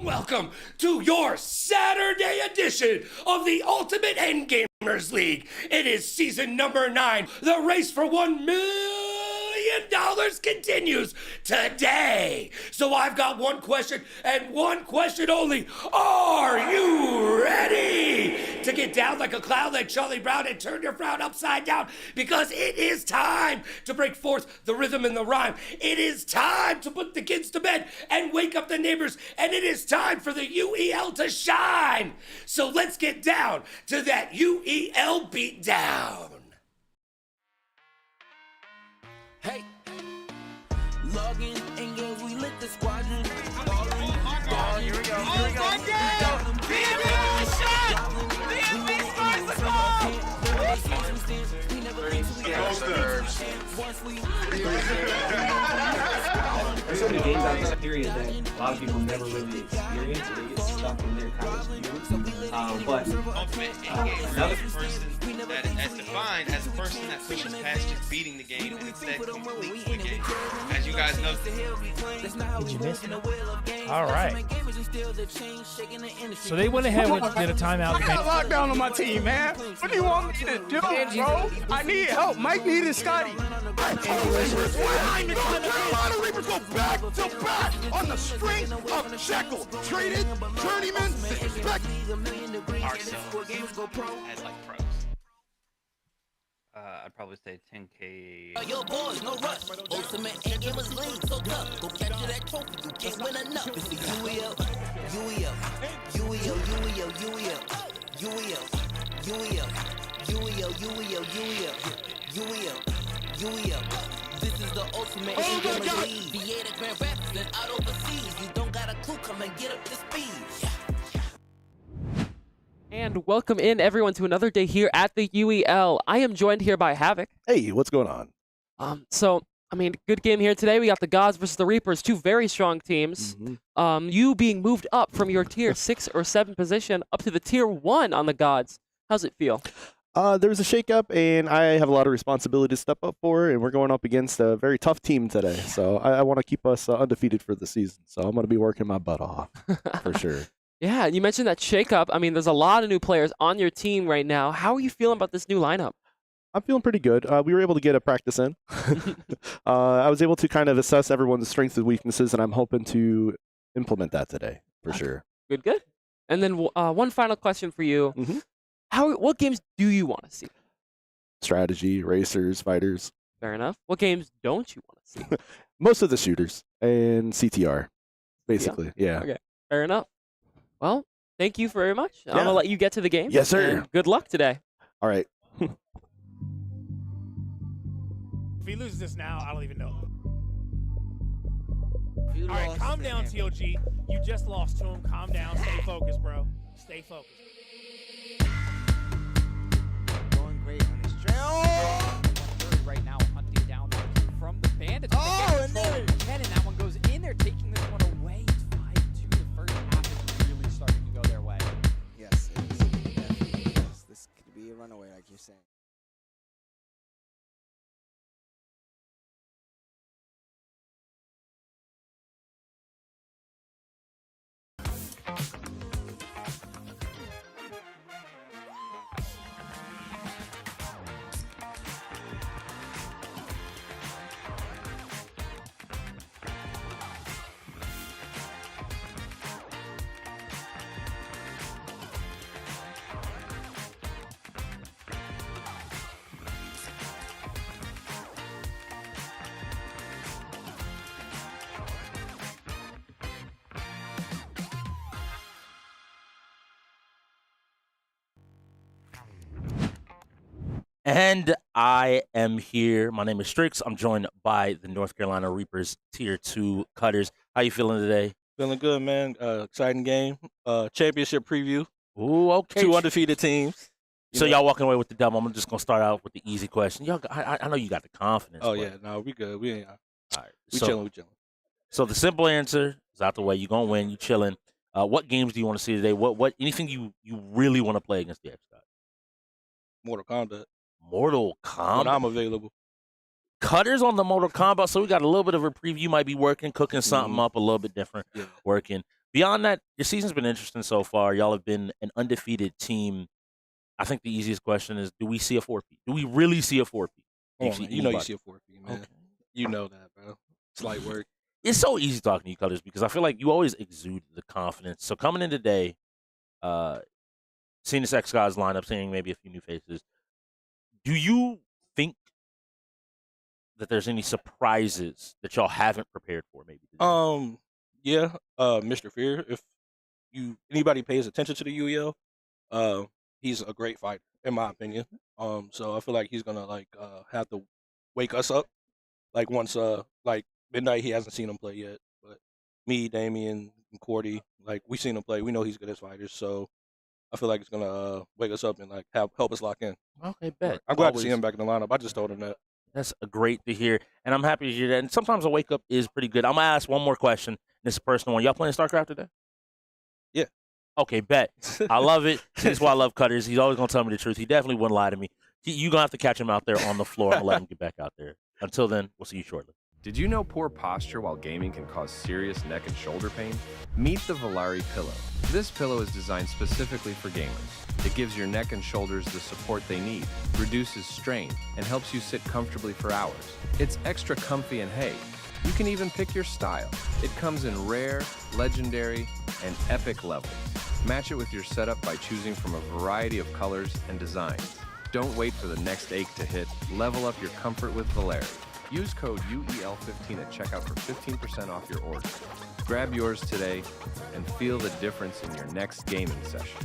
Welcome to your Saturday edition of the Ultimate Endgamers League. It is season number 9. The race for $1 million continues today. So I've got one question and one question only. Are you ready to get down like a clown like Charlie Brown and turn your frown upside down? Because it is time to break forth the rhythm and the rhyme. It is time to put the kids to bed and wake up the neighbors. And it is time for the UEL to shine. So let's get down to that UEL beatdown. Hey, log in and games, we lit the squadron. Here we go. BMB shot! BMB scores the goal! There's so many games out this period that a lot of people never really experience, so they get stuck in their college view. But another person that's defined as a person that pushes past just beating the game and instead completes the game. As you guys know. Did you miss it? All right. So they went ahead and did a timeout. I got lockdown on my team, man. What do you want me to do, bro? I need help. Mike needed Scotty. Carolina Reapers go back to back on the strength of Shekel. Traded, journeyman, expect. Had like pros. I'd probably say 10K. Yo, boys, no rush. Ultimate Endgamers League, so tough. Go capture that trophy. You can't win enough. It's the UEL, UEL, UEL, UEL, UEL, UEL, UEL, UEL, UEL, UEL, UEL. This is the Ultimate Endgamers League. Theater, Grand Rapids, and out overseas. You don't got a clue, come and get up to speed. And welcome in everyone to another day here at the UEL. I am joined here by Havoc. Hey, what's going on? Good game here today. We got the Gods versus the Reapers, two very strong teams. You being moved up from your tier 6 or 7 position up to the tier 1 on the Gods. How's it feel? There was a shakeup, and I have a lot of responsibility to step up for, and we're going up against a very tough team today. So I want to keep us undefeated for the season. So I'm going to be working my butt off for sure. Yeah, you mentioned that shakeup. I mean, there's a lot of new players on your team right now. How are you feeling about this new lineup? I'm feeling pretty good. We were able to get a practice in. I was able to kind of assess everyone's strengths and weaknesses, and I'm hoping to implement that today for sure. Good. And then one final question for you. What games do you want to see? Strategy, racers, fighters. Fair enough. What games don't you want to see? Most of the shooters and CTR, basically. Yeah. Okay, fair enough. Well, thank you very much. I'm going to let you get to the game. Yes, sir. And good luck today. All right. If he loses this now, I don't even know. All right, calm down, TOG. You just lost to him. Calm down. Stay focused, bro. Stay focused. Going great on his trail. Right now, hunting down that two from the bandits. Oh, and there and that one goes in there, taking this one away. It's 5-2. The first half is really starting to go their way. Yes, it is. Definitely is. This could be a runaway, like you're saying. And I am here. My name is Strix. I'm joined by the North Carolina Reapers Tier 2 Cutters. How you feeling today? Feeling good, man. Exciting game. Championship preview. Ooh, okay. 2 undefeated teams. So y'all walking away with the dub. I'm just going to start out with the easy question. Y'all, I know you got the confidence. Oh, yeah. No, we good. We ain't. All right. We chilling. So the simple answer is out the way. You're going to win. You chilling. What games do you want to see today? What anything you really want to play against the xGods? Mortal Kombat. Mortal Kombat. When I'm available. Cutters on the Mortal Kombat, so we got a little bit of a preview. Might be working, cooking something up a little bit different, working. Beyond that, your season's been interesting so far. Y'all have been an undefeated team. I think the easiest question is, do we see a 4P? Do we really see a 4P? You know you see a 4P, man. Okay. You know that, bro. It's light work. It's so easy talking to you, Cutters, because I feel like you always exude the confidence. So coming in today, seeing this xGods lineup, seeing maybe a few new faces, do you think that there's any surprises that y'all haven't prepared for? Maybe. Yeah. Mr. Fear. If anybody pays attention to the UEL, he's a great fighter, in my opinion. So I feel like he's gonna have to wake us up. Like once like midnight, he hasn't seen him play yet. But me, Damien, and Cordy, like we seen him play. We know he's good as fighters. So I feel like it's gonna wake us up and like help us lock in. Okay, bet. I'm glad to see him back in the lineup. I just told him that. That's great to hear, and I'm happy to hear that. And sometimes a wake up is pretty good. I'm gonna ask one more question. This is a personal one. Y'all playing StarCraft today? Yeah. Okay, bet. I love it. That's why I love Cutters. He's always gonna tell me the truth. He definitely wouldn't lie to me. You gonna have to catch him out there on the floor and let him get back out there. Until then, we'll see you shortly. Did you know poor posture while gaming can cause serious neck and shoulder pain? Meet the Volare Pillow. This pillow is designed specifically for gamers. It gives your neck and shoulders the support they need, reduces strain, and helps you sit comfortably for hours. It's extra comfy and hey, you can even pick your style. It comes in rare, legendary, and epic levels. Match it with your setup by choosing from a variety of colors and designs. Don't wait for the next ache to hit. Level up your comfort with Volare. Use code UEL15 at checkout for 15% off your order. Grab yours today and feel the difference in your next gaming session.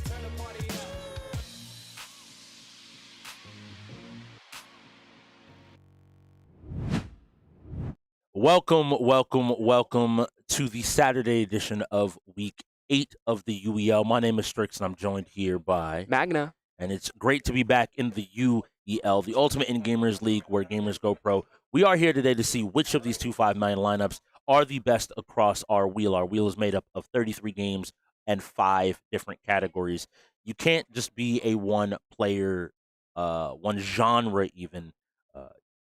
Welcome to the Saturday edition of Week 8 of the UEL. My name is Strix, and I'm joined here by Magna. And it's great to be back in the UEL, the Ultimate In-Gamers League, where gamers go pro. We are here today to see which of these 2 5-9 lineups are the best across our wheel. Our wheel is made up of 33 games and 5 different categories. You can't just be a one-player, one genre even,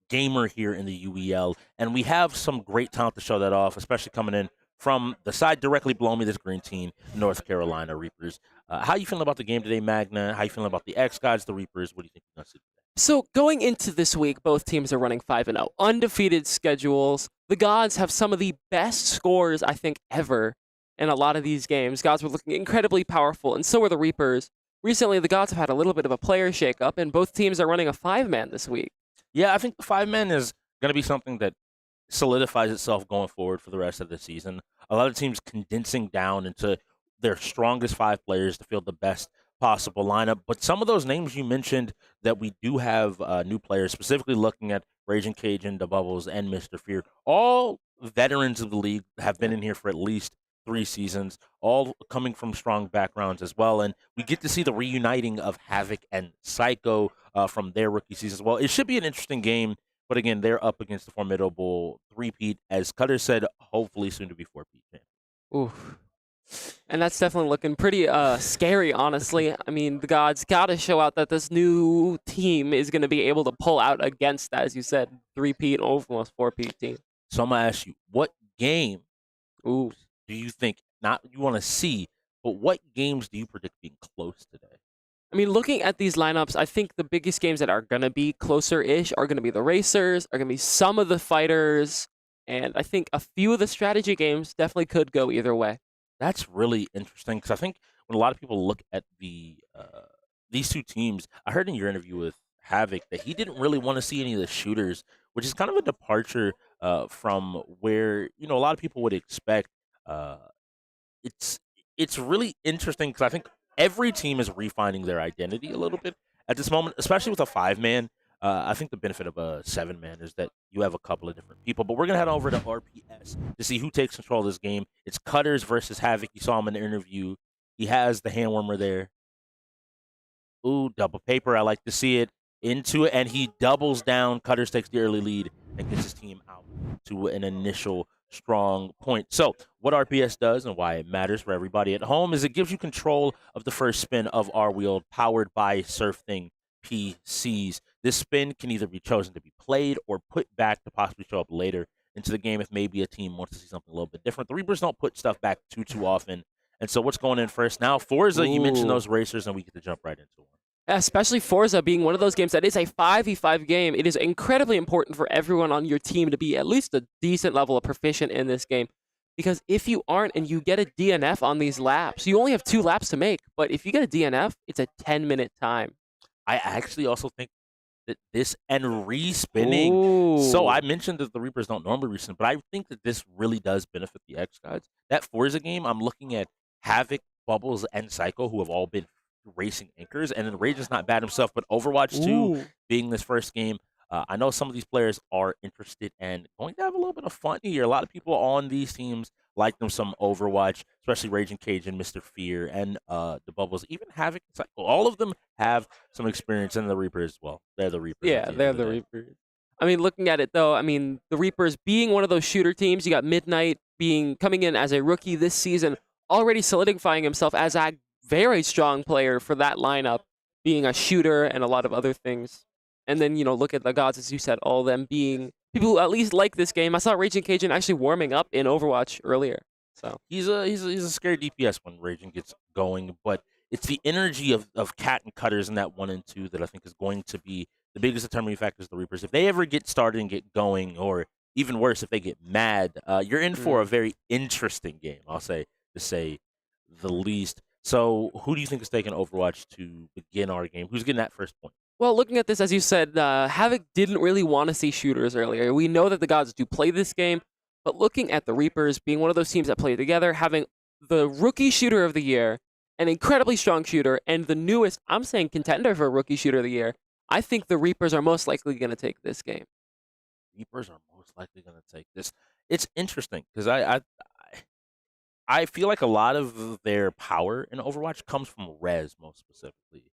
gamer here in the UEL. And we have some great talent to show that off, especially coming in from the side directly below me, this green team, North Carolina Reapers. How you feeling about the game today, Magna? How you feeling about the xGods, the Reapers? What do you think you're going to see today? So going into this week, both teams are running 5-0. Undefeated schedules. The Gods have some of the best scores, I think, ever in a lot of these games. Gods were looking incredibly powerful, and so were the Reapers. Recently, the Gods have had a little bit of a player shakeup, and both teams are running a 5-man this week. Yeah, I think the 5-man is going to be something that solidifies itself going forward for the rest of the season. A lot of teams condensing down into their strongest 5 players to field the best possible lineup. But some of those names you mentioned that we do have new players, specifically looking at Raging Cajun, The Bubbles, and Mr. Fear, all veterans of the league, have been in here for at least 3 seasons, all coming from strong backgrounds as well. And we get to see the reuniting of Havoc and Psycho from their rookie seasons as well. It should be an interesting game. But again, they're up against the formidable 3-peat, as Cutter said, hopefully soon to be 4-peat champion. Oof. And that's definitely looking pretty scary, honestly. I mean, the Gods got to show out that this new team is going to be able to pull out against that, as you said, 3-peat, almost 4-peat team. So I'm going to ask you, what game do you think, not you want to see, but what games do you predict being close today? I mean, looking at these lineups, I think the biggest games that are going to be closer-ish are going to be the Racers, are going to be some of the Fighters, and I think a few of the strategy games definitely could go either way. That's really interesting, because I think when a lot of people look at these 2 teams, I heard in your interview with Havoc that he didn't really want to see any of the shooters, which is kind of a departure from where, a lot of people would expect. It's really interesting, because I think every team is refining their identity a little bit at this moment, especially with a 5-man. I think the benefit of a 7-man is that you have a couple of different people. But we're going to head over to RPS to see who takes control of this game. It's Cutters versus Havoc. You saw him in the interview. He has the hand warmer there. Ooh, double paper. I like to see it. Into it, and he doubles down. Cutters takes the early lead and gets his team out to an initial strong point. So what RPS does and why it matters for everybody at home is it gives you control of the first spin of our wheel, powered by SurfThing. NPCs. This spin can either be chosen to be played or put back to possibly show up later into the game if maybe a team wants to see something a little bit different. The Reapers don't put stuff back too often. And so what's going in first now? Forza, you mentioned those racers, and we get to jump right into them. Especially Forza being one of those games that is a 5v5 game. It is incredibly important for everyone on your team to be at least a decent level of proficient in this game. Because if you aren't and you get a DNF on these laps, you only have 2 laps to make. But if you get a DNF, it's a 10-minute time. I actually also think that this and respinning. So I mentioned that the Reapers don't normally respin, but I think that this really does benefit the xGods. That Forza game, I'm looking at Havoc, Bubbles, and Psycho, who have all been racing anchors, and then Rage is not bad himself, but Overwatch 2 being this first game, I know some of these players are interested and going to have a little bit of fun here. A lot of people on these teams like them some Overwatch, especially Raging Cage and Mr. Fear and the Bubbles, even Havoc and Cycle. All of them have some experience in the Reapers as well. They're the Reapers. Yeah, they're the Reapers. I mean, looking at it though, I mean, the Reapers being one of those shooter teams, you got Midnight coming in as a rookie this season, already solidifying himself as a very strong player for that lineup, being a shooter and a lot of other things. And then, look at the gods, as you said, all of them being people who at least like this game. I saw Raging Cajun actually warming up in Overwatch earlier. So he's a scary DPS when Raging gets going, but it's the energy of Cat and Cutters in that 1 and 2 that I think is going to be the biggest determining factors of the Reapers. If they ever get started and get going, or even worse, if they get mad, you're in for a very interesting game, I'll say, to say the least. So who do you think is taking Overwatch to begin our game? Who's getting that first point? Well, looking at this, as you said, Havoc didn't really want to see shooters earlier. We know that the gods do play this game, but looking at the Reapers being one of those teams that play together, having the rookie shooter of the year, an incredibly strong shooter, and the newest, I'm saying, contender for rookie shooter of the year, I think the Reapers are most likely going to take this game. Reapers are most likely going to take this. It's interesting because I feel like a lot of their power in Overwatch comes from Rez, most specifically.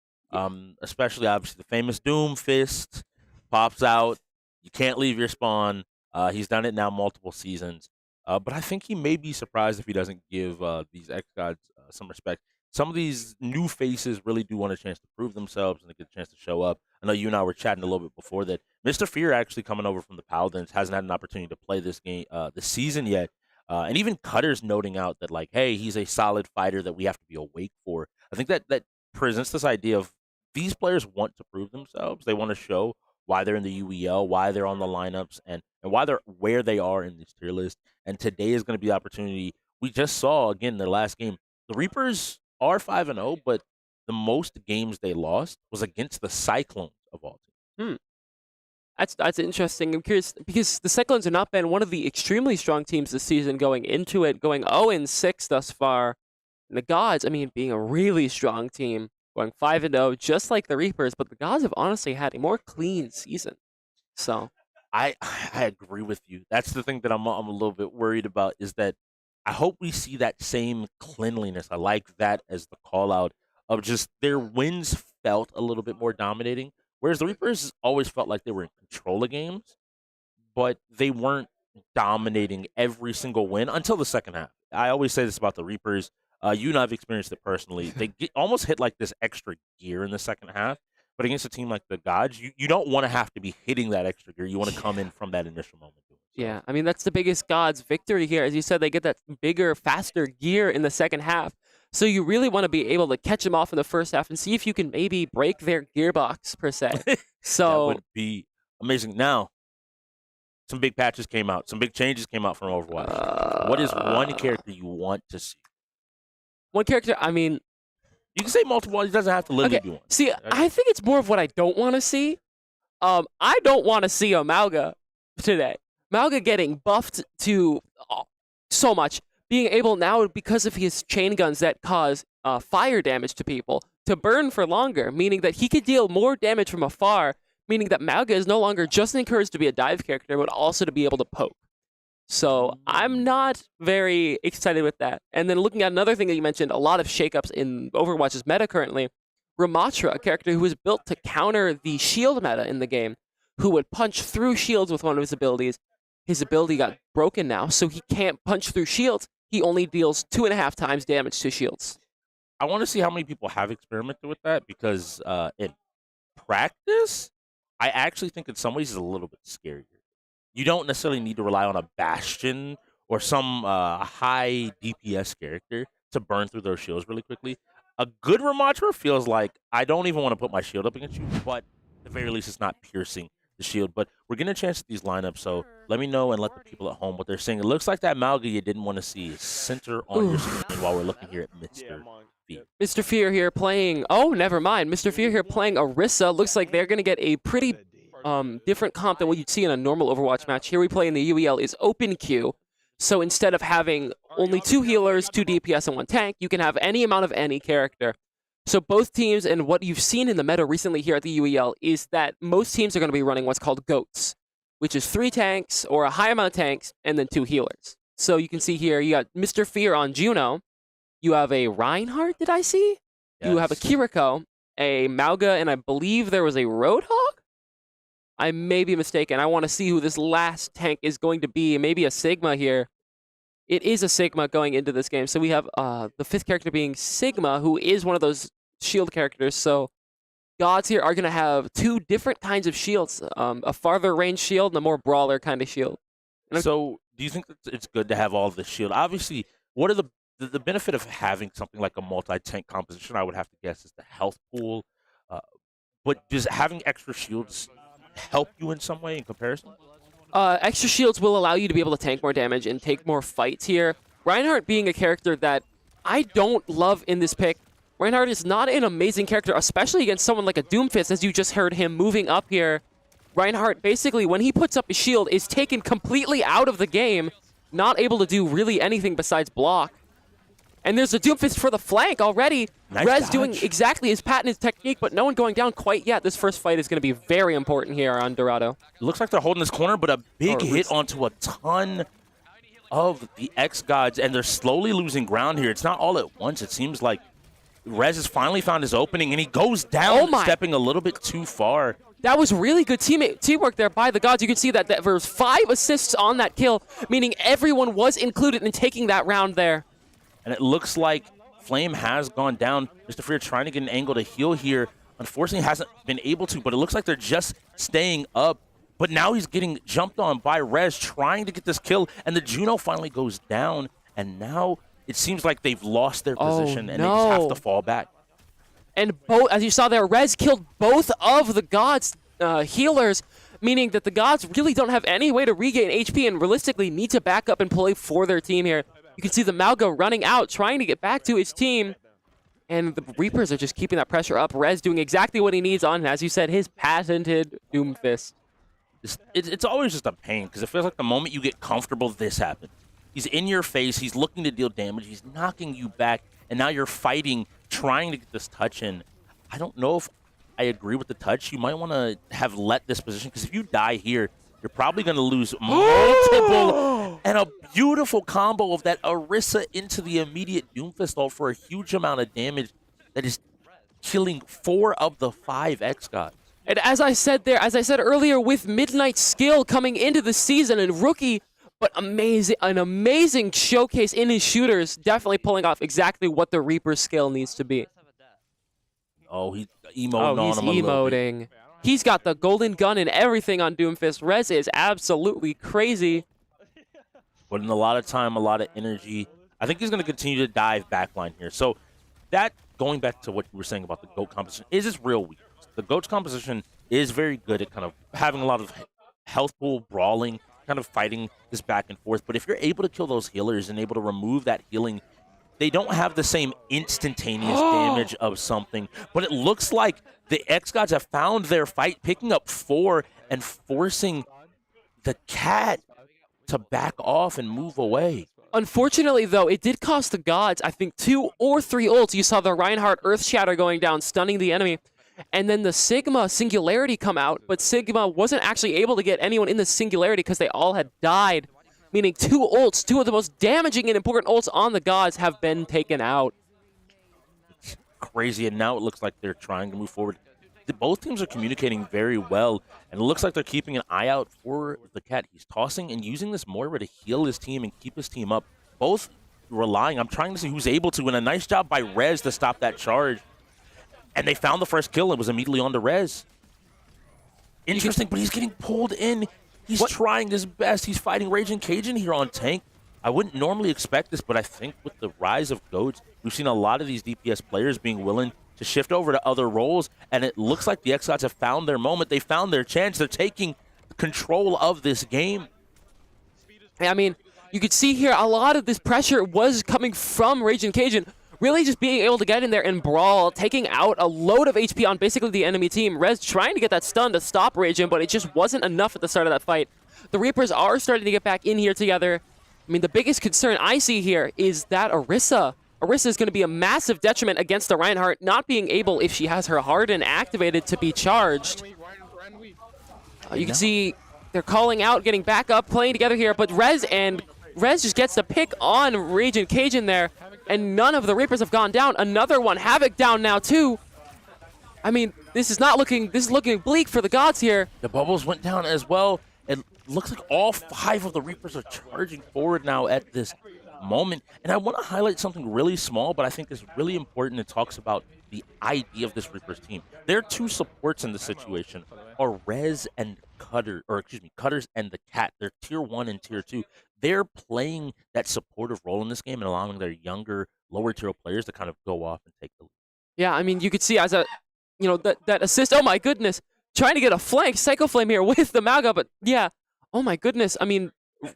Especially, obviously, the famous Doom Fist pops out. You can't leave your spawn. He's done it now multiple seasons. But I think he may be surprised if he doesn't give these xGods some respect. Some of these new faces really do want a chance to prove themselves and to get a chance to show up. I know you and I were chatting a little bit before that. Mr. Fear actually coming over from the Paladins hasn't had an opportunity to play this game this season yet. And even Cutter's noting out that, like, hey, he's a solid fighter that we have to be awake for. I think that presents this idea of these players want to prove themselves. They want to show why they're in the UEL, why they're on the lineups, and why they're where they are in this tier list. And today is going to be the opportunity. We just saw, again, their last game. The Reapers are 5-0, but the most games they lost was against the Cyclones of all teams. That's interesting. I'm curious because the Cyclones have not been one of the extremely strong teams this season going into it, going 0-6 thus far. And the Gods, I mean, being a really strong team, going 5-0, just like the Reapers, but the Gods have honestly had a more clean season. So I agree with you. That's the thing that I'm a little bit worried about is that I hope we see that same cleanliness. I like that as the call out of just their wins felt a little bit more dominating. Whereas the Reapers always felt like they were in control of games, but they weren't dominating every single win until the second half. I always say this about the Reapers. You and I have experienced it personally. They almost hit like this extra gear in the second half, but against a team like the Gods, you don't want to have to be hitting that extra gear. You want to come in from that initial moment. Yeah, I mean, that's the biggest Gods victory here. As you said, they get that bigger, faster gear in the second half. So you really want to be able to catch them off in the first half and see if you can maybe break their gearbox, per se. So that would be amazing. Now, some big patches came out. Some big changes came out from Overwatch. What is one character you want to see? One character, I mean... You can say multiple. It doesn't have to literally be one. See, I think it's more of what I don't want to see. I don't want to see a Mauga today. Mauga getting buffed to so much. Being able now, because of his chain guns that cause fire damage to people, to burn for longer, meaning that he could deal more damage from afar, meaning that Mauga is no longer just encouraged to be a dive character, but also to be able to poke. So I'm not very excited with that. And then looking at another thing that you mentioned, a lot of shakeups in Overwatch's meta currently, Ramatra, a character who was built to counter the shield meta in the game, who would punch through shields with one of his abilities. His ability got broken now, so he can't punch through shields. He only deals 2.5 times damage to shields. I want to see how many people have experimented with that because practice, I actually think in some ways is a little bit scarier. You don't necessarily need to rely on a Bastion or some high DPS character to burn through those shields really quickly. A good Ramattra feels like I don't even want to put my shield up against you, but at the very least it's not piercing the shield. But we're getting a chance at these lineups, so let me know and let the people at home what they're saying. It looks like that Malga you didn't want to see is center on your screen while we're looking here at Mr. Fear. Mr. Fear here playing, oh, never mind. Mr. Fear here playing Orisa. Looks like they're going to get a pretty different comp than what you'd see in a normal Overwatch match. Here we play in the UEL is open queue. So instead of having only 2 healers, 2 DPS, and 1 tank, you can have any amount of any character. So both teams, and what you've seen in the meta recently here at the UEL, is that most teams are going to be running what's called GOATs, which is 3 tanks, or a high amount of tanks, and then 2 healers. So you can see here, you got Mr. Fear on Juno. You have a Reinhardt, did I see? Yes. You have a Kiriko, a Mauga, and I believe there was a Roadhog? I may be mistaken. I want to see who this last tank is going to be. Maybe a Sigma here. It is a Sigma going into this game. So we have the 5th character being Sigma, who is one of those shield characters. So gods here are going to have 2 different kinds of shields. A farther range shield and a more brawler kind of shield. So do you think that it's good to have all of the shield? Obviously, what are the benefit of having something like a multi-tank composition, I would have to guess, is the health pool. But does having extra shields help you in some way in comparison? Extra shields will allow you to be able to tank more damage and take more fights here. Reinhardt being a character that I don't love in this pick. Reinhardt is not an amazing character, especially against someone like a Doomfist, as you just heard him moving up here. Reinhardt, basically, when he puts up his shield, is taken completely out of the game, not able to do really anything besides block. And there's a Doomfist for the flank already. Nice Rez dodge. doing exactly his patented technique, but no one going down quite yet. This first fight is going to be very important here on Dorado. Looks like they're holding this corner, but a big hit onto a ton of the xGods, and they're slowly losing ground here. It's not all at once. It seems like Rez has finally found his opening, and he goes down, stepping a little bit too far. That was really good teamwork there by the gods. You can see that there was 5 assists on that kill, meaning everyone was included in taking that round there. And it looks like Flame has gone down. Mr. Fear trying to get an angle to heal here. Unfortunately, hasn't been able to, but it looks like they're just staying up. But now he's getting jumped on by Rez, trying to get this kill, and the Juno finally goes down. And now it seems like they've lost their position, and they just have to fall back. And as you saw there, Rez killed both of the gods' healers, meaning that the gods really don't have any way to regain HP and realistically need to back up and play for their team here. You can see the Malga running out, trying to get back to his team. And the Reapers are just keeping that pressure up. Rez doing exactly what he needs on, as you said, his patented Doomfist. It's always just a pain, because it feels like the moment you get comfortable, this happens. He's in your face, he's looking to deal damage, he's knocking you back, and now you're fighting, trying to get this touch in. I don't know if I agree with the touch. You might want to have let this position, because if you die here, you're probably going to lose multiple and a beautiful combo of that Orisa into the immediate Doomfist ult for a huge amount of damage that is killing 4 of the 5 xGods. And as I said earlier, with Midnight skill coming into the season and rookie, but an amazing showcase in his shooters, definitely pulling off exactly what the Reaper skill needs to be. Oh, he's emoting on him a little bit. He's got the golden gun and everything on Doomfist. Rez is absolutely crazy. Putting a lot of time, a lot of energy. I think he's going to continue to dive backline here. So that, going back to what you were saying about the GOAT composition, is its real weakness. The GOAT's composition is very good at kind of having a lot of health pool, brawling, kind of fighting this back and forth. But if you're able to kill those healers and able to remove that healing, they don't have the same instantaneous damage of something. But it looks like the xGods have found their fight, picking up 4 and forcing the cat to back off and move away. Unfortunately, though, it did cost the gods, I think, 2 or 3 ults. You saw the Reinhardt Earth Shatter going down, stunning the enemy. And then the Sigma Singularity come out, but Sigma wasn't actually able to get anyone in the Singularity because they all had died. Meaning 2 ults, 2 of the most damaging and important ults on the gods have been taken out. It's crazy, and now it looks like they're trying to move forward. Both teams are communicating very well, and it looks like they're keeping an eye out for the cat. He's tossing and using this Moira to heal his team and keep his team up. Both relying, I'm trying to see who's able to, and a nice job by Rez to stop that charge. And they found the first kill and was immediately on to Rez. Interesting, but he's getting pulled in. He's trying his best. He's fighting Raging Cajun here on tank. I wouldn't normally expect this, but I think with the rise of GOATs, we've seen a lot of these DPS players being willing to shift over to other roles, and it looks like the xGods have found their moment. They found their chance. They're taking control of this game. I mean, you could see here a lot of this pressure was coming from Raging Cajun, really just being able to get in there and brawl, taking out a load of HP on basically the enemy team. Rez trying to get that stun to stop Raging, but it just wasn't enough at the start of that fight. The Reapers are starting to get back in here together. I mean, the biggest concern I see here is that Orisa is going to be a massive detriment against the Reinhardt, not being able, if she has her Harden activated, to be charged. You can see they're calling out, getting back up, playing together here, but Rez just gets the pick on Raging Cajun there, and none of the Reapers have gone down. Another one, Havoc down now too. I mean, this is looking bleak for the gods here. The bubbles went down as well. It looks like all 5 of the Reapers are charging forward now at this moment. And I want to highlight something really small, but I think is really important. It talks about the idea of this Reapers team. Their 2 supports in this situation are Rez and Cutters and the Cat. They're tier 1 and tier 2. They're playing that supportive role in this game and allowing their younger, lower tier players to kind of go off and take the lead. Yeah, I mean, you could see as a, that assist. Oh my goodness, trying to get a flank Psycho Flame here with the Mauga, but yeah, oh my goodness. I mean,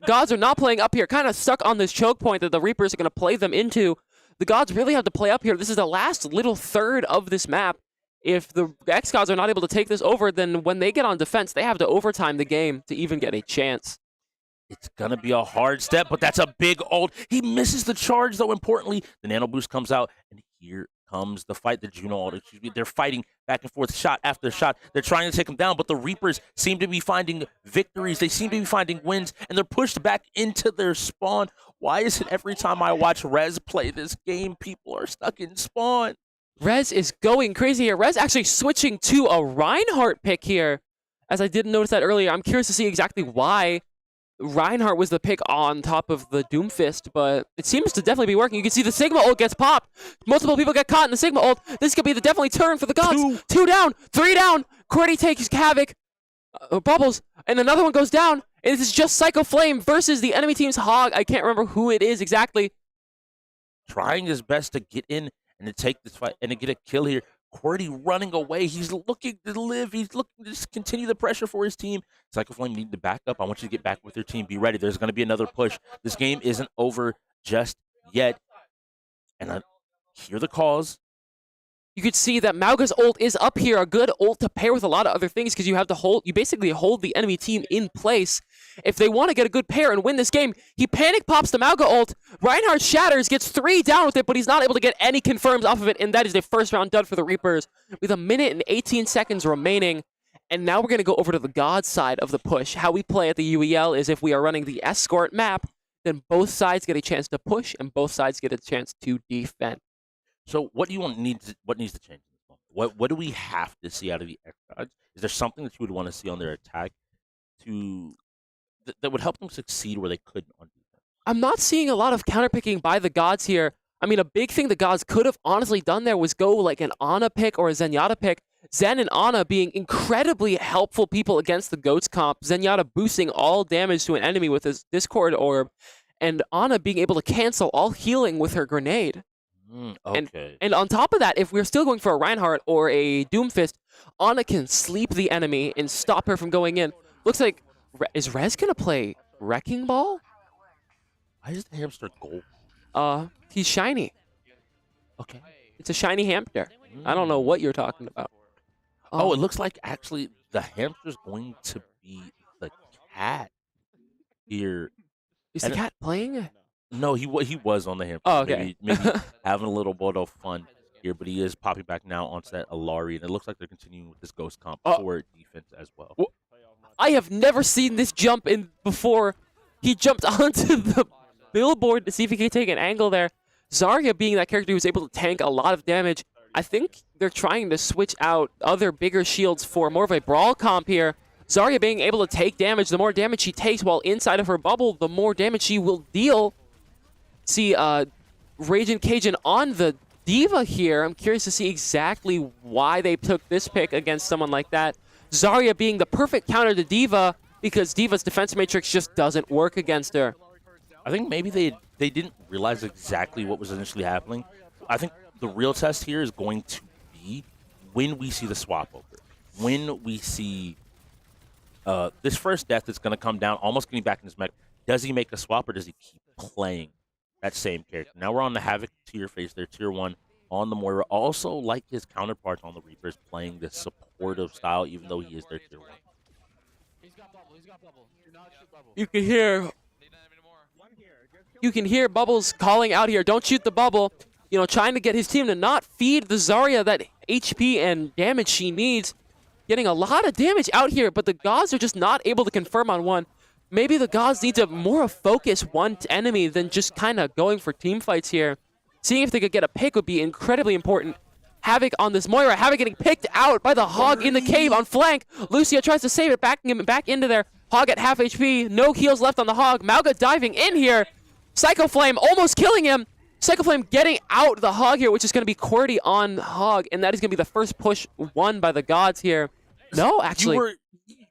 gods are not playing up here, kind of stuck on this choke point that the Reapers are going to play them into. The gods really have to play up here. This is the last little third of this map. If the xGods are not able to take this over, then when they get on defense, they have to overtime the game to even get a chance. It's going to be a hard step, but that's a big ult. He misses the charge, though, importantly. The nano boost comes out, and here comes the fight. The Juno ult, they're fighting back and forth, shot after shot. They're trying to take him down, but the Reapers seem to be finding victories. They seem to be finding wins, and they're pushed back into their spawn. Why is it every time I watch Rez play this game, people are stuck in spawn? Rez is going crazy here. Rez actually switching to a Reinhardt pick here. As I didn't notice that earlier, I'm curious to see exactly why Reinhardt was the pick on top of the Doomfist, but it seems to definitely be working. You can see the Sigma ult gets popped. Multiple people get caught in the Sigma ult. This could be the definitely turn for the gods. 2 down, 3 down. Cordy takes Havoc, Bubbles, and another one goes down. And this is just Psycho Flame versus the enemy team's Hog. I can't remember who it is exactly. Trying his best to get in and to take this fight and to get a kill here. Cordy running away. He's looking to live. He's looking to just continue the pressure for his team. Psycho Flame need to back up. I want you to get back with your team. Be ready. There's going to be another push. This game isn't over just yet. And I hear the calls. You could see that Mauga's ult is up here, a good ult to pair with a lot of other things because you basically hold the enemy team in place. If they want to get a good pair and win this game, he panic pops the Mauga ult. Reinhardt shatters, gets 3 down with it, but he's not able to get any confirms off of it, and that is the first round done for the Reapers with 1 minute and 18 seconds remaining. And now we're going to go over to the God side of the push. How we play at the UEL is if we are running the escort map, then both sides get a chance to push and both sides get a chance to defend. So what do you what needs to change in this moment? What do we have to see out of the xGods? Is there something that you would want to see on their attack that would help them succeed where they couldn't on defense? I'm not seeing a lot of counterpicking by the gods here. I mean, a big thing the gods could have honestly done there was go like an Ana pick or a Zenyatta pick. Zen and Ana being incredibly helpful people against the Goats comp. Zenyatta boosting all damage to an enemy with his Discord orb, and Ana being able to cancel all healing with her grenade. Okay. And on top of that, if we're still going for a Reinhardt or a Doomfist, Ana can sleep the enemy and stop her from going in. Looks like, is Rez going to play Wrecking Ball? Why is the hamster gold? He's shiny. Okay. It's a shiny hamster. I don't know what you're talking about. Oh, it looks like actually the hamster's going to be the cat here. Is the cat playing? No, he was on the hamster. Oh, okay. Maybe having a little bit of fun here, but he is popping back now onto that Alari, and it looks like they're continuing with this Ghost comp for defense as well. I have never seen this jump in before. He jumped onto the billboard to see if he could take an angle there. Zarya being that character who was able to tank a lot of damage. I think they're trying to switch out other bigger shields for more of a brawl comp here. Zarya being able to take damage. The more damage she takes while inside of her bubble, the more damage she will deal. See, Raging Cajun on the D.Va here, I'm curious to see exactly why they took this pick against someone like that. Zarya being the perfect counter to D.Va because D.Va's defense matrix just doesn't work against her. I think maybe they didn't realize exactly what was initially happening. I think the real test here is going to be when we see the swap over. When we see this first death that's going to come down, almost getting back in his mech, does he make a swap or does he keep playing that same character? Now we're on the Havoc tier phase there, tier 1 on the Moira. Also, like his counterparts on the Reapers, playing this supportive style, even though he is their tier 1. You can hear Bubbles calling out here, don't shoot the bubble. You know, trying to get his team to not feed the Zarya that HP and damage she needs. Getting a lot of damage out here, but the Gods are just not able to confirm on one. Maybe the Gods need to more focus one enemy than just kind of going for team fights here. Seeing if they could get a pick would be incredibly important. Havoc on this Moira. Havoc getting picked out by the Hog in the cave on flank. Lucia tries to save it, backing him back into there. Hog at half HP. No heals left on the Hog. Mauga diving in here. Psycho Flame almost killing him. Psycho Flame getting out the Hog here, which is going to be QWERTY on Hog, and that is going to be the first push won by the Gods here. No, actually.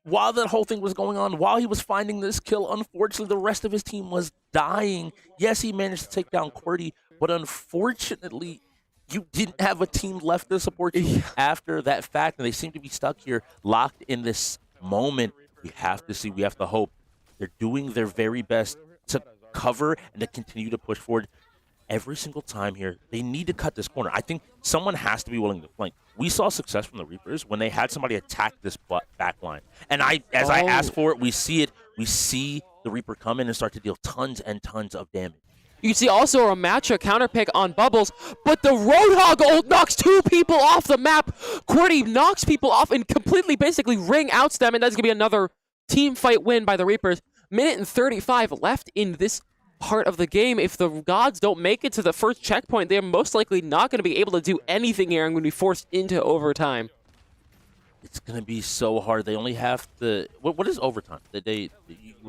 While that whole thing was going on, while he was finding this kill, unfortunately, the rest of his team was dying. Yes, he managed to take down QWERTY, but unfortunately, you didn't have a team left to support you after that fact, and they seem to be stuck here, locked in this moment. We have to see, we have to hope. They're doing their very best to cover and to continue to push forward. Every single time here, they need to cut this corner. I think someone has to be willing to flank. We saw success from the Reapers when they had somebody attack this back line. And as I asked for it, we see it. We see the Reaper come in and start to deal tons and tons of damage. You can see also a Matra counter pick on Bubbles, but the Roadhog ult knocks 2 people off the map. QWERTY knocks people off and completely basically ring outs them, and that's going to be another team fight win by the Reapers. Minute and 35 left in this part of the game. If the Gods don't make it to the first checkpoint, they're most likely not going to be able to do anything here and going to be forced into overtime. It's going to be so hard. They only have to... What is overtime? You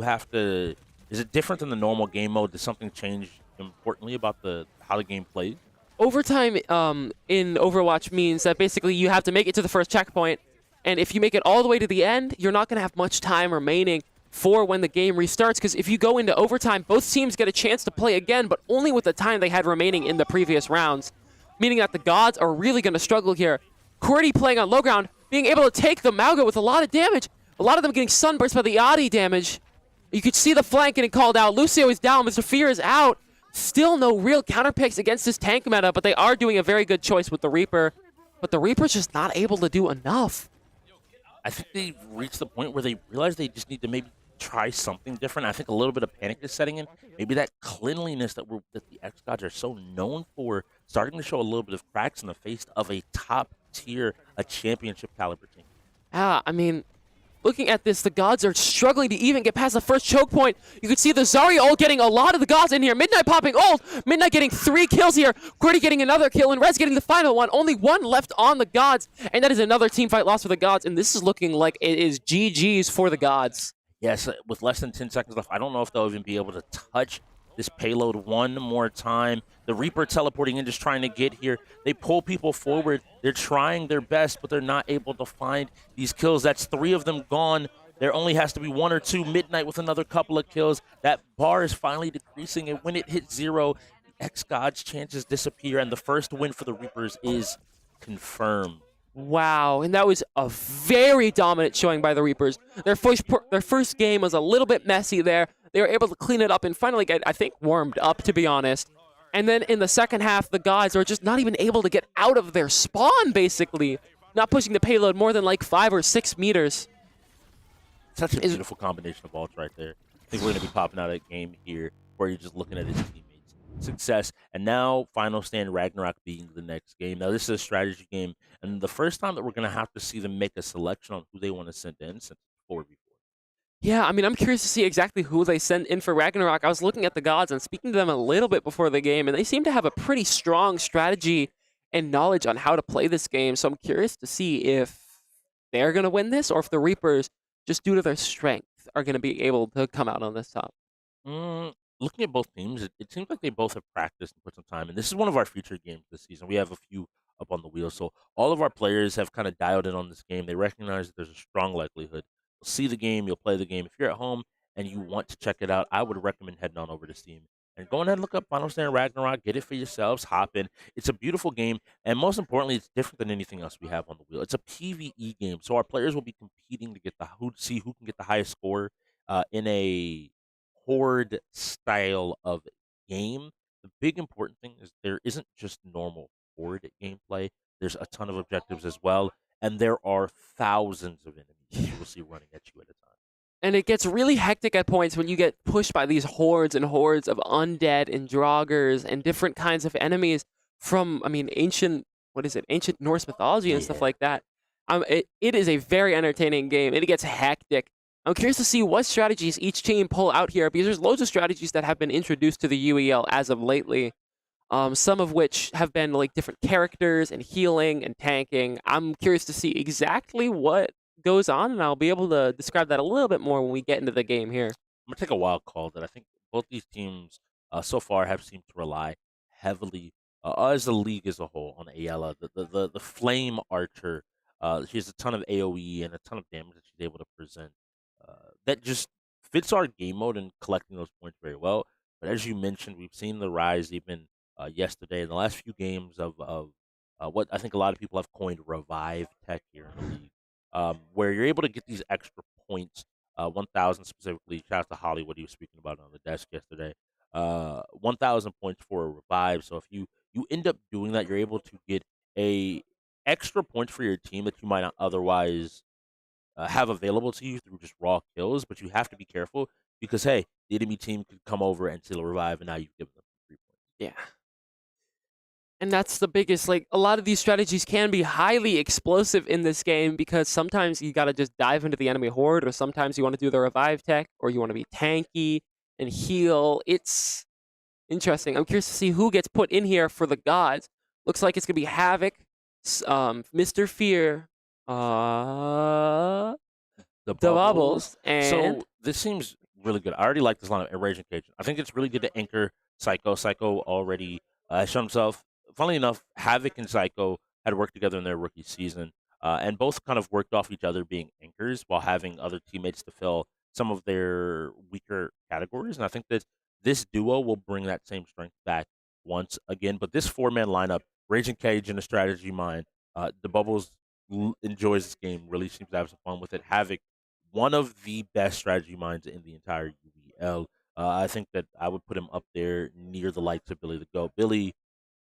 have to... Is it different than the normal game mode? Does something change importantly about how the game plays? Overtime in Overwatch means that basically you have to make it to the first checkpoint, and if you make it all the way to the end, you're not going to have much time remaining for when the game restarts, because if you go into overtime, both teams get a chance to play again, but only with the time they had remaining in the previous rounds, meaning that the Gods are really going to struggle here. QWERTY playing on low ground, being able to take the Mauga with a lot of damage, a lot of them getting sunburst by the Yachty damage. You could see the flank getting called out. Lucio is down, Mr. Fear is out. Still no real counter picks against this tank meta, but they are doing a very good choice with the Reaper, but the Reaper's just not able to do enough. I think they've reached the point where they realize they just need to maybe try something different. I think a little bit of panic is setting in. Maybe that cleanliness that the xGods are so known for starting to show a little bit of cracks in the face of a top tier, a championship caliber team. I mean, looking at this, the Gods are struggling to even get past the first choke point. You can see the Zarya ult getting a lot of the Gods in here. Midnight popping ult. Midnight getting 3 kills here. QWERTY getting another kill, and Rez getting the final one. Only 1 left on the Gods, and that is another team fight loss for the Gods, and this is looking like it is GG's for the Gods. Yes, with less than 10 seconds left, I don't know if they'll even be able to touch this payload one more time. The Reaper teleporting in, just trying to get here. They pull people forward. They're trying their best, but they're not able to find these kills. That's 3 of them gone. There only has to be 1 or 2. Midnight with another couple of kills. That bar is finally decreasing, and when it hits 0, xGods' chances disappear, and the first win for the Reapers is confirmed. Wow, and that was a very dominant showing by the Reapers. Their first game was a little bit messy there. They were able to clean it up and finally get, I think, warmed up, to be honest. And then in the second half, the Gods are just not even able to get out of their spawn, basically. Not pushing the payload more than like 5 or 6 meters. Such a beautiful combination of ults right there. I think we're going to be popping out a game here where you're just looking at his teammates. Success, and now Final Stand Ragnarok being the next game. Now this is a strategy game, and the first time that we're going to have to see them make a selection on who they want to send in since 4v4. Yeah, I mean, I'm curious to see exactly who they send in for Ragnarok. I was looking at the Gods and speaking to them a little bit before the game, and they seem to have a pretty strong strategy and knowledge on how to play this game, so I'm curious to see if they're going to win this or if the Reapers, just due to their strength, are going to be able to come out on this top. looking at both teams, it seems like they both have practiced and put some time. And this is one of our featured games this season. We have a few up on the wheel, so all of our players have kind of dialed in on this game. They recognize that there's a strong likelihood you'll see the game, you'll play the game. If you're at home and you want to check it out, I would recommend heading on over to Steam and go ahead and look up Final Stand Ragnarok. Get it for yourselves. Hop in. It's a beautiful game, and most importantly, it's different than anything else we have on the wheel. It's a PVE game, so our players will be competing to get see who can get the highest score in a horde style of game. The big important thing is there isn't just normal horde gameplay. There's a ton of objectives as well, and there are thousands of enemies that you will see running at you at a time. And it gets really hectic at points when you get pushed by these hordes and hordes of undead and draugrs and different kinds of enemies from, I mean, ancient Norse mythology and stuff like that. It is a very entertaining game. It gets hectic. I'm curious to see what strategies each team pull out here, because there's loads of strategies that have been introduced to the UEL as of lately. Some of which have been like different characters and healing and tanking. I'm curious to see exactly what goes on, and I'll be able to describe that a little bit more when we get into the game here. I'm gonna take a wild call that I think both these teams so far have seemed to rely heavily, as a league as a whole, on Ayala, the Flame Archer. She has a ton of AOE and a ton of damage that she's able to present. That just fits our game mode and collecting those points very well. But as you mentioned, we've seen the rise even yesterday in the last few games of what I think a lot of people have coined revive tech here in the league, where you're able to get these extra points, 1,000 specifically. Shout out to Hollywood, he was speaking about it on the desk yesterday. 1,000 points for a revive. So if you end up doing that, you're able to get a extra points for your team that you might not otherwise have available to you through just raw kills. But you have to be careful because hey, the enemy team could come over and steal a revive, and now you've given them 3 points. Yeah. And that's the biggest, like, a lot of these strategies can be highly explosive in this game because sometimes you got to just dive into the enemy horde, or sometimes you want to do the revive tech, or you want to be tanky and heal. It's interesting. I'm curious to see who gets put in here for the gods. Looks like it's going to be Havoc, Mr. Fear, The the Bubbles, and So this seems really good. I already like this lineup at Raging Cajun. I think it's really good to anchor Psycho. Psycho already has shown himself. Funnily enough, Havoc and Psycho had worked together in their rookie season, and both kind of worked off each other being anchors while having other teammates to fill some of their weaker categories. And I think that this duo will bring that same strength back once again. But this 4-man lineup, Raging Cage in a strategy mind, the Bubbles enjoys this game, really seems to have some fun with it. Havoc, one of the best strategy minds in the entire UEL. I think that I would put him up there near the likes of Billy the Goat. Billy,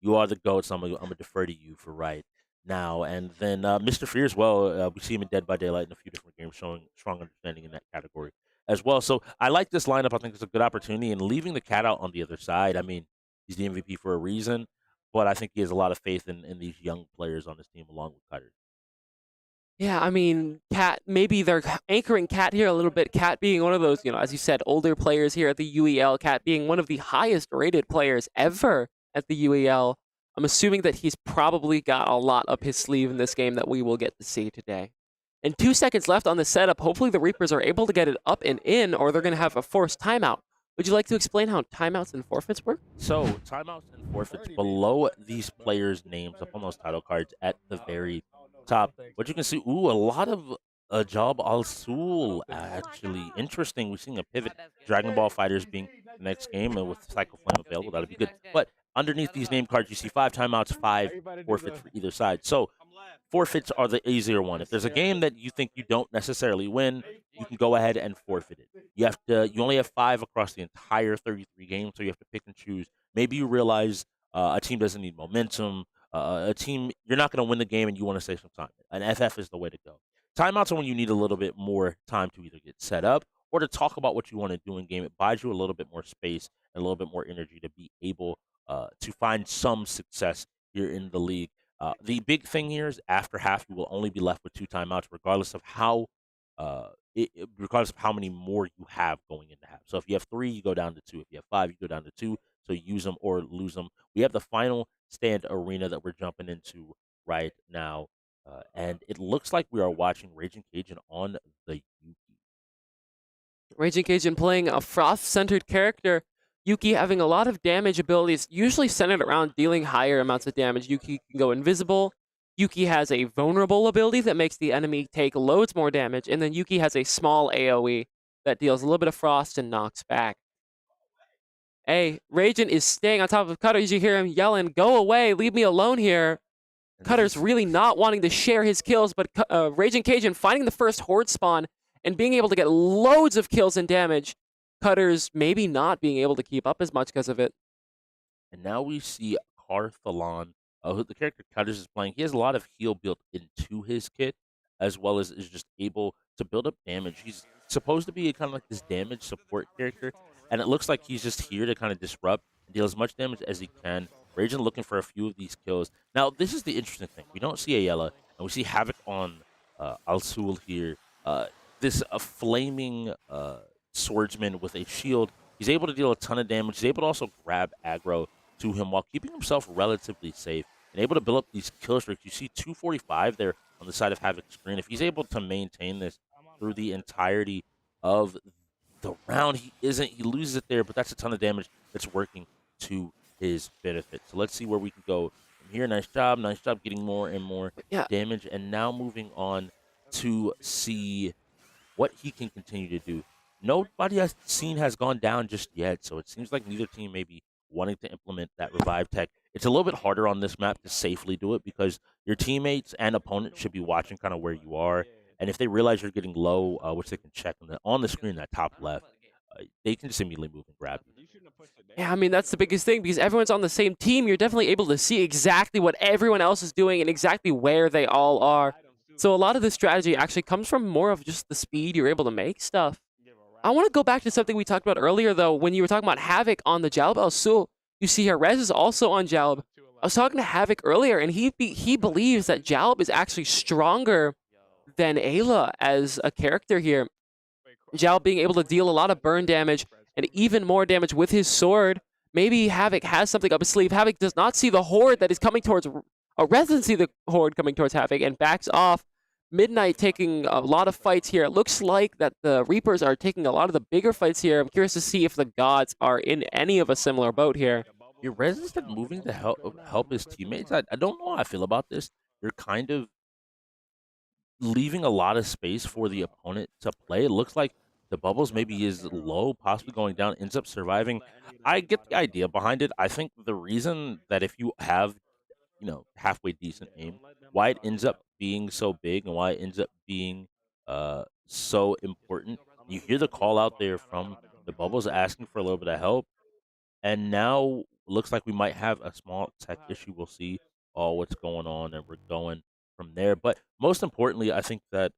you are the GOAT, so I'm gonna defer to you for right now. And then Mr. Fear as well. We see him in Dead by Daylight in a few different games, showing strong understanding in that category as well. So I like this lineup. I think it's a good opportunity. And leaving the cat out on the other side, I mean, he's the MVP for a reason, but I think he has a lot of faith in these young players on his team along with Cutter. yeah, I mean, Cat, maybe they're anchoring Cat here a little bit. Cat being one of those, as you said, older players here at the UEL. Cat being one of the highest rated players ever at the UEL. I'm assuming that he's probably got a lot up his sleeve in this game that we will get to see today. And 2 seconds left on the setup. Hopefully the Reapers are able to get it up and in, or they're going to have a forced timeout. Would you like to explain how timeouts and forfeits work? So, timeouts and forfeits below these players' names up on those title cards at the very top. What you can see, a lot of Ajab Al Sul, actually. Interesting. We're seeing a pivot. Dragon Ball Fighters being the next game, and with Cycle Flame available, that'll be good. But underneath these name cards, you see 5 timeouts, 5 forfeits for either side. So, forfeits are the easier one. If there's a game that you think you don't necessarily win, you can go ahead and forfeit it. You only have 5 across the entire 33 games, so you have to pick and choose. Maybe you realize a team doesn't need momentum. A team, you're not going to win the game and you want to save some time. An FF is the way to go. Timeouts are when you need a little bit more time to either get set up or to talk about what you want to do in game. It buys you a little bit more space and a little bit more energy to be able to find some success here in the league. The big thing here is after half, you will only be left with 2 timeouts, regardless of how many more you have going into half. So if you have 3, you go down to 2. If you have 5, you go down to 2. So use them or lose them. We have the final stand arena that we're jumping into right now, and it looks like we are watching Raging Cajun on the Yuki. Raging Cajun playing a Froth-centered character. Yuki having a lot of damage abilities, usually centered around dealing higher amounts of damage. Yuki can go invisible. Yuki has a vulnerable ability that makes the enemy take loads more damage. And then Yuki has a small AoE that deals a little bit of frost and knocks back. Hey, Ragin is staying on top of Cutters. You hear him yelling, "Go away, leave me alone here." Cutter's really not wanting to share his kills, but Raging Cajun finding the first Horde spawn and being able to get loads of kills and damage. Cutter's maybe not being able to keep up as much because of it. And now we see Carthalon, who the character Cutters is playing. He has a lot of heal built into his kit, as well as is just able to build up damage. He's supposed to be kind of like this damage support character, and it looks like he's just here to kind of disrupt and deal as much damage as he can. Ragin looking for a few of these kills. Now, this is the interesting thing. We don't see Ayala, and we see Havoc on Al-Sul here. This flaming swordsman with a shield. He's able to deal a ton of damage. He's able to also grab aggro to him while keeping himself relatively safe and able to build up these kill streaks. You see 245 there on the side of Havoc's screen. If he's able to maintain this through the entirety of the round, he isn't. He loses it there, but that's a ton of damage that's working to his benefit. So let's see where we can go from here. Nice job getting more and more damage. And now moving on to see what he can continue to do. Nobody I've seen has gone down just yet, so it seems like neither team may be wanting to implement that revive tech. It's a little bit harder on this map to safely do it because your teammates and opponents should be watching kind of where you are. And if they realize you're getting low, which they can check on the screen, that top left, they can just immediately move and grab you. Yeah, I mean, that's the biggest thing because everyone's on the same team. You're definitely able to see exactly what everyone else is doing and exactly where they all are. So a lot of the strategy actually comes from more of just the speed you're able to make stuff. I want to go back to something we talked about earlier, though, when you were talking about Havoc on the Jalb Al-Sul. You see here, Rez is also on Jalb. I was talking to Havoc earlier, and he believes that Jalb is actually stronger than Ayla as a character here. Jalb being able to deal a lot of burn damage and even more damage with his sword. Maybe Havoc has something up his sleeve. Havoc does not see the Horde that is coming towards... Rez doesn't see the Horde coming towards Havoc and backs off. Midnight taking a lot of fights here. It looks like that the Reapers are taking a lot of the bigger fights here. I'm curious to see if the Gods are in any of a similar boat here. Your Rez is moving to help his teammates. I don't know how I feel about this. You're kind of leaving a lot of space for the opponent to play. It looks like the bubbles maybe is low, possibly going down, ends up surviving. I get the idea behind it. I think the reason that if you have, halfway decent aim, why it ends up being so big and why it ends up being so important. You hear the call out there from the bubbles asking for a little bit of help, and now looks like we might have a small tech issue. We'll see what's going on, and we're going from there. But most importantly, I think that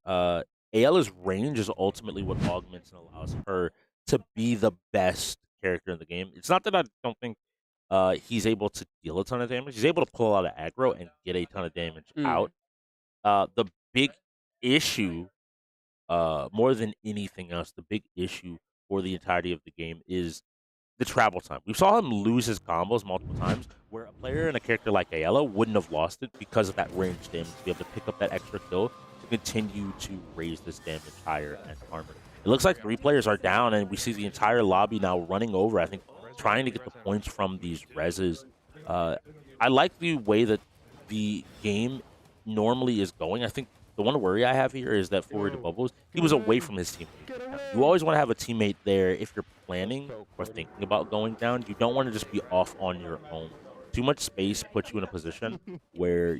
Ayala's range is ultimately what augments and allows her to be the best character in the game. It's not that I don't think he's able to deal a ton of damage. He's able to pull out of aggro and get a ton of damage out. The big issue, more than anything else, the big issue for the entirety of the game is the travel time. We saw him lose his combos multiple times, where a player and a character like Ayala wouldn't have lost it because of that range damage, to be able to pick up that extra kill to continue to raise this damage higher and armor. It looks like 3 players are down, and we see the entire lobby now running over, I think, trying to get the points from these reses. I like the way that the game normally is going. I think the one worry I have here is that for the bubbles, he was away from his teammate. You always want to have a teammate there if you're planning or thinking about going down. You don't want to just be off on your own. Too much space puts you in a position where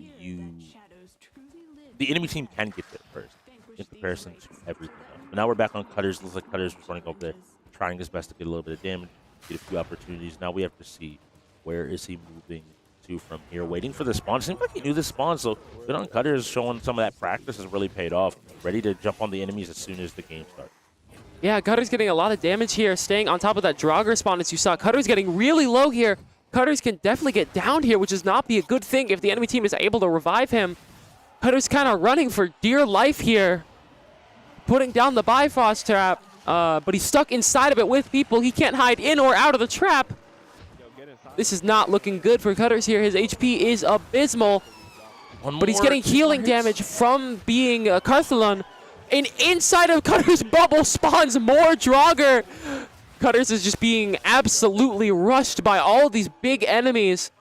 the enemy team can get there first in comparison to everything else. But now we're back on Cutters. Looks like Cutters was running over there, trying his best to get a little bit of damage, get a few opportunities. Now we have to see where is he moving to from here, waiting for the spawn. It seems like he knew the spawn, so good on Cutters, showing some of that practice has really paid off. Ready to jump on the enemies as soon as the game starts. Yeah, Cutter's getting a lot of damage here, staying on top of that Draugr spawn as you saw. Cutter's getting really low here. Cutters can definitely get down here, which is not be a good thing if the enemy team is able to revive him. Cutter's kind of running for dear life here, putting down the Bifrost trap, but he's stuck inside of it with people. He can't hide in or out of the trap. This is not looking good for Cutters here. His HP is abysmal, but he's getting healing damage from being Carthalon. And inside of Cutter's bubble spawns more Draugr. Cutters is just being absolutely rushed by all of these big enemies.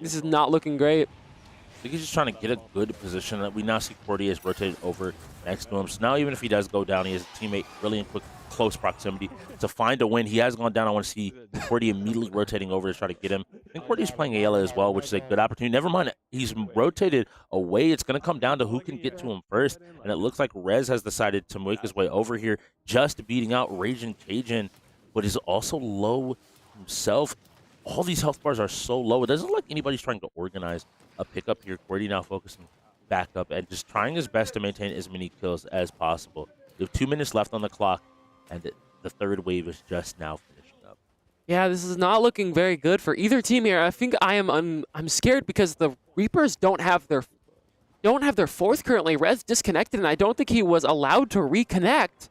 This is not looking great. I think he's just trying to get a good position. We now see Cordy has rotated over next to him. So now even if he does go down, he has a teammate really in close proximity to find a win. He has gone down. I want to see Cordy immediately rotating over to try to get him. I think Cordy's playing Ayla as well, which is a good opportunity. Never mind, he's rotated away. It's going to come down to who can get to him first. And it looks like Rez has decided to make his way over here, just beating out Raging Cajun, but is also low himself. All these health bars are so low. It doesn't look like anybody's trying to organize a pickup here. Cordy now focusing back up and just trying his best to maintain as many kills as possible. We have 2 minutes left on the clock, and the third wave is just now finishing up. Yeah, this is not looking very good for either team here. I think I'm scared because the Reapers don't have their fourth currently. Rez disconnected, and I don't think he was allowed to reconnect,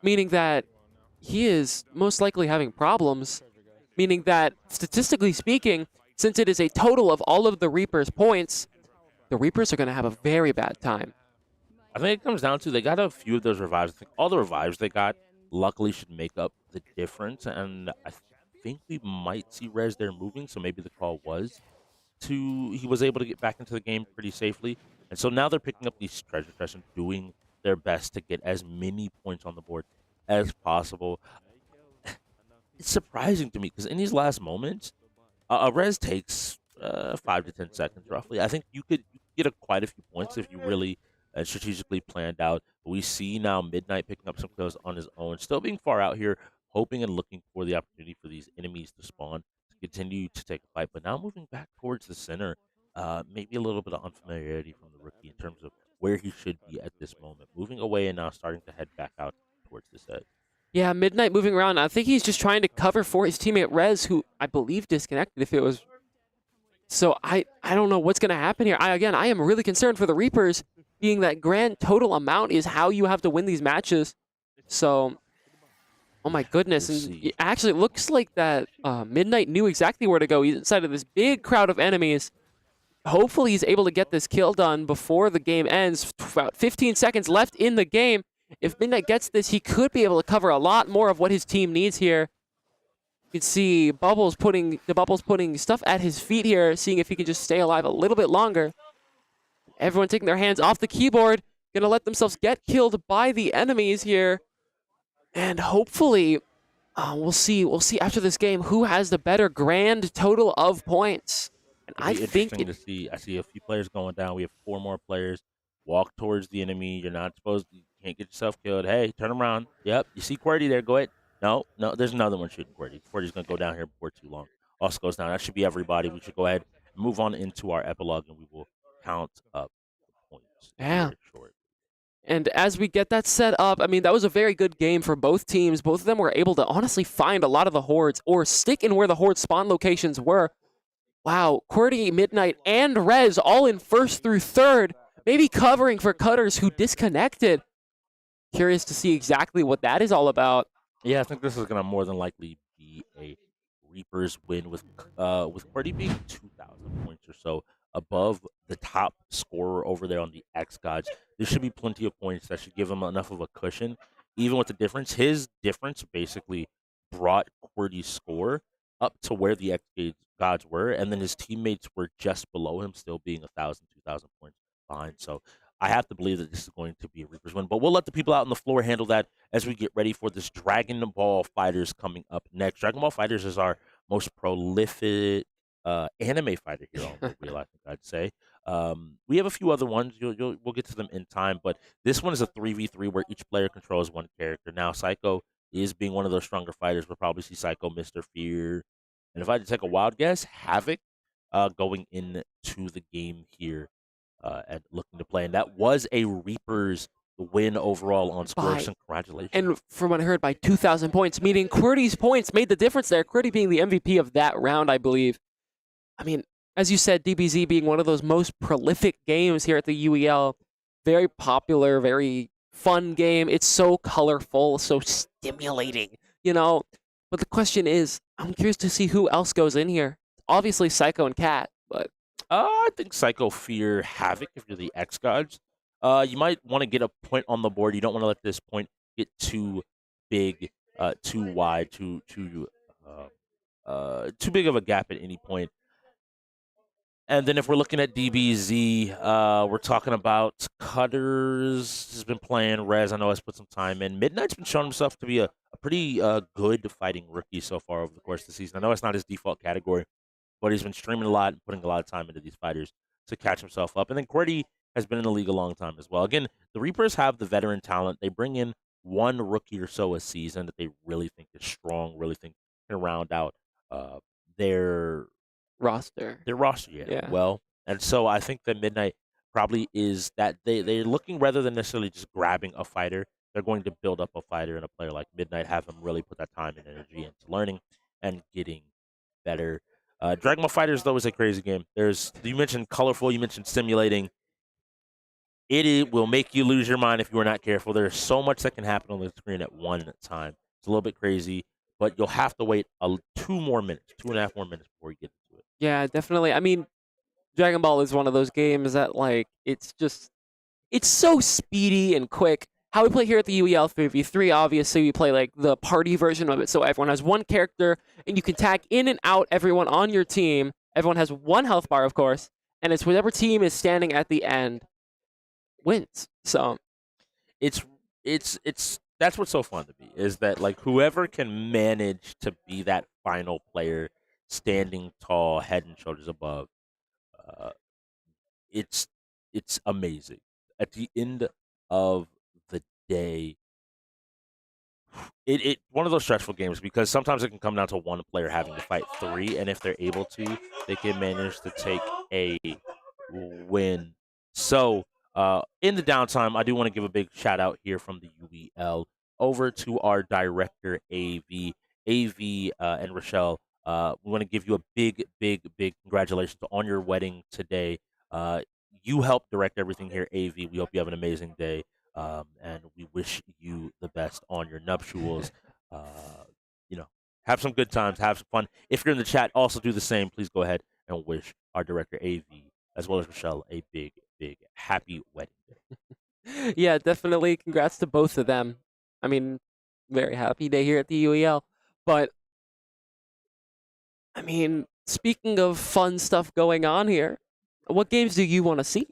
meaning that he is most likely having problems. Meaning that, statistically speaking, since it is a total of all of the Reapers' points, the Reapers are going to have a very bad time. I think it comes down to they got a few of those revives. I think all the revives they got luckily should make up the difference. And I think we might see Rez there moving, so maybe the call was he was able to get back into the game pretty safely. And so now they're picking up these treasure chests and doing their best to get as many points on the board as possible. It's surprising to me because in these last moments, a res takes 5 to 10 seconds roughly. I think you could get quite a few points if you really strategically planned out. But we see now Midnight picking up some kills on his own, still being far out here, hoping and looking for the opportunity for these enemies to spawn, to continue to take a fight. But now moving back towards the center, maybe a little bit of unfamiliarity from the rookie in terms of where he should be at this moment. Moving away and now starting to head back out towards the set. Yeah, Midnight moving around. I think he's just trying to cover for his teammate Rez, who I believe disconnected if it was. So I don't know what's going to happen here. I am really concerned for the Reapers, being that grand total amount is how you have to win these matches. So, oh my goodness. And it actually looks like that Midnight knew exactly where to go. He's inside of this big crowd of enemies. Hopefully he's able to get this kill done before the game ends. About 15 seconds left in the game. If Midnight gets this, he could be able to cover a lot more of what his team needs here. You can see Bubbles putting stuff at his feet here, seeing if he can just stay alive a little bit longer. Everyone taking their hands off the keyboard, gonna let themselves get killed by the enemies here. And hopefully, we'll see after this game who has the better grand total of points. And I think to see. I see a few players going down. We have 4 more players. Walk towards the enemy. You're not supposed to. You can't get yourself killed. Hey, turn around. Yep, you see QWERTY there. Go ahead. No, there's another one shooting QWERTY. QWERTY's going to go down here before too long. Also goes down. That should be everybody. We should go ahead and move on into our epilogue, and we will count up the points. Yeah. And as we get that set up, I mean, that was a very good game for both teams. Both of them were able to honestly find a lot of the hordes or stick in where the horde spawn locations were. Wow, QWERTY, Midnight, and Rez all in first through third, maybe covering for Cutters who disconnected. Curious to see exactly what that is all about. Yeah, I think this is going to more than likely be a Reapers win with QWERTY being 2,000 points or so above the top scorer over there on the xGods. There should be plenty of points that should give him enough of a cushion. Even with the difference, his difference basically brought QWERTY's score up to where the xGods were, and then his teammates were just below him, still being 1,000, 2,000 points behind. So I have to believe that this is going to be a Reapers win, but we'll let the people out on the floor handle that as we get ready for this Dragon Ball Fighters coming up next. Dragon Ball Fighters is our most prolific anime fighter here on Real, I think I'd say. We have a few other ones. We'll get to them in time, but this one is a 3v3 where each player controls one character. Now, Psycho is being one of those stronger fighters. We'll probably see Psycho, Mr. Fear, and if I had to take a wild guess, Havoc going into the game here. And looking to play, and that was a Reapers win overall on Squirks, and congratulations. And from what I heard, by 2,000 points, meaning QWERTY's points made the difference there. QWERTY being the MVP of that round, I believe. I mean, as you said, DBZ being one of those most prolific games here at the UEL, very popular, very fun game. It's so colorful, so stimulating, you know. But the question is, I'm curious to see who else goes in here. Obviously, Psycho and Cat, but I think Psycho, Fear, Havoc if you're the xGods. You might want to get a point on the board. You don't want to let this point get too big too wide, too big of a gap at any point. And then if we're looking at DBZ, we're talking about Cutters has been playing. Rez, I know, has put some time in. Midnight's been showing himself to be a pretty good fighting rookie so far over the course of the season. I know it's not his default category, but he's been streaming a lot and putting a lot of time into these fighters to catch himself up. And then QWERTY has been in the league a long time as well. Again, the Reapers have the veteran talent. They bring in one rookie or so a season that they really think is strong, really think can round out their roster. Yeah. Well, and so I think that Midnight probably is that they're looking, rather than necessarily just grabbing a fighter, they're going to build up a fighter and a player like Midnight, have him really put that time and energy into learning and getting better. Dragon Ball Fighters, though, is a crazy game. You mentioned colorful, you mentioned stimulating. It will make you lose your mind if you are not careful. There's so much that can happen on the screen at one time. It's a little bit crazy, but you'll have to wait 2.5 more minutes before you get into it. Yeah, definitely. I mean, Dragon Ball is one of those games that, like, it's so speedy and quick. How we play here at the UEL 3v3, obviously, we play, like, the party version of it. So everyone has one character, and you can tag in and out everyone on your team. Everyone has one health bar, of course, and it's whatever team is standing at the end wins. So it's that's what's so fun to me, is that, like, whoever can manage to be that final player standing tall, head and shoulders above, it's amazing. At the end of the day, it one of those stressful games, because sometimes it can come down to one player having to fight three, and if they're able to, they can manage to take a win. So in the downtime, I do want to give a big shout out here from the UEL over to our director, AV, and Rochelle. We want to give you a big congratulations on your wedding today. You helped direct everything here, AV. We hope you have an amazing day, and we wish you the best on your nuptials. Have some good times, have some fun. If you're in the chat, also do the same. Please go ahead and wish our director, AV, as well as Rochelle, a big happy wedding day. Yeah, definitely. Congrats to both of them. I mean, very happy day here at the UEL. But, I mean, speaking of fun stuff going on here, what games do you want to see?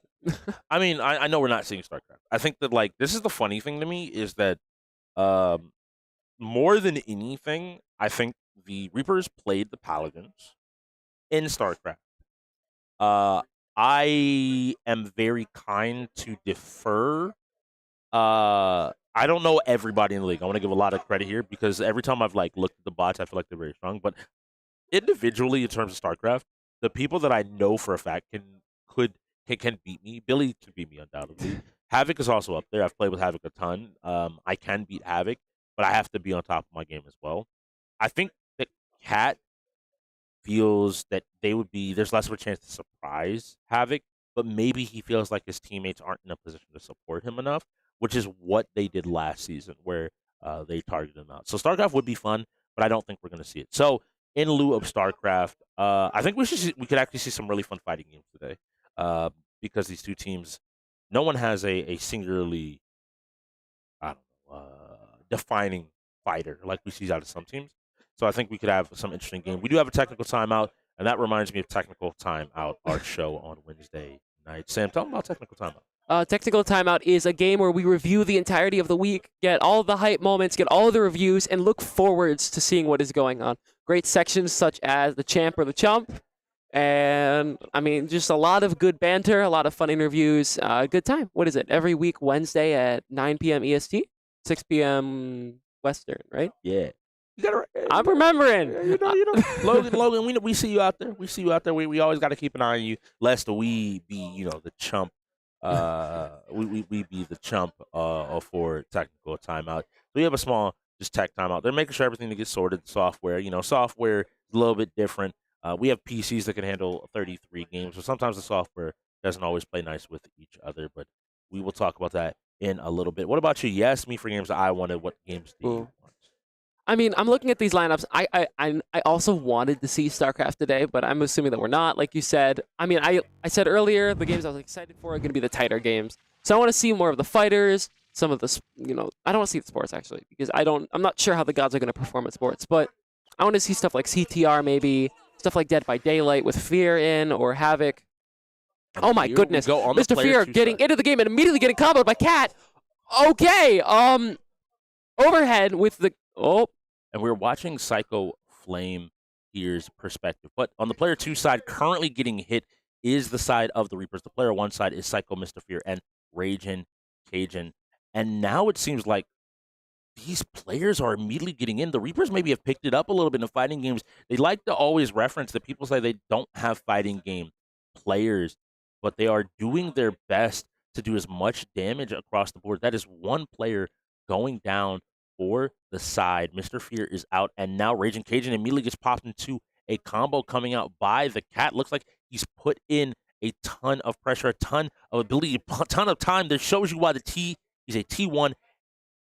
I mean, I know we're not seeing StarCraft. I think that, like, this is the funny thing to me, is that more than anything, I think the Reapers played the Paladins in StarCraft. I am very kind to defer. I don't know everybody in the league. I want to give a lot of credit here, because every time I've, like, looked at the bots, I feel like they're very strong. But individually, in terms of StarCraft, the people that I know for a fact can beat me. Billy can beat me undoubtedly. Havoc is also up there. I've played with Havoc a ton. I can beat Havoc, but I have to be on top of my game as well. I think that Cat feels that there's less of a chance to surprise Havoc, but maybe he feels like his teammates aren't in a position to support him enough, which is what they did last season, where they targeted him out. So StarCraft would be fun, but I don't think we're going to see it. So in lieu of StarCraft, I think we could actually see some really fun fighting games today, because these two teams, no one has a singularly, defining fighter like we see out of some teams. So I think we could have some interesting game. We do have a technical timeout, and that reminds me of Technical Timeout, our show on Wednesday night. Sam, tell them about Technical Timeout. Technical Timeout is a game where we review the entirety of the week, get all the hype moments, get all the reviews, and look forwards to seeing what is going on. Great sections such as the champ or the chump, and, I mean, just a lot of good banter, a lot of fun interviews, good time. What is it? Every week, Wednesday at 9 p.m. EST, 6 p.m. Western, right? Yeah. You got it right. I'm remembering. You know. Logan, we see you out there. We always got to keep an eye on you, lest we be, the chump. We be the chump for Technical Timeout. We have a small just tech timeout. They're making sure everything to get sorted. Software is a little bit different. We have PCs that can handle 33 games, so sometimes the software doesn't always play nice with each other. But we will talk about that in a little bit. What about you? You asked me for games that I wanted. What games do you want? I mean, I'm looking at these lineups. I also wanted to see StarCraft today, but I'm assuming that we're not, like you said. I mean, I said earlier, the games I was excited for are going to be the tighter games. So I want to see more of the fighters, some of the, I don't want to see the sports actually because I'm not sure how the gods are going to perform in sports, but I want to see stuff like CTR maybe, stuff like Dead by Daylight with Fear in or Havoc. And oh my goodness, Mr. Fear getting into the game and immediately getting comboed by Cat. Okay, overhead with the, And we're watching Psycho Flame here's perspective. But on the player 2 side, currently getting hit is the side of the Reapers. The player 1 side is Psycho, Mr. Fear, and Ragin' Cajun. And now it seems like these players are immediately getting in. The Reapers maybe have picked it up a little bit in fighting games. They like to always reference that people say they don't have fighting game players, but they are doing their best to do as much damage across the board. That is one player going down for the side. Mr. Fear is out, and now Raging Cajun immediately gets popped into a combo coming out by the Cat. Looks like he's put in a ton of pressure, a ton of ability, a ton of time. That shows you why he's a T1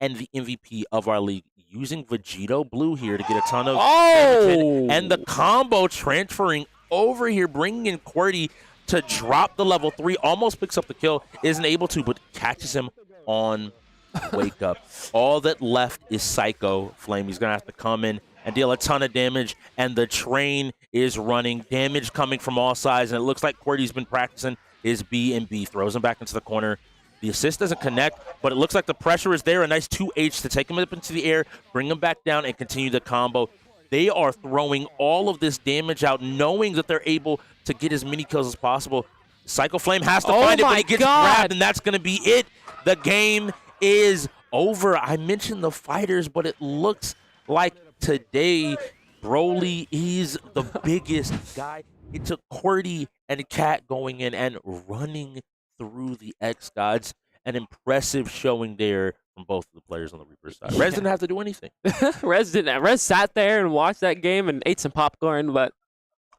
and the MVP of our league, using Vegito Blue here to get a ton of damage. And the combo transferring over here, bringing in QWERTY to drop the level 3, almost picks up the kill, isn't able to, but catches him on Wake Up. All that left is Psycho Flame. He's going to have to come in and deal a ton of damage, and the train is running. Damage coming from all sides, and it looks like QWERTY's been practicing his B&B. Throws him back into the corner. The assist doesn't connect, but it looks like the pressure is there. A nice 2H to take him up into the air, bring him back down, and continue the combo. They are throwing all of this damage out, knowing that they're able to get as many kills as possible. Psycho Flame has to find it, but he gets grabbed, and that's going to be it. The game is over. I mentioned the fighters, but it looks like today Broly is the biggest guy. It took QWERTY and Cat going in and running through the xGods. An impressive showing there from both of the players on the Reaper side. Rez didn't have to do anything. Rez sat there and watched that game and ate some popcorn, but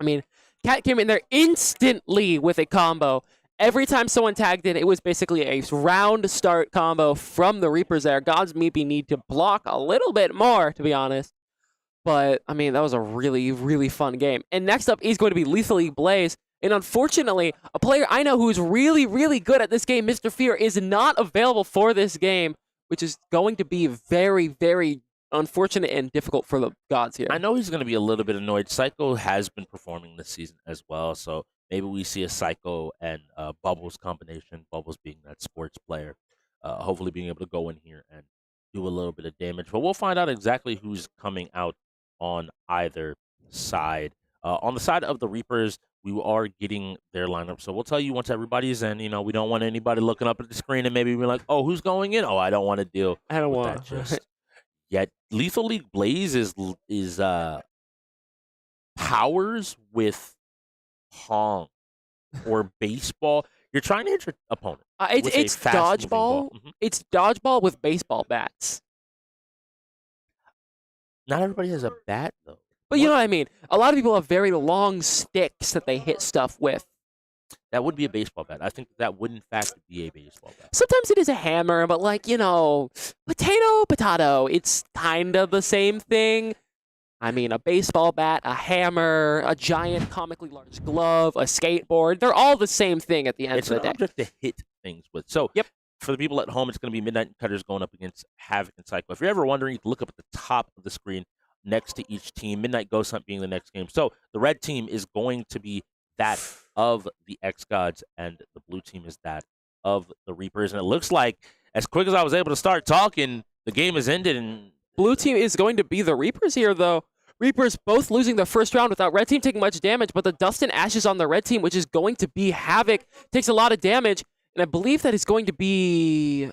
I mean, Cat came in there instantly with a combo. Every time someone tagged in, it was basically a round start combo from the Reapers there. Gods maybe need to block a little bit more, to be honest. But, I mean, that was a really, really fun game. And next up is going to be Lethally Blaze. And unfortunately, a player I know who's really, really good at this game, Mr. Fear, is not available for this game, which is going to be very, very unfortunate and difficult for the Gods here. I know he's going to be a little bit annoyed. Psycho has been performing this season as well, so maybe we see a Psycho and Bubbles combination, Bubbles being that sports player, hopefully being able to go in here and do a little bit of damage. But we'll find out exactly who's coming out on either side. On the side of the Reapers, we are getting their lineup. So we'll tell you once everybody's in. We don't want anybody looking up at the screen and maybe be like, oh, who's going in? Oh, I don't want to deal with that just yet. Lethal League Blaze is powers with Pong or baseball. You're trying to hit your opponent. It's dodgeball. It's dodgeball with baseball bats. Not everybody has a bat, though. But you know what I mean? A lot of people have very long sticks that they hit stuff with. That would be a baseball bat. I think that would, in fact, be a baseball bat. Sometimes it is a hammer, but potato, potato. It's kind of the same thing. I mean, a baseball bat, a hammer, a giant comically large glove, a skateboard. They're all the same thing at the end of the day. It's an object to hit things with. So, for the people at home, it's going to be Midnight Cutters going up against Havoc and Psycho. If you're ever wondering, you can look up at the top of the screen next to each team, Midnight Ghost Hunt being the next game. So the red team is going to be that of the xGods, and the blue team is that of the Reapers. And it looks like, as quick as I was able to start talking, the game has ended. And blue team is going to be the Reapers here, though. Reapers both losing the first round without red team taking much damage, but the Dust and Ashes on the red team, which is going to be Havoc, takes a lot of damage. And I believe that is going to be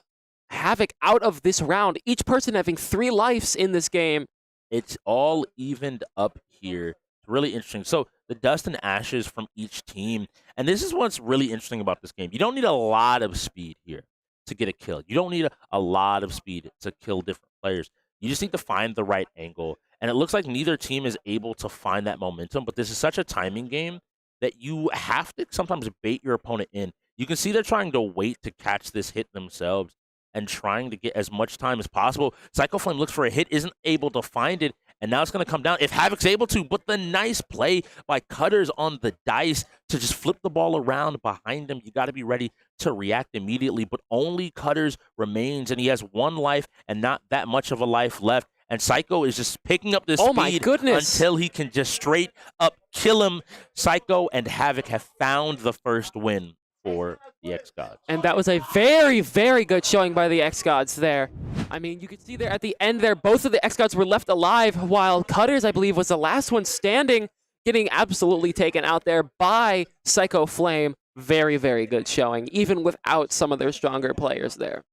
Havoc out of this round. Each person having 3 lives in this game. It's all evened up here. It's really interesting. So the Dust and Ashes from each team. And this is what's really interesting about this game. You don't need a lot of speed here to get a kill. You don't need a lot of speed to kill different players. You just need to find the right angle. And it looks like neither team is able to find that momentum. But this is such a timing game that you have to sometimes bait your opponent in. You can see they're trying to wait to catch this hit themselves and trying to get as much time as possible. Psycho Flame looks for a hit, isn't able to find it, And now it's going to come down if Havoc's able to. But the nice play by Cutters on the dice to just flip the ball around behind him. You got to be ready to react immediately. But only Cutters remains, and he has 1 life and not that much of a life left. And Psycho is just picking up this speed until he can just straight up kill him. Psycho and Havoc have found the first win for the xGods. And that was a very, very good showing by the xGods there. I mean, you could see there at the end there, both of the xGods were left alive, while Cutters, I believe, was the last one standing, getting absolutely taken out there by Psycho Flame. Very, very good showing, even without some of their stronger players there.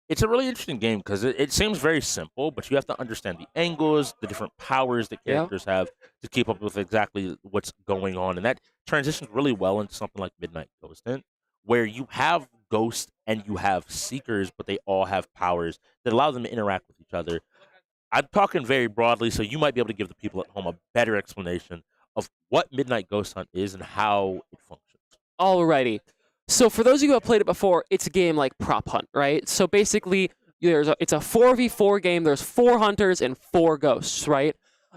It's a really interesting game because it seems very simple, but you have to understand the angles, the different powers that characters have to keep up with exactly what's going on. And that transitions really well into something like Midnight Ghostant, where you have Ghosts and you have Seekers, but they all have powers that allow them to interact with each other. I'm talking very broadly, so you might be able to give the people at home a better explanation of what Midnight Ghost Hunt is and how it functions. Alrighty. So for those of you who have played it before, it's a game like Prop Hunt, right? So basically, it's a 4v4 game. There's 4 hunters and 4 ghosts, right?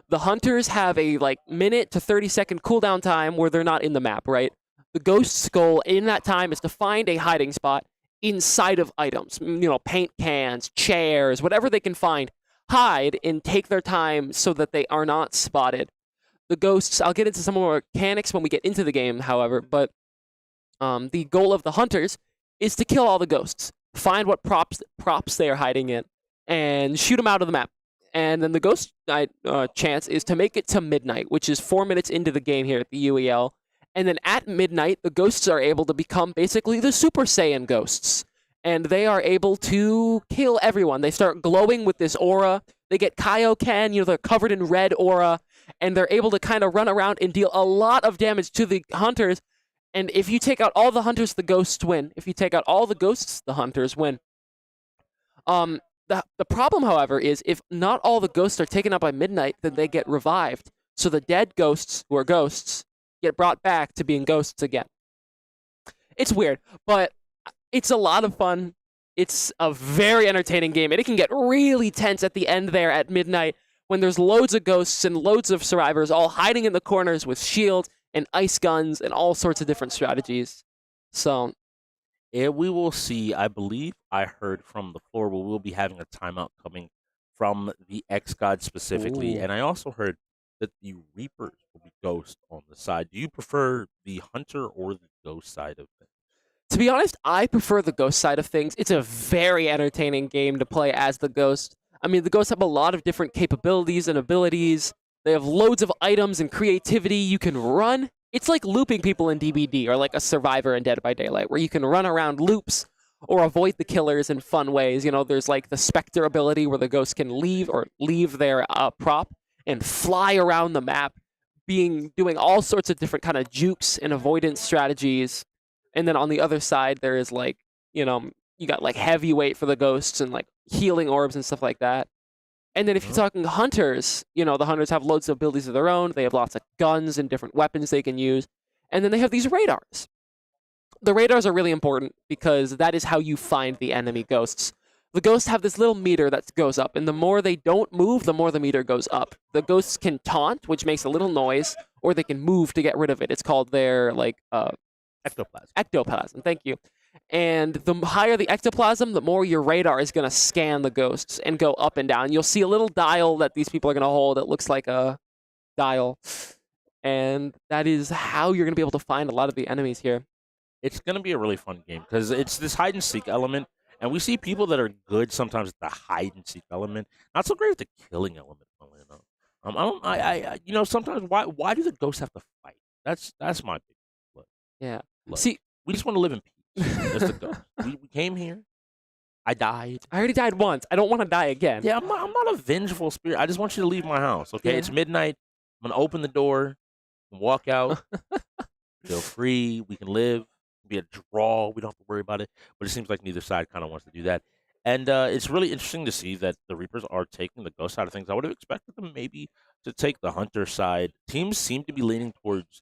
The hunters have a minute to 30-second cooldown time where they're not in the map, right? The ghost's goal in that time is to find a hiding spot inside of items, paint cans, chairs, whatever they can find, hide and take their time so that they are not spotted. The ghosts, I'll get into some more mechanics when we get into the game, however, but the goal of the hunters is to kill all the ghosts, find what props they are hiding in, and shoot them out of the map. And then the ghost chance is to make it to midnight, which is 4 minutes into the game here at the UEL. And then at midnight, the ghosts are able to become basically the Super Saiyan ghosts. And they are able to kill everyone. They start glowing with this aura. They get Kaioken, they're covered in red aura. And they're able to kind of run around and deal a lot of damage to the hunters. And if you take out all the hunters, the ghosts win. If you take out all the ghosts, the hunters win. The problem, however, is if not all the ghosts are taken out by midnight, then they get revived. So the dead ghosts, who are ghosts, get brought back to being ghosts again. It's weird, but it's a lot of fun. It's a very entertaining game, and it can get really tense at the end there at midnight when there's loads of ghosts and loads of survivors all hiding in the corners with shields and ice guns and all sorts of different strategies. So we will see. I believe I heard from the floor we will be having a timeout coming from the xGods specifically. Ooh. And I also heard that the Reapers will be ghost on the side. Do you prefer the hunter or the ghost side of things? To be honest, I prefer the ghost side of things. It's a very entertaining game to play as the ghost. I mean, the ghosts have a lot of different capabilities and abilities. They have loads of items and creativity. You can run. It's like looping people in DBD or like a Survivor in Dead by Daylight, where you can run around loops or avoid the killers in fun ways. There's like the Spectre ability where the ghost can leave their prop and fly around the map, doing all sorts of different kind of jukes and avoidance strategies. And then on the other side, there is you got like heavyweight for the ghosts and like healing orbs and stuff like that. And then if you're talking hunters, the hunters have loads of abilities of their own. They have lots of guns and different weapons they can use. And then they have these radars. The radars are really important because that is how you find the enemy ghosts. The ghosts have this little meter that goes up, and the more they don't move, the more the meter goes up. The ghosts can taunt, which makes a little noise, or they can move to get rid of it. It's called their ectoplasm. Ectoplasm, thank you. And the higher the ectoplasm, the more your radar is going to scan the ghosts and go up and down. You'll see a little dial that these people are going to hold. It looks like a dial. And that is how you're going to be able to find a lot of the enemies here. It's going to be a really fun game because it's this hide-and-seek element. And we see people that are good sometimes at the hide-and-seek element. Not so great at the killing element. Sometimes why do the ghosts have to fight? That's my big look. Yeah. Look, See, we just want to live in peace. That's the ghost. We came here. I died. I already died once. I don't want to die again. Yeah, I'm not a vengeful spirit. I just want you to leave my house, okay? Yeah. It's midnight. I'm going to open the door and walk out. Feel free. We can live. Be a draw. We don't have to worry about it. But it seems like neither side kind of wants to do that. And it's really interesting to see that the Reapers are taking the ghost side of things. I would have expected them maybe to take the hunter side. Teams seem to be leaning towards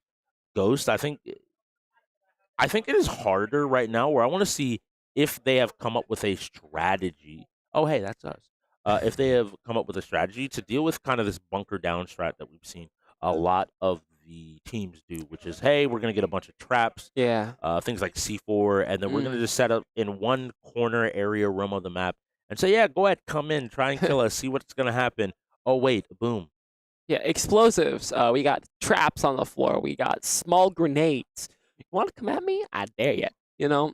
ghost. I think it is harder right now where I want to see if they have come up with a strategy. Oh, hey, that's us. if they have come up with a strategy to deal with kind of this bunker down strat that we've seen a lot of the teams do, which is, hey, we're going to get a bunch of traps, Yeah. things like C4, and then we're going to just set up in one corner area room of the map and say, yeah, go ahead, come in, try and kill us, see what's going to happen. Oh, wait, boom. Yeah, explosives. We got traps on the floor. We got small grenades. You want to come at me? I dare you. You know?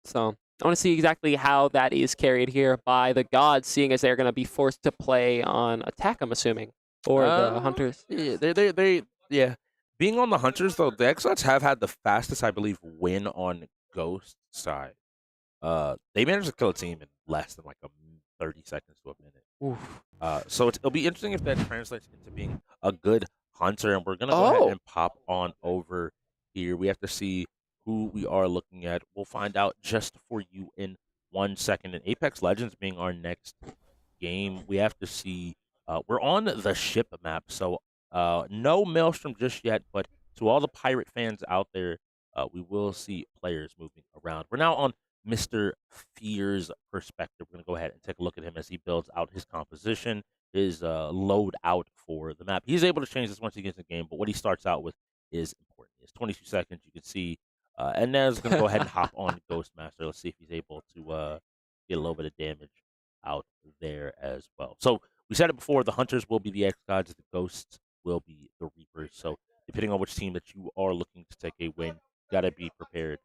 So I want to see exactly how that is carried here by the gods, seeing as they're going to be forced to play on attack, I'm assuming, or the hunters. Yeah. Being on the hunters, though, the xGods have had the fastest, I believe, win on Ghost side. They managed to kill a team in less than like 30 seconds to a minute. Oof. So it'll be interesting if that translates into being a good hunter. And we're going to go ahead and pop on over here. We have to see who we are looking at. We'll find out just for you in 1 second. And Apex Legends being our next game, we have to see. We're on the ship map. So no Maelstrom just yet. But to all the pirate fans out there, we will see players moving around. We're now on Mr. Fear's perspective. We're going to go ahead and take a look at him as he builds out his composition, his load out for the map. He's able to change this once he gets in the game, but what he starts out with is important. It's 22 seconds. You can see, and now he's going to go ahead and hop on Ghostmaster. Let's see if he's able to get a little bit of damage out there as well. So we said it before, the Hunters will be the xGods, the Ghosts will be the Reapers. So depending on which team that you are looking to take a win, you got to be prepared.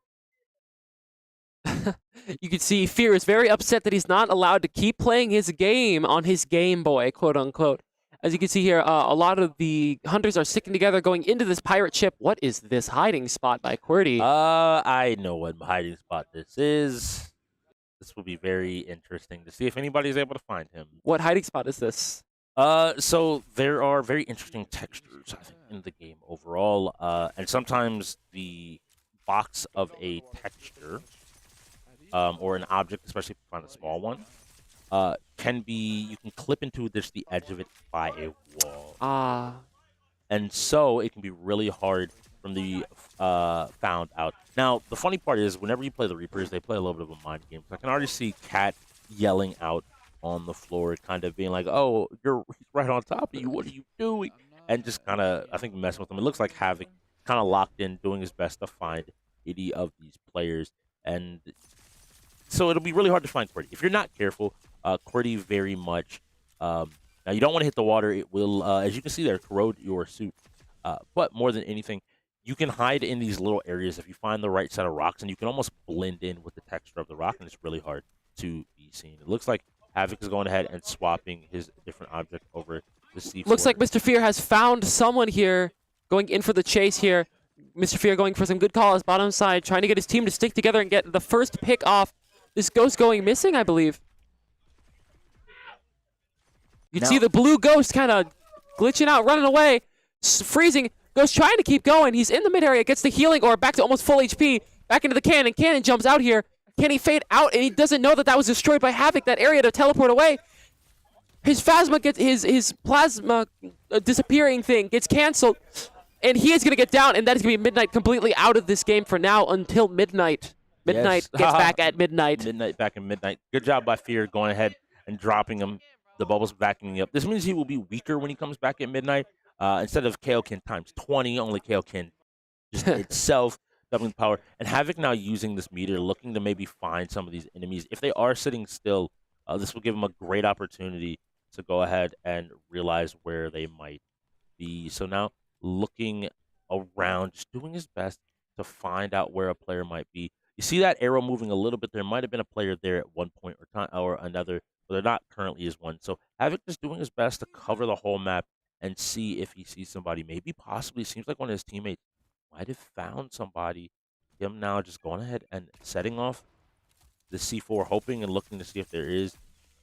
You can see Fear is very upset that he's not allowed to keep playing his game on his Game Boy, quote unquote. As you can see here, a lot of the hunters are sticking together going into this pirate ship. What is this hiding spot by QWERTY? I know what hiding spot this is. This will be very interesting to see if anybody's able to find him. What hiding spot is this? So there are very interesting textures, I think, in the game overall. And sometimes the box of a texture or an object, especially if you find a small one, can be, you can clip into just the edge of it by a wall. And so it can be really hard from the found out. Now, the funny part is, whenever you play the Reapers, they play a little bit of a mind game. So I can already see Cat yelling out on the floor, kind of being like, oh, he's right on top of you, what are you doing? And just kind of, I think, messing with them. It looks like Havoc kind of locked in, doing his best to find any of these players. And so it'll be really hard to find QWERTY. If you're not careful, QWERTY very much, now you don't want to hit the water. It will, as you can see there, corrode your suit. But more than anything, you can hide in these little areas if you find the right set of rocks, and you can almost blend in with the texture of the rock, and it's really hard to be seen. It looks like Havoc is going ahead and swapping his different object over the C4. Looks like Mr. Fear has found someone here, going in for the chase here. Mr. Fear going for some good calls, bottom side, trying to get his team to stick together and get the first pick off. This Ghost going missing, I believe. You can see the blue Ghost kind of glitching out, running away, freezing. Ghost trying to keep going. He's in the mid area, gets the healing or back to almost full HP. Back into the cannon. Cannon jumps out here. Can he fade out? And he doesn't know that that was destroyed by Havoc, that area to teleport away. His Phasma gets his plasma disappearing thing gets canceled, and he is going to get down, and that is going to be Midnight completely out of this game for now until Midnight. Midnight gets back at Midnight. Midnight back in Midnight. Good job by Fear going ahead and dropping him. The bubble's backing up. This means he will be weaker when he comes back at Midnight. Instead of Kaoken times 20, only Kaoken just itself doubling power. And Havoc now using this meter, looking to maybe find some of these enemies. If they are sitting still, this will give him a great opportunity to go ahead and realize where they might be. So now looking around, just doing his best to find out where a player might be. You see that arrow moving a little bit. There might have been a player there at one point or another, but they're not currently is one. So Havoc just doing his best to cover the whole map and see if he sees somebody. Maybe possibly, seems like one of his teammates might have found somebody. Him now just going ahead and setting off the C4, hoping and looking to see if there is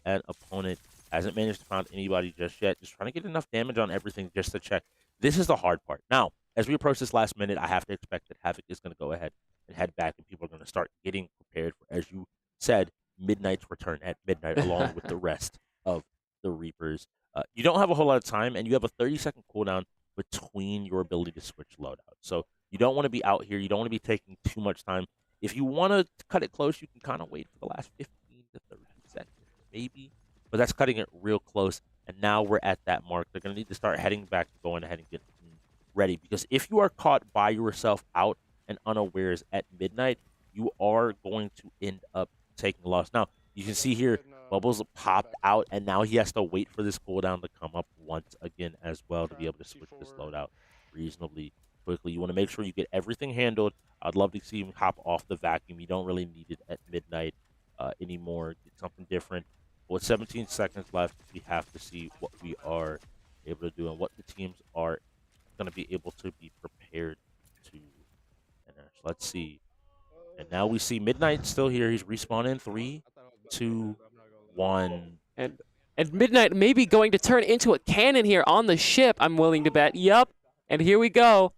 an opponent. Hasn't managed to find anybody just yet. Just trying to get enough damage on everything just to check. This is the hard part. Now, as we approach this last minute, I have to expect that Havoc is going to go ahead and head back, and people are going to start getting prepared for, as you said, Midnight's return at midnight, along with the rest of the Reapers. You don't have a whole lot of time, and you have a 30-second cooldown between your ability to switch loadout. So you don't want to be out here. You don't want to be taking too much time. If you want to cut it close, you can kind of wait for the last 15 to 30 seconds, maybe. but that's cutting it real close. And now we're at that mark. They're going to need to start heading back, going ahead and getting ready. Because if you are caught by yourself out and unawares at midnight, you are going to end up taking a loss. Now, you can see here, Bubbles popped out, and now he has to wait for this cooldown to come up once again as well to be able to switch this loadout reasonably quickly. You want to make sure you get everything handled. I'd love to see him hop off the vacuum. You don't really need it at midnight anymore. Get something different. With 17 seconds left, we have to see what we are able to do and what the teams are going to be able to be prepared to finish. Let's see. And now we see Midnight still here. He's respawning. 3, 2, 1. And Midnight may be going to turn into a cannon here on the ship, I'm willing to bet. Yup. And here we go.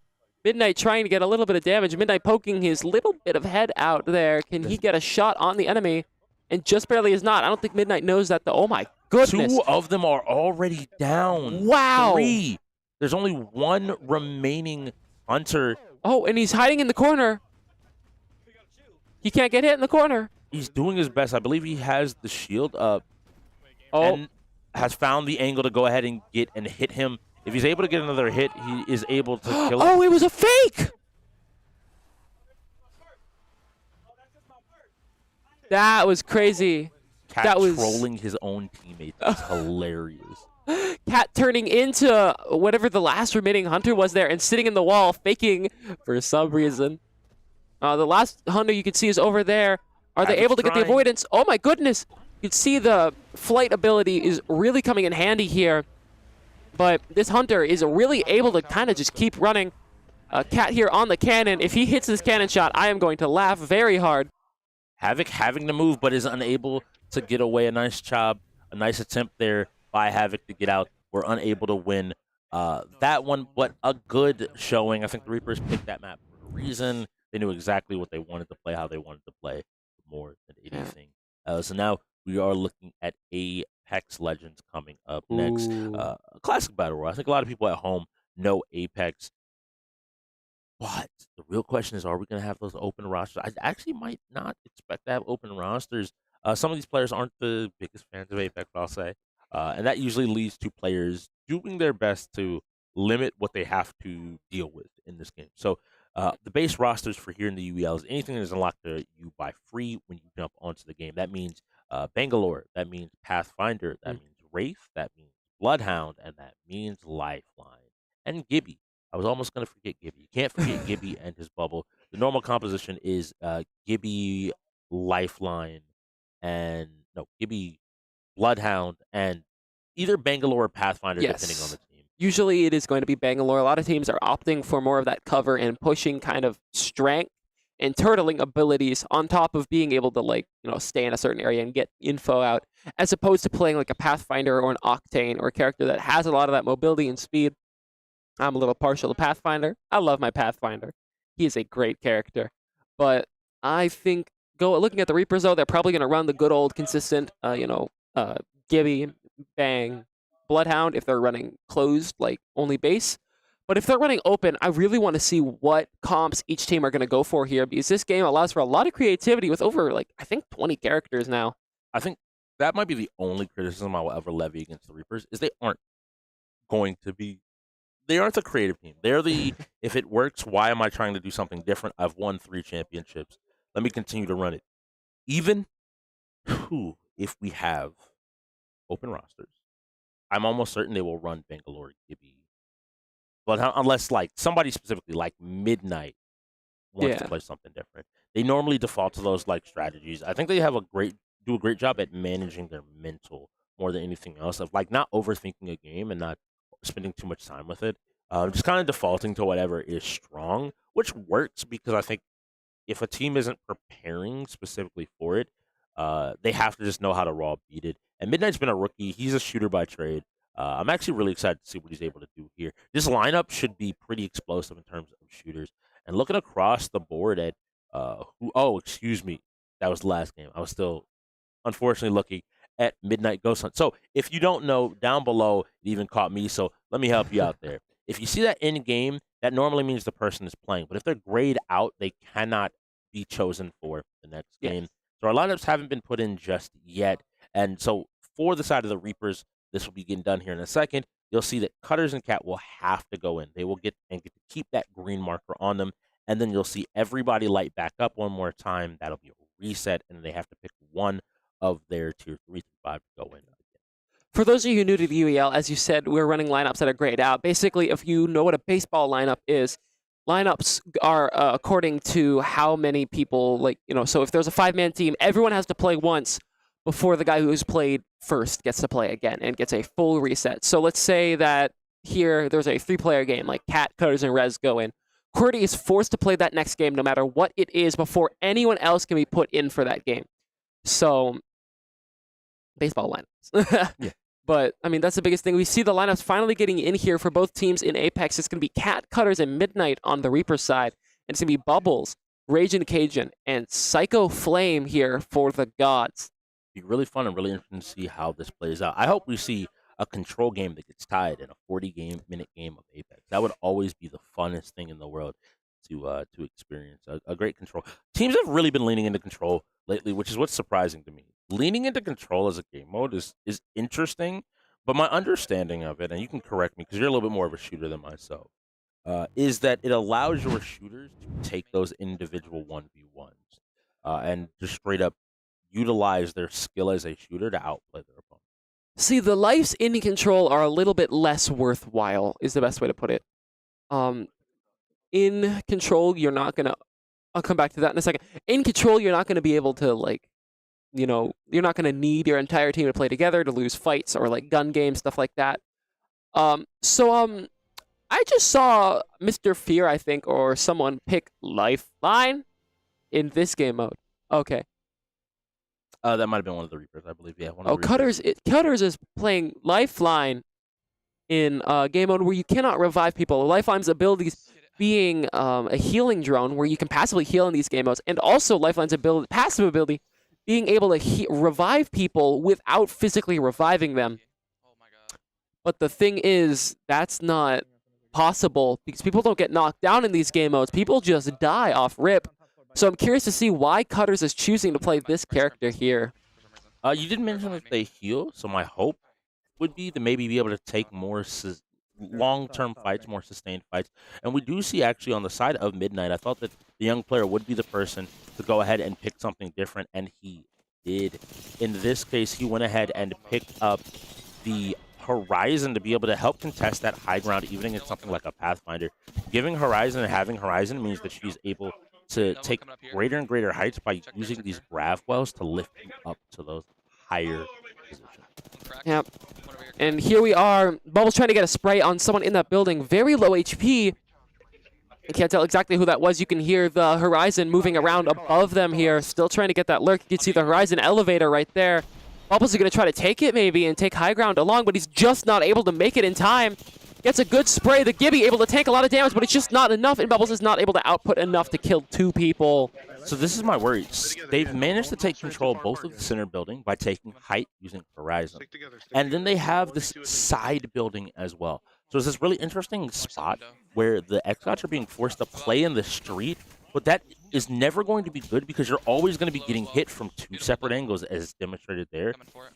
Midnight trying to get a little bit of damage. Midnight poking his little bit of head out there. Can he get a shot on the enemy? And just barely is not. I don't think Midnight knows that, though. Oh, my goodness. 2 of them are already down. Wow. 3. There's only 1 remaining Hunter. Oh, and he's hiding in the corner. He can't get hit in the corner. He's doing his best. I believe he has the shield up. Oh. And has found the angle to go ahead and get and hit him. If he's able to get another hit, he is able to kill him. Oh, it was a fake! That was crazy. Cat that was trolling his own teammates. That's hilarious. Cat turning into whatever the last remaining Hunter was there and sitting in the wall, faking for some reason. The last Hunter you can see is over there. Are they able to get the avoidance? Oh my goodness! You can see the flight ability is really coming in handy here. But this Hunter is really able to kind of just keep running. Cat here on the cannon. If he hits this cannon shot, I am going to laugh very hard. Havoc having to move, but is unable to get away. A nice job, a nice attempt there by Havoc to get out. We're unable to win that one, but a good showing. I think the Reapers picked that map for a reason. They knew exactly what they wanted to play, how they wanted to play, more than anything. So now we are looking at Apex Legends coming up next. A classic battle royale. I think a lot of people at home know Apex. But the real question is, are we going to have those open rosters? I actually might not expect to have open rosters. Some of these players aren't the biggest fans of Apex, I'll say. And that usually leads to players doing their best to limit what they have to deal with in this game. So the base rosters for here in the UEL is anything that is unlocked to you by free when you jump onto the game. That means Bangalore, that means Pathfinder, that means Wraith, that means Bloodhound, and that means Lifeline. And Gibby. I was almost going to forget Gibby. You can't forget Gibby and his bubble. The normal composition is Gibby, Lifeline, and Gibby, Bloodhound, and either Bangalore or Pathfinder, depending on the team. Usually it is going to be Bangalore. A lot of teams are opting for more of that cover and pushing kind of strength and turtling abilities on top of being able to stay in a certain area and get info out, as opposed to playing like a Pathfinder or an Octane or a character that has a lot of that mobility and speed. I'm a little partial to Pathfinder. I love my Pathfinder. He is a great character. But I think, looking at the Reapers, though, they're probably going to run the good old consistent, Gibby, Bang, Bloodhound if they're running closed, like only base. But if they're running open, I really want to see what comps each team are going to go for here, because this game allows for a lot of creativity with over, I think 20 characters now. I think that might be the only criticism I will ever levy against the Reapers, is they aren't going to be. They aren't the creative team. They're the, if it works, why am I trying to do something different? I've won 3 championships. Let me continue to run it. Even if we have open rosters, I'm almost certain they will run Bangalore, Gibby. But unless, somebody specifically, like Midnight, wants to play something different. They normally default to those, strategies. I think they have do a great job at managing their mental more than anything else, of, not overthinking a game and not spending too much time with it, just kind of defaulting to whatever is strong, which works because I think if a team isn't preparing specifically for it, they have to just know how to raw beat it. And Midnight's been a rookie. He's a shooter by trade. I'm actually really excited to see what he's able to do here. This lineup should be pretty explosive in terms of shooters. And looking across the board at excuse me, that was the last game. I was still, unfortunately, looking at Midnight Ghost Hunt. So if you don't know, down below, it even caught me, so let me help you out there. If you see that in game, that normally means the person is playing. But if they're grayed out, they cannot be chosen for the next game. So our lineups haven't been put in just yet. And so for the side of the Reapers, this will be getting done here in a second. You'll see that Cutters and Cat will have to go in. They will get to keep that green marker on them, and then you'll see everybody light back up one more time. That'll be a reset, and they have to pick one of their tier 3 through 5 to go in. For those of you new to the UEL, as you said, we're running lineups that are grayed out. Basically, if you know what a baseball lineup is, lineups are according to how many people, like, so if there's a 5-man team, everyone has to play once before the guy who's played first gets to play again and gets a full reset. So let's say that here there's a 3-player game, like Cat, Cutters, and Rez go in. QWERTY is forced to play that next game no matter what it is before anyone else can be put in for that game. So, baseball lineups. Yeah. But, I mean, that's the biggest thing. We see the lineups finally getting in here for both teams in Apex. It's going to be Cat, Cutters, and Midnight on the Reaper side. And it's going to be Bubbles, Raging Cajun, and Psycho Flame here for the Gods. Be really fun and really interesting to see how this plays out. I hope we see a control game that gets tied in a 40-minute game of Apex. That would always be the funnest thing in the world to experience. A great control. Teams have really been leaning into control lately, which is what's surprising to me. Leaning into control as a game mode is interesting, but my understanding of it, and you can correct me because you're a little bit more of a shooter than myself, is that it allows your shooters to take those individual 1v1s and just straight up utilize their skill as a shooter to outplay their opponent. See, the lives in control are a little bit less worthwhile, is the best way to put it. In control, you're not going to... I'll come back to that in a second. In control, you're not going to be able to, like, you're not going to need your entire team to play together to lose fights or, like, gun games, stuff like that. I just saw Mr. Fear, I think, or someone pick Lifeline in this game mode. Okay. That might have been one of the Reapers, I believe. Yeah. One of the Cutters is playing Lifeline in game mode where you cannot revive people. Lifeline's abilities being a healing drone where you can passively heal in these game modes, and also Lifeline's passive ability being able to revive people without physically reviving them. But the thing is, that's not possible because people don't get knocked down in these game modes. People just die off rip. So I'm curious to see why Cutters is choosing to play this character here. You did mention that they heal, so my hope would be to maybe be able to take more long-term fights, more sustained fights. And we do see actually on the side of Midnight, I thought that the young player would be the person to go ahead and pick something different, and he did. In this case, he went ahead and picked up the Horizon to be able to help contest that high ground, even against something like a Pathfinder. Giving Horizon and having Horizon means that she's able to take greater and greater heights by using these grav wells to lift you up to those higher positions. Yep. And here we are. Bubbles trying to get a spray on someone in that building. Very low HP. I can't tell exactly who that was. You can hear the Horizon moving around above them here. Still trying to get that lurk. You can see the Horizon elevator right there. Bubbles is going to try to take it maybe and take high ground along, but he's just not able to make it in time. Gets a good spray. The Gibby able to tank a lot of damage, but it's just not enough, and Bubbles is not able to output enough to kill 2 people. So this is my worry. They've managed to take control both of the center building by taking height using Horizon. And then they have this side building as well. So it's this really interesting spot where the xGods are being forced to play in the street, but that is never going to be good because you're always going to be getting hit from 2 separate angles as demonstrated there,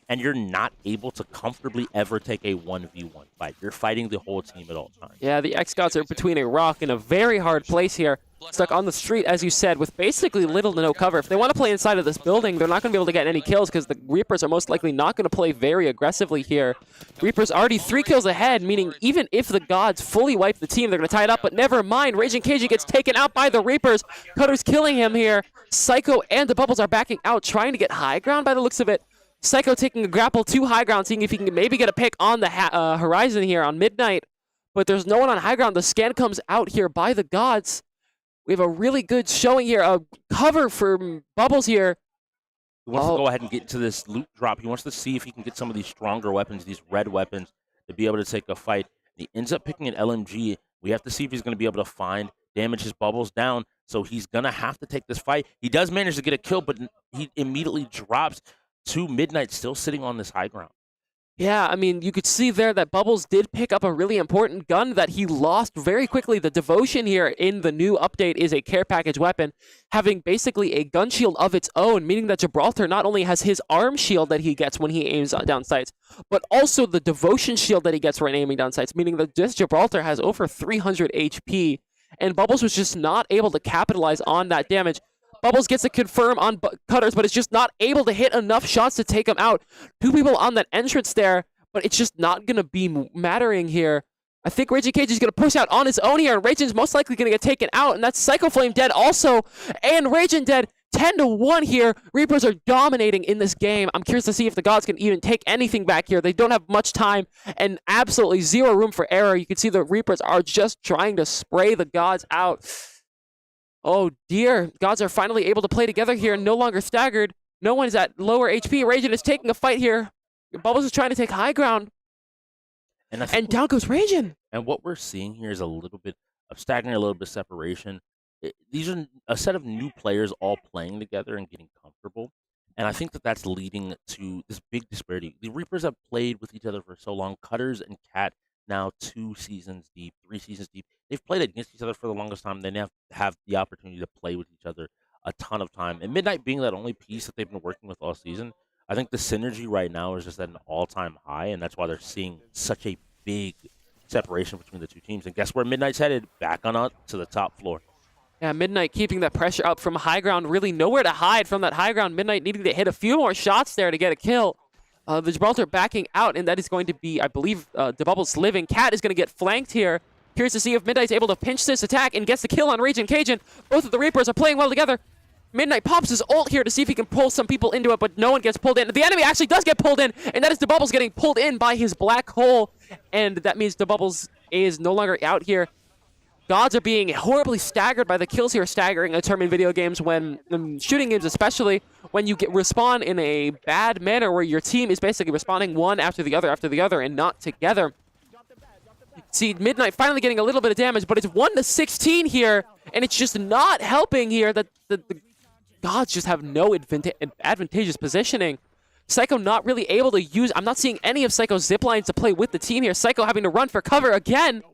and you're not able to comfortably ever take a 1v1 fight. You're fighting the whole team at all times. Yeah, the xGods are between a rock and a very hard place here. Stuck on the street, as you said, with basically little to no cover. If they want to play inside of this building, they're not going to be able to get any kills because the Reapers are most likely not going to play very aggressively here. Reapers already 3 kills ahead, meaning even if the Gods fully wipe the team, they're going to tie it up, but never mind. Raging Cajun gets taken out by the Reapers. Cutter's killing him here. Psycho and the Bubbles are backing out, trying to get high ground by the looks of it. Psycho taking a grapple to high ground, seeing if he can maybe get a pick on the Horizon here on Midnight. But there's no one on high ground. The scan comes out here by the Gods. We have a really good showing here. A cover for Bubbles here. He wants to go ahead and get to this loot drop. He wants to see if he can get some of these stronger weapons, these red weapons, to be able to take a fight. He ends up picking an LMG. We have to see if he's going to be able to damage his Bubbles down. So he's going to have to take this fight. He does manage to get a kill, but he immediately drops to Midnight, still sitting on this high ground. Yeah, I mean, you could see there that Bubbles did pick up a really important gun that he lost very quickly. The Devotion here in the new update is a care package weapon, having basically a gun shield of its own, meaning that Gibraltar not only has his arm shield that he gets when he aims down sights, but also the Devotion shield that he gets when aiming down sights, meaning that this Gibraltar has over 300 HP, and Bubbles was just not able to capitalize on that damage. Bubbles gets a confirm on Cutters, but is just not able to hit enough shots to take him out. 2 people on that entrance there, but it's just not going to be mattering here. I think Raging Cage is going to push out on his own here, and Raging's most likely going to get taken out, and that's Psycho Flame dead also, and Raging dead 10-1 here. Reapers are dominating in this game. I'm curious to see if the Gods can even take anything back here. They don't have much time and absolutely zero room for error. You can see the Reapers are just trying to spray the Gods out. Oh dear, Gods are finally able to play together here, no longer staggered. No one is at lower HP. Raging is taking a fight here. Bubbles is trying to take high ground. And down goes Raging. And what we're seeing here is a little bit of staggering, a little bit of separation. These are a set of new players all playing together and getting comfortable. And I think that that's leading to this big disparity. The Reapers have played with each other for so long. Cutters and Cat now 2 seasons deep, 3 seasons deep. They've played against each other for the longest time. They now have the opportunity to play with each other a ton of time. And Midnight being that only piece that they've been working with all season, I think the synergy right now is just at an all-time high, and that's why they're seeing such a big separation between the 2 teams. And guess where Midnight's headed? Back on up to the top floor. Yeah, Midnight keeping that pressure up from high ground. Really nowhere to hide from that high ground. Midnight needing to hit a few more shots there to get a kill. The Gibraltar backing out, and that is going to be, I believe, DeBubbles living. Cat is going to get flanked here. Curious to see if Midnight's able to pinch this attack and gets the kill on Raging Cajun. Both of the Reapers are playing well together. Midnight pops his ult here to see if he can pull some people into it, but no one gets pulled in. The enemy actually does get pulled in, and that is DeBubbles getting pulled in by his black hole, and that means DeBubbles is no longer out here. Gods are being horribly staggered by the kills here, staggering a term in video games, when shooting games especially, when you respawn in a bad manner where your team is basically respawning one after the other and not together. See, Midnight finally getting a little bit of damage, but it's 1-16 here, and it's just not helping here that the Gods just have no advantageous positioning. Psycho not really able to use... I'm not seeing any of Psycho's ziplines to play with the team here. Psycho having to run for cover again.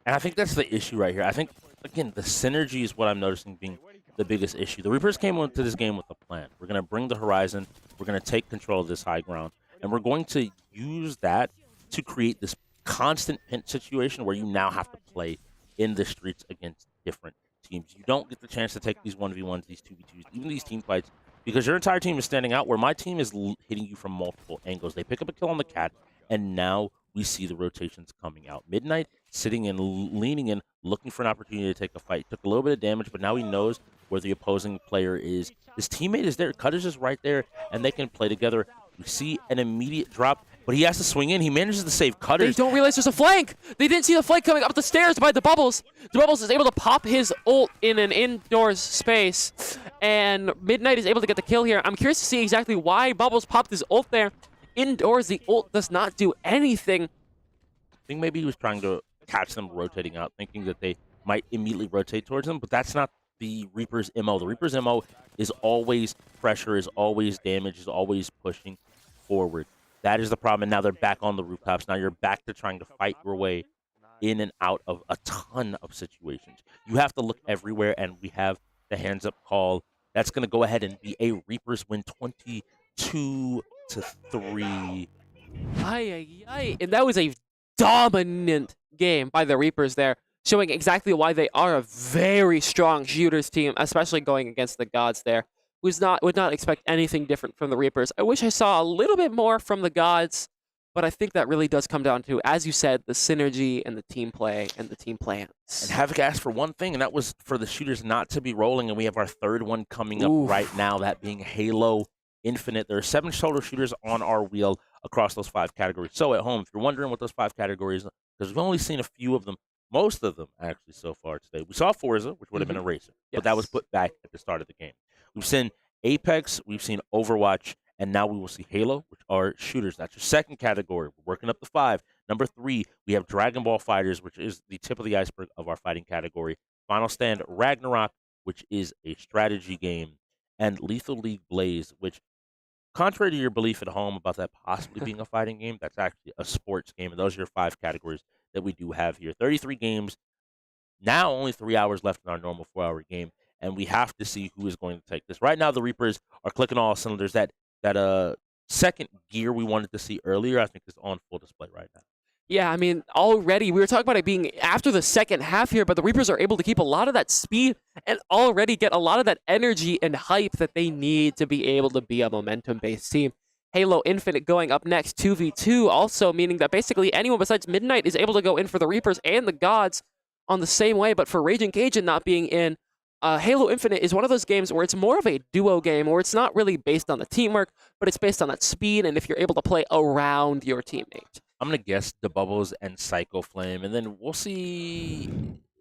And I think that's the issue right here. I think, again, the synergy is what I'm noticing being the biggest issue. The Reapers came into this game with a plan. We're going to bring the Horizon. We're going to take control of this high ground. And we're going to use that to create this constant pinch situation where you now have to play in the streets against different teams. You don't get the chance to take these 1v1s, these 2v2s, even these team fights, because your entire team is standing out, where my team is hitting you from multiple angles. They pick up a kill on the Cat, and now we see the rotations coming out. Midnight sitting in, leaning in, looking for an opportunity to take a fight. Took a little bit of damage, but now he knows where the opposing player is. His teammate is there. Cutters is right there, and they can play together. We see an immediate drop, but he has to swing in. He manages to save Cutters. They don't realize there's a flank. They didn't see the flank coming up the stairs by DeBubbles. DeBubbles is able to pop his ult in an indoors space, and Midnight is able to get the kill here. I'm curious to see exactly why Bubbles popped his ult there. Indoors, the ult does not do anything. I think maybe he was trying to catch them rotating out, thinking that they might immediately rotate towards them, but that's not the Reaper's MO. The Reaper's MO is always pressure, is always damage, is always pushing forward. That is the problem, and now they're back on the rooftops. Now you're back to trying to fight your way in and out of a ton of situations. You have to look everywhere, and we have the hands-up call. That's going to go ahead and be a Reapers win 22-3. And that was a dominant game by the Reapers there, showing exactly why they are a very strong shooters team, especially going against the Gods there. Would not expect anything different from the Reapers. I wish I saw a little bit more from the Gods, but I think that really does come down to, as you said, the synergy and the team play and the team plans. And Havoc asked for one thing, and that was for the shooters not to be rolling, and we have our third one coming up right now, that being Halo Infinite. There are 7 shoulder shooters on our wheel across those 5 categories. So at home, if you're wondering what those 5 categories are, because we've only seen a few of them, most of them actually so far today. We saw Forza, which would have been a racer, but that was put back at the start of the game. We've seen Apex, we've seen Overwatch, and now we will see Halo, which are shooters. That's your second category. We're working up to 5. Number 3, we have Dragon Ball Fighters, which is the tip of the iceberg of our fighting category. Final Stand Ragnarok, which is a strategy game, and Lethal League Blaze, which contrary to your belief at home about that possibly being a fighting game, that's actually a sports game, and those are your 5 categories that we do have here. 33 games, now only 3 hours left in our normal 4-hour game, and we have to see who is going to take this. Right now, the Reapers are clicking all cylinders. That second gear we wanted to see earlier, I think, is on full display right now. Yeah, I mean, already, we were talking about it being after the second half here, but the Reapers are able to keep a lot of that speed and already get a lot of that energy and hype that they need to be able to be a momentum-based team. Halo Infinite going up next, 2v2, also meaning that basically anyone besides Midnight is able to go in for the Reapers and the Gods on the same way, but for Raging Cajun not being in, Halo Infinite is one of those games where it's more of a duo game, where it's not really based on the teamwork, but it's based on that speed and if you're able to play around your teammate. I'm going to guess the Bubbles and Psycho Flame, and then we'll see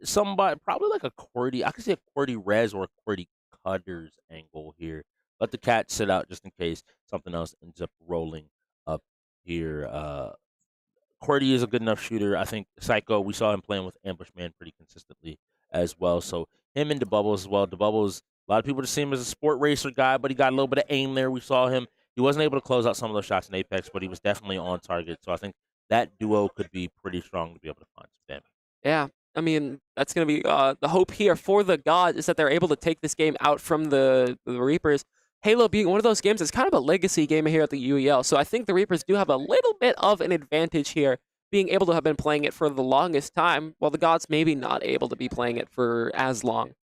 somebody, probably like a QWERTY. I could see a QWERTY Res or a QWERTY Cutters angle here. Let the cat sit out just in case something else ends up rolling up here. QWERTY is a good enough shooter. I think Psycho, we saw him playing with Ambushman pretty consistently as well. So him and the Bubbles as well. The Bubbles, a lot of people just see him as a sport racer guy, but he got a little bit of aim there. We saw him. He wasn't able to close out some of those shots in Apex, but he was definitely on target. So I think that duo could be pretty strong to be able to find some damage. Yeah, I mean, that's going to be the hope here for the Gods is that they're able to take this game out from the Reapers. Halo being one of those games that's kind of a legacy game here at the UEL, so I think the Reapers do have a little bit of an advantage here, being able to have been playing it for the longest time, while the Gods maybe not able to be playing it for as long.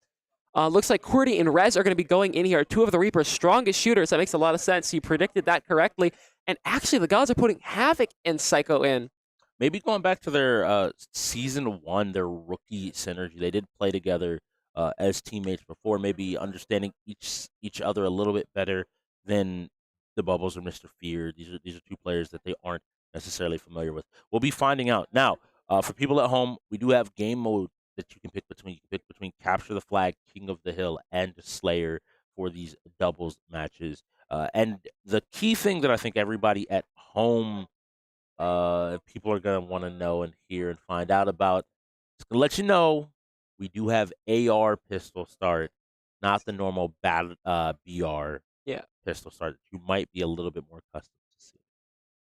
Looks like QWERTY and Rez are going to be going in here, 2 of the Reaper's strongest shooters. That makes a lot of sense. You predicted that correctly. And actually, the Gods are putting Havoc and Psycho in. Maybe going back to their Season 1, their rookie synergy. They did play together as teammates before, maybe understanding each other a little bit better than the Bubbles or Mr. Fear. These are 2 players that they aren't necessarily familiar with. We'll be finding out. Now, for people at home, we do have game mode that you can pick between. You can pick between Capture the Flag, King of the Hill, and Slayer for these doubles matches. And the key thing that I think everybody at home, people are going to want to know and hear and find out about, just going to let you know, we do have AR pistol start, not the normal BR pistol start that you might be a little bit more accustomed to seeing.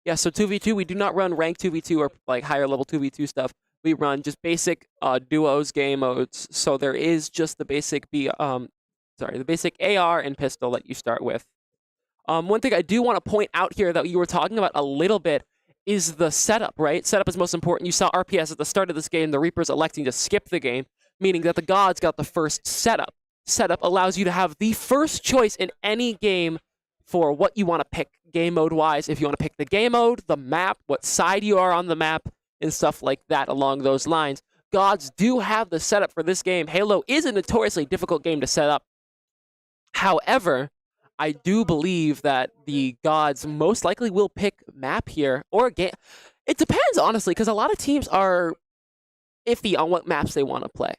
Yeah, so 2v2, we do not run rank 2v2 or like higher level 2v2 stuff. We run just basic duos game modes. So there is just the basic the basic AR and pistol that you start with. One thing I do want to point out here that you were talking about a little bit is the setup, right? Setup is most important. You saw RPS at the start of this game, the Reapers electing to skip the game, meaning that the Gods got the first setup. Setup allows you to have the first choice in any game for what you want to pick game mode wise. If you want to pick the game mode, the map, what side you are on the map, and stuff like that along those lines. Gods do have the setup for this game. Halo is a notoriously difficult game to set up. However, I do believe that the Gods most likely will pick map here or game. It depends, honestly, because a lot of teams are iffy on what maps they want to play.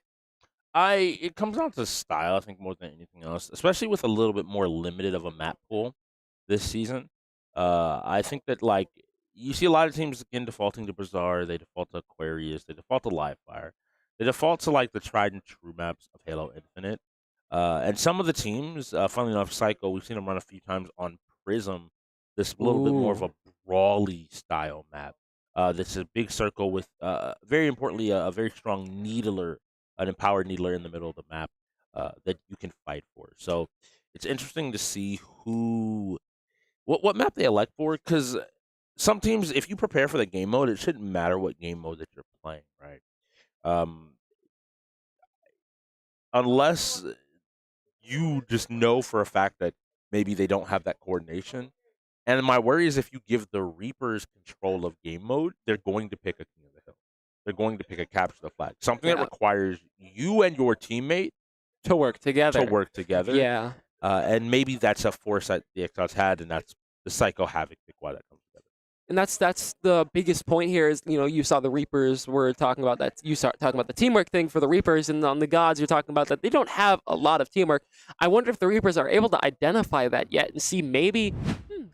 It comes down to style, I think, more than anything else, especially with a little bit more limited of a map pool this season. I think that, like, you see a lot of teams, again, defaulting to Bazaar, they default to Aquarius, they default to Livefire. They default to, like, the tried and true maps of Halo Infinite. And some of the teams, funnily enough, Psycho, we've seen them run a few times on Prism, this little bit more of a brawly style map. This is a big circle with, very importantly, a very strong needler, an empowered needler in the middle of the map that you can fight for. So it's interesting to see what map they elect for, because some teams, if you prepare for the game mode, it shouldn't matter what game mode that you're playing, right? Unless you just know for a fact that maybe they don't have that coordination. And my worry is if you give the Reapers control of game mode, they're going to pick a King of the Hill. They're going to pick a Capture the Flag. Something that requires you and your teammate to work together. Yeah. And maybe that's a foresight the xGods had, and that's the Psycho Havoc pick why that comes together. And that's the biggest point here is, you saw the Reapers were talking about that. You start talking about the teamwork thing for the Reapers, and on the Gods, you're talking about that they don't have a lot of teamwork. I wonder if the Reapers are able to identify that yet and see maybe,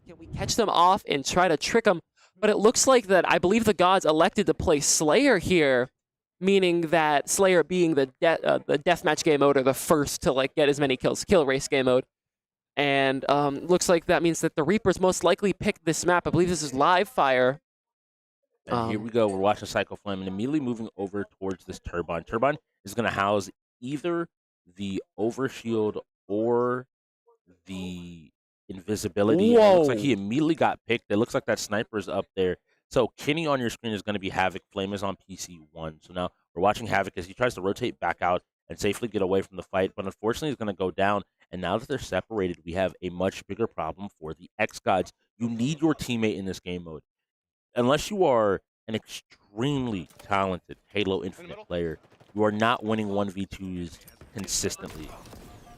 can we catch them off and try to trick them? But it looks like that I believe the Gods elected to play Slayer here, meaning that Slayer being the deathmatch game mode or the first to get as many kills, kill race game mode. And looks like that means that the Reapers most likely picked this map. I believe this is live fire. And here we go. We're watching Psycho Flame and immediately moving over towards this turbine. Turbine is going to house either the overshield or the invisibility. And it looks like he immediately got picked. It looks like that sniper's up there. So Kenny on your screen is going to be Havoc. Flame is on PC1. So now we're watching Havoc as he tries to rotate back out and safely get away from the fight. But unfortunately, he's going to go down. And now that they're separated, we have a much bigger problem for the xGods. You need your teammate in this game mode. Unless you are an extremely talented Halo Infinite player, you are not winning 1v2s consistently.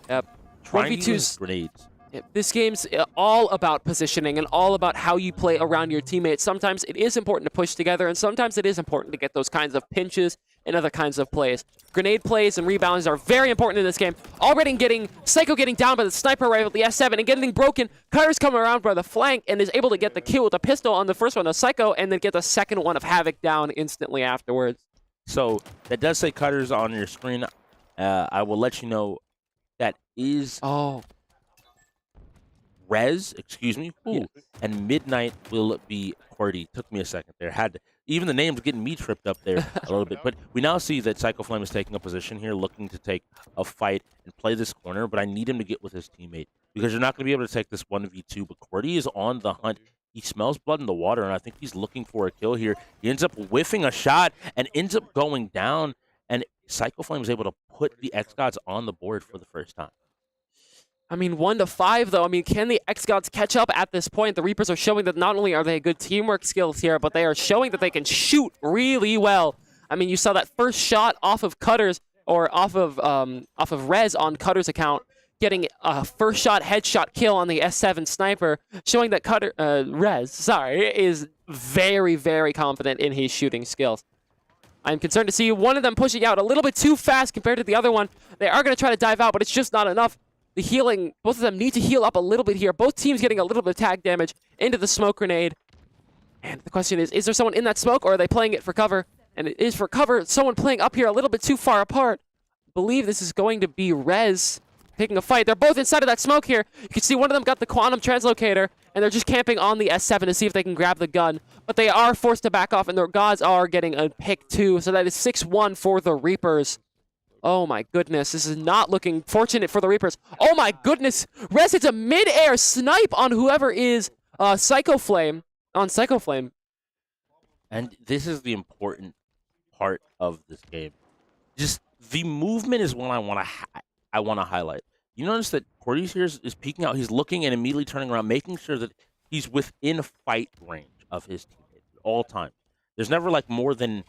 Yep. Trying to 1v2s use grenades. This game's all about positioning and all about how you play around your teammates. Sometimes it is important to push together, and sometimes it is important to get those kinds of pinches and other kinds of plays. Grenade plays and rebounds are very important in this game. Already getting Psycho getting down by the sniper rifle, the S7, and getting broken. Cutter's coming around by the flank and is able to get the kill with a pistol on the first one of Psycho, and then get the second one of Havoc down instantly afterwards. So that does say Cutters on your screen. I will let you know that is Rez, excuse me. Ooh. And Midnight will be Cordy. Took me a second there. Even the name's getting me tripped up there a little bit. But we now see that Psycho Flame is taking a position here, looking to take a fight and play this corner. But I need him to get with his teammate because you're not going to be able to take this 1v2. But Cordy is on the hunt. He smells blood in the water, and I think he's looking for a kill here. He ends up whiffing a shot and ends up going down. And Psycho Flame is able to put the xGods on the board for the first time. I mean, 1-5, though. I mean, can the xGods catch up at this point? The Reapers are showing that not only are they good teamwork skills here, but they are showing that they can shoot really well. I mean, you saw that first shot off of Cutters, or off of Rez on Cutter's account, getting a first shot headshot kill on the S7 sniper, showing that Rez is very, very confident in his shooting skills. I'm concerned to see one of them pushing out a little bit too fast compared to the other one. They are going to try to dive out, but it's just not enough. The healing, both of them need to heal up a little bit here. Both teams getting a little bit of tag damage into the smoke grenade. And the question is there someone in that smoke, or are they playing it for cover? And it is for cover. Someone playing up here a little bit too far apart. I believe this is going to be Rez taking a fight. They're both inside of that smoke here. You can see one of them got the quantum translocator, and they're just camping on the S7 to see if they can grab the gun. But they are forced to back off, and their gods are getting a pick too. So that is 6-1 for the Reapers. Oh my goodness, this is not looking fortunate for the Reapers. Oh my goodness, Rez hits a mid-air snipe on whoever is Psycho Flame, on Psycho Flame. And this is the important part of this game. Just the movement is what I want to highlight. You notice that Cordy's here is peeking out. He's looking and immediately turning around, making sure that he's within fight range of his teammate at all times. There's never like more than,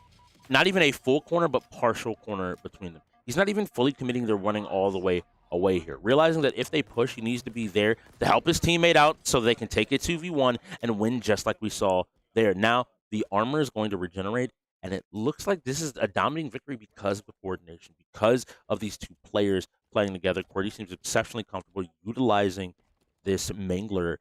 not even a full corner, but partial corner between them. He's not even fully committing to running all the way away here. Realizing that if they push, he needs to be there to help his teammate out so they can take it 2v1 and win just like we saw there. Now, the armor is going to regenerate, and it looks like this is a dominating victory because of the coordination, because of these two players playing together. Cordy seems exceptionally comfortable utilizing this Mangler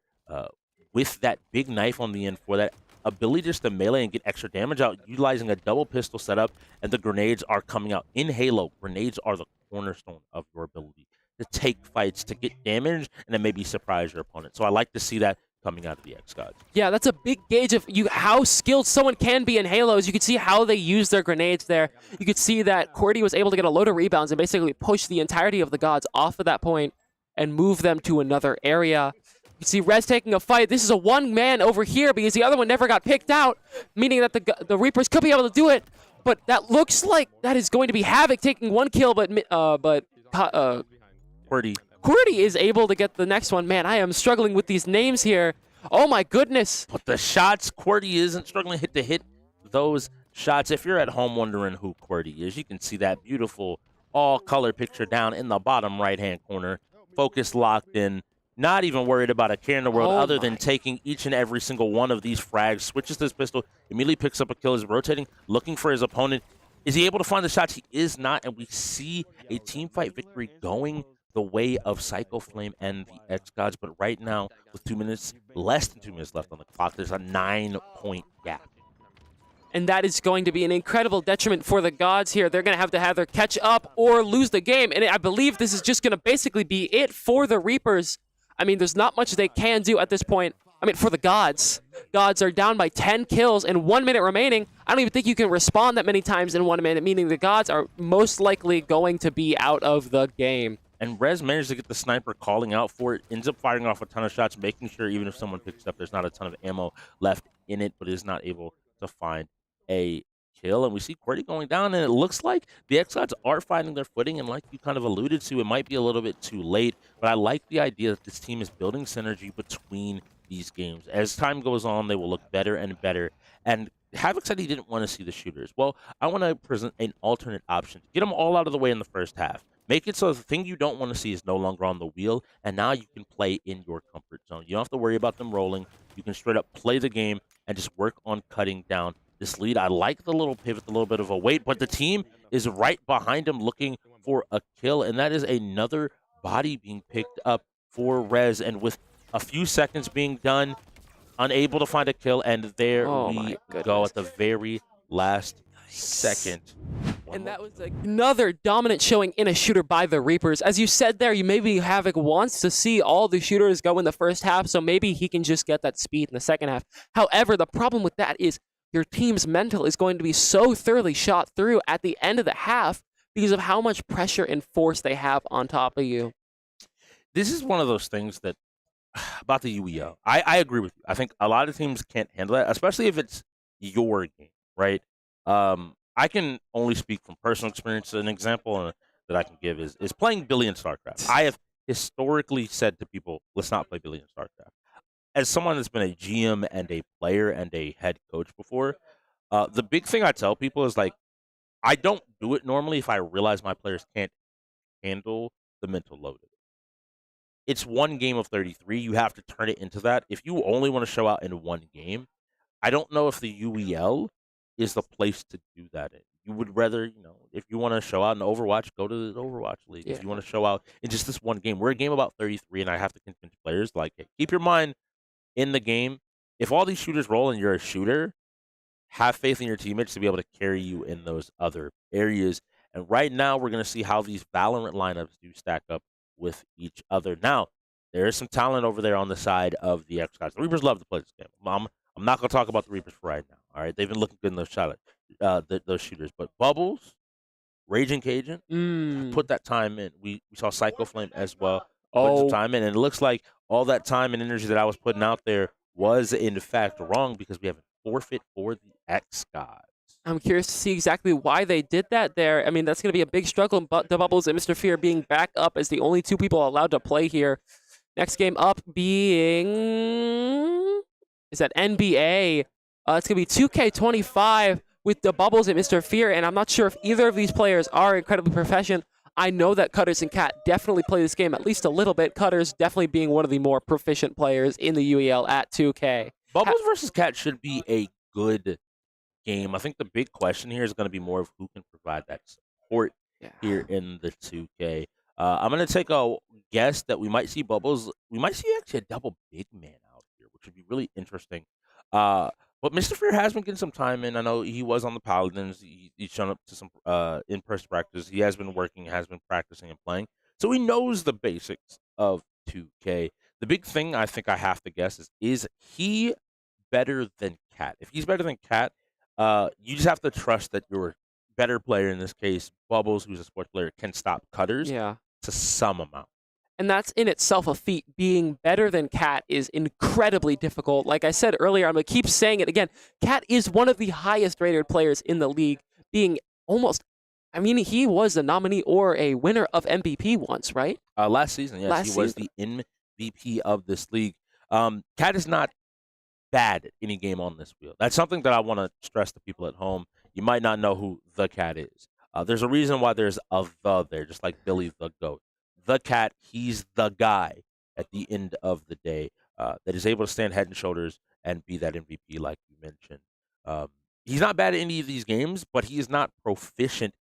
with that big knife on the end for that ability just to melee and get extra damage out, utilizing a double pistol setup, and the grenades are coming out. In Halo, grenades are the cornerstone of your ability to take fights, to get damage, and then maybe surprise your opponent. So I like to see that coming out of the xGods. Yeah, that's a big gauge of how skilled someone can be in Halo. As you can see how they use their grenades there. You could see that Cordy was able to get a load of rebounds and basically push the entirety of the gods off of that point and move them to another area. You see Rez taking a fight. This is a one-man over here because the other one never got picked out, meaning that the Reapers could be able to do it. But that looks like that is going to be Havoc taking one kill, but Cordy is able to get the next one. Man, I am struggling with these names here. Oh my goodness. But the shots, Cordy isn't struggling to hit those shots. If you're at home wondering who Cordy is, you can see that beautiful all-color picture down in the bottom right-hand corner. Focus locked in. Not even worried about a care in the world other than taking each and every single one of these frags, switches to his pistol, immediately picks up a kill, is rotating, looking for his opponent. Is he able to find the shots? He is not, and we see a team fight victory going the way of Psycho Flame and the xGods. But right now, with less than 2 minutes left on the clock, there's a 9-point gap. And that is going to be an incredible detriment for the gods here. They're going to have their catch up or lose the game. And I believe this is just going to basically be it for the Reapers. I mean, there's not much they can do at this point. I mean, for the Gods. Gods are down by 10 kills and 1 minute remaining. I don't even think you can respawn that many times in 1 minute, meaning the Gods are most likely going to be out of the game. And Rez managed to get the sniper calling out for it, ends up firing off a ton of shots, making sure even if someone picks it up, there's not a ton of ammo left in it, but is not able to find a kill. And we see QWERTY going down, and it looks like the xGods are finding their footing, and like you kind of alluded to, it might be a little bit too late, but I like the idea that this team is building synergy between these games. As time goes on, they will look better and better. And Havoc said he didn't want to see the shooters. Well, I want to present an alternate option. Get them all out of the way in the first half. Make it so the thing you don't want to see is no longer on the wheel, and now you can play in your comfort zone. You don't have to worry about them rolling. You can straight up play the game and just work on cutting down this lead. I like the little pivot, the little bit of a wait, but the team is right behind him looking for a kill, and that is another body being picked up for Rez, and with a few seconds being done, unable to find a kill, and there we go at the very last second. And that was another dominant showing in a shooter by the Reapers. As you said there, maybe Havoc wants to see all the shooters go in the first half, so maybe he can just get that speed in the second half. However, the problem with that is your team's mental is going to be so thoroughly shot through at the end of the half because of how much pressure and force they have on top of you. This is one of those things that, about the UEO, I agree with you. I think a lot of teams can't handle that, especially if it's your game, right? I can only speak from personal experience. An example that I can give is playing Billy in StarCraft. I have historically said to people, let's not play Billy in StarCraft. As someone that's been a GM and a player and a head coach before, the big thing I tell people is, like, I don't do it normally if I realize my players can't handle the mental load of it. It's one game of 33. You have to turn it into that. If you only want to show out in one game, I don't know if the UEL is the place to do that in. You would rather, if you want to show out in Overwatch, go to the Overwatch League. Yeah. If you want to show out in just this one game, we're a game about 33, and I have to convince players, like, hey, keep your mind in the game. If all these shooters roll and you're a shooter, have faith in your teammates to be able to carry you in those other areas. And right now, we're going to see how these Valorant lineups do stack up with each other. Now, there is some talent over there on the side of the xGods. The Reapers love to play this game. I'm not going to talk about the Reapers for right now. All right, they've been looking good in those shooters. But Bubbles, Raging Cajun, put that time in. We saw Psycho Flame as well. Put some time in, and it looks like all that time and energy that I was putting out there was in fact wrong because we have a forfeit for the xGods. I'm curious to see exactly why they did that there. I mean, that's going to be a big struggle. But the Bubbles and Mr. Fear being back up as the only two people allowed to play here. Next game up being... is that NBA? It's going to be 2K25 with the Bubbles and Mr. Fear, and I'm not sure if either of these players are incredibly proficient. I know that Cutters and Cat definitely play this game at least a little bit. Cutters definitely being one of the more proficient players in the UEL at 2K. Bubbles versus Cat should be a good game. I think the big question here is going to be more of who can provide that support here in the 2K. I'm going to take a guess that we might see Bubbles. We might see actually a double big man out here, which would be really interesting. But Mr. Fear has been getting some time in. I know he was on the Paladins. He's shown up to some in-person practice. He has been working, has been practicing and playing. So he knows the basics of 2K. The big thing I think I have to guess is he better than Cat? If he's better than Cat, you just have to trust that your better player, in this case, Bubbles, who's a sports player, can stop Cutters to some amount. And that's in itself a feat. Being better than Cat is incredibly difficult. Like I said earlier, I'm going to keep saying it again. Cat is one of the highest rated players in the league, being almost, I mean, he was a nominee or a winner of MVP once, right? Last season, yes. He was the MVP of this league. Cat is not bad at any game on this wheel. That's something that I want to stress to people at home. You might not know who the Cat is. There's a reason why there's a the there, just like Billy the Goat. The Cat, he's the guy at the end of the day that is able to stand head and shoulders and be that MVP like you mentioned. He's not bad at any of these games, but he is not proficient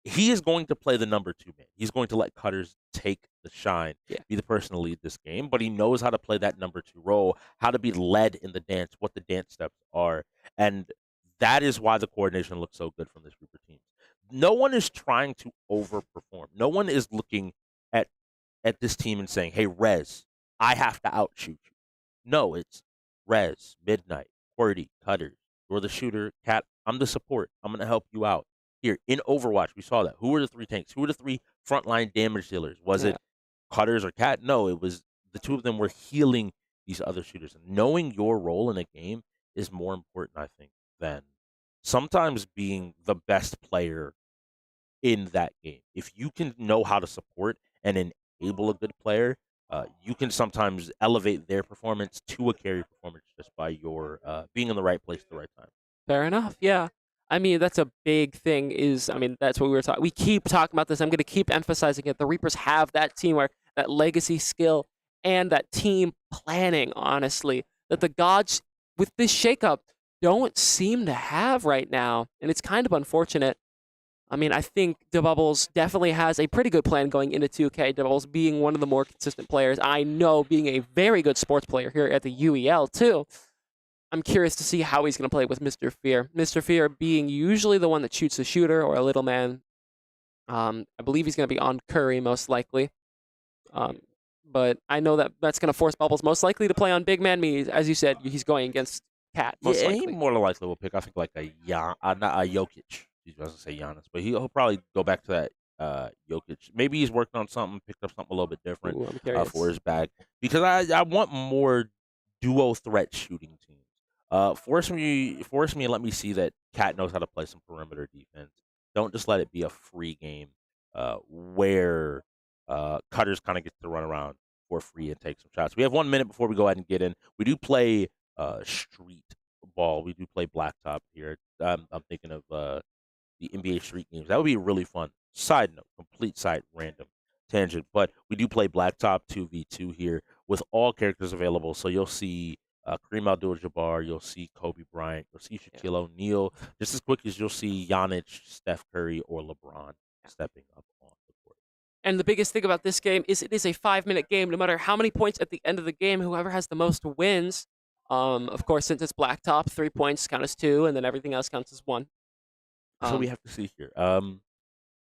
he is going to play the number 2 man. He's going to let Cutters take the shine, be the person to lead this game, but he knows how to play that number 2 role, how to be led in the dance, what the dance steps are, and that is why the coordination looks so good from this group of teams. No one is trying to overperform. No one is looking at this team and saying, "Hey, Rez, I have to outshoot you." No, it's Rez, Midnight, Qwerty, Cutters. You're the shooter, Cat. I'm the support. I'm gonna help you out. Here in Overwatch, we saw that. Who were the 3 tanks? Who were the 3 frontline damage dealers? Was it Cutters or Cat? No, it was the 2 of them were healing these other shooters. And knowing your role in a game is more important, I think, than sometimes being the best player in that game. If you can know how to support and enable a good player, you can sometimes elevate their performance to a carry performance just by your being in the right place at the right time. Fair enough. Yeah. I mean, that's a big thing. That's what we were talking. We keep talking about this. I'm going to keep emphasizing it. The Reapers have that teamwork, that legacy skill, and that team planning. Honestly, that the gods with this shakeup don't seem to have right now, and it's kind of unfortunate. I mean, I think DeBubbles definitely has a pretty good plan going into 2K. DeBubbles being one of the more consistent players. I know being a very good sports player here at the UEL too. I'm curious to see how he's going to play with Mr. Fear. Mr. Fear being usually the one that shoots the shooter or a little man. I believe he's going to be on Curry most likely. But I know that that's going to force Bubbles most likely to play on big man. As you said, he's going against Cat most Yeah, likely. he more than likely will pick, I think, like not a Jokic. He doesn't say Giannis, but he'll probably go back to that Jokic. Maybe he's working on something, picked up something a little bit different Ooh, I'm curious. for his bag. Because I want more duo threat shooting teams. Force me and let me see that Cat knows how to play some perimeter defense. Don't just let it be a free game where Cutters kind of gets to run around for free and take some shots. We have 1 minute before we go ahead and get in. We do play street ball. We do play blacktop here. I'm thinking of the NBA street games. That would be really fun. Side note, complete side random tangent, but we do play blacktop 2v2 here with all characters available. So you'll see Kareem Abdul-Jabbar, you'll see Kobe Bryant, you'll see Shaquille O'Neal, just as quick as you'll see Giannis, Steph Curry, or LeBron stepping up on the court. And the biggest thing about this game is it is a 5-minute game. No matter how many points at the end of the game, whoever has the most wins. Of course, since it's blacktop, 3 points count as 2, and then everything else counts as 1. So we have to see here. I'm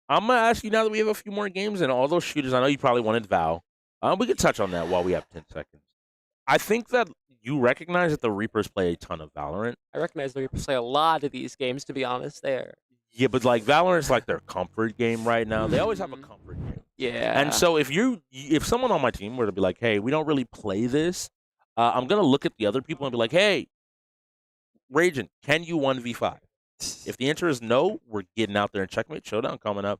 gonna ask you now that we have a few more games and all those shooters. I know you probably wanted Val. We can touch on that while we have 10 seconds. I think that you recognize that the Reapers play a ton of Valorant. I recognize the Reapers play a lot of these games, to be honest. Yeah, but like Valorant's like their comfort game right now. They always have a comfort game. Yeah. And so if someone on my team were to be like, "Hey, we don't really play this," I'm gonna look at the other people and be like, "Hey, Raging, can you 1v5?" If the answer is no, we're getting out there and Checkmate Showdown coming up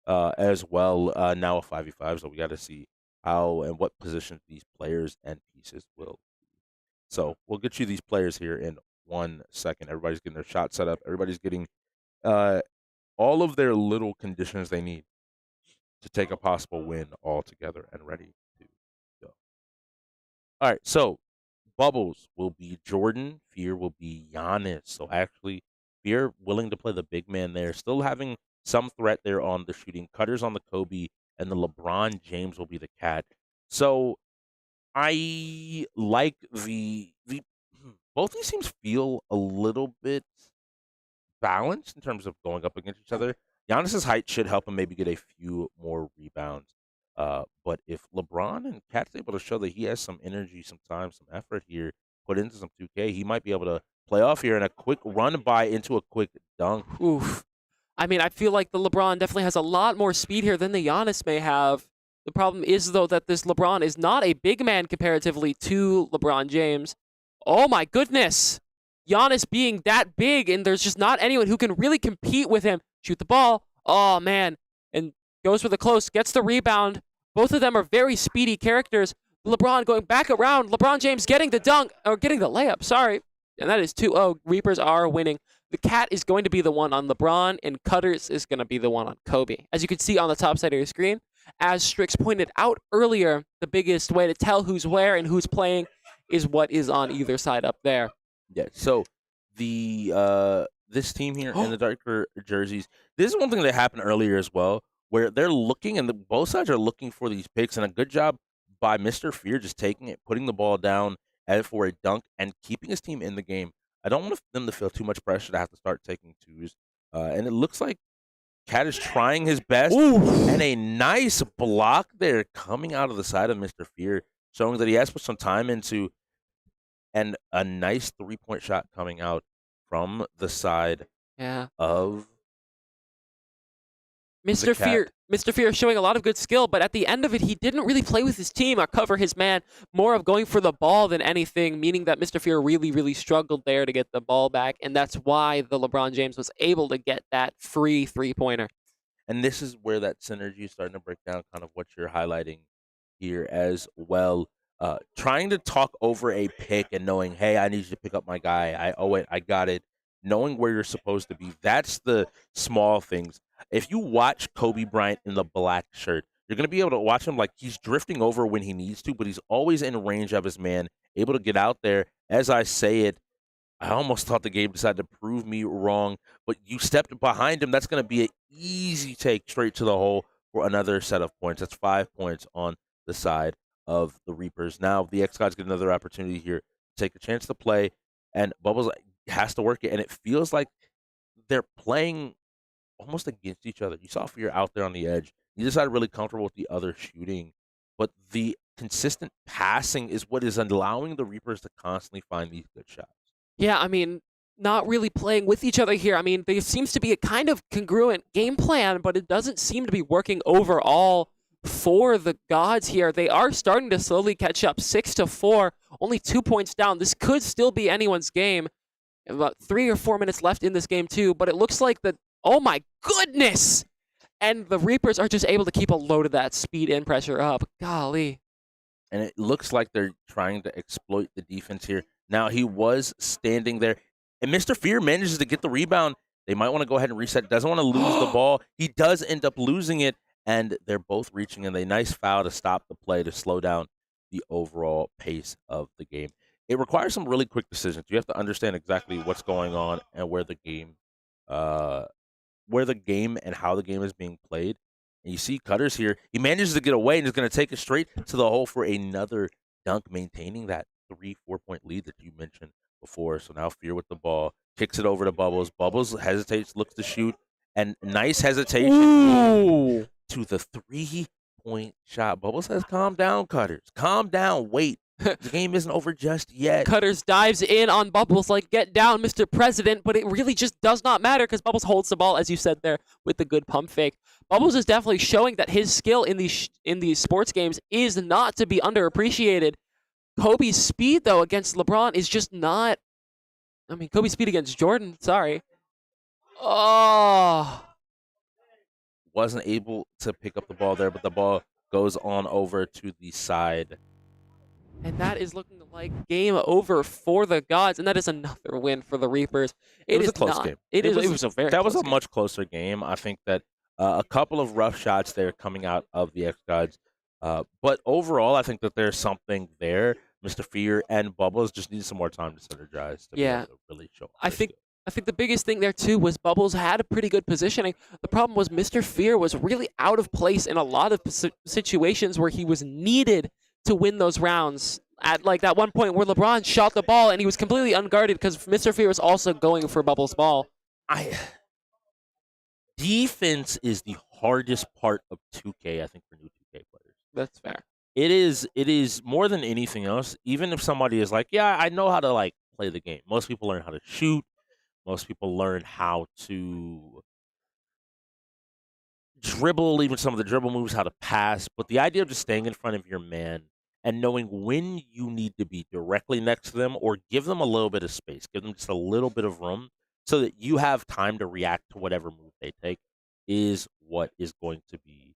as well. Now a 5v5, so we got to see how and what positions these players and pieces will be. So we'll get you these players here in 1 second. Everybody's getting their shot set up. Everybody's getting all of their little conditions they need to take a possible win all together and ready to go. All right, so Bubbles will be Jordan. Fear will be Giannis. So actually, Fear willing to play the big man there, still having some threat there on the shooting. Cutters on the Kobe, and the LeBron James will be the Cat. So I like the both these teams feel a little bit balanced in terms of going up against each other. Giannis's height should help him maybe get a few more rebounds. But if LeBron and Cat's able to show that he has some energy, some time, some effort here, put into some 2K, he might be able to play off here in a quick run by into a quick dunk. Oof. I mean, I feel like the LeBron definitely has a lot more speed here than the Giannis may have. The problem is, though, that this LeBron is not a big man comparatively to LeBron James. Oh, my goodness. Giannis being that big, and there's just not anyone who can really compete with him. Shoot the ball. Oh, man. And goes for the close, gets the rebound. Both of them are very speedy characters. LeBron going back around. LeBron James getting the dunk, or getting the layup, sorry. And that is 2-0. Reapers are winning. The Cat is going to be the one on LeBron, and Cutters is going to be the one on Kobe. As you can see on the top side of your screen, as Strix pointed out earlier, the biggest way to tell who's where and who's playing is what is on either side up there. Yeah, so the this team here in the darker jerseys, this is one thing that happened earlier as well, where they're looking, and both sides are looking for these picks, and a good job by Mr. Fear just taking it, putting the ball down for a dunk, and keeping his team in the game. I don't want them to feel too much pressure to have to start taking twos. And it looks like Cat is trying his best. And a nice block there coming out of the side of Mr. Fear, showing that he has put some time into, and a nice 3-point shot coming out from the side of Mr. Fear showing a lot of good skill, but at the end of it, he didn't really play with his team or cover his man, more of going for the ball than anything, meaning that Mr. Fear really, really struggled there to get the ball back, and that's why the LeBron James was able to get that free three-pointer. And this is where that synergy is starting to break down, kind of what you're highlighting here as well. Trying to talk over a pick and knowing, hey, I need you to pick up my guy. I owe it. I got it. Knowing where you're supposed to be. That's the small things. If you watch Kobe Bryant in the black shirt, you're going to be able to watch him like he's drifting over when he needs to, but he's always in range of his man, able to get out there. As I say it, I almost thought the game decided to prove me wrong, but you stepped behind him. That's going to be an easy take straight to the hole for another set of points. That's 5 points on the side of the Reapers. Now the xGods get another opportunity here to take a chance to play, and Bubbles has to work it, and it feels like they're playing almost against each other. You saw Fear out there on the edge. You decided really comfortable with the other shooting, but the consistent passing is what is allowing the Reapers to constantly find these good shots. Yeah, I mean, not really playing with each other here. I mean, there seems to be a kind of congruent game plan, but it doesn't seem to be working overall for the Gods here. They are starting to slowly catch up, 6-4, only 2 points down. This could still be anyone's game. About 3 or 4 minutes left in this game too, but it looks like oh my goodness! And the Reapers are just able to keep a load of that speed and pressure up. Golly. And it looks like they're trying to exploit the defense here. Now, he was standing there, and Mr. Fear manages to get the rebound. They might want to go ahead and reset. Doesn't want to lose the ball. He does end up losing it, and they're both reaching in a nice foul to stop the play, to slow down the overall pace of the game. It requires some really quick decisions. You have to understand exactly what's going on and where the game and how the game is being played. And you see Cutters here. He manages to get away and is going to take it straight to the hole for another dunk, maintaining that 3-4 point lead that you mentioned before. So now Fear with the ball, kicks it over to Bubbles. Bubbles hesitates, looks to shoot, and nice hesitation to the 3-point shot. Bubbles says, calm down, Cutters. Calm down. Wait. The game isn't over just yet. Cutters dives in on Bubbles like, get down, Mr. President, but it really just does not matter because Bubbles holds the ball, as you said there, with the good pump fake. Bubbles is definitely showing that his skill in these sports games is not to be underappreciated. Kobe's speed, though, against LeBron is just not... I mean, Kobe's speed against Jordan, sorry. Oh. Wasn't able to pick up the ball there, but the ball goes on over to the side. And that is looking like game over for the Gods, and that is another win for the Reapers. It was a close game. It was a very That was close a much closer game. I think that a couple of rough shots there coming out of the xGods. But overall, I think that there's something there. Mr. Fear and Bubbles just need some more time to synergize to be able to really show. I think the biggest thing there, too, was Bubbles had a pretty good positioning. The problem was Mr. Fear was really out of place in a lot of situations where he was needed to win those rounds. At like that one point where LeBron shot the ball and he was completely unguarded because Mr. Fear was also going for Bubbles' ball. Defense is the hardest part of 2K, I think, for new 2K players. That's fair. It is more than anything else. Even if somebody is like, yeah, I know how to like play the game. Most people learn how to shoot. Most people learn how to dribble, even some of the dribble moves, how to pass. But the idea of just staying in front of your man and knowing when you need to be directly next to them or give them a little bit of space, give them just a little bit of room so that you have time to react to whatever move they take is what is going to be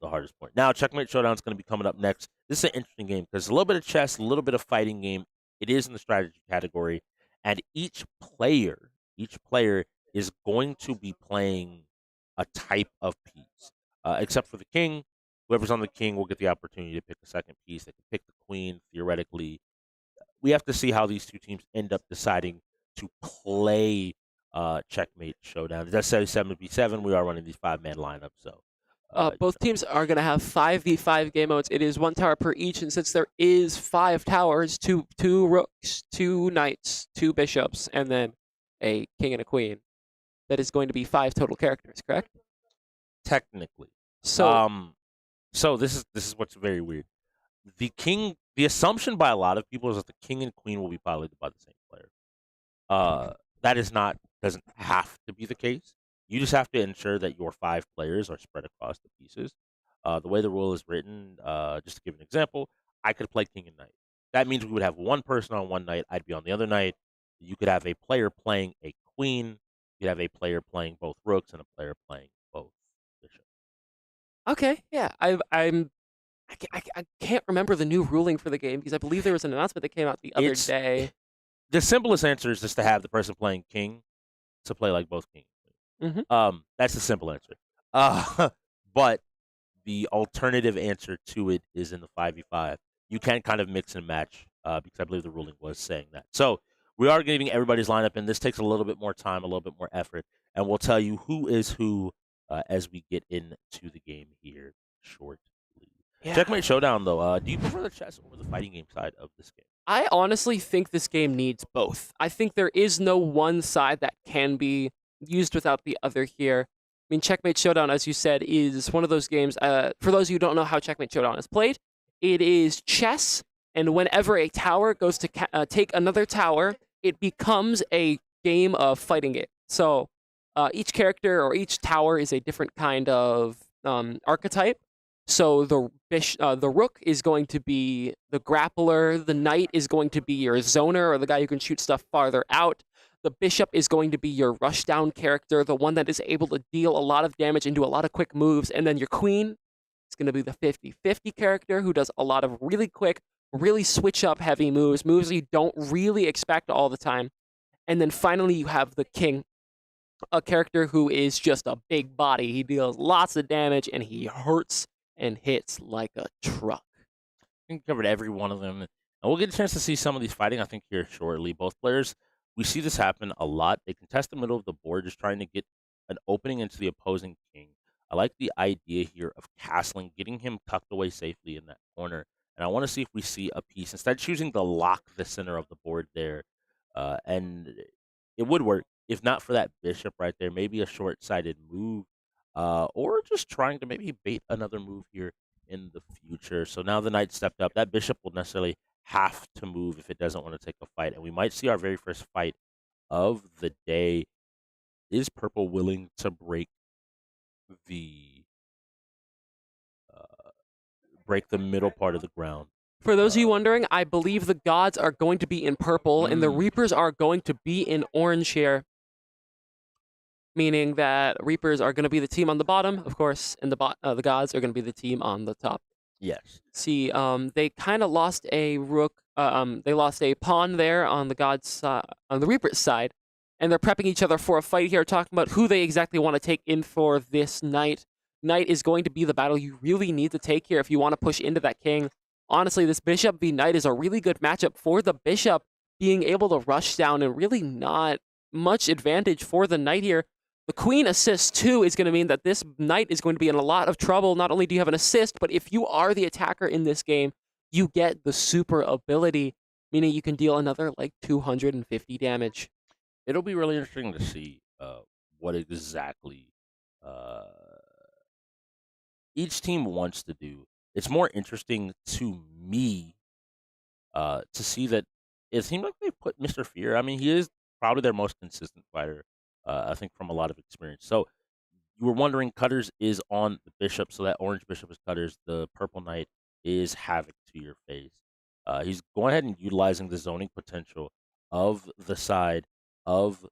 the hardest point. Now, Checkmate Showdown is going to be coming up next. This is an interesting game because a little bit of chess, a little bit of fighting game. It is in the strategy category. And each player is going to be playing a type of piece, except for the king. Whoever's on the king will get the opportunity to pick a second piece. They can pick the queen, theoretically. We have to see how these two teams end up deciding to play Checkmate Showdown. It does say 7v7. We are running these 5-man lineups. So both teams are going to have 5v5 game modes. It is 1 tower per each, and since there is 5 towers, two rooks, 2 knights, 2 bishops, and then a king and a queen, that is going to be 5 total characters, correct? Technically. So So this is what's very weird. The assumption by a lot of people is that the king and queen will be piloted by the same player. That is not doesn't have to be the case. You just have to ensure that your 5 players are spread across the pieces. The way the rule is written, just to give an example, I could play king and knight. That means we would have one person on one knight. I'd be on the other knight. You could have a player playing a queen. You'd have a player playing both rooks and a player playing both bishops. okay, yeah, I can't remember the new ruling for the game because I believe there was an announcement that came out the other day. The simplest answer is just to have the person playing king to play like both king and queen. That's the simple answer. But the alternative answer to it is in the 5v5. You can kind of mix and match because I believe the ruling was saying that. So we are getting everybody's lineup, and this takes a little bit more time, a little bit more effort, and we'll tell you who is who as we get into the game here shortly. Yeah. Checkmate Showdown, though. Do you prefer the chess or the fighting game side of this game? I honestly think this game needs both. I think there is no one side that can be used without the other here. I mean, Checkmate Showdown, as you said, is one of those games. For those of you who don't know how Checkmate Showdown is played, it is chess, and whenever a tower goes to take another tower, it becomes a game of fighting it. So each character or each tower is a different kind of archetype. So the rook is going to be the grappler, the knight is going to be your zoner, or the guy who can shoot stuff farther out. The bishop is going to be your rushdown character, the one that is able to deal a lot of damage and do a lot of quick moves. And then your queen is going to be the 50-50 character who does a lot of really quick, really switch up heavy moves you don't really expect all the time. And then finally you have the king, a character who is just a big body. He deals lots of damage and he hurts and hits like a truck. I think we covered every one of them. And we'll get a chance to see some of these fighting, I think, here shortly. Both players, we see this happen a lot. They contest the middle of the board, just trying to get an opening into the opposing king. I like the idea here of castling, getting him tucked away safely in that corner. And I want to see if we see a piece. Instead, choosing to lock the center of the board there. And it would work, if not for that bishop right there. Maybe a short-sighted move. Or just trying to maybe bait another move here in the future. So now the knight stepped up. That bishop will necessarily have to move if it doesn't want to take a fight. And we might see our very first fight of the day. Is purple willing to break the middle part of the ground? For those of you wondering, I believe the gods are going to be in purple and the reapers are going to be in orange here. Meaning that Reapers are going to be the team on the bottom, of course, and the gods are going to be the team on the top. Yes. See, they kind of lost a rook. They lost a pawn there on the gods on the Reapers side, and they're prepping each other for a fight here, talking about who they exactly want to take in for this knight. Knight is going to be the battle you really need to take here if you want to push into that king. Honestly, this bishop v knight is a really good matchup for the bishop, being able to rush down and really not much advantage for the knight here. The queen assist, too, is going to mean that this knight is going to be in a lot of trouble. Not only do you have an assist, but if you are the attacker in this game, you get the super ability, meaning you can deal another, 250 damage. It'll be really interesting to see what exactly each team wants to do. It's more interesting to me to see that it seemed like they put Mr. Fear. I mean, he is probably their most consistent fighter. I think from a lot of experience. So you were wondering, Cutters is on the bishop, so that orange bishop is Cutters. The purple knight is Havoc to your face. He's going ahead and utilizing the zoning potential of the side of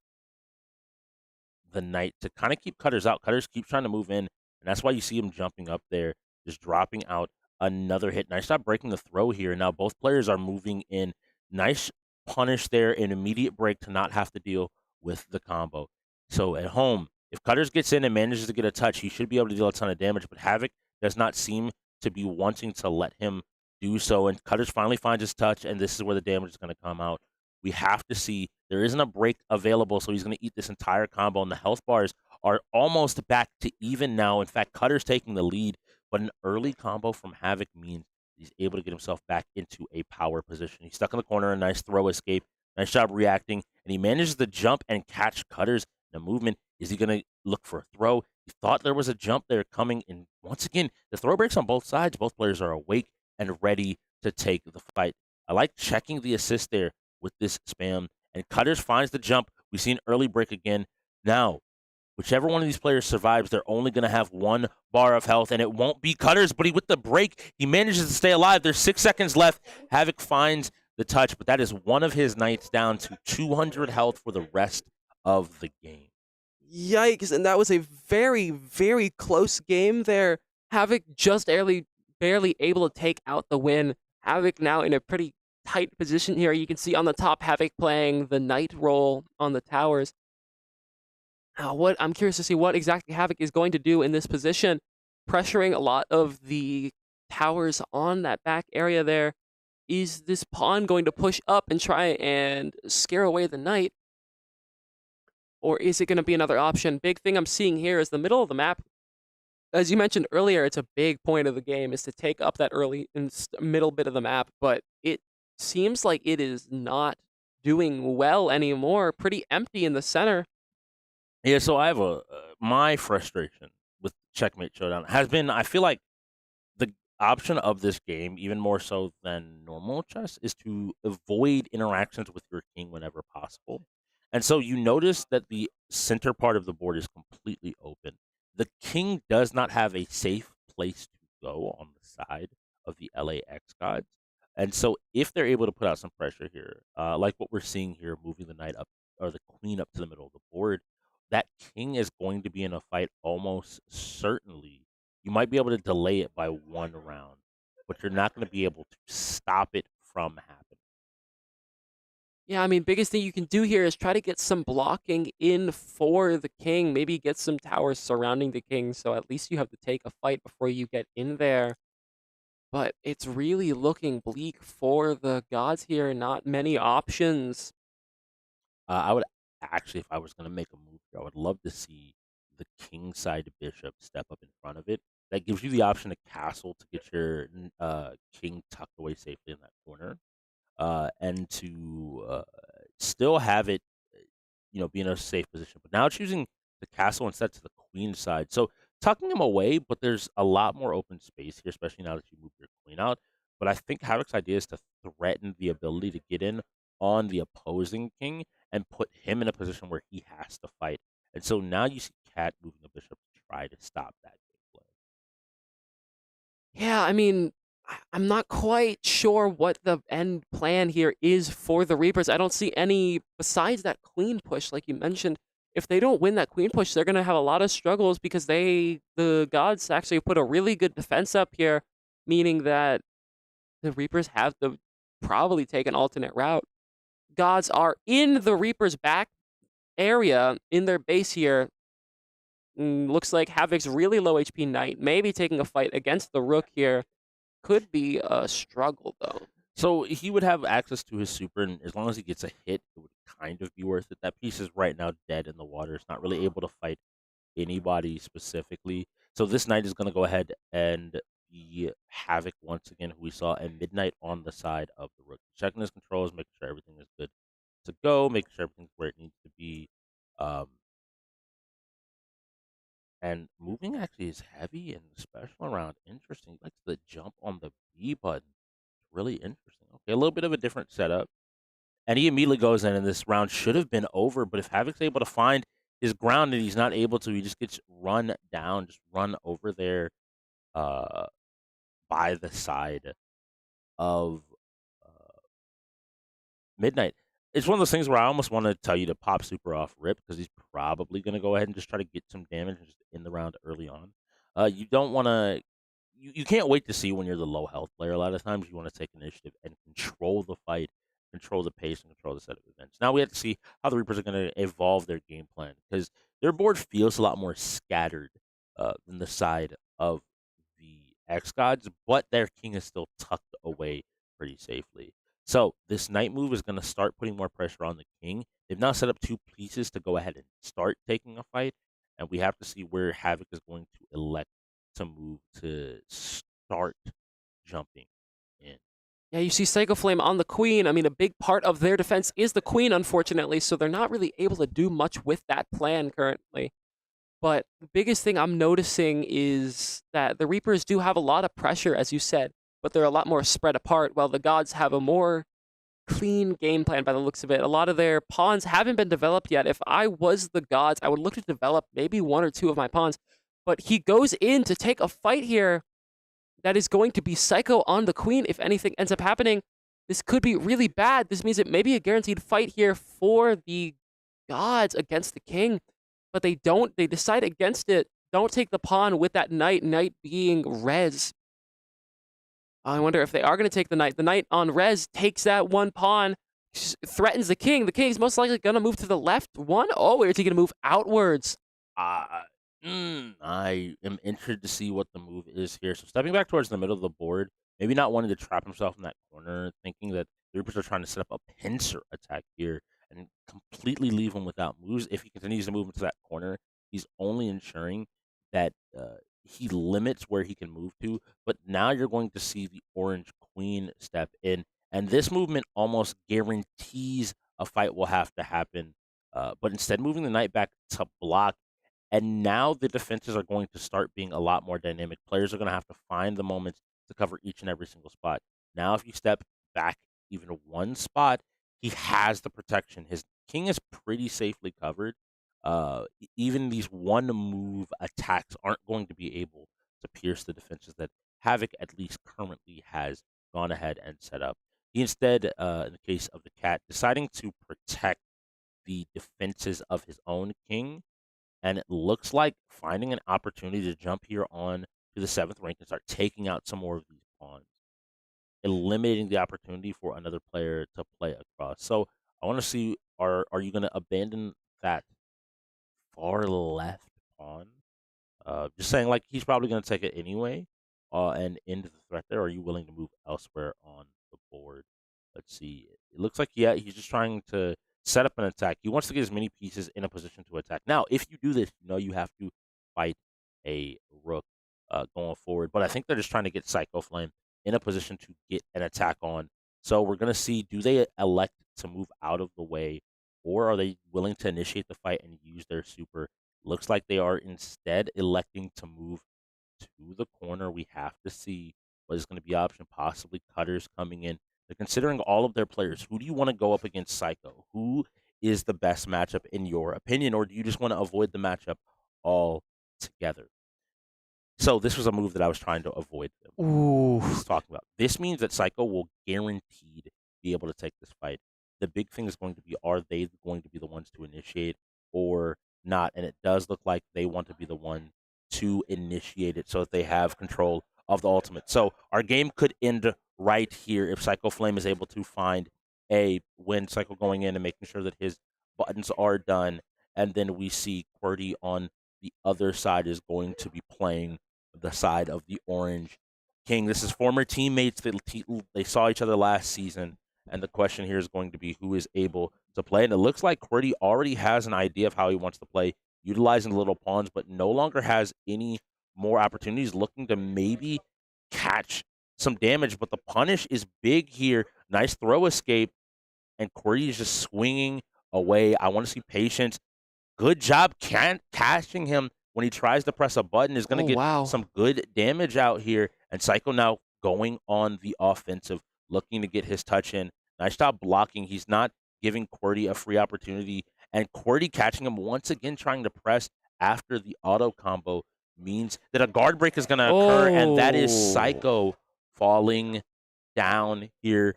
the knight to kind of keep Cutters out. Cutters keeps trying to move in, and that's why you see him jumping up there, just dropping out another hit. Nice job breaking the throw here. Now both players are moving in. Nice punish there, an immediate break to not have to deal with the combo. So at home, if Cutters gets in and manages to get a touch, he should be able to deal a ton of damage, but Havoc does not seem to be wanting to let him do so, and Cutters finally finds his touch, and this is where the damage is going to come out. We have to see. There isn't a break available, so he's going to eat this entire combo, and the health bars are almost back to even now. In fact, Cutters taking the lead, but an early combo from Havoc means he's able to get himself back into a power position. He's stuck in the corner, a nice throw escape. Nice job reacting, and he manages to jump and catch Cutters. The movement, is he going to look for a throw. He thought there was a jump there coming, and once again, the throw breaks on both sides. Both players are awake and ready to take the fight. I like checking the assist there with this spam, and Cutters finds the jump. We see an early break again. Now, whichever one of these players survives, they're only going to have 1 bar of health, and it won't be Cutters, but with the break, he manages to stay alive. There's 6 seconds left. Havoc finds the touch, but that is one of his knights down to 200 health for the rest of the game. Yikes, and that was a very, very close game there. Havoc just barely able to take out the win. Havoc now in a pretty tight position here. You can see on the top Havoc playing the knight role on the towers. I'm curious to see what exactly Havoc is going to do in this position, pressuring a lot of the towers on that back area there. Is this pawn going to push up and try and scare away the knight? Or is it going to be another option? Big thing I'm seeing here is the middle of the map. As you mentioned earlier, it's a big point of the game is to take up that early and middle bit of the map, but it seems like it is not doing well anymore. Pretty empty in the center. Yeah, so I have my frustration with Checkmate Showdown has been, I feel like the option of this game, even more so than normal chess, is to avoid interactions with your king whenever possible. And so you notice that the center part of the board is completely open. The king does not have a safe place to go on the side of the LA xGods. And so if they're able to put out some pressure here, like what we're seeing here, moving the knight up or the queen up to the middle of the board, that king is going to be in a fight almost certainly. You might be able to delay it by 1 round, but you're not going to be able to stop it from happening. Yeah, I mean, biggest thing you can do here is try to get some blocking in for the king. Maybe get some towers surrounding the king, so at least you have to take a fight before you get in there. But it's really looking bleak for the gods here. Not many options. I would actually, if I was going to make a move here, I would love to see the king side bishop step up in front of it. That gives you the option to castle to get your king tucked away safely in that corner. And to still have it, be in a safe position. But now choosing the castle instead to the queen side. So tucking him away, but there's a lot more open space here, especially now that you move your queen out. But I think Havoc's idea is to threaten the ability to get in on the opposing king and put him in a position where he has to fight. And so now you see Cat moving the bishop to try to stop that gameplay. Yeah, I mean, I'm not quite sure what the end plan here is for the Reapers. I don't see any besides that queen push, like you mentioned. If they don't win that queen push, they're going to have a lot of struggles because the gods actually put a really good defense up here, meaning that the Reapers have to probably take an alternate route. Gods are in the Reapers' back area, in their base here. Looks like Havoc's really low HP knight, maybe taking a fight against the rook here. Could be a struggle, though. So he would have access to his super, and as long as he gets a hit, it would kind of be worth it. That piece is right now dead in the water. It's not really able to fight anybody specifically. So this knight is going to go ahead and be Havoc once again, who we saw at midnight on the side of the rook. Checking his controls, making sure everything is good to go, making sure everything's where it needs to be. And moving actually is heavy in the special round. Interesting. He likes the jump on the B button. Really interesting. Okay, a little bit of a different setup. And he immediately goes in, and this round should have been over. But if Havoc's able to find his ground and he's not able to, he just gets run down, just run over there by the side of Midnight. It's one of those things where I almost want to tell you to pop super off rip because he's probably going to go ahead and just try to get some damage just in the round early on. You don't want to. You can't wait to see when you're the low health player. A lot of times you want to take initiative and control the fight, control the pace, and control the set of events. Now we have to see how the Reapers are going to evolve their game plan because their board feels a lot more scattered than the side of the xGods, but their king is still tucked away pretty safely. So this knight move is going to start putting more pressure on the king. They've now set up 2 pieces to go ahead and start taking a fight, and we have to see where Havoc is going to elect to move to start jumping in. Yeah, you see Psycho Flame on the queen. I mean, a big part of their defense is the queen, unfortunately, so they're not really able to do much with that plan currently. But the biggest thing I'm noticing is that the Reapers do have a lot of pressure, as you said, but they're a lot more spread apart, while the Gods have a more clean game plan by the looks of it. A lot of their pawns haven't been developed yet. If I was the Gods, I would look to develop maybe 1 or 2 of my pawns. But he goes in to take a fight here that is going to be Psycho on the Queen if anything ends up happening. This could be really bad. This means it may be a guaranteed fight here for the Gods against the King. But they don't. They decide against it. Don't take the pawn with that knight. Knight being res. I wonder if they are going to take the knight. The knight on res takes that one pawn, threatens the king. The king's most likely going to move to the left one. Oh, or is he going to move outwards? I am interested to see what the move is here. So stepping back towards the middle of the board, maybe not wanting to trap himself in that corner, thinking that the Reapers are trying to set up a pincer attack here and completely leave him without moves. If he continues to move into that corner, he's only ensuring that he limits where he can move to. But now you're going to see the orange queen step in, and this movement almost guarantees a fight will have to happen. But instead, moving the knight back to block. And now the defenses are going to start being a lot more dynamic. Players are going to have to find the moments to cover each and every single spot. Now, if you step back even one spot, he has the protection. His king is pretty safely covered. Even these one-move attacks aren't going to be able to pierce the defenses that Havoc at least currently has gone ahead and set up. He instead, in the case of the cat, deciding to protect the defenses of his own king. And it looks like finding an opportunity to jump here on to the 7th rank and start taking out some more of these pawns, eliminating the opportunity for another player to play across. So I want to see, are you going to abandon that far left pawn? Just saying, like, he's probably going to take it anyway and end the threat there. Or are you willing to move elsewhere on the board? Let's see. It looks like, yeah, he's just trying to set up an attack. He wants to get as many pieces in a position to attack. Now, if you do this, you know you have to fight a rook going forward. But I think they're just trying to get Psycho Flame in a position to get an attack on. So we're going to see, do they elect to move out of the way, or are they willing to initiate the fight and use their super? Looks like they are instead electing to move to the corner. We have to see what is going to be option, possibly cutters coming in. They're considering all of their players. Who do you want to go up against Psycho? Who is the best matchup in your opinion, or do you just want to avoid the matchup altogether? So this was a move that I was trying to avoid. Ooh. Talking about. This means that Psycho will guaranteed be able to take this fight. The big thing is going to be, are they going to be the ones to initiate or not? And it does look like they want to be the one to initiate it so that they have control of the ultimate. So our game could end right here if Psycho Flame is able to find a win. Psycho going in and making sure that his buttons are done. And then we see QWERTY on the other side is going to be playing the side of the Orange King. This is former teammates. They saw each other last season. And the question here is going to be who is able to play. And it looks like QWERTY already has an idea of how he wants to play, utilizing the little pawns, but no longer has any more opportunities, looking to maybe catch some damage. But the punish is big here. Nice throw escape. And QWERTY is just swinging away. I want to see patience. Good job catching him when he tries to press a button. Is going to get some good damage out here. And Psycho now going on the offensive, looking to get his touch in. Nice job blocking. He's not giving QWERTY a free opportunity. And QWERTY catching him once again, trying to press after the auto combo means that a guard break is going to occur. And that is Psycho falling down here.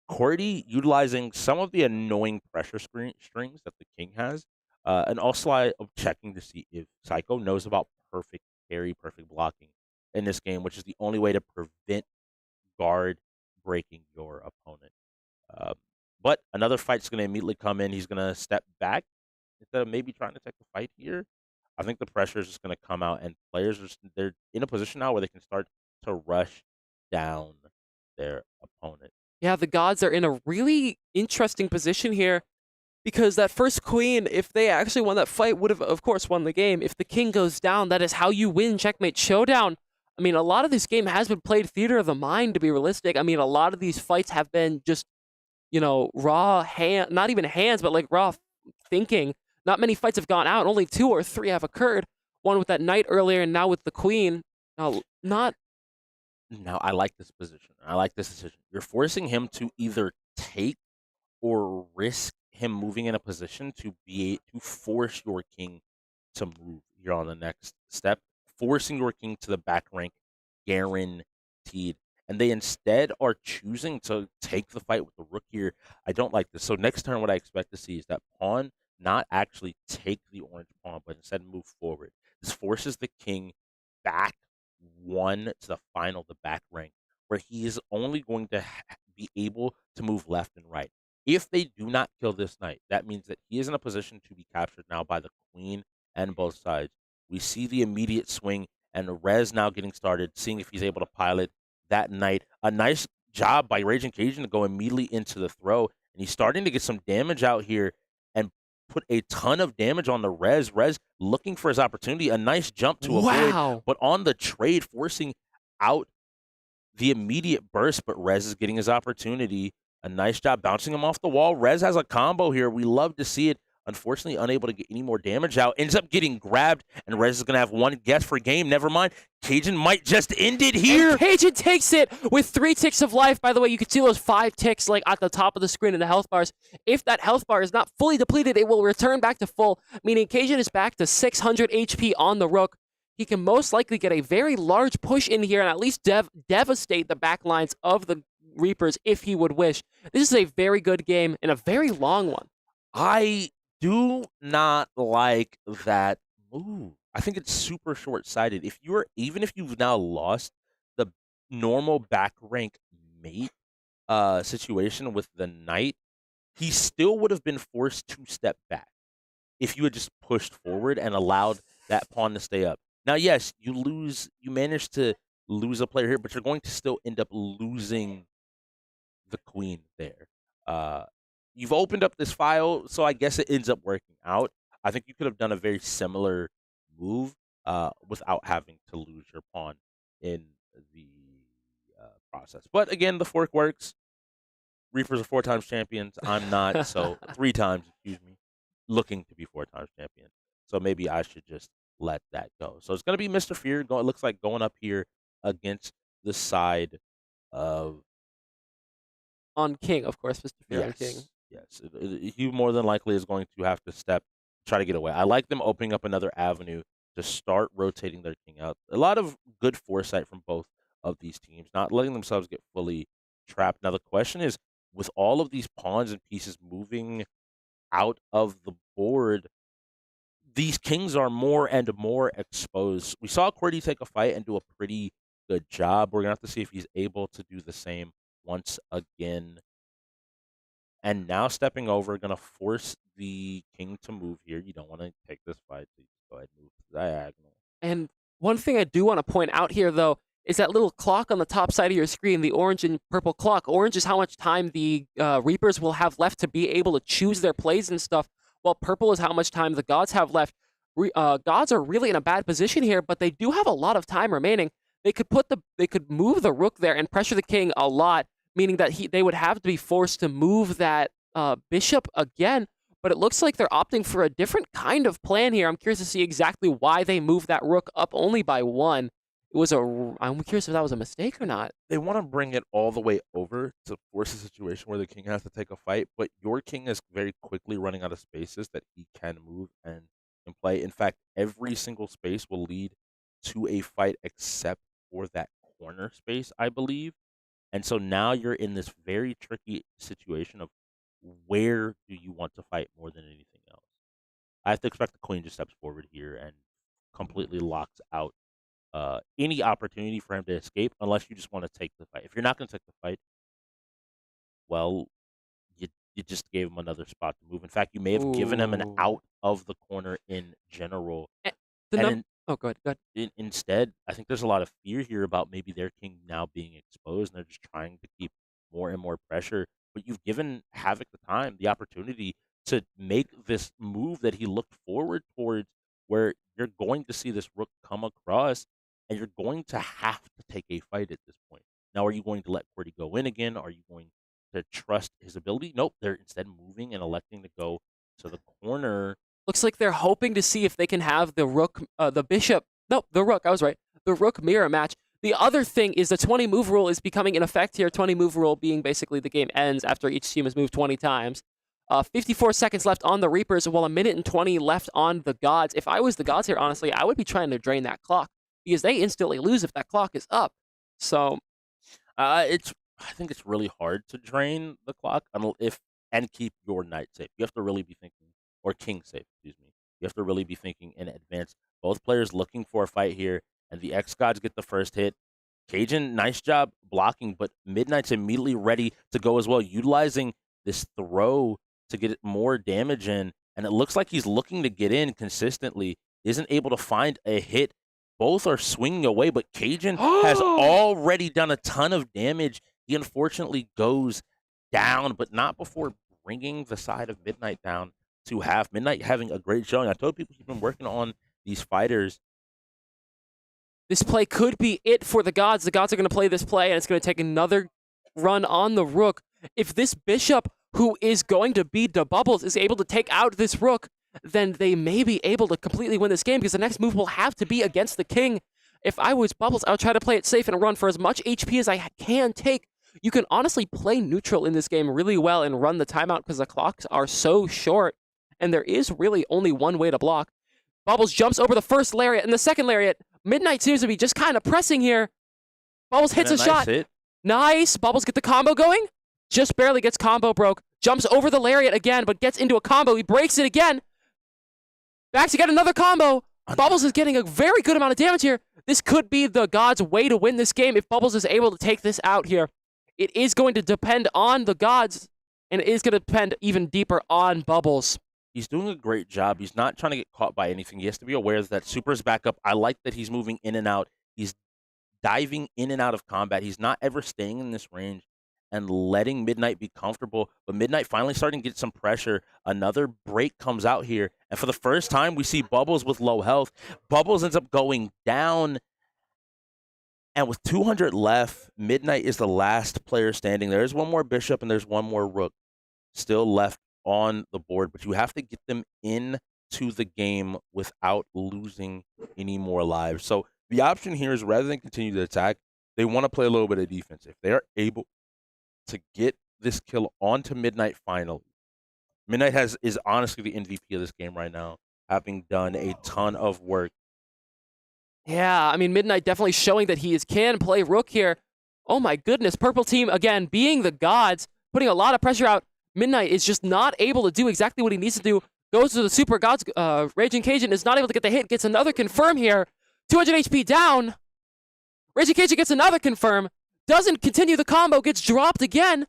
QWERTY utilizing some of the annoying pressure strings that the King has. And also I'm checking to see if Psycho knows about perfect carry, perfect blocking in this game, which is the only way to prevent guard breaking your opponent. But another fight's going to immediately come in. He's going to step back instead of maybe trying to take the fight here. I think the pressure is just going to come out, and players they're in a position now where they can start to rush down their opponent. Yeah, the Gods are in a really interesting position here because that first queen, if they actually won that fight, would have, of course, won the game. If the king goes down, that is how you win Checkmate Showdown. I mean, a lot of this game has been played theater of the mind, to be realistic. I mean, a lot of these fights have been just, you know, raw not even hands, but like raw thinking. Not many fights have gone out. Only 2 or 3 have occurred. one with that knight earlier, and now with the queen. Not Now, I like this position. I like this decision. You're forcing him to either take or risk him moving in a position to force your king to move here on the next step, forcing your king to the back rank, guaranteed. And they instead are choosing to take the fight with the rook here. I don't like this. So next turn, what I expect to see is that pawn not actually take the orange pawn, but instead move forward. This forces the king back one to the final, the back rank, where he is only going to be able to move left and right. If they do not kill this knight, that means that he is in a position to be captured now by the queen and both sides. We see the immediate swing, and Rez now getting started, seeing if he's able to pilot that knight. A nice job by Raging Cajun to go immediately into the throw, and he's starting to get some damage out here and put a ton of damage on the Rez. Rez looking for his opportunity, a nice jump to avoid, but on the trade, forcing out the immediate burst, but Rez is getting his opportunity. A nice job bouncing him off the wall. Rez has a combo here. We love to see it. Unfortunately, unable to get any more damage out. Ends up getting grabbed, and Rez is going to have one guess for game. Never mind. Cajun might just end it here. And Cajun takes it with 3 ticks of life. By the way, you can see those 5 ticks like at the top of the screen in the health bars. If that health bar is not fully depleted, it will return back to full, meaning Cajun is back to 600 HP on the rook. He can most likely get a very large push in here and at least devastate the back lines of the Reapers if he would wish. This is a very good game and a very long one. I do not like that move. I think it's super short-sighted. Even if you've now lost the normal back rank mate situation with the knight, he still would have been forced to step back if you had just pushed forward and allowed that pawn to stay up. Now, yes, you manage to lose a player here, but you're going to still end up losing the queen there. You've opened up this file, so I guess it ends up working out. I think you could have done a very similar move without having to lose your pawn in the process. But again, the fork works. Reapers are 4 times champions. I'm not, so 3 times, excuse me, looking to be 4 times champion. So maybe I should just let that go. So it's going to be Mr. Fear. It looks like going up here against the side of on king, of course, Mr. Fear on king. Yes, he more than likely is going to have to try to get away. I like them opening up another avenue to start rotating their king out. A lot of good foresight from both of these teams, not letting themselves get fully trapped. Now, the question is, with all of these pawns and pieces moving out of the board, these kings are more and more exposed. We saw Cordy take a fight and do a pretty good job. We're going to have to see if he's able to do the same once again. And now stepping over, going to force the king to move here. You don't want to take this fight, so you just go ahead and move diagonal. And one thing I do want to point out here, though, is that little clock on the top side of your screen, the orange and purple clock. Orange is how much time the Reapers will have left to be able to choose their plays and stuff, while purple is how much time the Gods have left. Gods are really in a bad position here, but they do have a lot of time remaining. They could move the rook there and pressure the king a lot, meaning that they would have to be forced to move that bishop again. But it looks like they're opting for a different kind of plan here. I'm curious to see exactly why they moved that rook up only by 1. I'm curious if that was a mistake or not. They want to bring it all the way over to force a situation where the king has to take a fight, but your king is very quickly running out of spaces that he can move and play. In fact, every single space will lead to a fight except for that corner space, I believe. And so now you're in this very tricky situation of where do you want to fight more than anything else. I have to expect the queen just steps forward here and completely locks out any opportunity for him to escape, unless you just want to take the fight. If you're not going to take the fight, well, you just gave him another spot to move. In fact, you may have given him an out of the corner in general. Oh, go ahead. Instead, I think there's a lot of fear here about maybe their king now being exposed, and they're just trying to keep more and more pressure. But you've given Havoc the opportunity to make this move that he looked forward towards, where you're going to see this rook come across, and you're going to have to take a fight at this point. Now, are you going to let Cordy go in again? Are you going to trust his ability? Nope, they're instead moving and electing to go to the corner. Looks like they're hoping to see if they can have the rook, the bishop. No, the rook. I was right. The rook mirror match. The other thing is the 20 move rule is becoming in effect here. 20 move rule being basically the game ends after each team has moved 20 times. 54 seconds left on the Reapers, while 1 minute and 20 left on the Gods. If I was the Gods here, honestly, I would be trying to drain that clock because they instantly lose if that clock is up. So, I think it's really hard to drain the clock and keep your knight safe. You have to really be thinking, or king safe, excuse me. You have to really be thinking in advance. Both players looking for a fight here, and the xGods get the first hit. Cajun, nice job blocking, but Midnight's immediately ready to go as well, utilizing this throw to get more damage in, and it looks like he's looking to get in consistently, isn't able to find a hit. Both are swinging away, but Cajun has already done a ton of damage. He unfortunately goes down, but not before bringing the side of Midnight down to half. Midnight having a great showing. I told people he's been working on these fighters. This play could be it for the Gods. The Gods are going to play this play, and it's going to take another run on the rook. If this bishop, who is going to be the Bubbles, is able to take out this rook, then they may be able to completely win this game because the next move will have to be against the king. If I was Bubbles, I would try to play it safe and run for as much HP as I can take. You can honestly play neutral in this game really well and run the timeout because the clocks are so short, and there is really only one way to block. Bubbles jumps over the first lariat and the second lariat. Midnight seems to be just kind of pressing here. Bubbles hits a shot. Hit. Nice. Bubbles get the combo going. Just barely gets combo broke. Jumps over the lariat again, but gets into a combo. He breaks it again. Back to get another combo. Bubbles is getting a very good amount of damage here. This could be the Gods' way to win this game if Bubbles is able to take this out here. It is going to depend on the Gods, and it is going to depend even deeper on Bubbles. He's doing a great job. He's not trying to get caught by anything. He has to be aware that Super's back up. I like that he's moving in and out. He's diving in and out of combat. He's not ever staying in this range and letting Midnight be comfortable. But Midnight finally starting to get some pressure. Another break comes out here. And for the first time, we see Bubbles with low health. Bubbles ends up going down. And with 200 left, Midnight is the last player standing. There's one more bishop and there's one more rook still left on the board, but you have to get them into the game without losing any more lives. So the option here is rather than continue to attack, they want to play a little bit of defense. If they are able to get this kill onto Midnight finally, Midnight is honestly the MVP of this game right now, having done a ton of work. Yeah, I mean, Midnight definitely showing that he can play rook here. Oh my goodness, purple team, again, being the Gods, putting a lot of pressure out. Midnight is just not able to do exactly what he needs to do. Goes to the Super Gods. Raging Cajun is not able to get the hit. Gets another confirm here. 200 HP down. Raging Cajun gets another confirm. Doesn't continue the combo. Gets dropped again.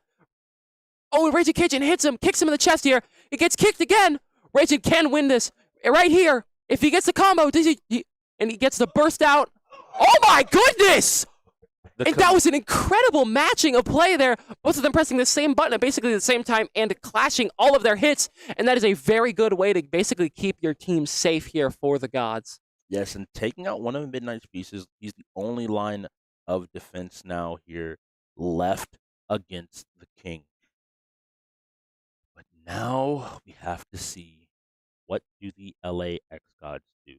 Oh, Raging Cajun hits him. Kicks him in the chest here. He gets kicked again. Raging can win this. Right here. If he gets the combo, and he gets the burst out. Oh my goodness! And that was an incredible matching of play there. Both of them pressing the same button at basically the same time and clashing all of their hits. And that is a very good way to basically keep your team safe here for the Gods. Yes, and taking out one of Midnight's pieces, he's the only line of defense now here left against the king. But now we have to see, what do the LA xGods do?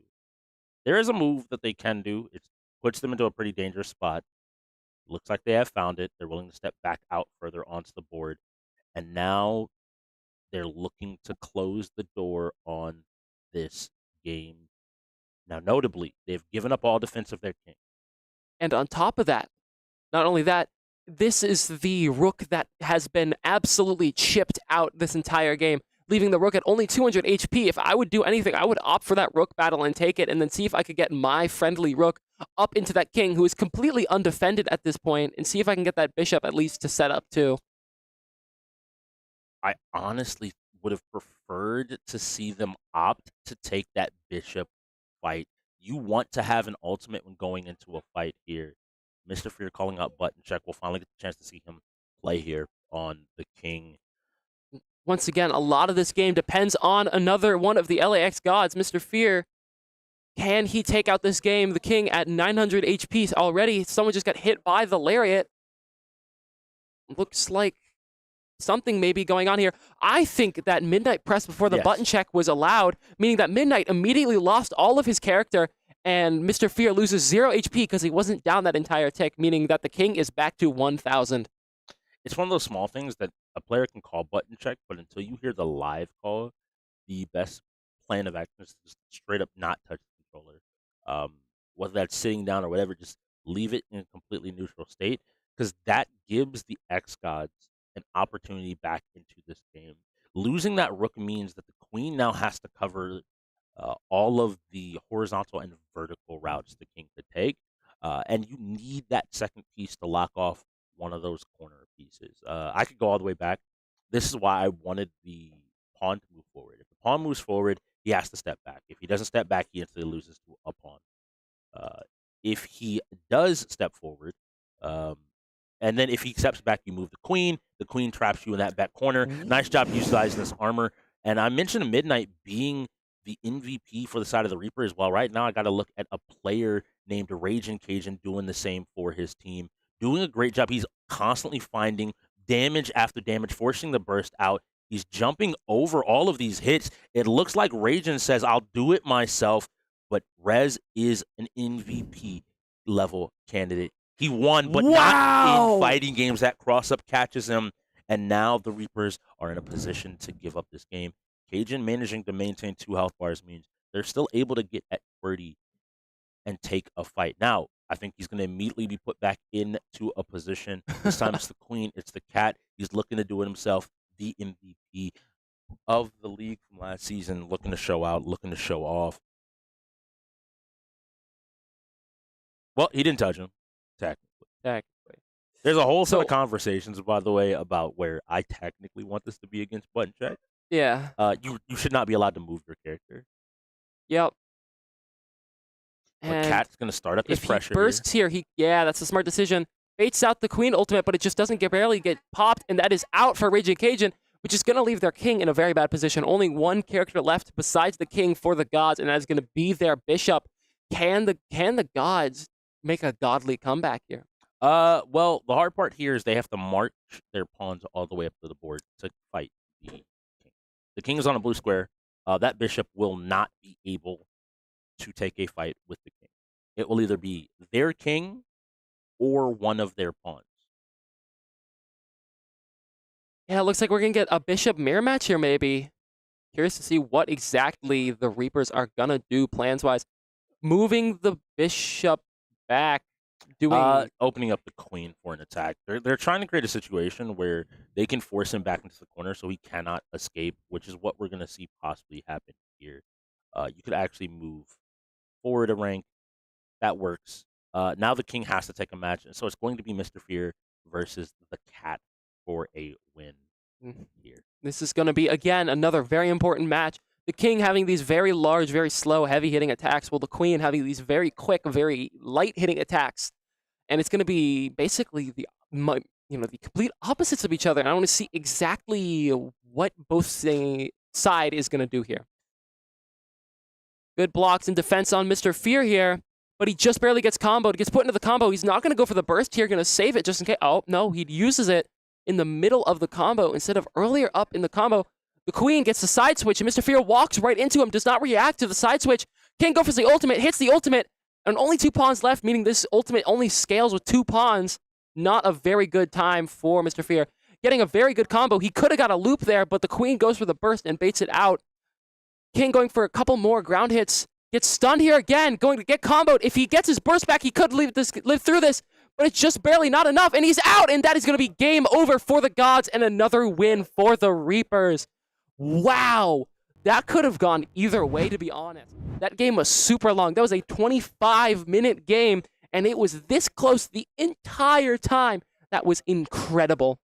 There is a move that they can do. It puts them into a pretty dangerous spot. Looks like they have found it. They're willing to step back out further onto the board. And now they're looking to close the door on this game. Now, notably, they've given up all defense of their king. And on top of that, not only that, this is the rook that has been absolutely chipped out this entire game, leaving the rook at only 200 HP. If I would do anything, I would opt for that rook battle and take it, and then see if I could get my friendly rook up into that king, who is completely undefended at this point, and see if I can get that bishop at least to set up too. I honestly would have preferred to see them opt to take that bishop fight. You want to have an ultimate when going into a fight here. Mr. Fear calling out button check. We'll finally get the chance to see him play here on the king. Once again, a lot of this game depends on another one of the LAX Gods, Mr. Fear. Can he take out this game? The king at 900 HP already. Someone just got hit by the lariat. Looks like something may be going on here. I think that Midnight press before the button check was allowed, meaning that Midnight immediately lost all of his character, and Mr. Fear loses 0 HP because he wasn't down that entire tick, meaning that the king is back to 1,000. It's one of those small things that a player can call button check, but until you hear the live call, the best plan of action is just straight up not touch the controller. Whether that's sitting down or whatever, just leave it in a completely neutral state, because that gives the xGods an opportunity back into this game. Losing that rook means that the queen now has to cover all of the horizontal and vertical routes the king could take, and you need that second piece to lock off one of those corner pieces. I could go all the way back. This is why I wanted the pawn to move forward. If the pawn moves forward, he has to step back. If he doesn't step back, he instantly loses to a pawn. If he does step forward, and then if he steps back, you move the queen. The queen traps you in that back corner. Nice job utilizing this armor. And I mentioned Midnight being the MVP for the side of the Reaper as well. Right now, I got to look at a player named Raging Cajun doing the same for his team. Doing a great job. He's constantly finding damage after damage, forcing the burst out. He's jumping over all of these hits. It looks like Raging says, I'll do it myself. But Rez is an MVP level candidate. He won, but not in fighting games. That cross-up catches him, and now the Reapers are in a position to give up this game. Cajun managing to maintain 2 health bars means they're still able to get at 30 and take a fight. Now, I think he's going to immediately be put back into a position. This time it's the queen, it's the cat. He's looking to do it himself. The MVP of the league from last season, looking to show out, looking to show off. Well, he didn't touch him, technically. There's a whole set of conversations, by the way, about where I technically want this to be against button check. Yeah. You should not be allowed to move your character. Yep. But Cat's going to start up his pressure. If he bursts here, that's a smart decision. Baits out the queen ultimate, but it just doesn't barely get popped, and that is out for Raging Cajun, which is going to leave their king in a very bad position. Only one character left besides the king for the gods, and that is going to be their bishop. Can the gods make a godly comeback here? Well, the hard part here is they have to march their pawns all the way up to the board to fight the king. The king is on a blue square. That bishop will not be able to take a fight with the king. It will either be their king or one of their pawns. Yeah, it looks like we're going to get a bishop mirror match here, maybe. Curious to see what exactly the Reapers are going to do plans-wise. Moving the bishop back, opening up the queen for an attack. They're trying to create a situation where they can force him back into the corner so he cannot escape, which is what we're going to see possibly happen here. You could actually move forward a rank. That works. Now the king has to take a match, and so it's going to be Mr. Fear versus the cat for a win here. This is going to be, again, another very important match. The king having these very large, very slow, heavy-hitting attacks, while the queen having these very quick, very light-hitting attacks. And it's going to be basically the complete opposites of each other. And I want to see exactly what both side is going to do here. Good blocks and defense on Mr. Fear here, but he just barely gets comboed. He gets put into the combo. He's not going to go for the burst here, going to save it just in case. Oh, no, he uses it in the middle of the combo instead of earlier up in the combo. The queen gets the side switch, and Mr. Fear walks right into him, does not react to the side switch. Can't go for the ultimate, hits the ultimate, and only 2 pawns left, meaning this ultimate only scales with 2 pawns. Not a very good time for Mr. Fear. Getting a very good combo. He could have got a loop there, but the queen goes for the burst and baits it out. King going for a couple more ground hits. Gets stunned here again, going to get comboed. If he gets his burst back, he could live through this, but it's just barely not enough, and he's out, and that is going to be game over for the gods, and another win for the Reapers. Wow, that could have gone either way, to be honest. That game was super long. That was a 25-minute game, and it was this close the entire time. That was incredible.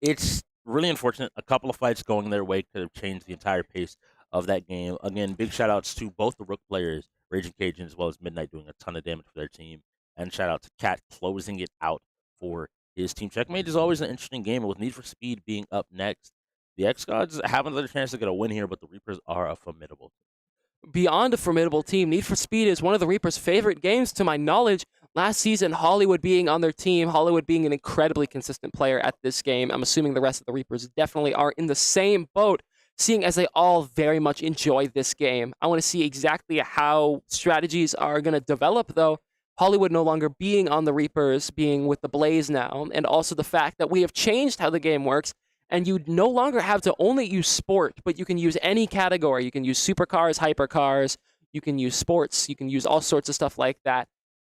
It's really unfortunate. A couple of fights going their way could have changed the entire pace of that game. Again, big shout-outs to both the Rook players, Raging Cajun, as well as Midnight, doing a ton of damage for their team. And shout-out to Cat closing it out for his team. Checkmate is always an interesting game, and with Need for Speed being up next, the xGods have another chance to get a win here, but the Reapers are a formidable team. Beyond a formidable team, Need for Speed is one of the Reapers' favorite games, to my knowledge. last season, Hollywood being on their team, Hollywood being an incredibly consistent player at this game. I'm assuming the rest of the Reapers definitely are in the same boat, seeing as they all very much enjoy this game. I want to see exactly how strategies are going to develop, though. Hollywood no longer being on the Reapers, being with the Blaze now, and also the fact that we have changed how the game works, and you no longer have to only use sport, but you can use any category. You can use supercars, hypercars, you can use sports, you can use all sorts of stuff like that.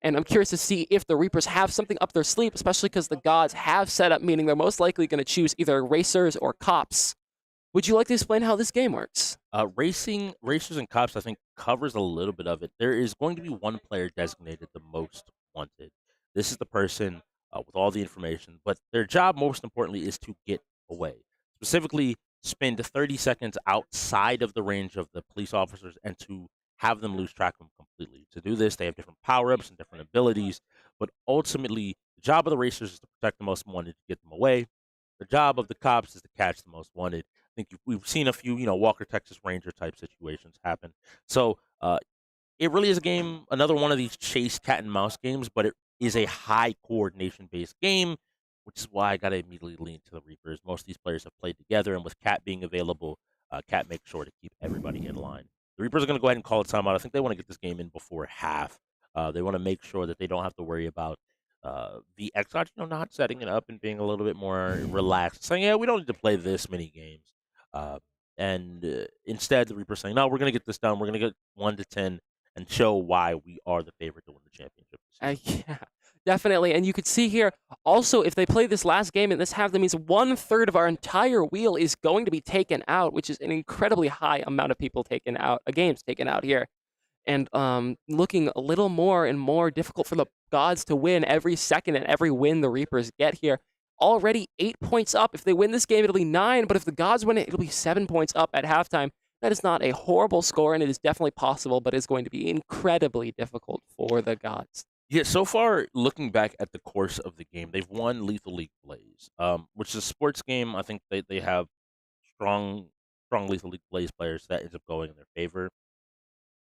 And I'm curious to see if the Reapers have something up their sleeve, especially because the gods have set up, meaning they're most likely going to choose either racers or cops. Would you like to explain how this game works? Racers and cops, I think, covers a little bit of it. There is going to be one player designated the most wanted. This is the person with all the information, but their job, most importantly, is to get away. Specifically, spend 30 seconds outside of the range of the police officers and to have them lose track of them completely. To do this, they have different power-ups and different abilities, but ultimately, the job of the racers is to protect the most wanted, to get them away. The job of the cops is to catch the most wanted. I think we've seen a few, Walker, Texas Ranger type situations happen. So it really is a game, another one of these chase cat and mouse games, but it is a high coordination based game, which is why I got to immediately lean to the Reapers. Most of these players have played together, and with Cat being available, Cat makes sure to keep everybody in line. The Reapers are going to go ahead and call a timeout. I think they want to get this game in before half. They want to make sure that they don't have to worry about the xGods, not setting it up and being a little bit more relaxed, saying, yeah, we don't need to play this many games. Instead, the Reapers saying, no, we're going to get this done. We're going to get 1 to 10 and show why we are the favorite to win the championship. Yeah, definitely. And you could see here, also, if they play this last game in this half, that means 1/3 of our entire wheel is going to be taken out, which is an incredibly high amount of people taken out, games taken out here. And looking a little more and more difficult for the gods to win every second and every win the Reapers get here. Already 8 points up. If they win this game, it'll be 9, but if the gods win it, it'll be 7 points up at halftime. That is not a horrible score, and it is definitely possible, but it's going to be incredibly difficult for the gods. Yeah, so far, looking back at the course of the game, they've won Lethal League Blaze, which is a sports game. I think they have strong Lethal League Blaze players that ends up going in their favor.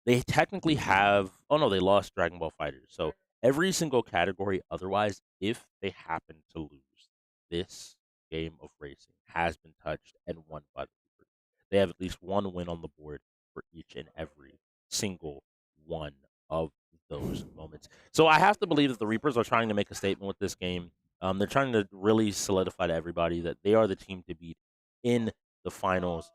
They technically have... Oh, no, they lost Dragon Ball Fighters. So every single category otherwise, if they happen to lose, this game of racing has been touched and won by the Reapers. They have at least one win on the board for each and every single one of those moments. So I have to believe that the Reapers are trying to make a statement with this game. They're trying to really solidify to everybody that they are the team to beat in the finals.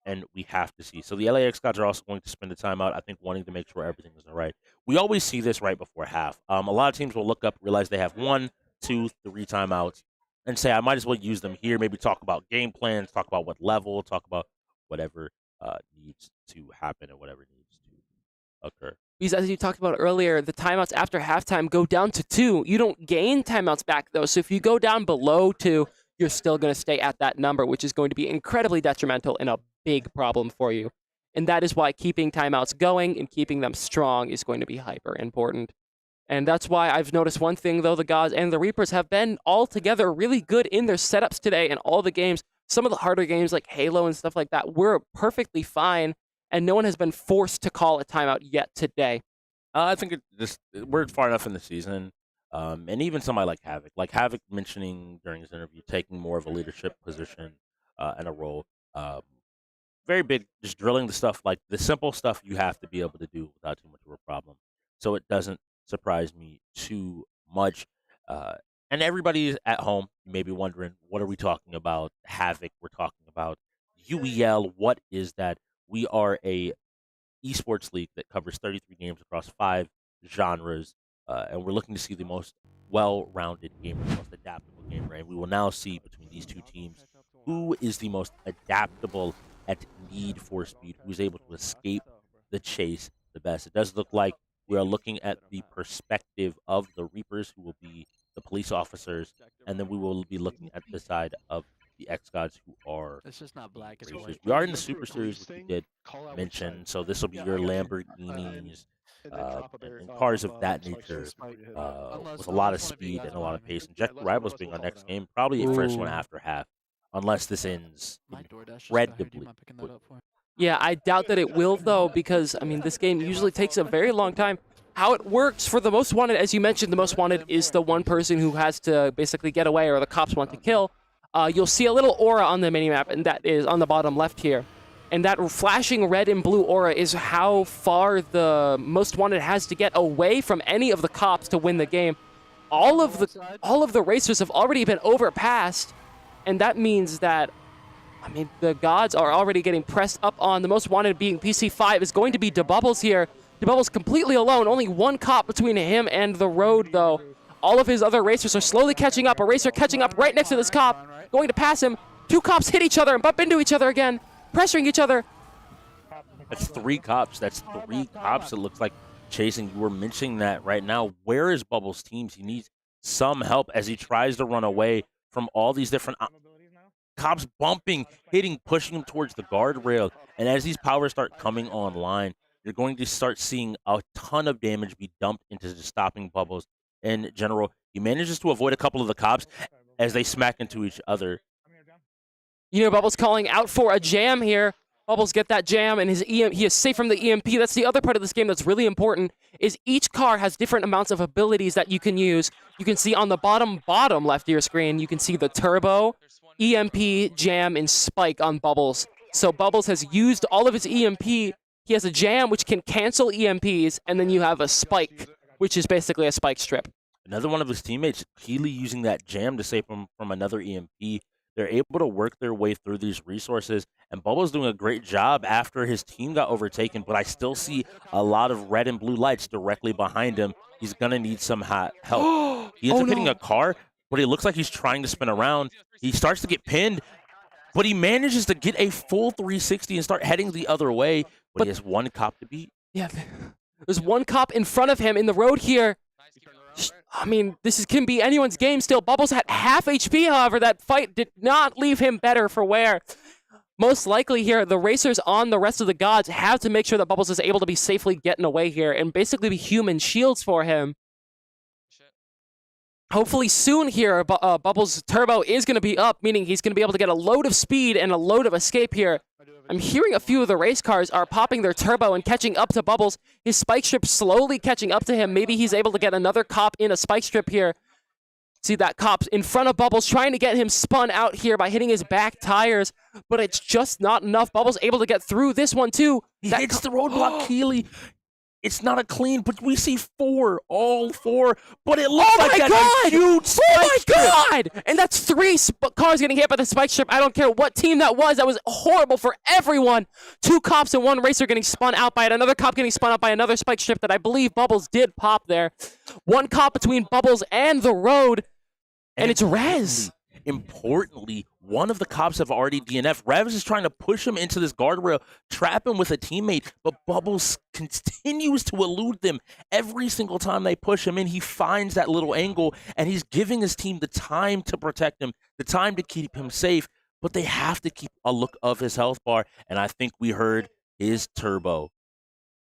And we have to see. So the LA xGods are also going to spend the time out, I think, wanting to make sure everything is all right. We always see this right before half. A lot of teams will look up, realize they have 1, 2, 3 timeouts, and say, I might as well use them here. Maybe talk about game plans, talk about what level, talk about whatever needs to happen and whatever needs to occur. Because as you talked about earlier, the timeouts after halftime go down to 2. You don't gain timeouts back, though. So if you go down below 2, you're still going to stay at that number, which is going to be incredibly detrimental and a big problem for you. And that is why keeping timeouts going and keeping them strong is going to be hyper important. And that's why I've noticed one thing, though, the gods and the Reapers have been altogether really good in their setups today in all the games. Some of the harder games like Halo and stuff like that were perfectly fine, and no one has been forced to call a timeout yet today. I think we're far enough in the season. And even somebody like Havoc mentioning during his interview, taking more of a leadership position and a role. Very big, just drilling the stuff, like the simple stuff you have to be able to do without too much of a problem. So it doesn't surprise me too much. And everybody at home may be wondering, what are we talking about? Havoc, we're talking about UEL. What is that? We are a esports league that covers 33 games across 5 genres. And we're looking to see the most well-rounded gamer, the most adaptable gamer. And we will now see between these two teams who is the most adaptable at Need for Speed, who's able to escape the chase the best. It does look like we are looking at the perspective of the Reapers, who will be the police officers, and then we will be looking at the side of the xGods, who are it's just not black, it's racers. white. We are in the Super Series, which we did mention, so this will be your Lamborghinis, and cars of that nature, with a lot of speed and a lot of pace. And Jack Rivals being our next game, probably a first one after half, unless this ends incredibly quickly. Yeah, I doubt that it will, though, because, I mean, this game usually takes a very long time. how it works for the most wanted, as you mentioned, the most wanted is the one person who has to basically get away or the cops want to kill. You'll see a little aura on the minimap, and that is on the bottom left here. And that flashing red and blue aura is how far the most wanted has to get away from any of the cops to win the game. All of the racers have already been overpassed, and that means that, I mean, the gods are already getting pressed up on. The most wanted being PC5 is going to be DeBubbles here. DeBubbles completely alone. Only one cop between him and the road, though. All of his other racers are slowly catching up. A racer catching up right next to this cop, going to pass him. Two cops hit each other and bump into each other again, pressuring each other. That's 3 cops. That's 3 cops, it looks like, chasing. You were mentioning that right now. Where is Bubbles' teams? He needs some help as he tries to run away from all these different cops bumping, hitting, pushing him towards the guardrail. And as these powers start coming online, you're going to start seeing a ton of damage be dumped into just stopping Bubbles. In general, he manages to avoid a couple of the cops as they smack into each other. You know, Bubbles calling out for a jam here. Bubbles get that jam, and he is safe from the EMP. That's the other part of this game that's really important, is each car has different amounts of abilities that you can use. You can see on the bottom left of your screen, you can see the turbo, EMP, jam, and spike on Bubbles. So Bubbles has used all of his EMP. He has a jam, which can cancel EMPs, and then you have a spike, which is basically a spike strip. Another one of his teammates, Keely, using that jam to save him from another EMP. They're able to work their way through these resources, and Bubba's doing a great job after his team got overtaken, but I still see a lot of red and blue lights directly behind him. He's going to need some help. He ends up hitting a car, but it looks like he's trying to spin around. He starts to get pinned, but he manages to get a full 360 and start heading the other way, but he has one cop to beat. Yeah, there's one cop in front of him in the road here. I mean, can be anyone's game still. Bubbles had half HP, however. That fight did not leave him better for wear. Most likely here, the racers on the rest of the gods have to make sure that Bubbles is able to be safely getting away here and basically be human shields for him. Hopefully soon here, Bubbles' turbo is going to be up, meaning he's going to be able to get a load of speed and a load of escape here. I'm hearing a few of the race cars are popping their turbo and catching up to Bubbles. His spike strip slowly catching up to him. Maybe he's able to get another cop in a spike strip here. See that cop in front of Bubbles trying to get him spun out here by hitting his back tires, but it's just not enough. Bubbles able to get through this one too. He hits the roadblock, Keely. It's not a clean, but we see all four. But it looks like that's a huge spike strip. Oh my God! And that's 3 cars getting hit by the spike strip. I don't care what team that was. That was horrible for everyone. 2 cops and 1 racer getting spun out by it. Another cop getting spun out by another spike strip that I believe Bubbles did pop there. 1 cop between Bubbles and the road, and it's Rez. Importantly, one of the cops have already DNF'd. Revs is trying to push him into this guardrail, trap him with a teammate, but Bubbles continues to elude them. Every single time they push him in, he finds that little angle, and he's giving his team the time to protect him, the time to keep him safe, but they have to keep a look of his health bar, and I think we heard his turbo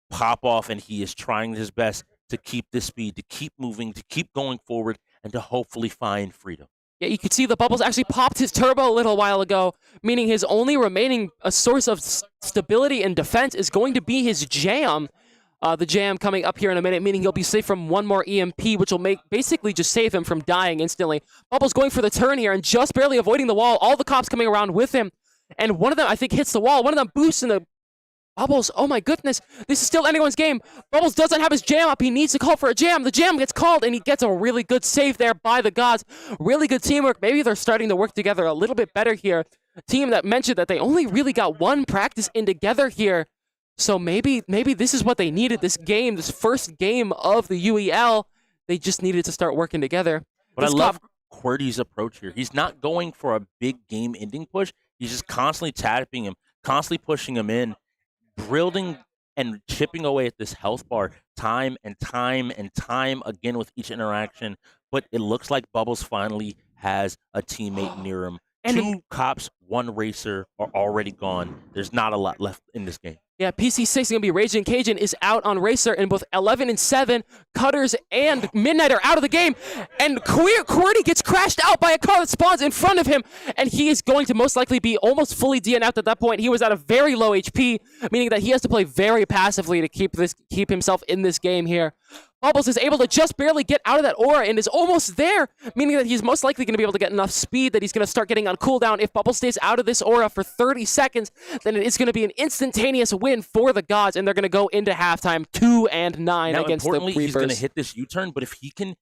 pop off, and he is trying his best to keep this speed, to keep moving, to keep going forward, and to hopefully find freedom. Yeah, you could see the Bubbles actually popped his turbo a little while ago, meaning his only remaining source of stability and defense is going to be his jam. The jam coming up here in a minute, meaning he'll be safe from 1 more EMP, which will basically just save him from dying instantly. Bubbles going for the turn here and just barely avoiding the wall. All the cops coming around with him, and one of them, I think, hits the wall. One of them boosts in the Bubbles, oh my goodness, this is still anyone's game. Bubbles doesn't have his jam up. He needs to call for a jam. The jam gets called, and he gets a really good save there by the gods. Really good teamwork. Maybe they're starting to work together a little bit better here. A team that mentioned that they only really got 1 practice in together here. So maybe this is what they needed this game, this first game of the UEL. They just needed to start working together. But I love QWERTY's approach here. He's not going for a big game-ending push. He's just constantly tapping him, constantly pushing him in, building and chipping away at this health bar time and time and time again with each interaction. But it looks like Bubbles finally has a teammate near him. 2 cops, one racer are already gone. There's not a lot left in this game. Yeah, PC6 is going to be Raging Cajun is out on Racer, and both 11 and 7, Cutters and Midnight are out of the game. And QWERTY gets crashed out by a car that spawns in front of him, and he is going to most likely be almost fully DNF'd at that point. He was at a very low HP, meaning that he has to play very passively to keep himself in this game here. Bubbles is able to just barely get out of that aura and is almost there, meaning that he's most likely going to be able to get enough speed that he's going to start getting on cooldown. If Bubbles stays out of this aura for 30 seconds, then it is going to be an instantaneous win for the Gods, and they're going to go into halftime 2-9 now, against the importantly, Reapers. he's going to hit this U-turn, but if he can,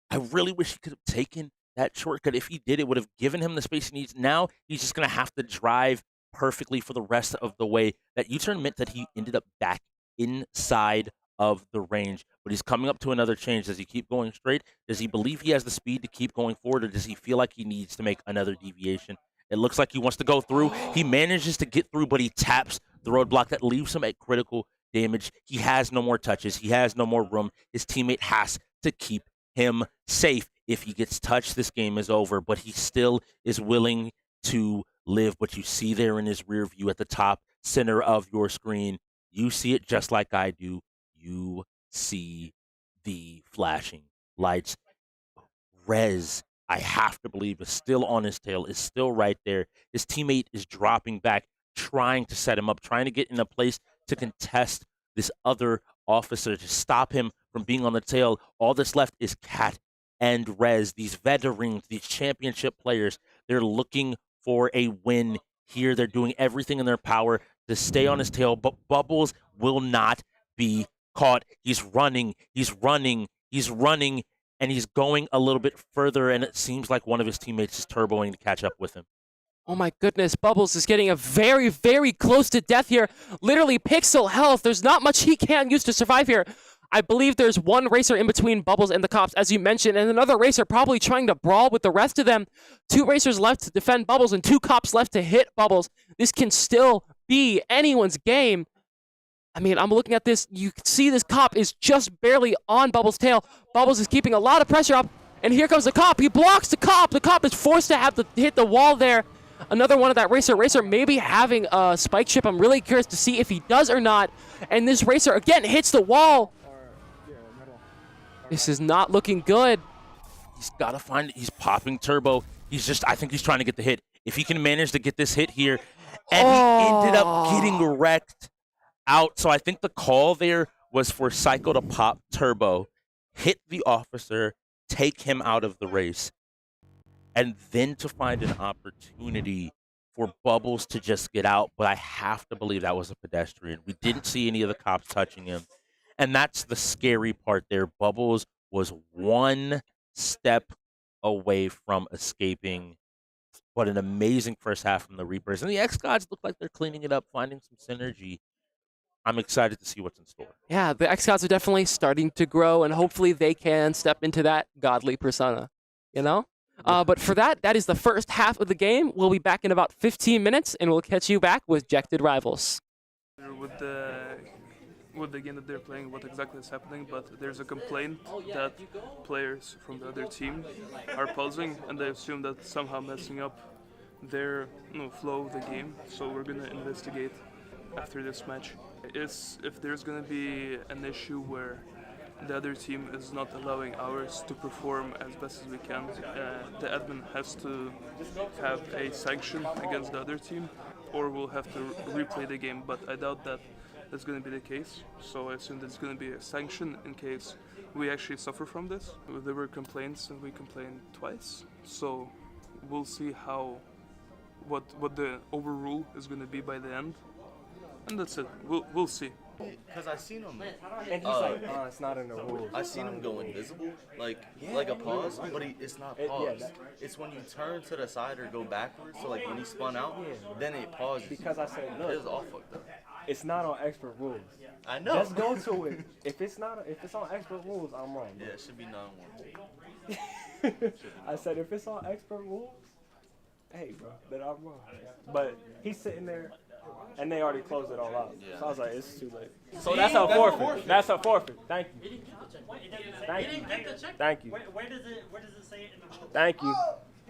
I really wish he could have taken that shortcut. If he did, it would have given him the space he needs. Now he's just going to have to drive perfectly for the rest of the way. That U-turn meant that he ended up back inside of the range, but he's coming up to another change. Does he keep going straight? Does he believe he has the speed to keep going forward, or does he feel like he needs to make another deviation? It looks like he wants to go through. He manages to get through, but he taps the roadblock that leaves him at critical damage. He has no more touches. He has no more room. His teammate has to keep him safe. If he gets touched, this game is over, but he still is willing to live. But you see there in his rear view at the top center of your screen, you see it just like I do. You see the flashing lights. Rez, I have to believe, is still on his tail, is still right there. His teammate is dropping back, trying to set him up, trying to get in a place to contest this other officer, to stop him from being on the tail. All that's left is Cat and Rez, these veterans, these championship players. They're looking for a win here. They're doing everything in their power to stay on his tail, but Bubbles will not be caught. He's running, and he's going a little bit further, and it seems like one of his teammates is turboing to catch up with him. Oh my goodness, Bubbles is getting a very, very close to death here. Literally pixel health. There's not much he can use to survive here. I believe there's one racer in between Bubbles and the cops, as you mentioned, and another racer probably trying to brawl with the rest of them. 2 racers left to defend Bubbles and 2 cops left to hit Bubbles. This can still be anyone's game. I mean, I'm looking at this. You can see this cop is just barely on Bubbles' tail. Bubbles is keeping a lot of pressure up, and here comes the cop. He blocks the cop. The cop is forced to have to hit the wall there. Another one of that racer. Racer maybe having a spike chip. I'm really curious to see if he does or not. And this racer, again, hits the wall. This is not looking good. He's got to find it. He's popping turbo. I think he's trying to get the hit. If he can manage to get this hit here, and he ended up getting wrecked out. So I think the call there was for Psycho to pop turbo, hit the officer, take him out of the race, and then to find an opportunity for Bubbles to just get out. But I have to believe that was a pedestrian. We didn't see any of the cops touching him. And that's the scary part there. Bubbles was one step away from escaping. What an amazing first half from the Reapers. And the xGods look like they're cleaning it up, finding some synergy. I'm excited to see what's in store. Yeah, the xGods are definitely starting to grow, and hopefully they can step into that godly persona, you know? But for that is the first half of the game. We'll be back in about 15 minutes, and we'll catch you back with Jected Rivals. With the game that they're playing, what exactly is happening, but there's a complaint that players from the other team are pausing, and they assume that somehow messing up their flow of the game. So we're gonna investigate after this match. If there's gonna be an issue where the other team is not allowing ours to perform as best as we can, the admin has to have a sanction against the other team, or we'll have to replay the game. But I doubt that that's going to be the case, so I assume there's going to be a sanction in case we actually suffer from this. There were complaints, and we complained twice, so we'll see what the overrule is going to be by the end, and that's it. We'll see. Because I seen him. And he's like, it's not in the rules. I seen him go invisible, like a pause, but it's not pause. It's when you turn to the side or go backwards. So like when he spun out, then it pauses. Because I said, look, it's all fucked up. It's not on expert rules. I know. Let's go to it. If it's on expert rules, I'm wrong. Bro. Yeah, it should be 9-1. I said if it's on expert rules, hey bro, then I'm wrong. But he's sitting there. And they already closed it all out. Yeah. So I was like, it's too late. So that's a forfeit. That's a forfeit. Thank you. Thank you. Thank you. Where does it say it in the rules? Thank you.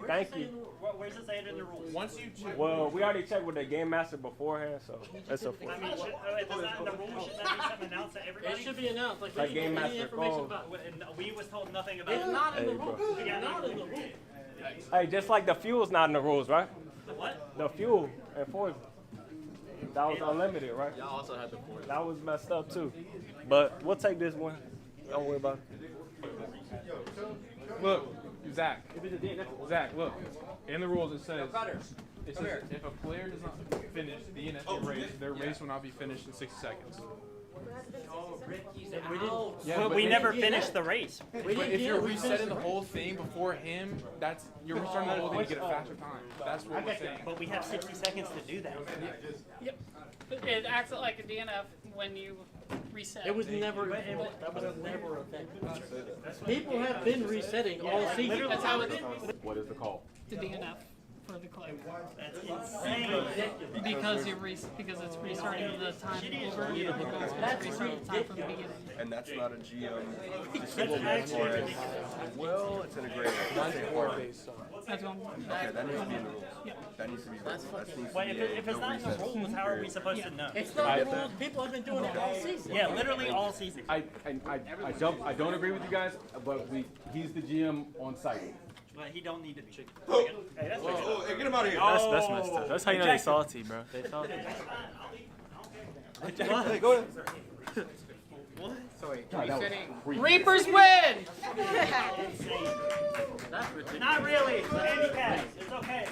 Thank you. Where's it say it in the rules? Once you check. Well, we already checked with the game master beforehand, so it's a 4. I mean, if it's not in the rules, should that be something announced to everybody? It should be announced. Like, Like game master information phone. about it. And we was told nothing about It's it. not in the Hey, bro. rules. It's not in the rules. Hey, just like the fuel's not in the rules, right? The what? The fuel and Forza. That was unlimited, right? Y'all also had the Forza. That was messed up too. But we'll take this one. Don't worry about it. Look, Zach, look. In the rules it says, if a player does not finish the DNF race, their race will not be finished in 60 seconds. We never finished the race. But if you're resetting the whole thing before him, you're restarting the whole thing to get a faster time. That's what we're saying. But we have 60 seconds to do that. Yep. It acts like a DNF when you reset. It was never. That was never a thing. People have been resetting all season. That's how it is. What is the call? The DNF for the clip. That's insane. Because it's restarting the time over. It's restarting the time from the beginning. And that's not a GM. That's actually ridiculous. Well, it's integrated. That's one. Okay, that needs to be in the rules. That needs to be in the rules. That needs to Wait, be if it's not in the rules, how are we supposed to know? It's not the rules. People have been doing it all season. Yeah, literally all season. I don't agree with you guys, but he's the GM on site. But he don't need to be. Hey, that's hey, get him out of here. That's messed up. That's how you know they salty, bro. They salty. Hey, go ahead. What? So wait, Reapers win! Not really. Handicap. It's okay.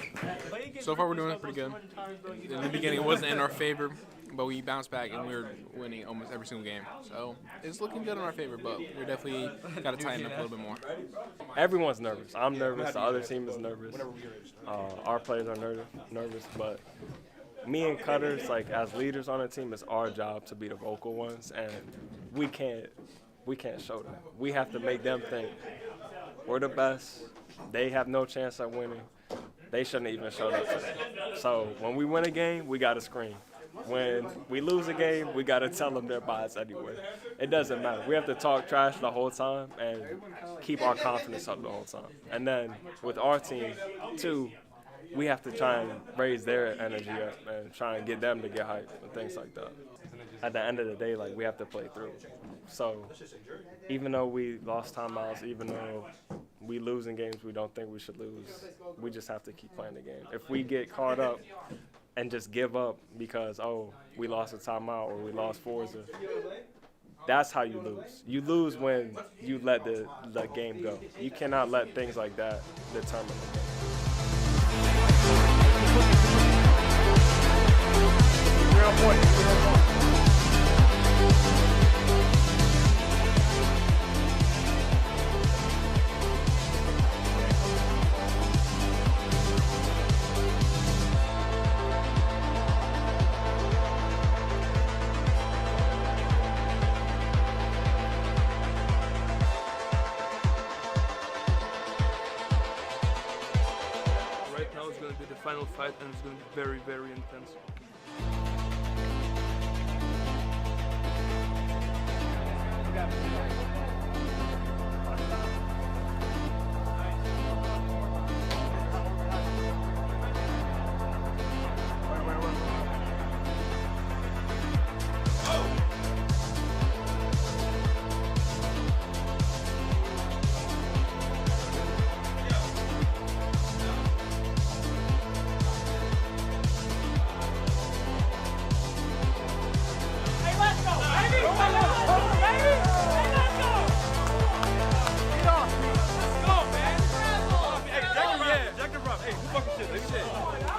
So far we're doing pretty good. In the beginning it wasn't in our favor, but we bounced back and we were winning almost every single game. So it's looking good in our favor, but we're definitely got to tighten up a little bit more. Everyone's nervous. I'm nervous. The other team is nervous. Our players are nervous, but me and Cutters, like as leaders on the team, it's our job to be the vocal ones, and we can't show that. We have to make them think we're the best. They have no chance at winning. They shouldn't even show up today. So when we win a game, we got to scream. When we lose a game, we got to tell them they're biased anyway. It doesn't matter. We have to talk trash the whole time and keep our confidence up the whole time. And then with our team, too, we have to try and raise their energy up and try and get them to get hyped and things like that. At the end of the day, like, we have to play through. So even though we lost timeouts, even though we lose in games we don't think we should lose, we just have to keep playing the game. If we get caught up and just give up because, oh, we lost a timeout or we lost Forza, that's how you lose. You lose when you let the game go. You cannot let things like that determine the game. Right now it's going to be the final fight and it's going to be very, very intense.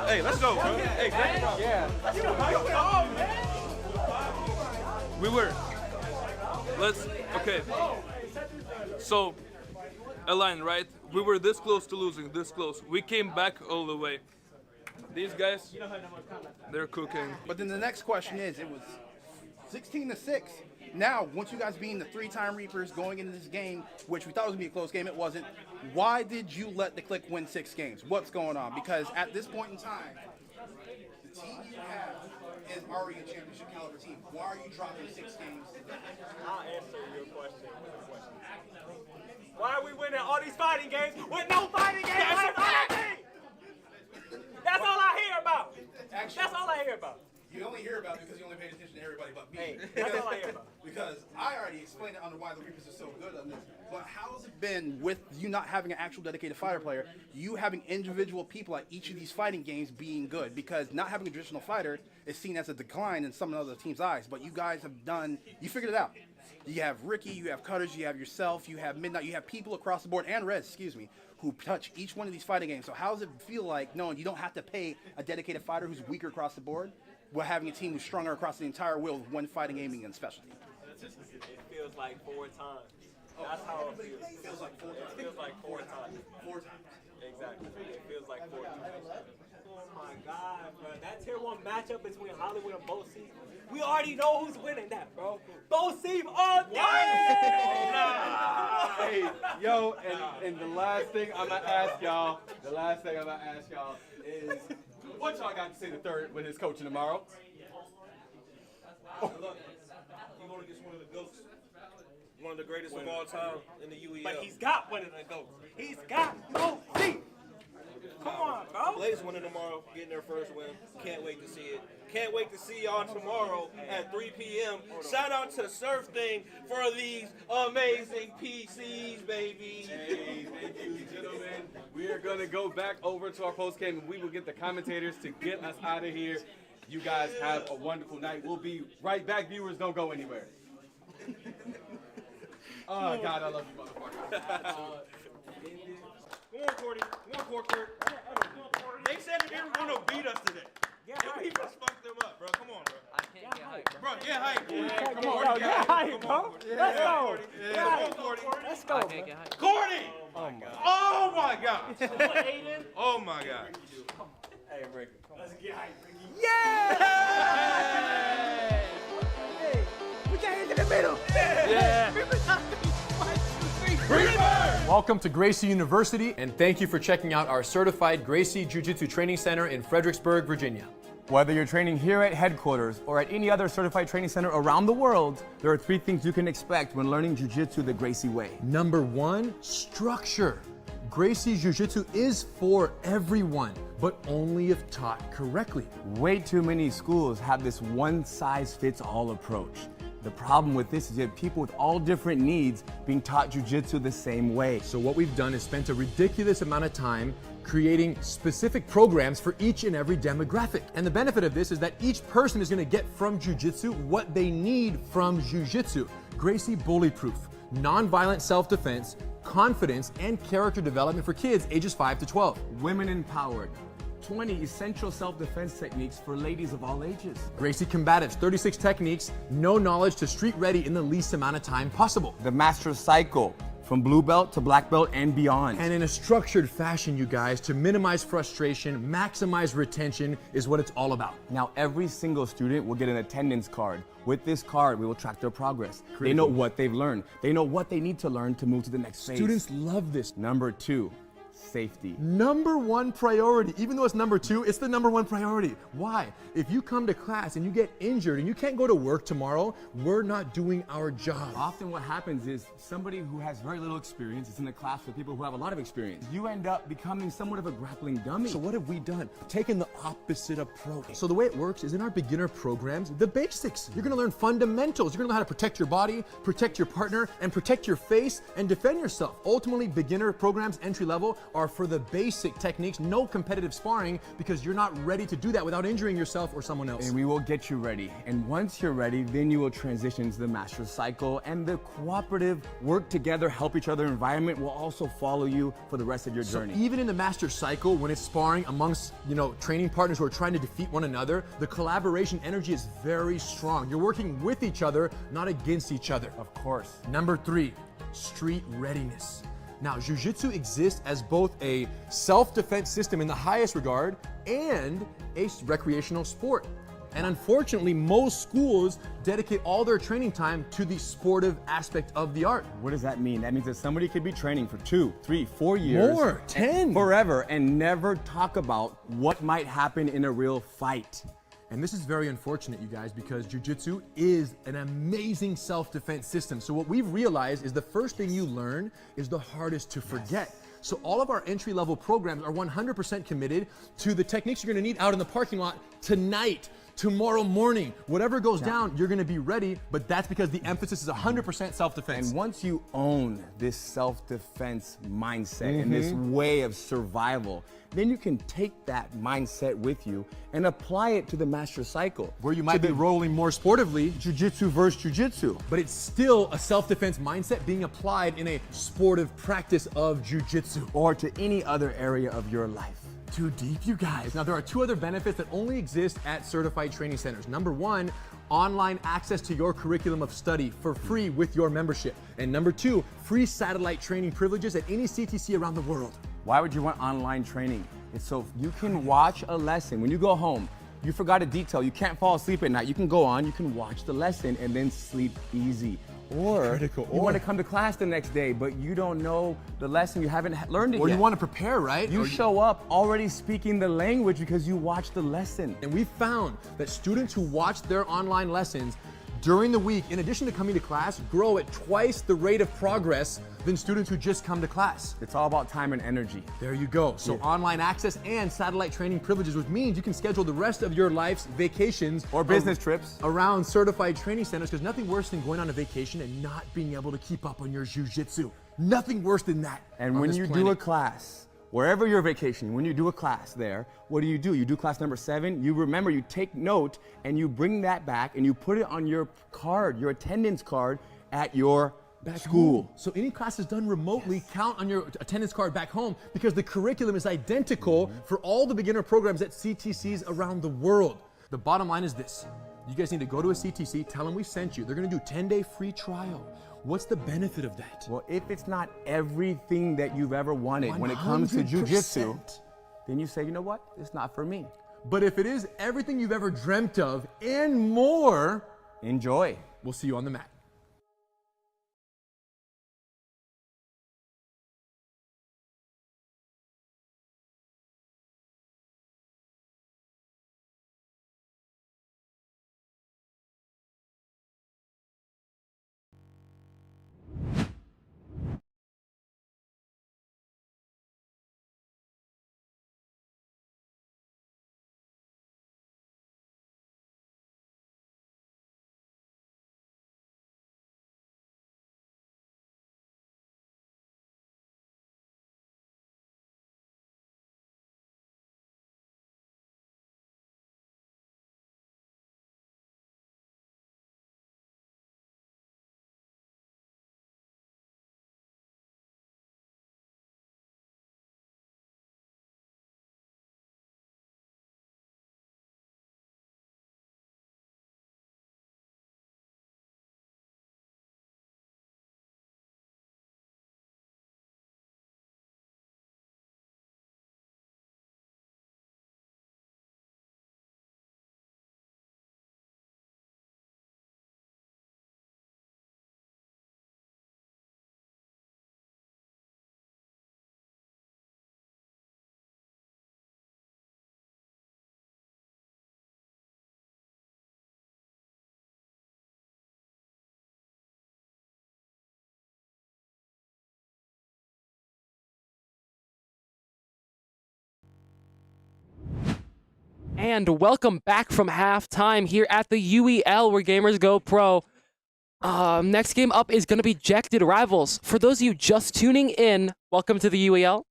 Hey, let's go, bro. Hey, Yeah. Let's go, man. We were. Okay. So, Align, right? We were this close to losing, this close. We came back all the way. These guys, they're cooking. But then the next question is, it was 16-6. Now, once you guys being the 3-time Reapers going into this game, which we thought was going to be a close game, it wasn't. Why did you let the Click win 6 games? What's going on? Because at this point in time, the team you have is already a championship caliber team. Why are you dropping 6 games? I'll answer your question. Why are we winning all these fighting games with no fighting games? hear about. You only hear about it because you only paid attention to everybody but me. Hey, that's all I hear about. Because I already explained it on why the Reapers are so good on this. But how's it been with you not having an actual dedicated fighter player, you having individual people at each of these fighting games being good? Because not having a traditional fighter is seen as a decline in some of the other teams' eyes. But you guys have done, you figured it out. You have Ricky, you have Cutters, you have yourself, you have Midnight, you have people across the board, and Rez, excuse me, who touch each one of these fighting games. So how does it feel like knowing you don't have to pay a dedicated fighter who's weaker across the board, while having a team who's stronger across the entire wheel with one fighting aiming and specialty? It feels like 4 times. That's how it feels. It feels like 4 times. It feels like 4 times. 4 times. Exactly. It feels like 4 times. Oh my God, bro. That tier 1 matchup between Hollywood and Bo Seam. We already know who's winning that, bro. Bo Seam all day! Hey, yo, and the last thing I'm gonna ask y'all, is what y'all got to say to Third when his coaching tomorrow? Look, you're going against one of the GOATs. One of the greatest of all time in the UEL. But he's got one of the GOATs. He's got Bo Seam. Come on, bro. Blaze winning tomorrow, getting their first win. Can't wait to see it. Can't wait to see y'all tomorrow at 3 p.m. Shout out to SurfThing for these amazing PCs, baby. Hey, thank you, gentlemen. We are going to go back over to our post game and we will get the commentators to get us out of here. You guys have a wonderful night. We'll be right back. Viewers, don't go anywhere. Oh, God, I love you, motherfucker. Come on, Cordy. Come on, Kurt. They said that they were going to beat us today. Yeah, we just fucked them up, bro. Come on, bro. I can't get hyped, bro. Get hyped. Yeah, come on, get hyped, bro. Let's go. Come on, Cordy. Let's go. Cordy! Oh, my God. Oh, my God. Oh, my God. Hey, Ricky. Let's get hyped, Ricky. Yeah! Hey, put your hands in the middle. Yeah. Welcome to Gracie University, and thank you for checking out our certified Gracie Jiu-Jitsu Training Center in Fredericksburg, Virginia. Whether you're training here at headquarters or at any other certified training center around the world, there are 3 things you can expect when learning Jiu-Jitsu the Gracie way. Number 1, structure. Gracie Jiu-Jitsu is for everyone, but only if taught correctly. Way too many schools have this one-size-fits-all approach. The problem with this is you have people with all different needs being taught jiu-jitsu the same way. So what we've done is spent a ridiculous amount of time creating specific programs for each and every demographic. And the benefit of this is that each person is going to get from jiu-jitsu what they need from jiu-jitsu. Gracie Bully Proof, non-violent self-defense, confidence, and character development for kids ages 5 to 12. Women empowered. 20 essential self-defense techniques for ladies of all ages. Gracie Combatives, 36 techniques, no knowledge to street ready in the least amount of time possible. The Master Cycle, from blue belt to black belt and beyond. And in a structured fashion, you guys, to minimize frustration, maximize retention is what it's all about. Now, every single student will get an attendance card. With this card, we will track their progress. Critical. They know what they've learned. They know what they need to learn to move to the next phase. Students love this. Number 2, safety. Number 1 priority. Even though it's number 2, it's the number 1 priority. Why? If you come to class and you get injured and you can't go to work tomorrow, we're not doing our job. Often what happens is somebody who has very little experience is in a class with people who have a lot of experience. You end up becoming somewhat of a grappling dummy. So what have we done? Taken the opposite approach. So the way it works is in our beginner programs, the basics. You're gonna learn fundamentals. You're gonna learn how to protect your body, protect your partner, and protect your face, and defend yourself. Ultimately, beginner programs, entry level, are for the basic techniques, no competitive sparring, because you're not ready to do that without injuring yourself or someone else. And we will get you ready. And once you're ready, then you will transition to the Master Cycle, and the cooperative, work together, help each other environment will also follow you for the rest of your journey. So even in the Master Cycle, when it's sparring amongst, training partners who are trying to defeat one another, the collaboration energy is very strong. You're working with each other, not against each other. Of course. Number 3, street readiness. Now, jiu-jitsu exists as both a self-defense system in the highest regard and a recreational sport. And unfortunately, most schools dedicate all their training time to the sportive aspect of the art. What does that mean? That means that somebody could be training for 2, 3, 4 years. More, 10. Forever, and never talk about what might happen in a real fight. And this is very unfortunate, you guys, because jiu-jitsu is an amazing self-defense system. So what we've realized is the first thing you learn is the hardest to forget. So all of our entry-level programs are 100% committed to the techniques you're gonna need out in the parking lot tonight. tomorrow morning. Whatever goes down, you're gonna be ready, but that's because the emphasis is 100% self-defense. And once you own this self-defense mindset and this way of survival, then you can take that mindset with you and apply it to the master cycle. Where you might be rolling more sportively, Jiu-jitsu versus jiu-jitsu. but it's still a self-defense mindset being applied in a sportive practice of jiu-jitsu. Or to any other area of your life. Too deep, you guys. Now, there are two other benefits that only exist at certified training centers. Number one, online access to your curriculum of study for free with your membership. And number two, free satellite training privileges at any CTC around the world. Why would you want online training? It's so you can watch a lesson. When you go home, you forgot a detail, you can't fall asleep at night, you can go on, you can watch the lesson and then sleep easy. Or you want to come to class the next day, but you don't know the lesson, you haven't learned it Or yet. you want to prepare, right? You show up already speaking the language because you watched the lesson. And we found that students who watch their online lessons during the week, in addition to coming to class, grow at twice the rate of progress than students who just come to class. It's all about time and energy. There you go. So online access and satellite training privileges, which means you can schedule the rest of your life's vacations or business trips around certified training centers, because nothing worse than going on a vacation and not being able to keep up on your jiu-jitsu. Nothing worse than that. And when you do a class, wherever you're vacationing, when you do a class there, what do? You do class number 7, you remember, you take note, and you bring that back, and you put it on your card, your attendance card at your school. So any classes done remotely count on your attendance card back home, because the curriculum is identical for all the beginner programs at CTCs around the world. The bottom line is this. You guys need to go to a CTC, tell them we sent you. They're gonna do 10-day free trial. What's the benefit of that? Well, if it's not everything that you've ever wanted when it comes to jiu-jitsu, then you say, you know what, it's not for me. But if it is everything you've ever dreamt of and more, enjoy. We'll see you on the mat. And welcome back from halftime here at the UEL, where gamers go pro. Next game up is going to be Ejected Rivals. For those of you just tuning in, welcome to the UEL.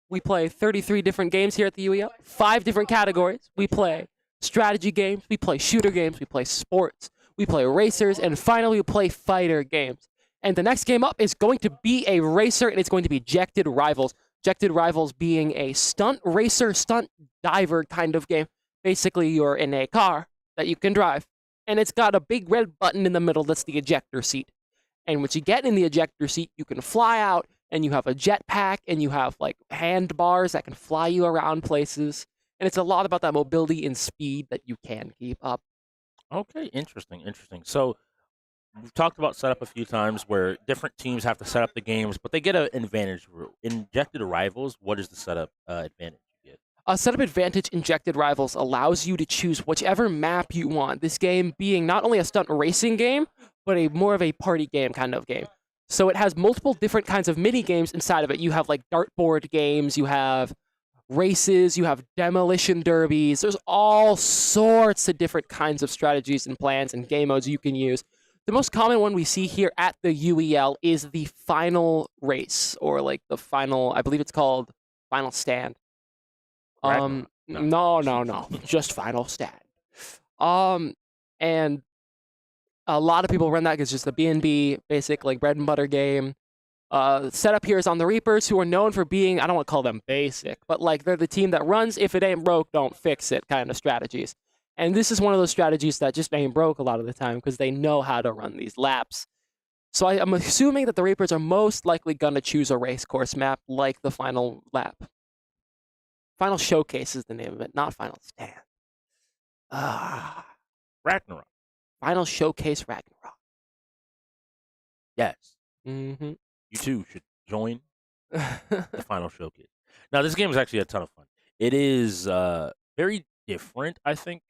We play 33 different games here at the UEL, 5 different categories. We play strategy games, we play shooter games, we play sports, we play racers, and finally we play fighter games. And the next game up is going to be a racer, and it's going to be Ejected Rivals. Ejected Rivals being a stunt racer, stunt diver kind of game. Basically, you're in a car that you can drive, and it's got a big red button in the middle that's the ejector seat. And once you get in the ejector seat, you can fly out, and you have a jetpack, and you have like handbars that can fly you around places. And it's a lot about that mobility and speed that you can keep up. Okay, interesting. So we've talked about setup a few times where different teams have to set up the games, but they get an advantage. In Ejected Rivals, what is the setup advantage you get? A setup advantage Ejected Rivals allows you to choose whichever map you want. This game being not only a stunt racing game, but more of a party game kind of game. So it has multiple different kinds of mini games inside of it. You have like dartboard games, you have races, you have demolition derbies. There's all sorts of different kinds of strategies and plans and game modes you can use. The most common one we see here at the UEL is the final race, or like the final, I believe it's called Final Stand. No, just Final Stand. And a lot of people run that because it's just a B&B, basic like bread and butter game. Setup here is on the Reapers, who are known for being, I don't want to call them basic, but like they're the team that runs, if it ain't broke, don't fix it kind of strategies. And this is one of those strategies that just ain't broke a lot of the time because they know how to run these laps. So I'm assuming that the Reapers are most likely going to choose a race course map like the final lap. Final Showcase is the name of it, not Final Stand. Ragnarok. Final Showcase Ragnarok. Yes. Mm-hmm. You too should join the Final Showcase. Now, this game is actually a ton of fun. It is very different, I think,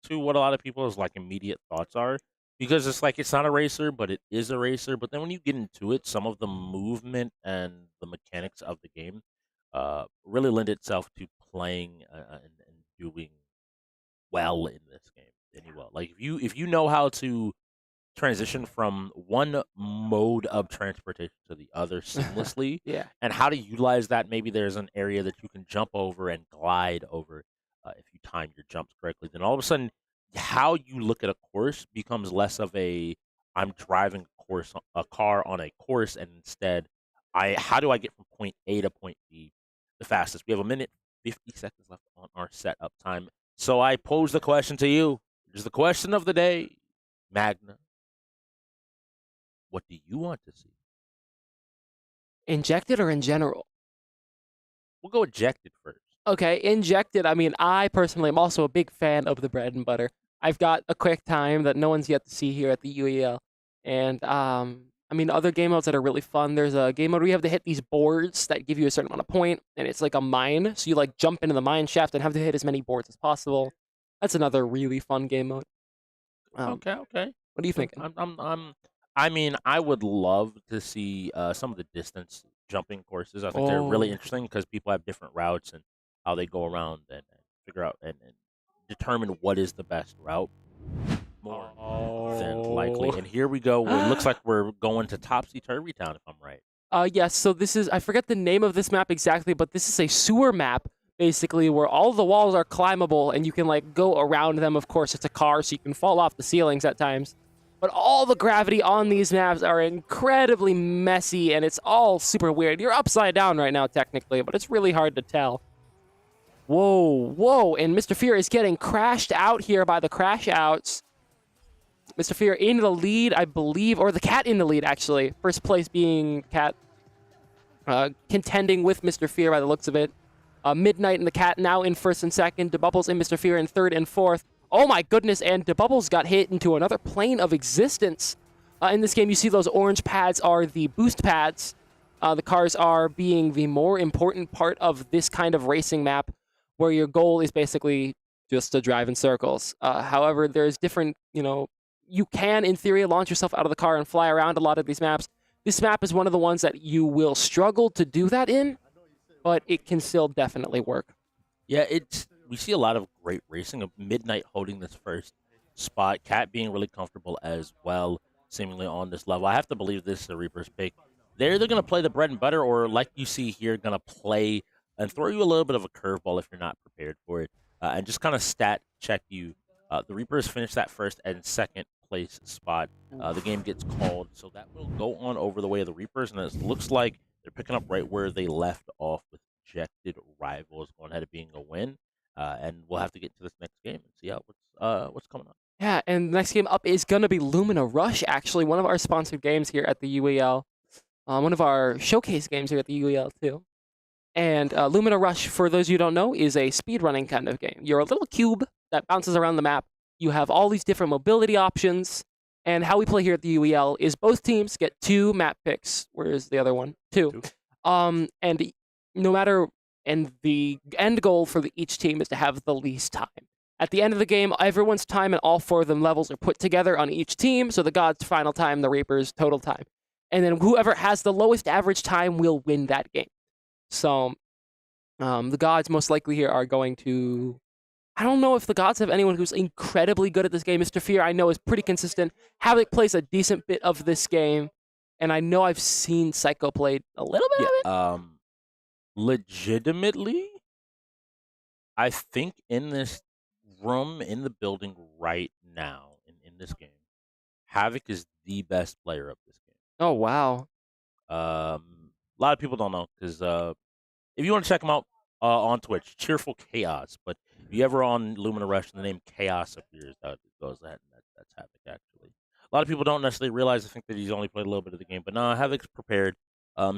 to what a lot of people's like immediate thoughts are, because it's like it's not a racer, but it is a racer. But then when you get into it, some of the movement and the mechanics of the game really lend itself to playing and doing well in this game. Like if you know how to transition from one mode of transportation to the other seamlessly, Yeah. and how to utilize that. Maybe there's an area that you can jump over and glide over if you time your jumps correctly. Then all of a sudden, how you look at a course becomes less of a I'm driving a car on a course, and instead, how do I get from point A to point B the fastest? We have 1:50 left on our setup time. So I pose the question to you. Here's the question of the day, Magna. What do you want to see? Injected or in general? We'll go injected first. Okay, injected. I mean, I personally am also a big fan of the bread and butter. I've got a quick time that no one's yet to see here at the UEL. And, I mean, other game modes that are really fun. There's a game mode where you have to hit these boards that give you a certain amount of point, and it's like a mine. So you, like, jump into the mine shaft and have to hit as many boards as possible. That's another really fun game mode. Okay. What are you thinking? I mean, I would love to see some of the distance jumping courses. I think they're really interesting because people have different routes and how they go around and figure out and determine what is the best route more than likely. And here we go. It looks like we're going to Topsy-Turvy Town, if I'm right. Yes, so this is, I forget the name of this map exactly, but this is a sewer map, basically, where all the walls are climbable and you can, like, go around them. Of course, it's a car, so you can fall off the ceilings at times. But all the gravity on these maps are incredibly messy, and it's all super weird. You're upside down right now, technically, but it's really hard to tell. Whoa, and Mr. Fear is getting crashed out here by the crash outs. Mr. Fear in the lead, I believe, or the Cat in the lead, actually. First place being Cat, contending with Mr. Fear by the looks of it. Midnight and the Cat now in first and second. DeBubbles and Mr. Fear in third and fourth. Oh my goodness, and DeBubbles got hit into another plane of existence. In this game, you see those orange pads are the boost pads. The cars are being the more important part of this kind of racing map, where your goal is basically just to drive in circles. However, there's different, you can, in theory, launch yourself out of the car and fly around a lot of these maps. This map is one of the ones that you will struggle to do that in, but it can still definitely work. Yeah, we see a lot of great racing of Midnight holding this first spot. Cat being really comfortable as well, seemingly on this level. I have to believe this is a Reaper's pick. They're either going to play the bread and butter or, like you see here, going to play and throw you a little bit of a curveball if you're not prepared for it, and just kind of stat check you. The Reapers finished that first and second place spot. The game gets called, so that will go on over the way of the Reapers, and it looks like they're picking up right where they left off with Ejected Rivals going ahead of being a win. And we'll have to get to this next game and see what's coming up. Yeah, and the next game up is going to be Lumina Rush, actually, one of our sponsored games here at the UEL. One of our showcase games here at the UEL, too. And Lumina Rush, for those you don't know, is a speedrunning kind of game. You're a little cube that bounces around the map. You have all these different mobility options. And how we play here at the UEL is both teams get 2 map picks. Where is the other one? 2. And no matter... And the end goal for each team is to have the least time. At the end of the game, everyone's time and all 4 of them levels are put together on each team. So the Gods' final time, the Reapers' total time. And then whoever has the lowest average time will win that game. So The Gods most likely here are going to... I don't know if the Gods have anyone who's incredibly good at this game. Mr. Fear, I know, is pretty consistent. Havoc plays a decent bit of this game, and I know I've seen Psycho play a little bit of it. Legitimately, I think in this room, in the building right now, in this game, Havoc is the best player of this game. Oh, wow. A lot of people don't know because if you want to check him out on Twitch, Cheerful Chaos. But if you ever on Lumina Rush, the name Chaos appears. That goes that. That's Havoc actually. A lot of people don't necessarily realize. I think that he's only played a little bit of the game, but no, Havoc's prepared.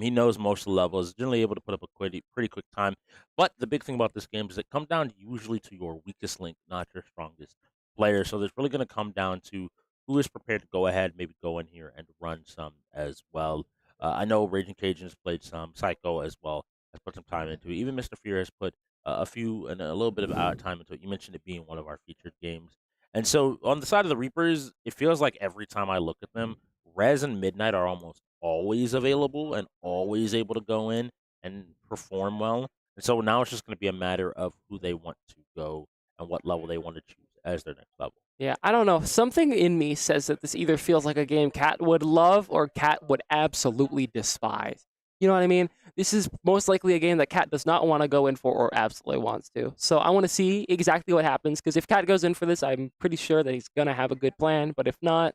He knows most of the levels. Generally able to put up a pretty quick time. But the big thing about this game is it comes down usually to your weakest link, not your strongest player. So there's really going to come down to who is prepared to go ahead, maybe go in here and run some as well. I know Raging Cajun has played some, Psycho as well has put some time into it. Even Mr. Fear has put a few and a little bit of time into it. You mentioned it being one of our featured games. And so on the side of the Reapers, it feels like every time I look at them, Rez and Midnight are almost always available and always able to go in and perform well. And so now it's just going to be a matter of who they want to go and what level they want to choose as their next level. Yeah, I don't know. Something in me says that this either feels like a game Cat would love or Cat would absolutely despise. You know what I mean? This is most likely a game that Cat does not want to go in for or absolutely wants to. So I want to see exactly what happens, because if Cat goes in for this, I'm pretty sure that he's going to have a good plan. But if not,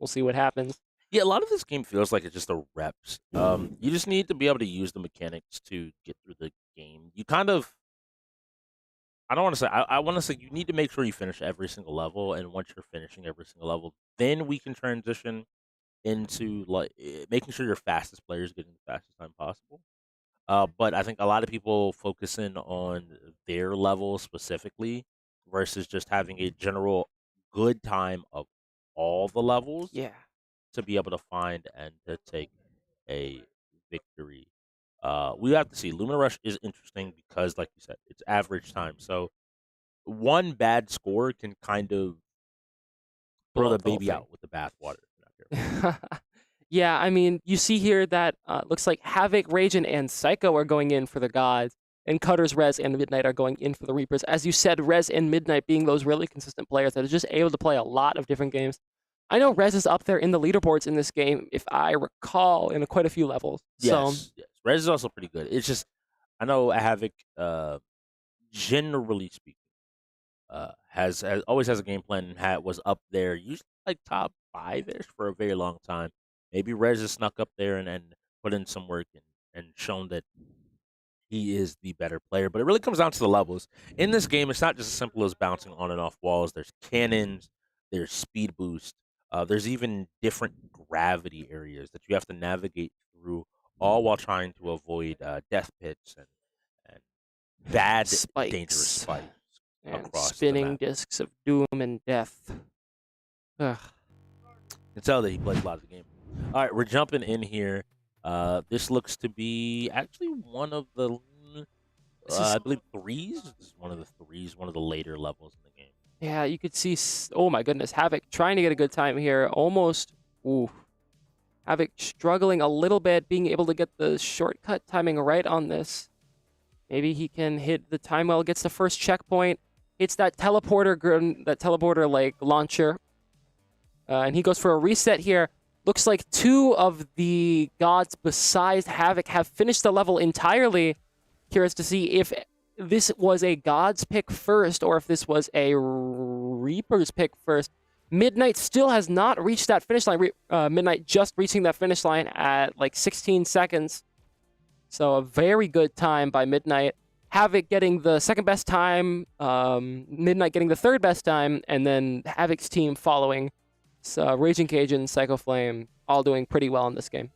we'll see what happens. Yeah, a lot of this game feels like it's just a reps. You just need to be able to use the mechanics to get through the game. You kind of... I don't want to say... I want to say you need to make sure you finish every single level, and once you're finishing every single level, then we can transition into making sure your fastest player is getting the fastest time possible. But I think a lot of people focus in on their level specifically versus just having a general good time of all the levels. Yeah. To be able to find and to take a victory. We have to see. Lumina Rush is interesting because, like you said, it's average time. So one bad score can kind of throw the baby out with the bathwater. Yeah, I mean, you see here that looks like Havoc, Ragin, and Psycho are going in for the Gods, and Cutters, Rez, and Midnight are going in for the Reapers. As you said, Rez and Midnight being those really consistent players that are just able to play a lot of different games. I know Rez is up there in the leaderboards in this game, if I recall, in quite a few levels. Yes, yes. Rez is also pretty good. It's just, I know Havoc, generally speaking, has always has a game plan and was up there, usually like top 5-ish for a very long time. Maybe Rez has snuck up there and put in some work and shown that he is the better player. But it really comes down to the levels. In this game, it's not just as simple as bouncing on and off walls. There's cannons, there's speed boost, there's even different gravity areas that you have to navigate through, all while trying to avoid death pits and bad, dangerous spikes and across spinning the map. discs of doom and death. Ugh. You can tell that he plays a lot of the game. All right, we're jumping in here. This looks to be actually one of the, I believe, threes. This is one of the threes, one of the later levels in the game. Yeah, you could see, oh my goodness, Havoc trying to get a good time here. Almost, ooh. Havoc struggling a little bit, being able to get the shortcut timing right on this. Maybe he can hit the time well, gets the first checkpoint. It's that teleporter like launcher. And he goes for a reset here. Looks like 2 of the Gods besides Havoc have finished the level entirely. Curious to see if this was a Gods pick first or if this was a Reapers pick first. Midnight still has not reached that finish line. Midnight just reaching that finish line at like 16 seconds. So a very good time by Midnight. Havoc getting the second best time, Midnight getting the third best time, and then Havoc's team following. So Raging Cajun, Psycho Flame, all doing pretty well in this game.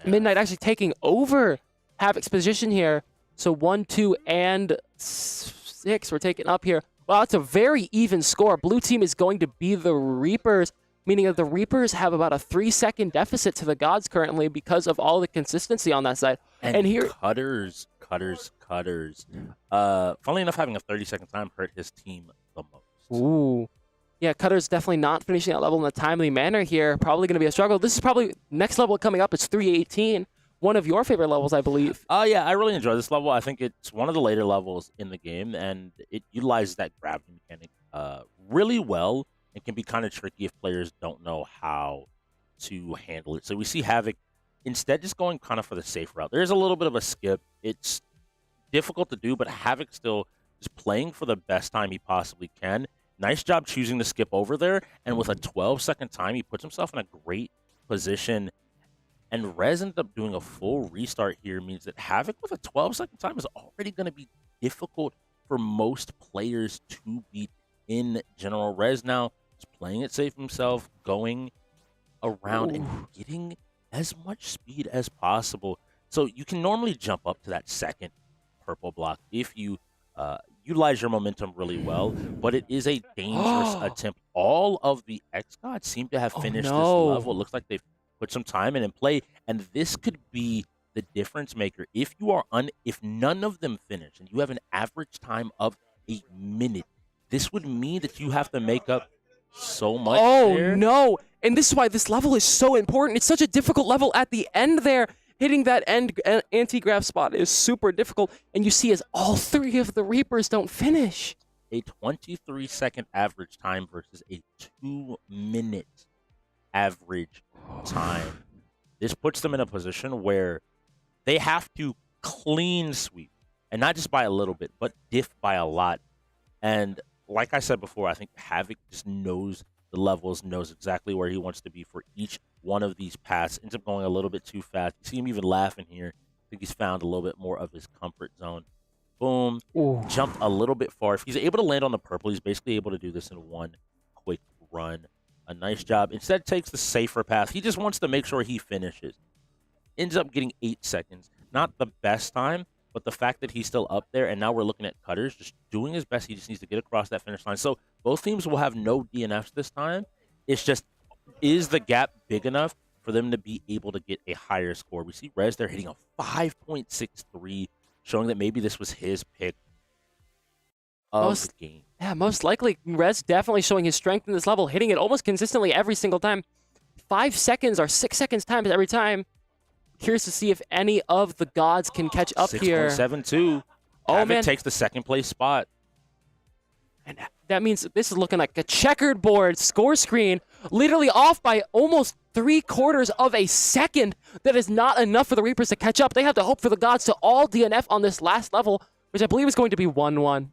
Midnight actually taking over Havoc's position here. So 1, 2, and 6 we're taking up here. Wow, that's a very even score. Blue team is going to be the Reapers, meaning that the Reapers have about a 3-second deficit to the Gods currently because of all the consistency on that side. And here, Cutters. Funnily enough, having a 30-second time hurt his team the most. Ooh. Yeah, Cutter's definitely not finishing that level in a timely manner here. Probably going to be a struggle. This is probably next level coming up. It's 318. one of your favorite levels, I believe. Yeah, I really enjoy this level. I think it's one of the later levels in the game, and it utilizes that gravity mechanic really well. It can be kind of tricky if players don't know how to handle it. So we see Havoc instead just going kind of for the safe route. There's a little bit of a skip. It's difficult to do, but Havoc still is playing for the best time he possibly can. Nice job choosing to skip over there, and with a 12-second time, he puts himself in a great position. And Rez ended up doing a full restart here, means that Havoc with a 12-second time is already going to be difficult for most players to beat in general. Rez now is playing it safe himself, going around and getting as much speed as possible. So you can normally jump up to that second purple block if you utilize your momentum really well, but it is a dangerous attempt. All of the xGods seem to have finished this level. It looks like they've put some time in and play, and this could be the difference maker. If you are if none of them finish and you have an average time of a minute, this would mean that you have to make up so much. No. And this is why this level is so important. It's such a difficult level at the end there. Hitting that end anti-grav spot is super difficult. And you see as all three of the Reapers don't finish. A 23-second average time versus a 2-minute average time. This puts them in a position where they have to clean sweep. And not just by a little bit, but diff by a lot. And like I said before, I think Havoc just knows the levels, knows exactly where he wants to be for each one of these paths. Ends up going a little bit too fast. You see him even laughing here. I think he's found a little bit more of his comfort zone. Boom. Jumped a little bit far. If he's able to land on the purple, he's basically able to do this in one quick run. A nice job. Instead, takes the safer path. He just wants to make sure he finishes. Ends up getting 8 seconds. Not the best time, but the fact that he's still up there, and now we're looking at Cutters just doing his best. He just needs to get across that finish line. So both teams will have no DNFs this time. It's just, is the gap big enough for them to be able to get a higher score? We see Rez there hitting a 5.63, showing that maybe this was his pick of the game. Yeah, most likely. Rez definitely showing his strength in this level, hitting it almost consistently every single time. 5 seconds or 6 seconds times every time. Curious to see if any of the gods can catch up here. 6.72. Havoc takes the second place spot. And that means this is looking like a checkered board score screen, literally off by almost 3/4 of a second. That is not enough for the Reapers to catch up. They have to hope for the gods to all DNF on this last level, which I believe is going to be 1-1.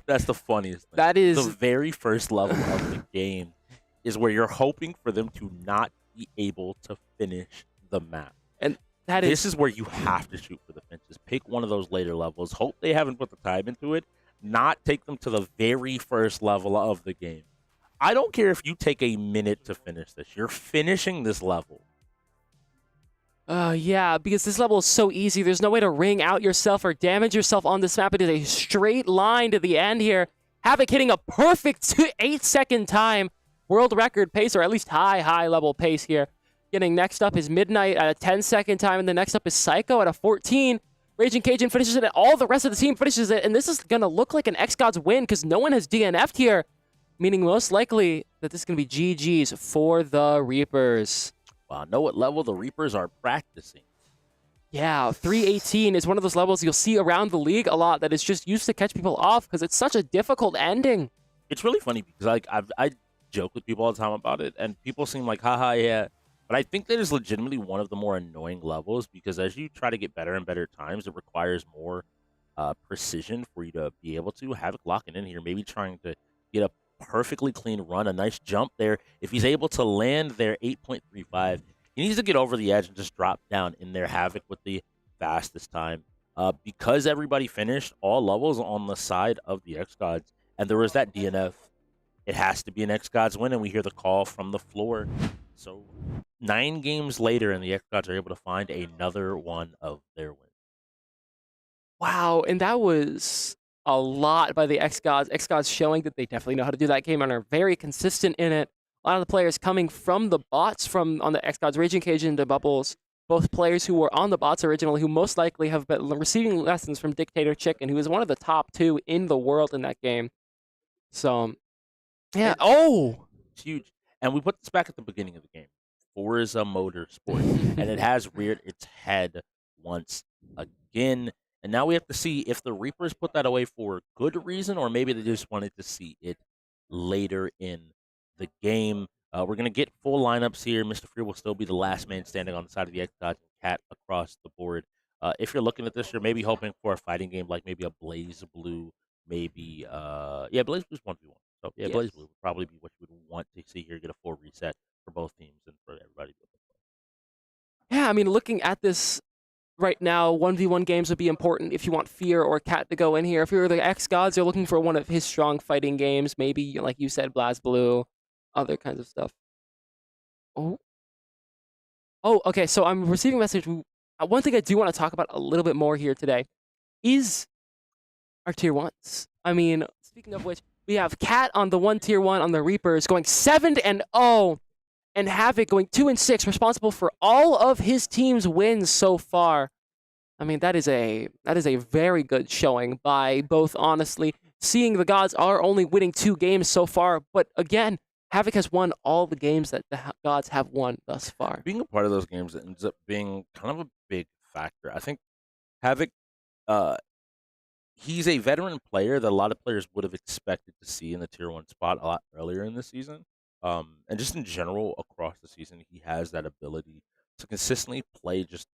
That's the funniest thing. That is the very first level of the game is where you're hoping for them to not be able to finish the map. And this is where you have to shoot for the fences. Pick one of those later levels. Hope they haven't put the time into it. Not take them to the very first level of the game. I don't care if you take a minute to finish this. You're finishing this level. Yeah, because this level is so easy. There's no way to ring out yourself or damage yourself on this map. It is a straight line to the end here. Havoc hitting a perfect 8-second time. World record pace, or at least high level pace here. Getting next up is Midnight at a 10-second time, and the next up is Psycho at a 14. Raging Cajun finishes it, and all the rest of the team finishes it, and this is going to look like an xGods win because no one has DNF'd here, meaning most likely that this is going to be GG's for the Reapers. Wow, know what level the Reapers are practicing. Yeah, 318 is one of those levels you'll see around the league a lot that is just used to catch people off because it's such a difficult ending. It's really funny because I joke with people all the time about it, and people seem like, haha, yeah. But I think that is legitimately one of the more annoying levels because as you try to get better and better times, it requires more precision for you to be able to. Havoc locking in here, maybe trying to get a perfectly clean run, a nice jump there. If he's able to land there, 8.35, he needs to get over the edge and just drop down in there. Havoc with the fastest time. Because everybody finished all levels on the side of the xGods, and there was that DNF, it has to be an xGods win, and we hear the call from the floor. So 9 games later, and the xGods are able to find another one of their wins. Wow, and that was a lot by the xGods. xGods showing that they definitely know how to do that game and are very consistent in it. A lot of the players coming from the bots on the xGods Raging Cage into Bubbles. Both players who were on the bots originally, who most likely have been receiving lessons from Dictator Chicken, who is one of the top 2 in the world in that game. So, yeah. It's huge. And we put this back at the beginning of the game. Forza Motorsport, and it has reared its head once again. And now we have to see if the Reapers put that away for good reason, or maybe they just wanted to see it later in the game. We're going to get full lineups here. Mr. Fear will still be the last man standing on the side of the xGods, Cat across the board. If you're looking at this, you're maybe hoping for a fighting game like maybe a Blaze Blue, maybe Blaze Blue's 1v1. So yeah, Yes. Blaze Blue would probably be what you would want to see here, get a full reset for both teams and for everybody. Yeah, I mean, looking at this right now, 1v1 games would be important if you want Fear or Cat to go in here. If you're the xGods, you're looking for one of his strong fighting games, maybe, like you said, BlazBlue, other kinds of stuff. Oh, okay, so I'm receiving a message. One thing I do want to talk about a little bit more here today is our tier 1s. I mean, speaking of which, we have Cat on the tier 1 on the Reapers going 7-0, and Havoc going 2-6, responsible for all of his team's wins so far. I mean, that is a very good showing by both, honestly. Seeing the Gods are only winning 2 games so far, but again, Havoc has won all the games that the Gods have won thus far. Being a part of those games ends up being kind of a big factor. I think Havoc, he's a veteran player that a lot of players would have expected to see in the tier 1 spot a lot earlier in the season. And just in general, across the season, he has that ability to consistently play, just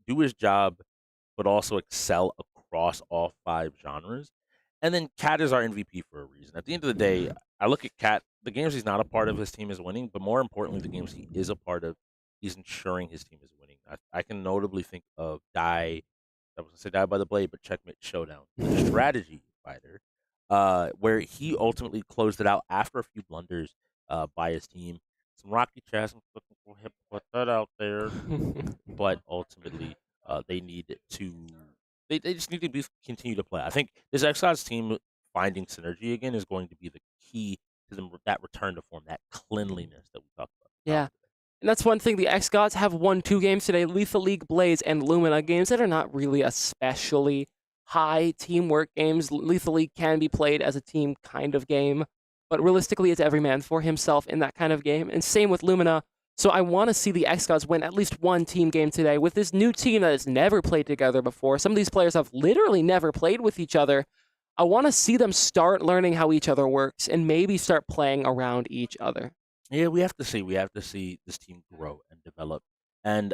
do his job, but also excel across all 5 genres. And then Cat is our MVP for a reason. At the end of the day, I look at Cat, the games he's not a part of, his team is winning, but more importantly, the games he is a part of, he's ensuring his team is winning. I can notably think of I was going to say Die by the Blade, but Checkmate Showdown, the strategy fighter, where he ultimately closed it out after a few blunders by his team. Some rocky chess, I'm looking for him to put that out there, but ultimately they need to. They just need to continue to play. I think this xGods team finding synergy again is going to be the key to them, that return to form, that cleanliness that we talked about. Yeah. And that's one thing. The xGods have won 2 games today, Lethal League Blaze and Lumina, games that are not really especially high teamwork games. Lethal League can be played as a team kind of game, but realistically, it's every man for himself in that kind of game. And same with Lumina. So I want to see the xGods win at least 1 team game today with this new team that has never played together before. Some of these players have literally never played with each other. I want to see them start learning how each other works and maybe start playing around each other. Yeah, we have to see. We have to see this team grow and develop. And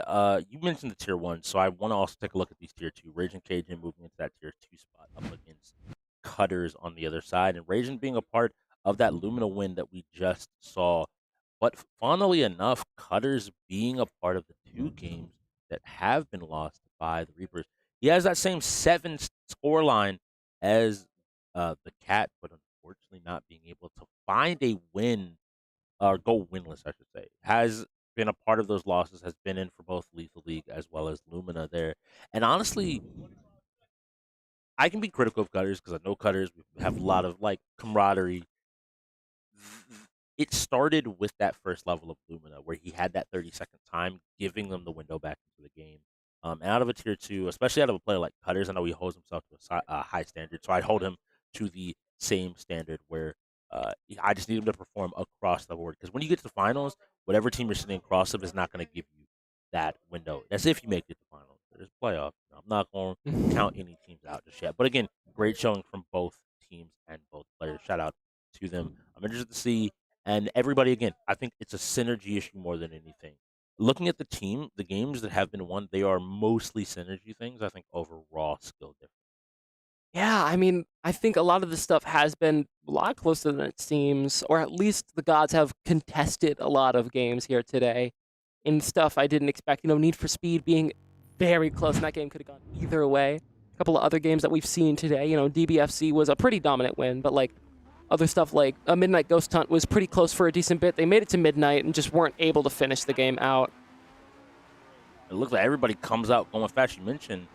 you mentioned the tier 1, so I want to also take a look at these tier 2. Raging Cajun moving into that tier 2 spot up against Cutters on the other side, and Raging being a part of that Lumina win that we just saw. But funnily enough, Cutters being a part of the 2 games that have been lost by the Reapers. He has that same 7 score line as the Cat, but unfortunately not being able to find a win, or go winless, I should say. Has been a part of those losses, has been in for both Lethal League as well as Lumina there. And honestly, I can be critical of Cutters because I know Cutters, we have a lot of camaraderie. It started with that first level of Lumina where he had that 30-second time, giving them the window back into the game. And out of a tier 2, especially out of a player like Cutters, I know he holds himself to a high standard, so I'd hold him to the same standard where I just need him to perform across the board. Because when you get to the finals, whatever team you're sitting across of is not going to give you that window. That's if you make it to the finals. There's playoffs. I'm not going to count any teams out just yet. But again, great showing from both teams and both players. Shout out to them. I'm interested to see. And everybody, again, I think it's a synergy issue more than anything. Looking at the team, the games that have been won, they are mostly synergy things, I think, over raw skill difference. Yeah, I mean, I think a lot of this stuff has been a lot closer than it seems, or at least the Gods have contested a lot of games here today in stuff I didn't expect. Need for Speed being very close, and that game could have gone either way. A couple of other games that we've seen today, DBFC was a pretty dominant win, but other stuff like a Midnight Ghost Hunt was pretty close for a decent bit. They made it to midnight and just weren't able to finish the game out. It looks like everybody comes out going fast. You mentioned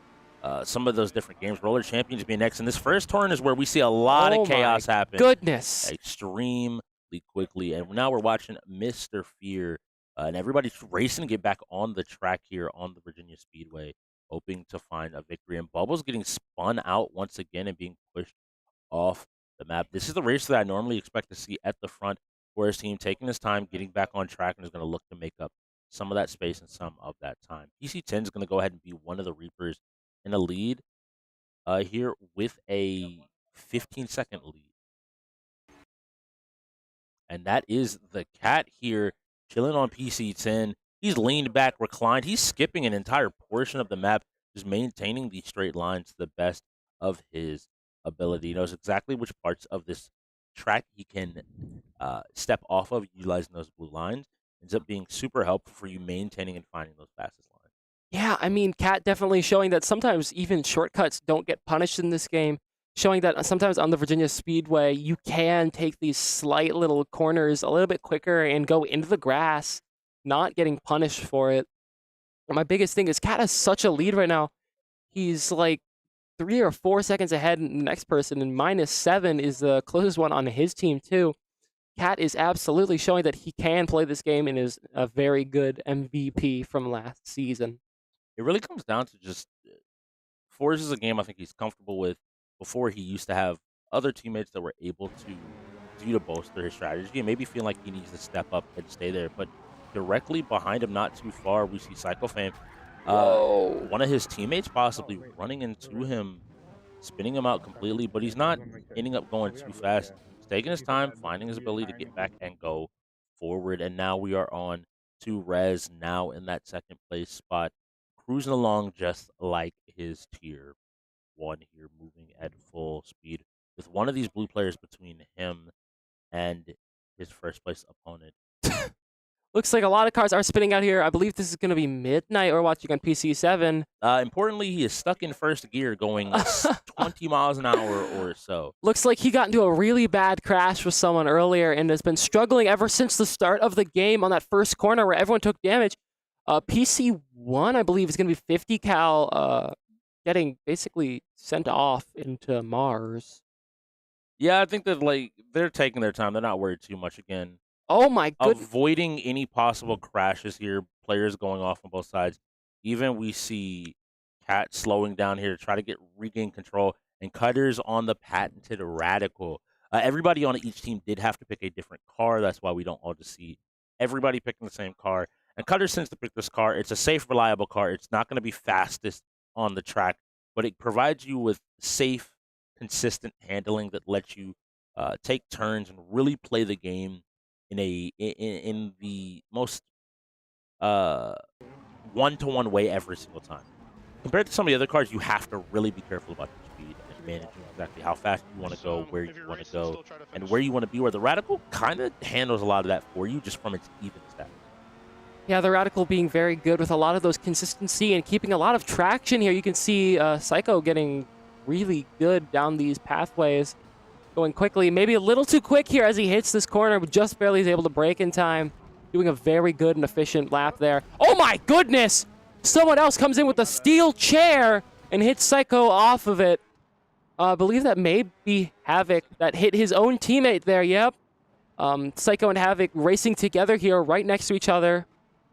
some of those different games. Roller Champions being next. And this first turn is where we see a lot of chaos happen. Goodness. Extremely quickly. And now we're watching Mr. Fear. And everybody's racing to get back on the track here on the Virginia Speedway, hoping to find a victory. And Bubbles getting spun out once again and being pushed off the map. This is the race that I normally expect to see at the front for his team, taking his time, getting back on track, and is going to look to make up some of that space and some of that time. PC10 is going to go ahead and be one of the Reapers in a lead here with a 15-second lead. And that is the cat here chilling on PC10. He's leaned back, reclined. He's skipping an entire portion of the map, just maintaining these straight lines to the best of his ability. He knows exactly which parts of this track he can step off of utilizing those blue lines. Ends up being super helpful for you maintaining and finding those fastest lines. Yeah, I mean, Cat definitely showing that sometimes even shortcuts don't get punished in this game. Showing that sometimes on the Virginia Speedway, you can take these slight little corners a little bit quicker and go into the grass, not getting punished for it. My biggest thing is Cat has such a lead right now. He's like 3 or 4 seconds ahead of the next person, and -7 is the closest one on his team, too. Cat is absolutely showing that he can play this game and is a very good MVP from last season. It really comes down to just Forge is a game I think he's comfortable with. Before, he used to have other teammates that were able to bolster his strategy and maybe feel like he needs to step up and stay there. But directly behind him, not too far, we see Psychofame. One of his teammates possibly running into him, spinning him out completely, but he's not ending up going too fast. He's taking his time, finding his ability to get back and go forward. And now we are on to Rez, now in that second place spot, cruising along just like his tier 1 here, moving at full speed with one of these blue players between him and his first place opponent. Looks like a lot of cars are spinning out here. I believe this is going to be midnight. We're watching on PC7. Importantly, he is stuck in first gear going 20 miles an hour or so. Looks like he got into a really bad crash with someone earlier and has been struggling ever since the start of the game on that first corner where everyone took damage. PC1, I believe, is going to be 50 cal getting basically sent off into Mars. Yeah, I think that they're taking their time. They're not worried too much again. Oh my goodness. Avoiding any possible crashes here, players going off on both sides. Even we see Cat slowing down here to try to regain control, and Cutters on the patented Radical. Everybody on each team did have to pick a different car. That's why we don't all just see everybody picking the same car. And Cutters tends to pick this car. It's a safe, reliable car. It's not going to be fastest on the track, but it provides you with safe, consistent handling that lets you take turns and really play the game in the most one-to-one way every single time. Compared to some of the other cars, you have to really be careful about your speed and managing exactly how fast you want to go, where you want to go, and where you want to be. Where the Radical kind of handles a lot of that for you just from its even stats. Yeah, the Radical being very good with a lot of those consistency and keeping a lot of traction here. You can see Psycho getting really good down these pathways, going quickly. Maybe a little too quick here as he hits this corner, but just barely is able to brake in time. Doing a very good and efficient lap there. Oh my goodness! Someone else comes in with a steel chair and hits Psycho off of it. I believe that may be Havoc that hit his own teammate there, yep. Psycho and Havoc racing together here right next to each other.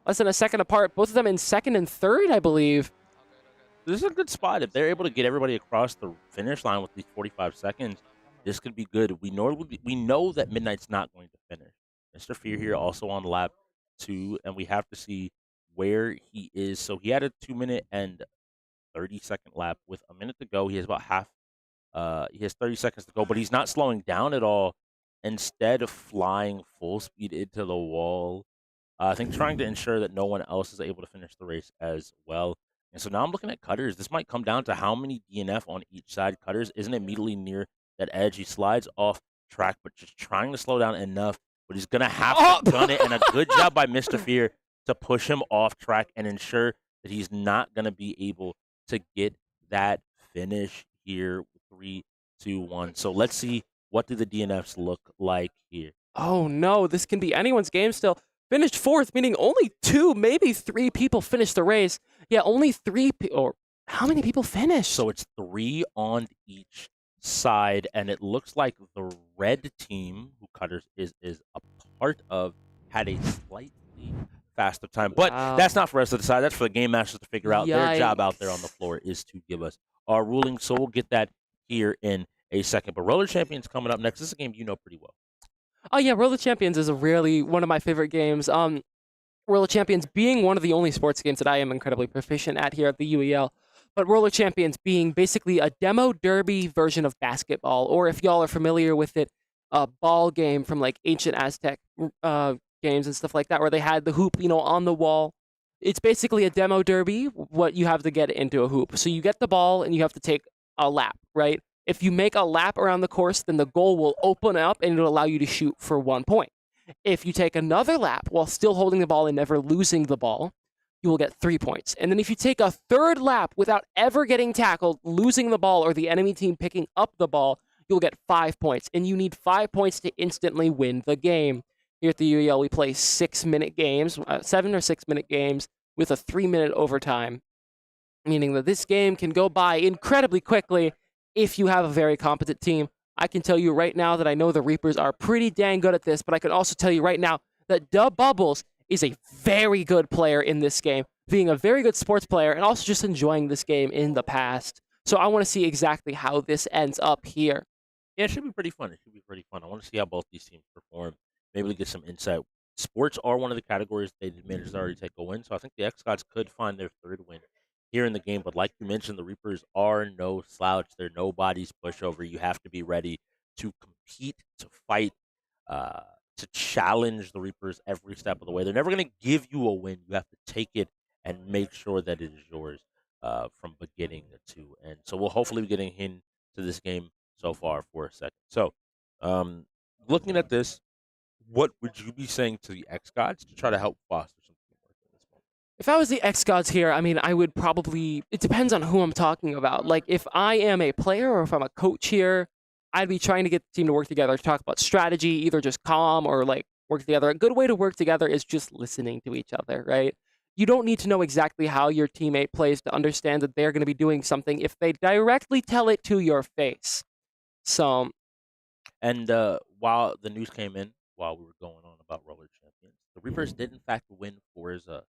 Less than a second apart. Both of them in second and third, I believe. This is a good spot. If they're able to get everybody across the finish line with these 45 seconds, this could be good. We know that Midnight's not going to finish. Mr. Fear here also on lap 2, and we have to see where he is. So he had a 2-minute and 30-second lap. With a minute to go, he has about he has 30 seconds to go, but he's not slowing down at all. Instead of flying full speed into the wall, I think trying to ensure that no one else is able to finish the race as well. And so now I'm looking at Cutters. This might come down to how many DNF on each side. Cutters isn't immediately near that edge. He slides off track, but just trying to slow down enough. But he's going to have to gun it, and a good job by Mr. Fear to push him off track and ensure that he's not going to be able to get that finish here. 3, 2, 1. So let's see, what do the DNFs look like here? Oh no, this can be anyone's game still. Finished 4th, meaning only 2, maybe 3 people finished the race. Yeah, only 3 or how many people finished? So it's 3 on each side, and it looks like the red team, who Cutters is a part of, had a slightly faster time. But that's not for us to decide. That's for the game masters to figure out. Their job out there on the floor is to give us our ruling. So we'll get that here in a second. But Roller Champions coming up next. This is a game you know pretty well. Oh yeah, World of Champions is really one of my favorite games. World of Champions being one of the only sports games that I am incredibly proficient at here at the UEL. But World of Champions being basically a demo derby version of basketball, or if y'all are familiar with it, a ball game from like ancient Aztec games and stuff like that, where they had the hoop, on the wall. It's basically a demo derby, what you have to get into a hoop. So you get the ball and you have to take a lap, right? If you make a lap around the course, then the goal will open up and it'll allow you to shoot for 1 point. If you take another lap while still holding the ball and never losing the ball, you will get 3 points. And then if you take a third lap without ever getting tackled, losing the ball, or the enemy team picking up the ball, you'll get 5 points. And you need 5 points to instantly win the game. Here at the UEL, we play 6-minute games, 7 or 6-minute games with a 3-minute overtime, meaning that this game can go by incredibly quickly if you have a very competent team. I can tell you right now that I know the Reapers are pretty dang good at this, but I can also tell you right now that Dub Bubbles is a very good player in this game, being a very good sports player and also just enjoying this game in the past. So I want to see exactly how this ends up here. Yeah, it should be pretty fun. It should be pretty fun. I want to see how both these teams perform. Maybe get some insight. Sports are one of the categories they managed to already take a win, so I think the xGods could find their third win here in the game. But like you mentioned, the Reapers are no slouch. They're nobody's pushover. You have to be ready to compete, to fight, to challenge the Reapers every step of the way. They're never going to give you a win. You have to take it and make sure that it is yours from beginning to end. So we'll hopefully be getting into this game so far for a second. So looking at this, what would you be saying to the xGods to try to help foster some teamwork in this moment? If I was the xGods here, I mean, I would probably, it depends on who I'm talking about. Like, if I am a player or if I'm a coach here, I'd be trying to get the team to work together, to talk about strategy, either just calm or like work together. A good way to work together is just listening to each other, right? You don't need to know exactly how your teammate plays to understand that they're going to be doing something if they directly tell it to your face. So, and while the news came in, while we were going on about Roller Champions, the Reapers did in fact win Forza.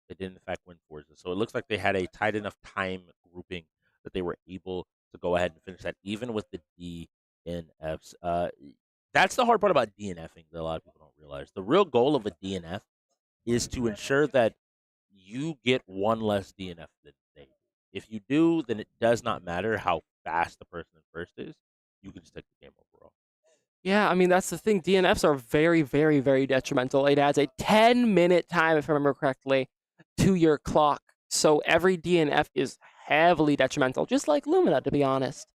They did in fact win Forza. So it looks like they had a tight enough time grouping that they were able to go ahead and finish that, even with the DNFs. That's the hard part about DNFing that a lot of people don't realize. The real goal of a DNF is to ensure that you get one less DNF than they do. If you do, then it does not matter how fast the person in first is. You can just take the game overall. Yeah, I mean, that's the thing. DNFs are very, very, very detrimental. It adds a 10-minute time, if I remember correctly, to your clock. So every DNF is heavily detrimental, just like Lumina, to be honest.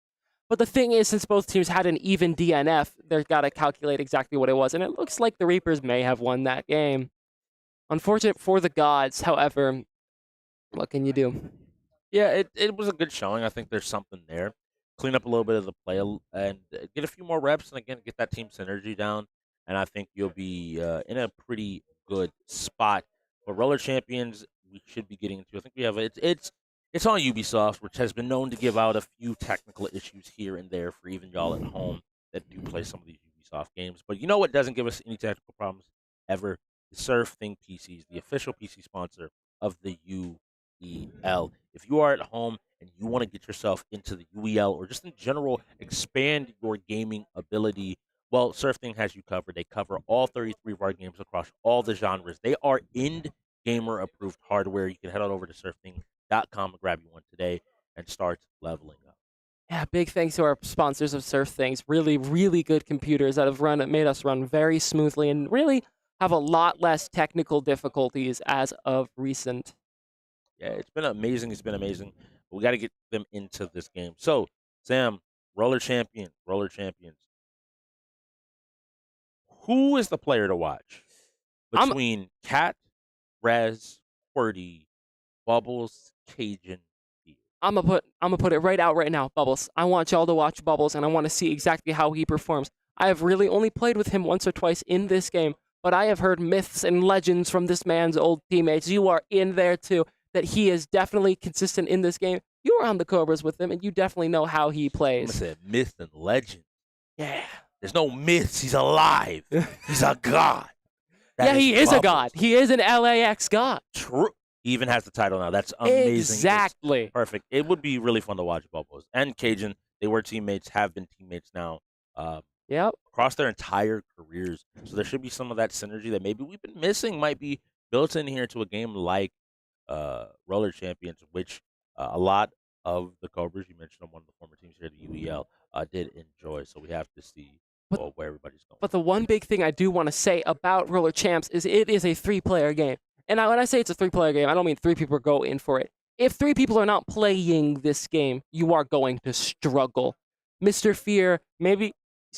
But the thing is, since both teams had an even DNF, they've got to calculate exactly what it was. And it looks like the Reapers may have won that game. Unfortunate for the gods, however, what can you do? Yeah, it was a good showing. I think there's something there. Clean up a little bit of the play and get a few more reps, and again get that team synergy down, and I think you'll be in a pretty good spot. But Roller Champions, we should be getting into. I think we have it's on Ubisoft, which has been known to give out a few technical issues here and there for even y'all at home that do play some of these Ubisoft games. But you know what doesn't give us any technical problems ever? The SurfThing PCs, the official PC sponsor of the UEL. If you are at home and you want to get yourself into the UEL or just in general expand your gaming ability, well, SurfThing has you covered. They cover all 33 of our games across all the genres. They are end gamer approved hardware. You can head on over to surfthing.com and grab you one today and start leveling up. Yeah, big thanks to our sponsors of SurfThings. Really, really good computers that have made us run very smoothly and really have a lot less technical difficulties as of recent. Yeah, it's been amazing. It's been amazing. But we got to get them into this game. So, Sam, Roller Champions. Who is the player to watch between Cat, Rez, Qwerty, Bubbles, Cajun? I'm gonna put it right out right now, Bubbles. I want y'all to watch Bubbles, and I want to see exactly how he performs. I have really only played with him once or twice in this game, but I have heard myths and legends from this man's old teammates. You are in there too. That he is definitely consistent in this game. You were on the Cobras with him, and you definitely know how he plays. I said myth and legend. Yeah. There's no myths. He's alive. He's a god. Yeah, he is a god. He is an LAX god. True. He even has the title now. That's amazing. Exactly. It's perfect. It would be really fun to watch Bubbles and Cajun. They were teammates, have been teammates now Yep. across their entire careers. So there should be some of that synergy that maybe we've been missing, might be built in here to a game like Roller Champions, which a lot of the Cobras, you mentioned on one of the former teams here, the UEL, did enjoy. So we have to see where everybody's going. But the one big thing I do want to say about Roller Champs is it is a 3-player game. And when I say it's a 3-player game, I don't mean 3 people go in for it. If 3 people are not playing this game, you are going to struggle. Mr. Fear,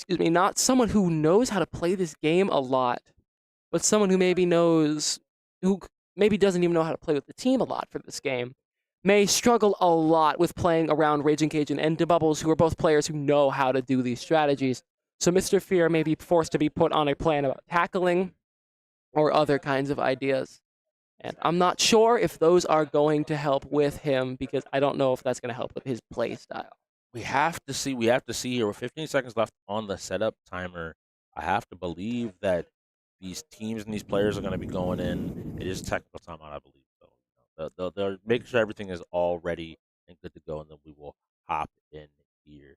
not someone who knows how to play this game a lot, but someone who maybe doesn't even know how to play with the team a lot for this game, may struggle a lot with playing around Raging Cajun and DeBubbles, who are both players who know how to do these strategies. So Mr. Fear may be forced to be put on a plan about tackling or other kinds of ideas. And I'm not sure if those are going to help with him, because I don't know if that's going to help with his play style. We have to see here. With 15 seconds left on the setup timer, I have to believe that these teams and these players are going to be going in. It is technical timeout, I believe. So they'll make sure everything is all ready and good to go, and then we will hop in here.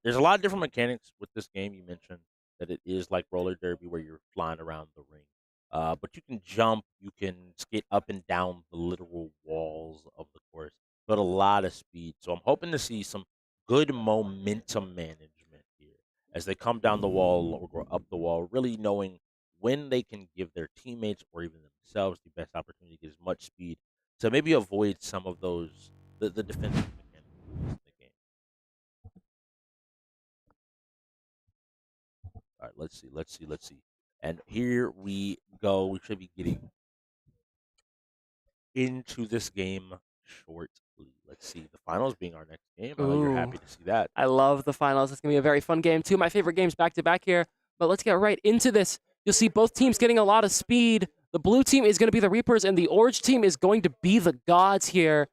There's a lot of different mechanics with this game. You mentioned that it is like roller derby where you're flying around the ring. But you can jump, you can skate up and down the literal walls of the course, but a lot of speed. So I'm hoping to see some good momentum management here as they come down the wall or go up the wall, really knowing when they can give their teammates or even themselves the best opportunity to get as much speed to maybe avoid some of those, the defensive mechanics in the game. All right, let's see. And here we go. We should be getting into this game shortly. Let's see. The finals being our next game. I know you're happy to see that. I love the finals. It's going to be a very fun game. 2 of my favorite games back-to-back here. But let's get right into this. You'll see both teams getting a lot of speed. The blue team is going to be the Reapers, and the orange team is going to be the Gods here,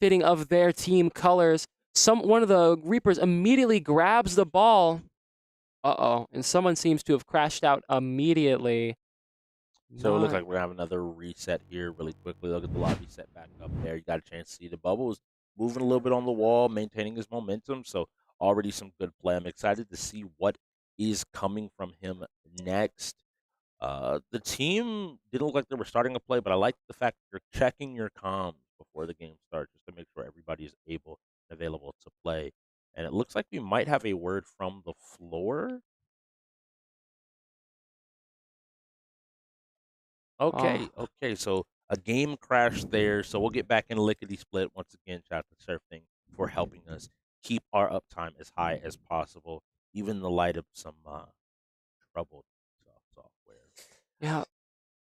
fitting of their team colors. One of the Reapers immediately grabs the ball. And someone seems to have crashed out immediately. So it looks like we're going to have another reset here really quickly. Look at the lobby set back up there. You got a chance to see the Bubbles moving a little bit on the wall, maintaining his momentum. So already some good play. I'm excited to see what is coming from him next. The team didn't look like they were starting to play, but I like the fact that you're checking your comms before the game starts just to make sure everybody is able and available to play. And it looks like we might have a word from the floor. Okay. So a game crash there. So we'll get back in lickety split once again. Shout out to SurfThing for helping us keep our uptime as high as possible, even in the light of some troubled software. Yeah.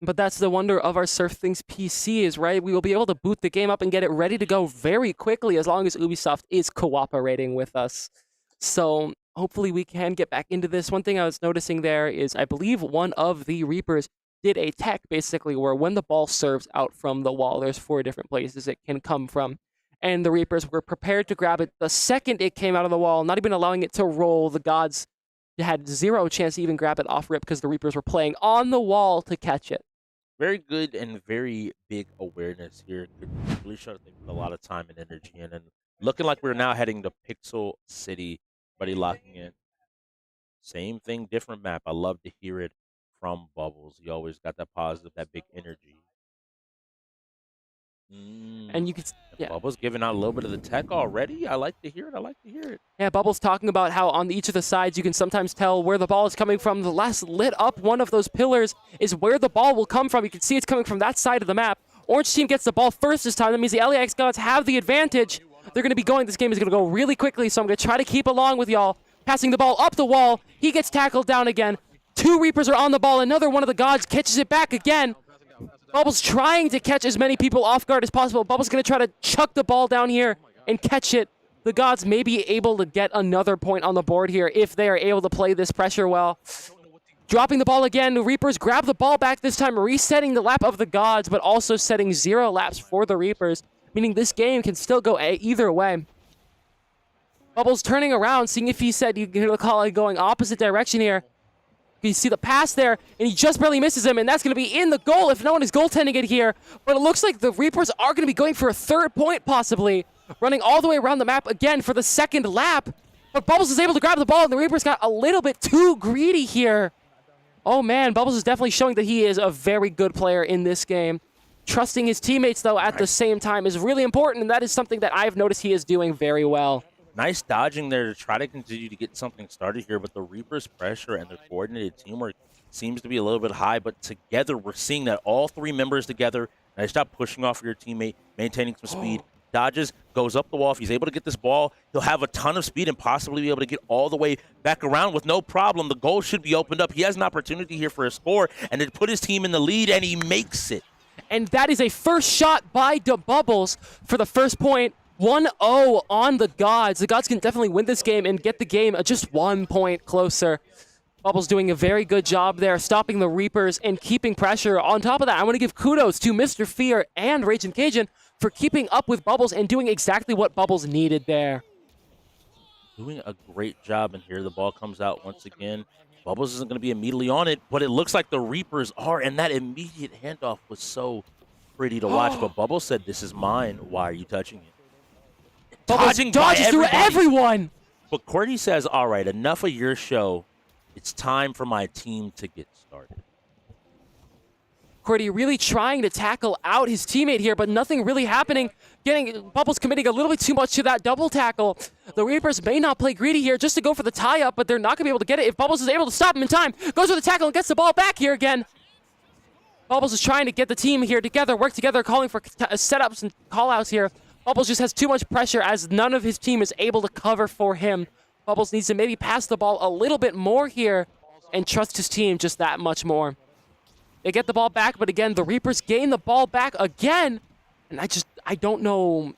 But that's the wonder of our SurfThing's PCs, right? We will be able to boot the game up and get it ready to go very quickly as long as Ubisoft is cooperating with us. So hopefully we can get back into this. One thing I was noticing there is I believe one of the Reapers did a tech basically where when the ball serves out from the wall, there's 4 different places it can come from. And the Reapers were prepared to grab it the second it came out of the wall, not even allowing it to roll. The Gods had 0 chance to even grab it off rip because the Reapers were playing on the wall to catch it. Very good and very big awareness here. Could really show that they put a lot of time and energy in. And looking like we're now heading to Pixel City. Everybody locking in. Same thing, different map. I love to hear it from Bubbles. He always got that positive, that big energy. And you can, Bubbles giving out a little bit of the tech already. I like to hear it. Yeah, Bubbles talking about how on each of the sides you can sometimes tell where the ball is coming from. The last lit up one of those pillars is where the ball will come from. You can see it's coming from that side of the map. Orange team gets the ball first this time. That means the xGods have the advantage. They're going to be going. This game is going to go really quickly, so I'm going to try to keep along with y'all. Passing the ball up the wall. He gets tackled down again. 2 Reapers are on the ball. Another one of the Gods catches it back again. Bubbles trying to catch as many people off guard as possible. Bubbles going to try to chuck the ball down here and catch it. The Gods may be able to get another point on the board here if they are able to play this pressure well. Dropping the ball again. The Reapers grab the ball back this time, resetting the lap of the Gods, but also setting 0 laps for the Reapers, meaning this game can still go either way. Bubbles turning around, seeing if he said you can call it going opposite direction here. You see the pass there, and he just barely misses him, and that's going to be in the goal if no one is goaltending it here. But it looks like the Reapers are going to be going for a 3rd point, possibly. Running all the way around the map again for the 2nd lap. But Bubbles is able to grab the ball, and the Reapers got a little bit too greedy here. Oh, man, Bubbles is definitely showing that he is a very good player in this game. Trusting his teammates, though, at the same time is really important, and that is something that I've noticed he is doing very well. Nice dodging there to try to continue to get something started here, but the Reapers' pressure and their coordinated teamwork seems to be a little bit high, but together we're seeing that all three members together. Nice job pushing off your teammate, maintaining some speed. Dodges, goes up the wall. If he's able to get this ball, he'll have a ton of speed and possibly be able to get all the way back around with no problem. The goal should be opened up. He has an opportunity here for a score and to put his team in the lead, and he makes it. And that is a first shot by Bubbles for the first point. 1-0 on the Gods. The Gods can definitely win this game and get the game just 1 point closer. Bubbles doing a very good job there, stopping the Reapers and keeping pressure. On top of that, I want to give kudos to Mr. Fear and Raging Cajun for keeping up with Bubbles and doing exactly what Bubbles needed there. Doing a great job, and here the ball comes out once again. Bubbles isn't going to be immediately on it, but it looks like the Reapers are, and that immediate handoff was so pretty to watch. But Bubbles said, "This is mine. Why are you touching it?" Bubbles dodges through everyone. But Courtney says, "All right, enough of your show. It's time for my team to get started." Cordy really trying to tackle out his teammate here, but nothing really happening. Bubbles committing a little bit too much to that double tackle. The Reapers may not play greedy here just to go for the tie-up, but they're not going to be able to get it if Bubbles is able to stop him in time. Goes for the tackle and gets the ball back here again. Bubbles is trying to get the team here together, work together, calling for setups and call-outs here. Bubbles just has too much pressure as none of his team is able to cover for him. Bubbles needs to maybe pass the ball a little bit more here and trust his team just that much more. They get the ball back, but again, the Reapers gain the ball back again. And I don't know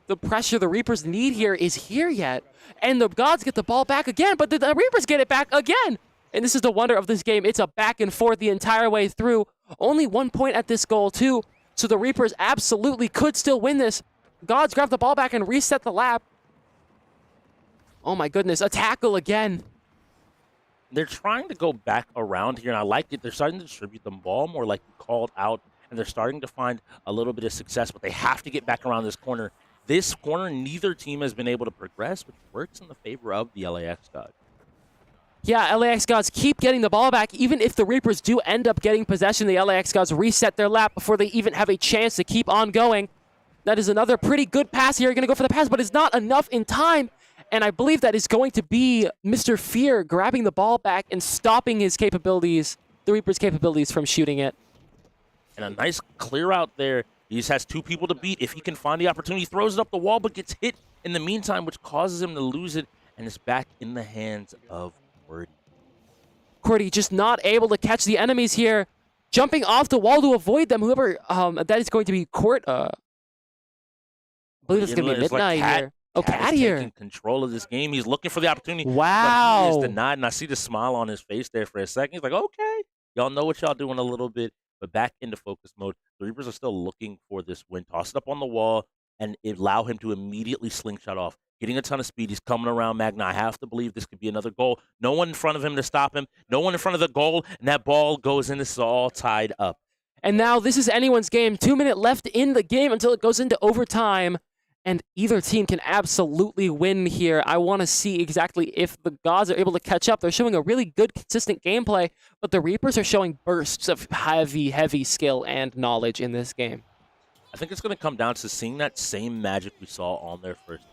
the pressure the Reapers need here is here yet. And the Gods get the ball back again, but the Reapers get it back again. And this is the wonder of this game. It's a back and forth the entire way through. Only 1 point at this goal, too. So the Reapers absolutely could still win this. Gods grab the ball back and reset the lap. Oh my goodness, a tackle again. They're trying to go back around here, and I like it. They're starting to distribute the ball more like you called out, and they're starting to find a little bit of success, but they have to get back around this corner. This corner, neither team has been able to progress, which works in the favor of the LAX Gods. Yeah, LAX Gods keep getting the ball back. Even if the Reapers do end up getting possession, the LAX Gods reset their lap before they even have a chance to keep on going. That is another pretty good pass here. Going to go for the pass, but it's not enough in time. And I believe that is going to be Mr. Fear grabbing the ball back and stopping his capabilities, the Reaper's capabilities from shooting it. And a nice clear out there. He just has two people to beat. If he can find the opportunity, he throws it up the wall, but gets hit in the meantime, which causes him to lose it, and it's back in the hands of Cordy. Cordy just not able to catch the enemies here. Jumping off the wall to avoid them. Whoever, that is going to be Court. I believe it's going to be Midnight here. Oh, Cat here. Taking control of this game. He's looking for the opportunity. Wow. But he is denied, and I see the smile on his face there for a second. He's like, okay, y'all know what y'all doing a little bit, but back into focus mode. The Reapers are still looking for this win. Toss it up on the wall and allow him to immediately slingshot off. Getting a ton of speed. He's coming around Magna. I have to believe this could be another goal. No one in front of him to stop him. No one in front of the goal, and that ball goes in. This is all tied up. And now this is anyone's game. 2 minutes left in the game until it goes into overtime. And either team can absolutely win here. I want to see exactly if the Gods are able to catch up. They're showing a really good, consistent gameplay, but the Reapers are showing bursts of heavy skill and knowledge in this game. I think it's going to come down to seeing that same magic we saw on their first point.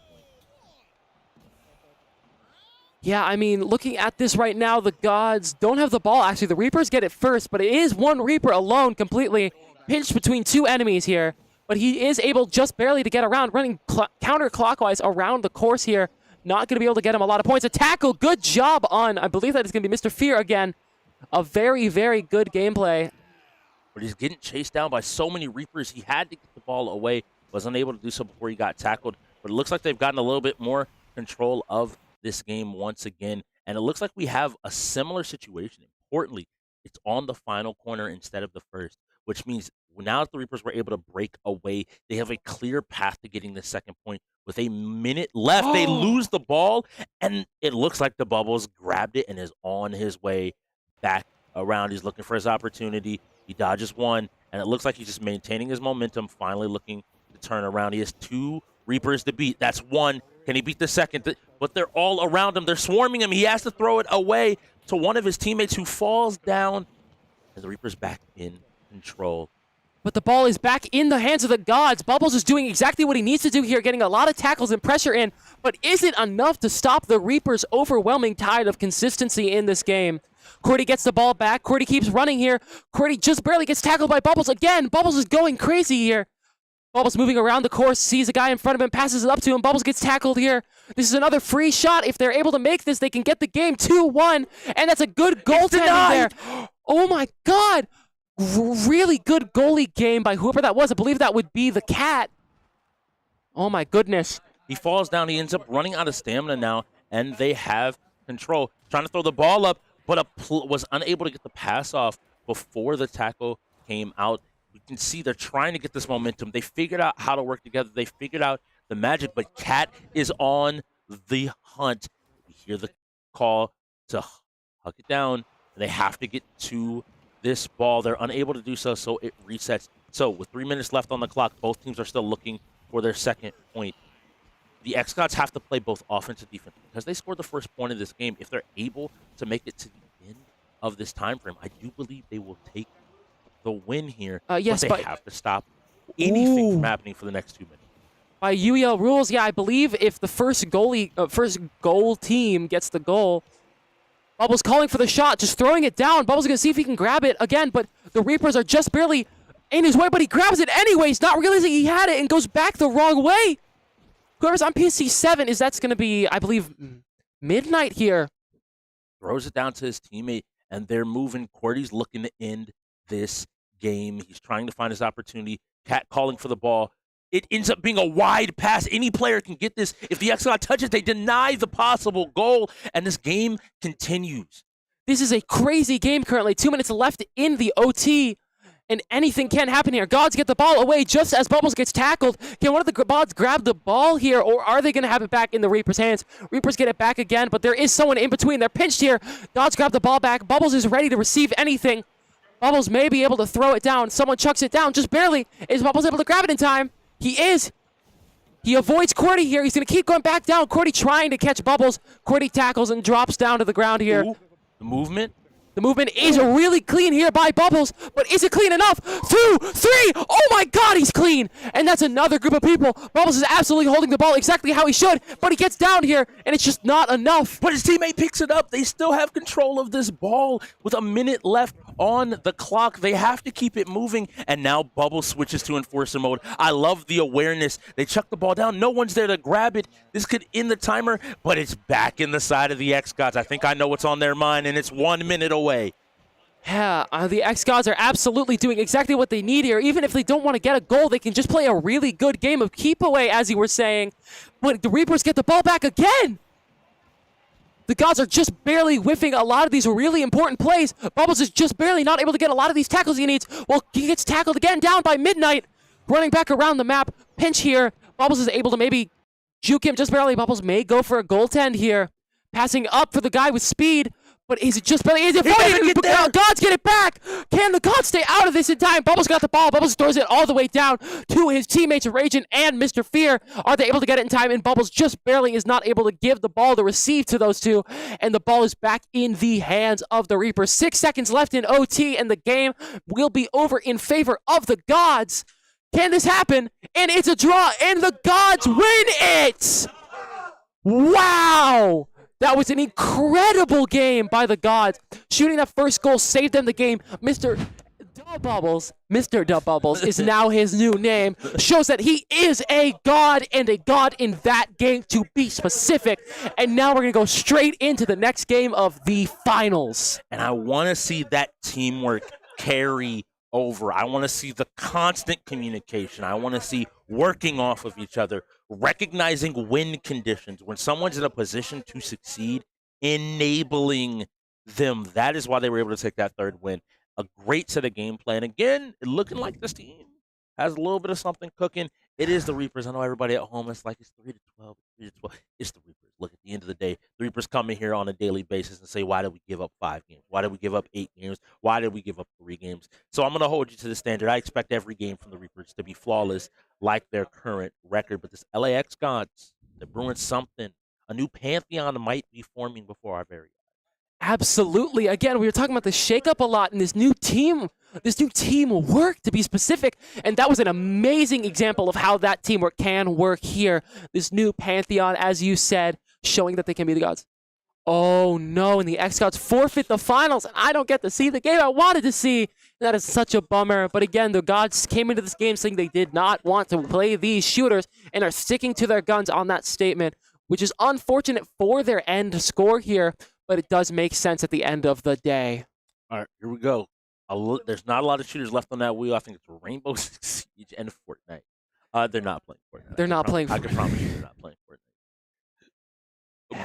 Yeah, I mean, looking at this right now, the Gods don't have the ball. Actually, the Reapers get it first, but it is one Reaper alone, completely pinched between two enemies here. But he is able just barely to get around, running counterclockwise around the course here. Not going to be able to get him a lot of points. A tackle, good job on, I believe that is going to be Mr. Fear again. A very, very good gameplay. But he's getting chased down by so many Reapers. He had to get the ball away. Was unable to do so before he got tackled. But it looks like they've gotten a little bit more control of this game once again. And it looks like we have a similar situation. Importantly, it's on the final corner instead of the first, which means now that the Reapers were able to break away, they have a clear path to getting the second point. With a minute left, they lose the ball, and it looks like the Bubbles grabbed it and is on his way back around. He's looking for his opportunity. He dodges one, and it looks like he's just maintaining his momentum, finally looking to turn around. He has two Reapers to beat. That's one. Can he beat the second? But they're all around him. They're swarming him. He has to throw it away to one of his teammates who falls down. And the Reaper's back in control. But the ball is back in the hands of the gods. Bubbles is doing exactly what he needs to do here, getting a lot of tackles and pressure in, but is it enough to stop the Reaper's overwhelming tide of consistency in this game? Cordy gets the ball back. Cordy keeps running here. Cordy just barely gets tackled by Bubbles again. Bubbles is going crazy here. Bubbles moving around the course, sees a guy in front of him, passes it up to him. Bubbles gets tackled here. This is another free shot. If they're able to make this, they can get the game 2-1, and that's a good goaltending there. Oh my God. Really good goalie game by whoever that was. I believe that would be the Cat. Oh my goodness. He falls down. He ends up running out of stamina now, and they have control. Trying to throw the ball up, but was unable to get the pass off before the tackle came out. You can see they're trying to get this momentum. They figured out how to work together. They figured out the magic, but Cat is on the hunt. You hear the call to huck it down. They have to get to this ball. They're unable to do so, so it resets. So with 3 minutes left on the clock, both teams are still looking for their second point. The xGods have to play both offense and defense because they scored the first point of this game. If they're able to make it to the end of this time frame, I do believe they will take the win here. Yes, but they have to stop anything from happening for the next 2 minutes. By UEL rules, yeah, I believe if the first goal team gets the goal, Bubbles calling for the shot, just throwing it down. Bubbles going to see if he can grab it again, but the Reapers are just barely in his way, but he grabs it anyways, not realizing he had it, and goes back the wrong way. Whoever's on PC7 that's going to be, I believe, Midnight here. Throws it down to his teammate, and they're moving. Cordy's looking to end this game. He's trying to find his opportunity. Cat calling for the ball. It ends up being a wide pass. Any player can get this. If the xGod touches, they deny the possible goal, and this game continues. This is a crazy game currently. 2 minutes left in the OT, and anything can happen here. Gods get the ball away just as Bubbles gets tackled. Can one of the Gods grab the ball here, or are they going to have it back in the Reaper's hands? Reapers get it back again, but there is someone in between. They're pinched here. Gods grab the ball back. Bubbles is ready to receive anything. Bubbles may be able to throw it down. Someone chucks it down just barely. Is Bubbles able to grab it in time? He is. He avoids Cordy here. He's going to keep going back down. Cordy trying to catch Bubbles. Cordy tackles and drops down to the ground here. Ooh, the movement. The movement is really clean here by Bubbles, but is it clean enough? 2, 3, oh my God, he's clean. And that's another group of people. Bubbles is absolutely holding the ball exactly how he should, but he gets down here, and it's just not enough. But his teammate picks it up. They still have control of this ball with a minute left on the clock. They have to keep it moving, and now Bubbles switches to enforcer mode. I love the awareness. They chuck the ball down. No one's there to grab it. This could end the timer, but it's back in the side of the xGods. I think I know what's on their mind, and it's 1 minute away. Yeah, the xGods are absolutely doing exactly what they need here. Even if they don't want to get a goal, they can just play a really good game of keep away, as you were saying. But the Reapers get the ball back again. The Gods are just barely whiffing a lot of these really important plays. Bubbles is just barely not able to get a lot of these tackles he needs. Well, he gets tackled again down by Midnight. Running back around the map. Pinch here. Bubbles is able to maybe juke him just barely. Bubbles may go for a goaltend here. Passing up for the guy with speed. But is it just barely? Is it funny? Gods get it back. Can the Gods stay out of this in time? Bubbles got the ball. Bubbles throws it all the way down to his teammates, Raging and Mr. Fear. Are they able to get it in time? And Bubbles just barely is not able to give the ball to receive to those two. And the ball is back in the hands of the Reapers. 6 seconds left in OT, and the game will be over in favor of the Gods. Can this happen? And it's a draw, and the Gods win it! Wow! That was an incredible game by the Gods. Shooting that first goal saved them the game. Mr. Bubbles is now his new name. Shows that he is a God, and a God in that game, to be specific. And now we're going to go straight into the next game of the finals. And I want to see that teamwork carry over. I want to see the constant communication. I want to see working off of each other, recognizing win conditions. When someone's in a position to succeed, enabling them. That is why they were able to take that third win. A great set of game plan. Again, looking like this team has a little bit of something cooking. It is the Reapers. I know everybody at home is like, it's 3-12, 3-12. It's the Reapers. Look, at the end of the day, the Reapers come in here on a daily basis and say, why did we give up 5 games? Why did we give up 8 games? Why did we give up 3 games? So I'm going to hold you to the standard. I expect every game from the Reapers to be flawless like their current record. But this LAX Gods, They're brewing something. A new pantheon might be forming before our very eyes. Absolutely. Again, we were talking about the shakeup a lot in this new teamwork, to be specific, and that was an amazing example of how that teamwork can work here. This new pantheon, as you said, showing that they can be the gods. Oh no, and the xGods forfeit the finals, and I don't get to see the game I wanted to see. That is such a bummer. But again, the gods came into this game saying they did not want to play these shooters and are sticking to their guns on that statement, which is unfortunate for their end score here, but it does make sense at the end of the day. All right, here we go. There's not a lot of shooters left on that wheel. I think it's Rainbow Six Siege and Fortnite. They're not playing Fortnite. They're not playing I can promise you they're not playing Fortnite.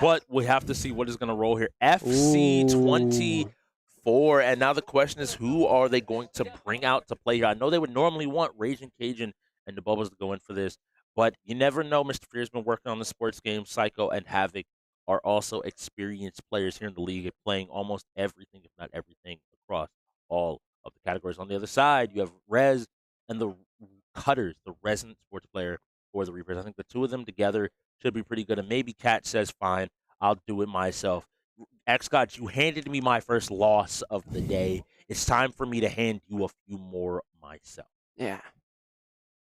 But we have to see what is going to roll here. FC24. And now the question is, who are they going to bring out to play here? I know they would normally want Raging Cajun and the Bubbles to go in for this, but you never know. Mr. Fear's been working on the sports game. Psycho and Havoc are also experienced players here in the league, playing almost everything, if not everything, across all of the categories. On the other side, you have Rez and the Cutters, the resident sports player for the Reapers. I think the two of them together should be pretty good. And maybe Cat says, fine, I'll do it myself. xGods, you handed me my first loss of the day. It's time for me to hand you a few more myself. Yeah.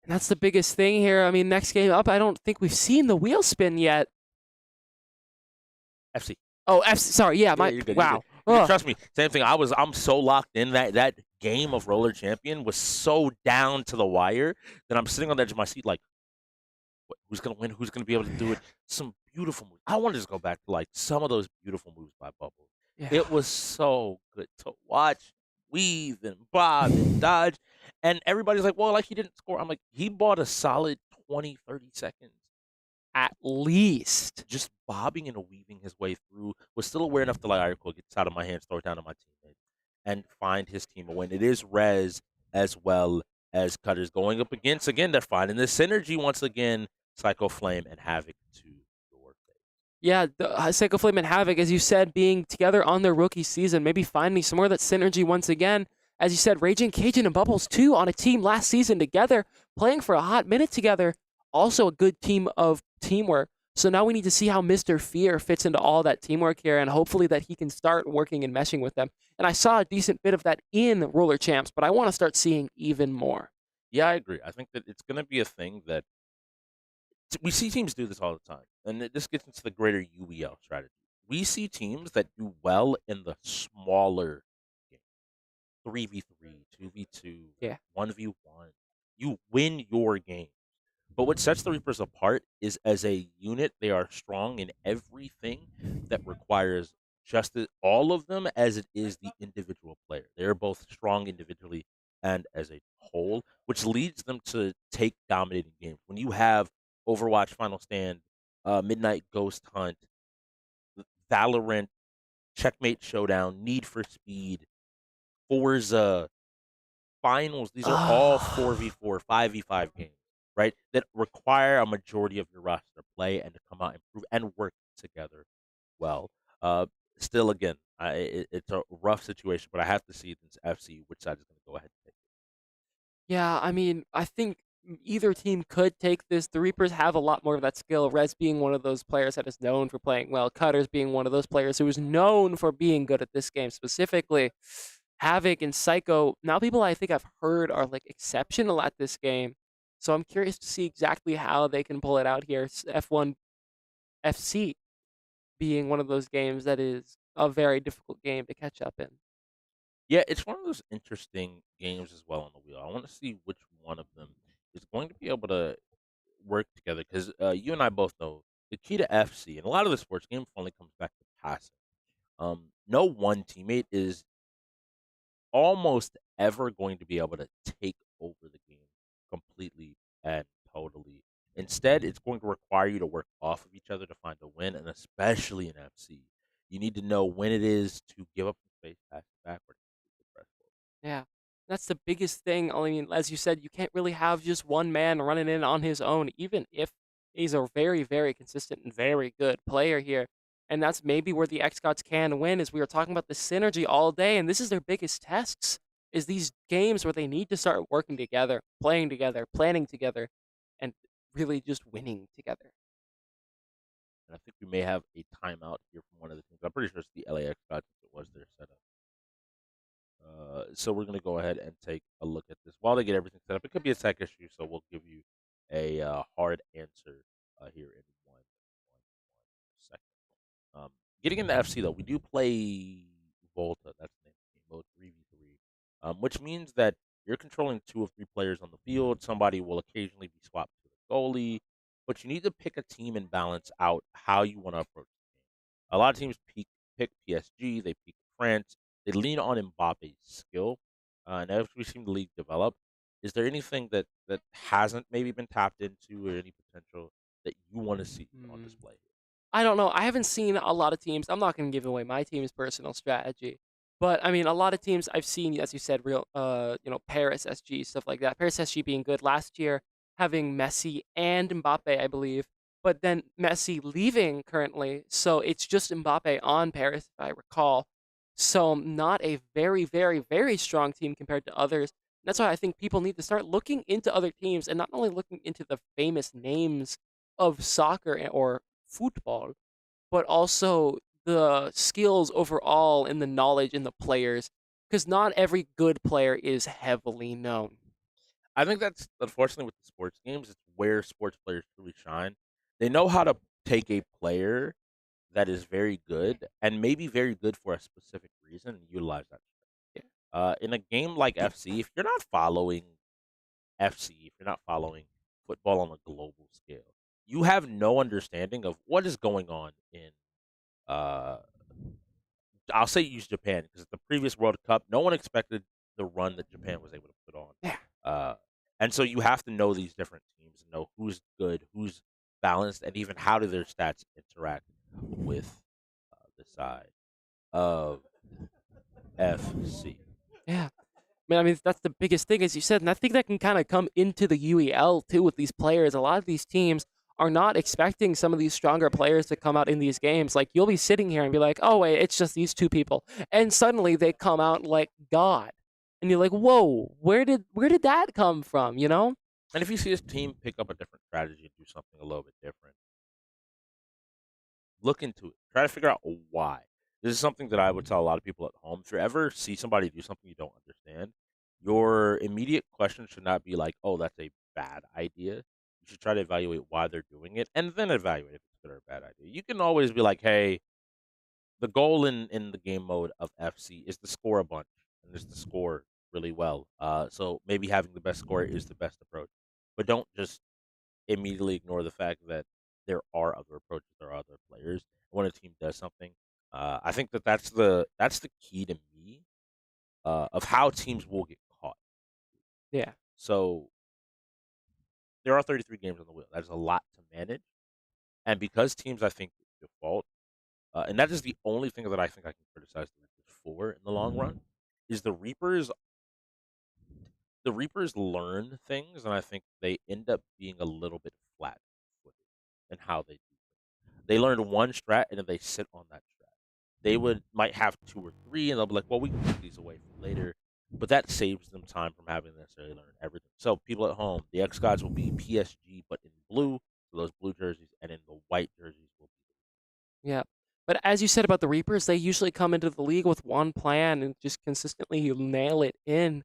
And that's the biggest thing here. I mean, next game up, I don't think we've seen the wheel spin yet. FC. Oh, FC. Sorry. Yeah. You're good, wow. You're good. Trust me. Same thing. I'm so locked in that game of Roller Champion was so down to the wire that I'm sitting on the edge of my seat like, who's going to win? Who's going to be able to do it? Some beautiful moves. I want to just go back to like some of those beautiful moves by Bubble. Yeah. It was so good to watch, weave and bob and dodge. And everybody's like, well, like he didn't score. I'm like, he bought a solid 20, 30 seconds. At least. Just bobbing and weaving his way through. Was still aware enough to like, all right, cool, get this out of my hands, throw it down to my teammate, and find his team a win. It is Rez as well as Cutters going up against, again, they're finding the synergy once again. Psycho Flame and Havoc to your face. Yeah, the Psycho Flame and Havoc, as you said, being together on their rookie season, maybe finding some more of that synergy once again. As you said, Raging Cajun and Bubbles, too, on a team last season together, playing for a hot minute together. Also a good team of teamwork. So now we need to see how Mr. Fear fits into all that teamwork here, and hopefully that he can start working and meshing with them. And I saw a decent bit of that in Roller Champs, but I want to start seeing even more. Yeah, I agree. I think that it's going to be a thing that we see teams do this all the time, and this gets into the greater UEL strategy. We see teams that do well in the smaller games, 3v3, 2v2, yeah, 1v1. You win your game. But what sets the Reapers apart is as a unit, they are strong in everything that requires just all of them as it is the individual player. They're both strong individually and as a whole, which leads them to take dominating games. When you have Overwatch Final Stand, Midnight Ghost Hunt, Valorant, Checkmate Showdown, Need for Speed, Forza, Finals, these are all 4v4, 5v5 games, right? That require a majority of your roster to play and to come out and prove and work together well. Still, again, it's a rough situation, but I have to see this FC which side is going to go ahead and take it. Yeah, I mean, I think either team could take this. The Reapers have a lot more of that skill. Rez being one of those players that is known for playing well. Cutters being one of those players who is known for being good at this game specifically. Havoc and Psycho, now people I think I've heard are like exceptional at this game. So I'm curious to see exactly how they can pull it out here. F1 FC being one of those games that is a very difficult game to catch up in. Yeah, it's one of those interesting games as well on the wheel. I want to see which one of them is going to be able to work together because you and I both know the key to FC and a lot of the sports games only comes back to passing. No one teammate is almost ever going to be able to take over the game completely and totally. Instead, it's going to require you to work off of each other to find a win, and especially in FC, you need to know when it is to give up some space, pass it backward. Yeah, that's the biggest thing. I mean, as you said, you can't really have just one man running in on his own, even if he's a very, very consistent and very good player here. And that's maybe where the xGods can win, is we were talking about the synergy all day, and this is their biggest tests, is these games where they need to start working together, playing together, planning together, and really just winning together. And I think we may have a timeout here from one of the teams. I'm pretty sure it's the LAX guys since it was their setup. So we're going to go ahead and take a look at this. While they get everything set up, it could be a tech issue, so we'll give you a hard answer here in one second. Getting into FC, though, we do play Volta. That's the name of the game, mode 3v3, which means that you're controlling 2 of 3 players on the field. Somebody will occasionally be swapped to the goalie, but you need to pick a team and balance out how you want to approach the game. A lot of teams pick PSG, they pick France, they lean on Mbappe's skill, and as we've seen the league develop, is there anything that hasn't maybe been tapped into or any potential that you want to see on display? I don't know. I haven't seen a lot of teams. I'm not going to give away my team's personal strategy, but I mean, a lot of teams I've seen, as you said, real, Paris SG stuff like that. Paris SG being good last year, having Messi and Mbappe, I believe, but then Messi leaving currently, so it's just Mbappe on Paris, if I recall. So not a very, very, very strong team compared to others. That's why I think people need to start looking into other teams and not only looking into the famous names of soccer or football, but also the skills overall and the knowledge in the players, because not every good player is heavily known. I think that's unfortunately with the sports games, it's where sports players truly shine. They know how to take a player that is very good and maybe very good for a specific reason and utilize that. In a game like FC, if you're not following FC, if you're not following football on a global scale, you have no understanding of what is going on in I'll say use Japan because the previous World Cup, no one expected the run that Japan was able to put on. And so you have to know these different teams and know who's good, who's balanced, and even how do their stats interact with the side of FC. Yeah. I mean, that's the biggest thing, as you said, and I think that can kind of come into the UEL too with these players. A lot of these teams are not expecting some of these stronger players to come out in these games. Like, you'll be sitting here and be like, oh, wait, it's just these 2 people. And suddenly they come out like God. And you're like, whoa, where did that come from, you know? And if you see this team pick up a different strategy and do something a little bit different, look into it. Try to figure out why. This is something that I would tell a lot of people at home. If you ever see somebody do something you don't understand, your immediate question should not be like, oh, that's a bad idea. You should try to evaluate why they're doing it and then evaluate if it's good or a bad idea. You can always be like, hey, the goal in the game mode of FC is to score a bunch and is to score really well. So maybe having the best score is the best approach. But don't just immediately ignore the fact that there are other approaches, there are other players. When a team does something, I think that's the key to me of how teams will get caught. Yeah. So there are 33 games on the wheel. That is a lot to manage, and because teams, I think, default, and that is the only thing that I think I can criticize the Reapers for in the long run, is the Reapers. The Reapers learn things, and I think they end up being a little bit flat-footed in how they do things. They learned one strat, and then they sit on that strat. They might have 2 or 3, and they'll be like, well, we can put these away for later. But that saves them time from having to necessarily learn everything. So people at home, the xGods will be PSG, but in blue, so those blue jerseys, and in the white jerseys will be. Yeah. But as you said about the Reapers, they usually come into the league with one plan and just consistently nail it in.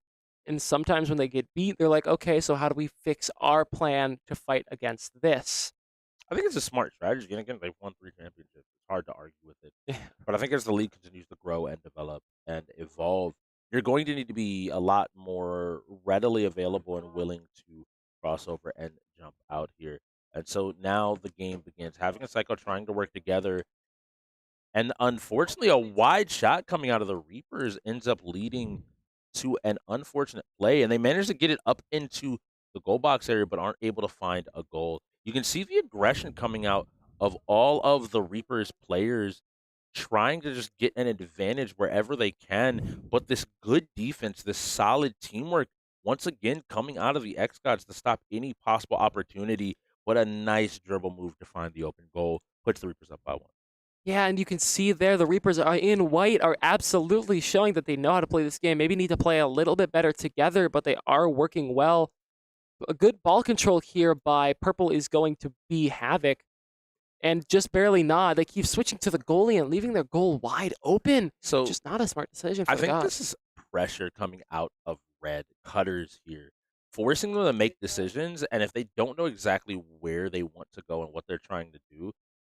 And sometimes when they get beat, they're like, okay, so how do we fix our plan to fight against this? I think it's a smart strategy. And again, they've won 3 championships. It's hard to argue with it. But I think as the league continues to grow and develop and evolve, you're going to need to be a lot more readily available and willing to cross over and jump out here. And so now the game begins. Having a cycle trying to work together. And unfortunately, a wide shot coming out of the Reapers ends up leading to an unfortunate play. And they manage to get it up into the goal box area, but aren't able to find a goal. You can see the aggression coming out of all of the Reapers players trying to just get an advantage wherever they can. But this good defense, this solid teamwork, once again coming out of the xGods to stop any possible opportunity. What a nice dribble move to find the open goal. Puts the Reapers up by 1. Yeah, and you can see there the Reapers are in white are absolutely showing that they know how to play this game. Maybe need to play a little bit better together, but they are working well. A good ball control here by Purple is going to be Havoc. and just barely nod. They keep switching to the goalie and leaving their goal wide open. So just not a smart decision for I the think Gods. this is pressure coming out of Red Cutters here, forcing them to make decisions. And if they don't know exactly where they want to go and what they're trying to do,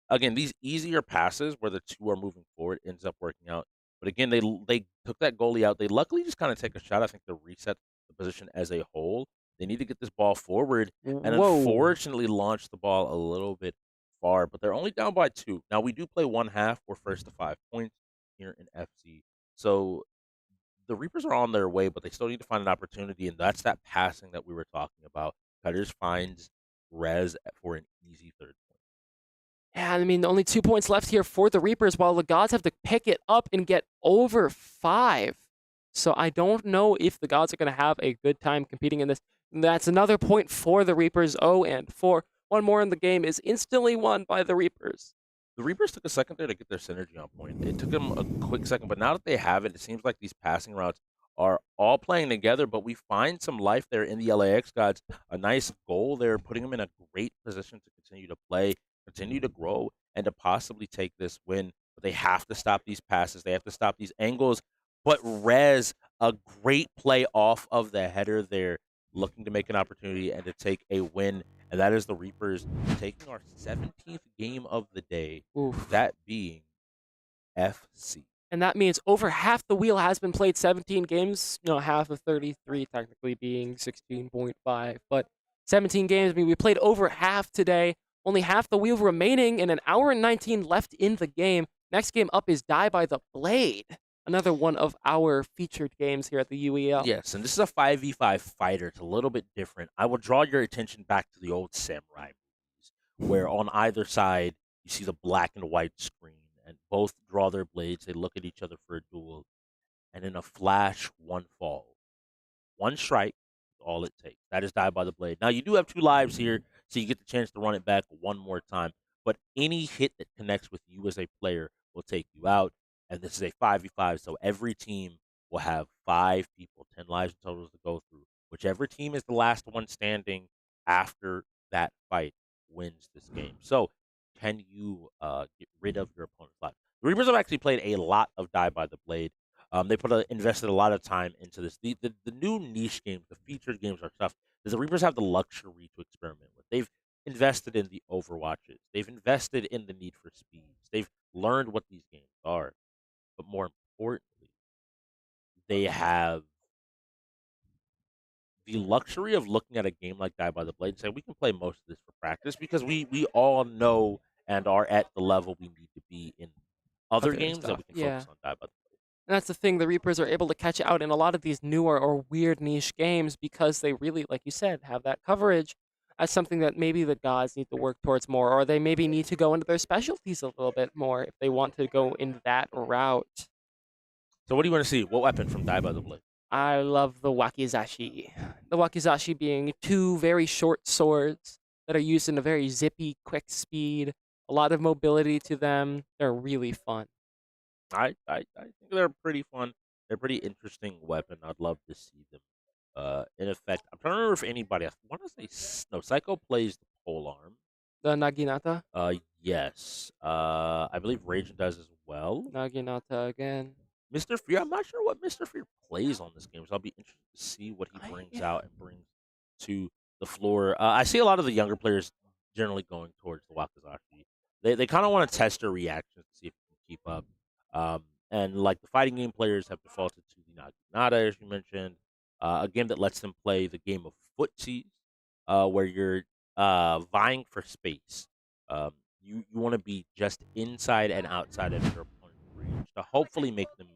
again, these easier passes where the two are moving forward ends up working out. But again, they took that goalie out. They luckily just kind of take a shot, I think, to reset the position as a whole. They need to get this ball forward and Whoa. unfortunately launch the ball a little bit far. But they're only down by 2. Now, we do play 1/2 or first to 5 points here in FC. So the Reapers are on their way, but they still need to find an opportunity, and that's that passing that we were talking about. Cutters finds Rez for an easy 3rd point. Yeah, I mean, only 2 points left here for the Reapers, while the Gods have to pick it up and get over 5. So I don't know if the Gods are going to have a good time competing in this. That's another point for the Reapers. 0-4. One more in the game is instantly won by the Reapers. The Reapers took a second there to get their synergy on point. It took them a quick second, but now that they have it, it seems like these passing routes are all playing together, but we find some life there in the LAX Gods. A nice goal there, putting them in a great position to continue to play, continue to grow, and to possibly take this win. But they have to stop these passes. They have to stop these angles. But Rez, a great play off of the header there, looking to make an opportunity and to take a win. And that is the Reapers taking our 17th game of the day, that being FC. And that means over half the wheel has been played, 17 games. No, half of 33 technically being 16.5. But 17 games, I mean, we played over half today. Only half the wheel remaining and 1 hour and 19 left in the game. Next game up is Die by the Blade. Another one of our featured games here at the UEL. Yes, and this is a 5v5 fighter. It's a little bit different. I will draw your attention back to the old samurai movies, where on either side you see the black and white screen, and both draw their blades. They look at each other for a duel, and in a flash, one fall. One strike is all it takes. That is Die by the Blade. Now, you do have 2 lives here, so you get the chance to run it back one more time, but any hit that connects with you as a player will take you out. And this is a 5v5, so every team will have 5 people, 10 lives in total to go through. Whichever team is the last one standing after that fight wins this game. So, can you get rid of your opponent's life? The Reapers have actually played a lot of Die by the Blade. They invested a lot of time into this. The new niche games, the featured games are stuff that the Reapers have the luxury to experiment with. They've invested in the Overwatches. They've invested in the Need for Speeds. They've learned what these games are. But more importantly, they have the luxury of looking at a game like Die by the Blade and saying, we can play most of this for practice because we all know and are at the level we need to be in other games that we can focus on Die by the Blade. And that's the thing, the Reapers are able to catch out in a lot of these newer or weird niche games because they really, like you said, have that coverage. That's something that maybe the Gods need to work towards more, or they maybe need to go into their specialties a little bit more if they want to go in that route. So what do you want to see? What weapon from Die by the Blade? I love the wakizashi. The wakizashi being 2 very short swords that are used in a very zippy, quick speed. A lot of mobility to them. They're really fun. I think they're pretty fun. They're a pretty interesting weapon. I'd love to see them in effect. I'm trying to remember if anybody, I want to say, no, Psycho plays the polearm. The Naginata? Yes. I believe Raging does as well. Naginata again. Mr. Fear, I'm not sure what Mr. Fear plays on this game, so I'll be interested to see what he brings out and brings to the floor. I see a lot of the younger players generally going towards the Wakizashi. They kind of want to test their reactions to see if you can keep up. And like the fighting game players have defaulted to the Naginata, as you mentioned, a game that lets them play the game of footsies, where you're vying for space. You want to be just inside and outside of your opponent's range to hopefully make them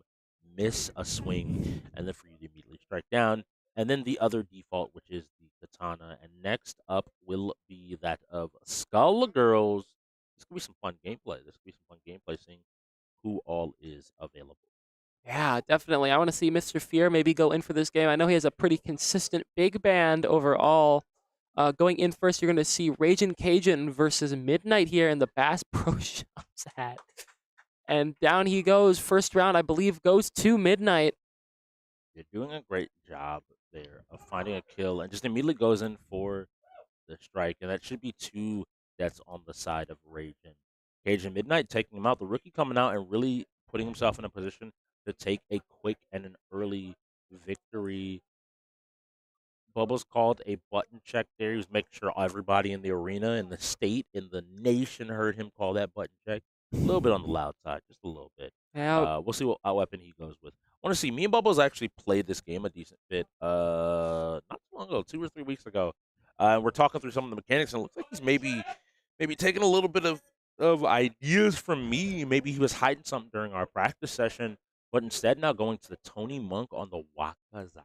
miss a swing, and then for you to immediately strike down. And then the other default, which is the katana. And next up will be that of Skull Girls. This could be some fun gameplay. Seeing who all is available. Yeah, definitely. I want to see Mr. Fear maybe go in for this game. I know he has a pretty consistent big band overall. Going in first, you're going to see Ragin' Cajun versus Midnight here in the Bass Pro Shops hat. And down he goes. First round, I believe, goes to Midnight. You're doing a great job there of finding a kill and just immediately goes in for the strike. And that should be 2 that's on the side of Rage and Cage and Midnight taking him out. The rookie coming out and really putting himself in a position to take a quick and an early victory. Bubbles called a button check there. He was making sure everybody in the arena, in the state, in the nation heard him call that button check. A little bit on the loud side, just a little bit. Yeah. We'll see what weapon he goes with. I want to see. Me and Bubbles actually played this game a decent bit. Not too long ago, 2 or 3 weeks ago. We're talking through some of the mechanics, and it looks like he's maybe taking a little bit of ideas from me. Maybe he was hiding something during our practice session, but instead now going to the Tony Monk on the Wakazashi.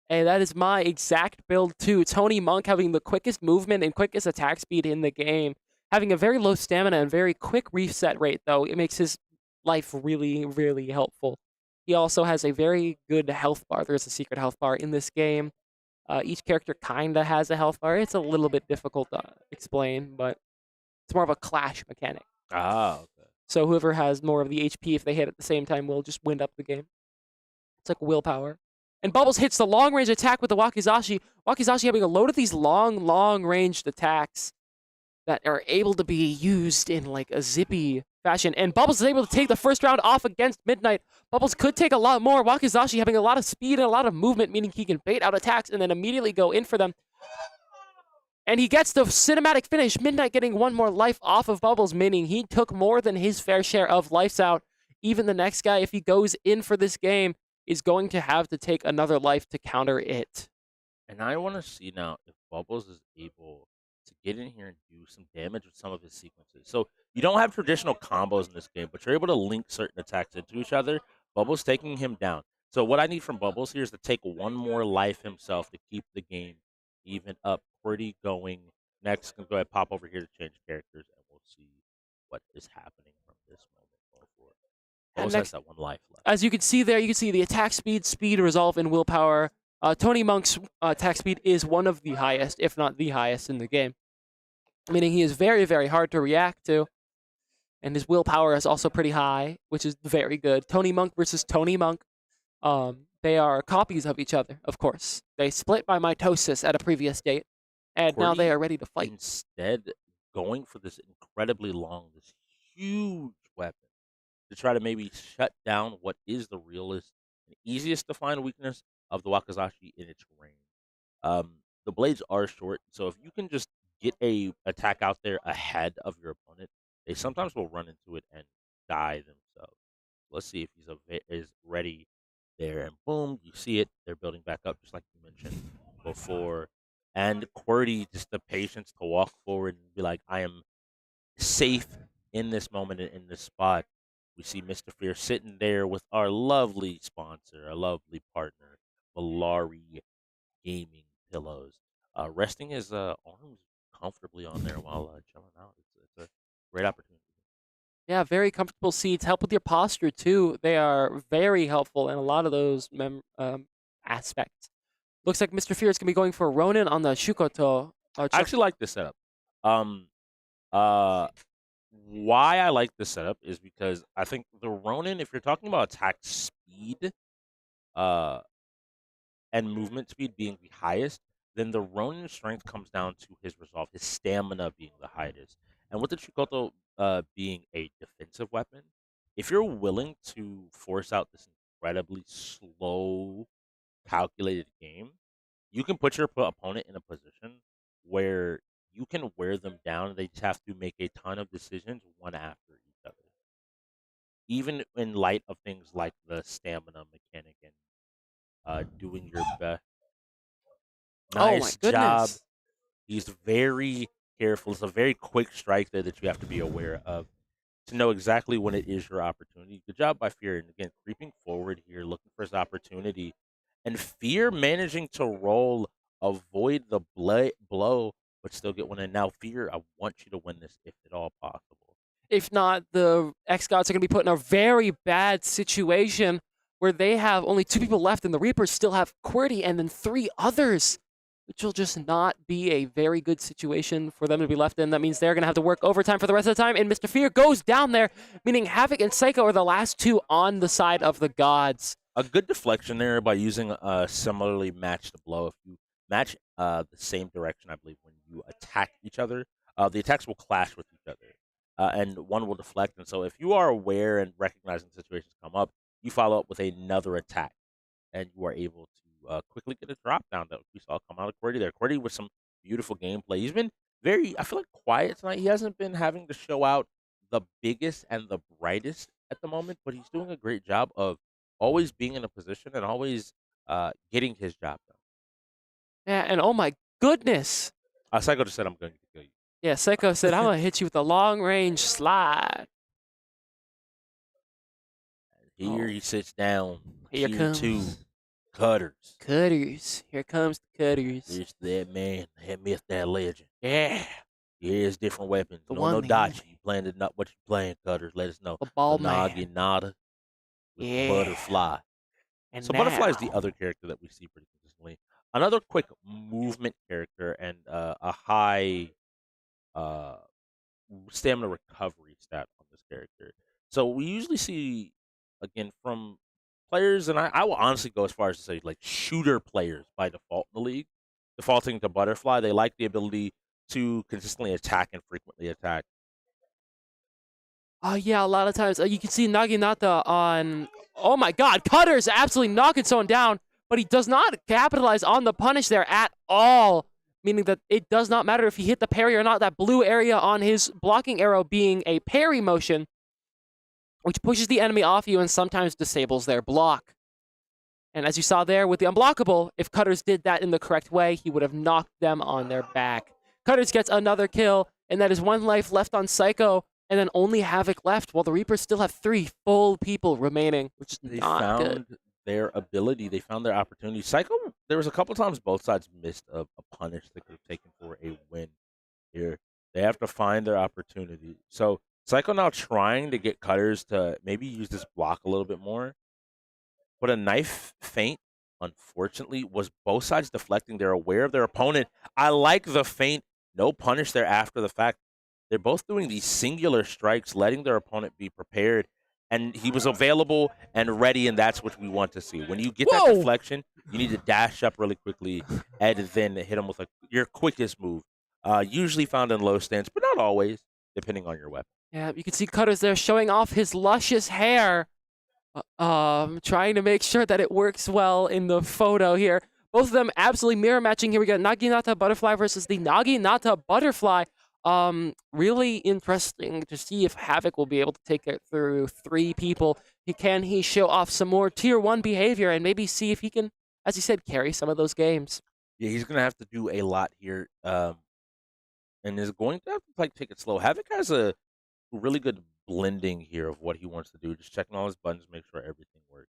Hey, that is my exact build too. Tony Monk having the quickest movement and quickest attack speed in the game. Having a very low stamina and very quick reset rate, though, it makes his life really, really helpful. He also has a very good health bar. There's a secret health bar in this game. Each character kind of has a health bar. It's a little bit difficult to explain, but it's more of a clash mechanic. Ah, okay. So whoever has more of the HP, if they hit at the same time, will just win up the game. It's like willpower. And Bubbles hits the long-range attack with the Wakizashi. Wakizashi having a load of these long-ranged attacks that are able to be used in like a zippy fashion. And Bubbles is able to take the first round off against Midnight. Bubbles could take a lot more. Wakizashi having a lot of speed and a lot of movement, meaning he can bait out attacks and then immediately go in for them. And he gets the cinematic finish. Midnight getting one more life off of Bubbles, meaning he took more than his fair share of lives out. Even the next guy, if he goes in for this game, is going to have to take another life to counter it. And I want to see now if Bubbles is able to get in here and do some damage with some of his sequences. So you don't have traditional combos in this game, but you're able to link certain attacks into each other. Bubbles taking him down. So what I need from Bubbles here is to take one more life himself to keep the game even up. Pretty going next. Go ahead, pop over here to change characters, and we'll see what is happening from this moment going forward. Bubbles has that one life left. As you can see there, you can see the attack speed, resolve, and willpower. Tony Monk's attack speed is one of the highest, if not the highest in the game. Meaning he is very, very hard to react to. And his willpower is also pretty high, which is very good. Tony Monk versus Tony Monk. They are copies of each other, of course. They split by mitosis at a previous date. And now they are ready to fight. Instead, going for this incredibly long, this huge weapon to try to maybe shut down what is the realest and easiest to find weakness of the Wakizashi in its range. The blades are short, so if you can just get a attack out there ahead of your opponent, they sometimes will run into it and die themselves. Let's see if is ready there, and boom, you see it. They're building back up, just like you mentioned before. And QWERTY, just the patience to walk forward and be like, I am safe in this moment and in this spot. We see Mr. Fear sitting there with our lovely sponsor, our lovely partner, Valari Gaming Pillows, resting his arms comfortably on there while chilling out. It's a great opportunity. Yeah, very comfortable seats. Help with your posture, too. They are very helpful in a lot of those aspects. Looks like Mr. Fear is going to be going for Ronin on the Shukoto. I actually like this setup. Why I like this setup is because I think the Ronin, if you're talking about attack speed and movement speed being the highest, then the Ronin's strength comes down to his resolve, his stamina being the highest. And with the Shukoto being a defensive weapon, if you're willing to force out this incredibly slow, calculated game, you can put your opponent in a position where you can wear them down and they just have to make a ton of decisions one after each other. Even in light of things like the stamina mechanic and doing your best. Nice job. He's very careful. It's a very quick strike there that you have to be aware of to know exactly when it is your opportunity. Good job by Fear. And again, creeping forward here, looking for his opportunity. And Fear managing to roll, avoid the blow, but still get one in. Now, Fear, I want you to win this if at all possible. If not, the xGods are going to be put in a very bad situation where they have only 2 people left and the Reapers still have QWERTY and then 3 others, which will just not be a very good situation for them to be left in. That means they're going to have to work overtime for the rest of the time, and Mr. Fear goes down there, meaning Havoc and Psycho are the last 2 on the side of the gods. A good deflection there by using a similarly matched blow. If you match the same direction, I believe, when you attack each other, the attacks will clash with each other, and one will deflect. And so if you are aware and recognizing situations come up, you follow up with another attack, and you are able to quickly get a drop down that we saw come out of QWERTY there. QWERTY with some beautiful gameplay. He's been I feel like, quiet tonight. He hasn't been having to show out the biggest and the brightest at the moment, but he's doing a great job of always being in a position and always getting his job done. Yeah, and oh my goodness. Psycho just said, I'm going to kill you. Yeah, Psycho said, I'm going to hit you with a long-range slide. Here he sits down. Here comes. Two Cutters. Cutters. Here comes the Cutters. It's that man, that myth, that legend. Yeah. Here's different weapons. The No one Dachi. You playing what you playing, Cutters. Let us know. The ball Nagi man. Nada. Yeah. Butterfly. And so Butterfly is the other character that we see pretty consistently. Another quick movement character and a high stamina recovery stat on this character. So we usually see, again, from players, and I will honestly go as far as to say, like, shooter players by default in the league, defaulting to Butterfly. They like the ability to consistently attack and frequently attack. Oh, yeah, a lot of times. You can see Naginata on... Oh, my God. Cutters absolutely knocking someone down, but he does not capitalize on the punish there at all, meaning that it does not matter if he hit the parry or not. That blue area on his blocking arrow being a parry motion, which pushes the enemy off you and sometimes disables their block. And as you saw there with the unblockable, if Cutters did that in the correct way, he would have knocked them on their back. Cutters gets another kill, and that is 1 life left on Psycho, and then only Havoc left, while the Reapers still have 3 full people remaining, which is not good. Their ability, they found their opportunity. Psycho, there was a couple times both sides missed a punish they could have taken for a win here. They have to find their opportunity. So Psycho now trying to get Cutters to maybe use this block a little bit more. But a knife feint, unfortunately, was both sides deflecting. They're aware of their opponent. I like the feint. No punish there after the fact. They're both doing these singular strikes, letting their opponent be prepared. And he was available and ready, and that's what we want to see. When you get that deflection, you need to dash up really quickly and then hit him with your quickest move. Usually found in low stance, but not always, depending on your weapon. Yeah, you can see Cutters there showing off his luscious hair. Trying to make sure that it works well in the photo here. Both of them absolutely mirror matching. Here we got Naginata Butterfly versus the Naginata Butterfly. Really interesting to see if Havoc will be able to take it through 3 people. Can he show off some more tier 1 behavior and maybe see if he can, as he said, carry some of those games? Yeah, he's going to have to do a lot here. And is going to have to take it slow. Havoc has a really good blending here of what he wants to do. Just checking all his buttons, make sure everything works.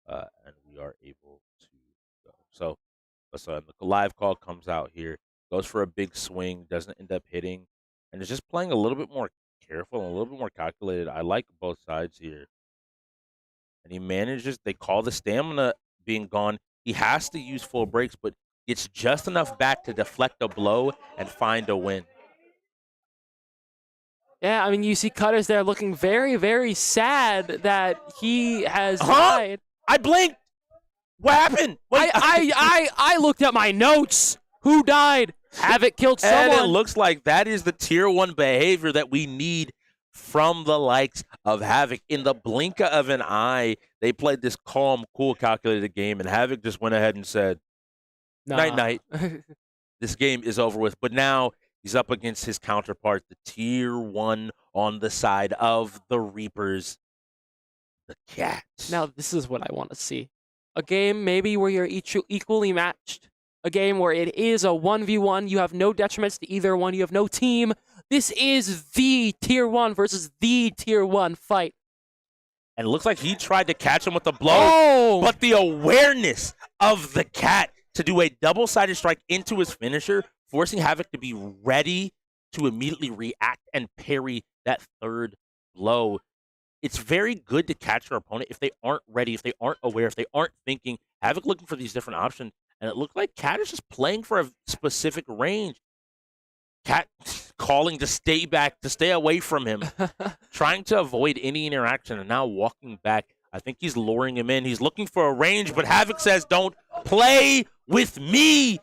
And we are able to go. So the live call comes out here. Goes for a big swing, doesn't end up hitting, and is just playing a little bit more careful and a little bit more calculated. I like both sides here. And he manages, they call the stamina being gone. He has to use full breaks, but gets just enough back to deflect a blow and find a win. Yeah, I mean, you see Cutters there looking very, very sad that he has died. I blinked. What happened? Wait. I looked at my notes. Who died? Havoc killed someone. And it looks like that is the tier 1 behavior that we need from the likes of Havoc. In the blink of an eye, they played this calm, cool, calculated game, and Havoc just went ahead and said, night-night. This game is over with. But now he's up against his counterpart, the tier 1 on the side of the Reapers, the Cats. Now, this is what I want to see. A game maybe where you're equally matched. A game where it is a 1v1. You have no detriments to either one. You have no team. This is the tier 1 versus the tier 1 fight. And it looks like he tried to catch him with a blow. But the awareness of the Cat to do a double-sided strike into his finisher, forcing Havoc to be ready to immediately react and parry that 3rd blow. It's very good to catch your opponent if they aren't ready, if they aren't aware, if they aren't thinking. Havoc looking for these different options. And it looked like Cat is just playing for a specific range. Cat calling to stay back, to stay away from him, trying to avoid any interaction, and now walking back. I think he's luring him in. He's looking for a range, but Havoc says, don't play with me.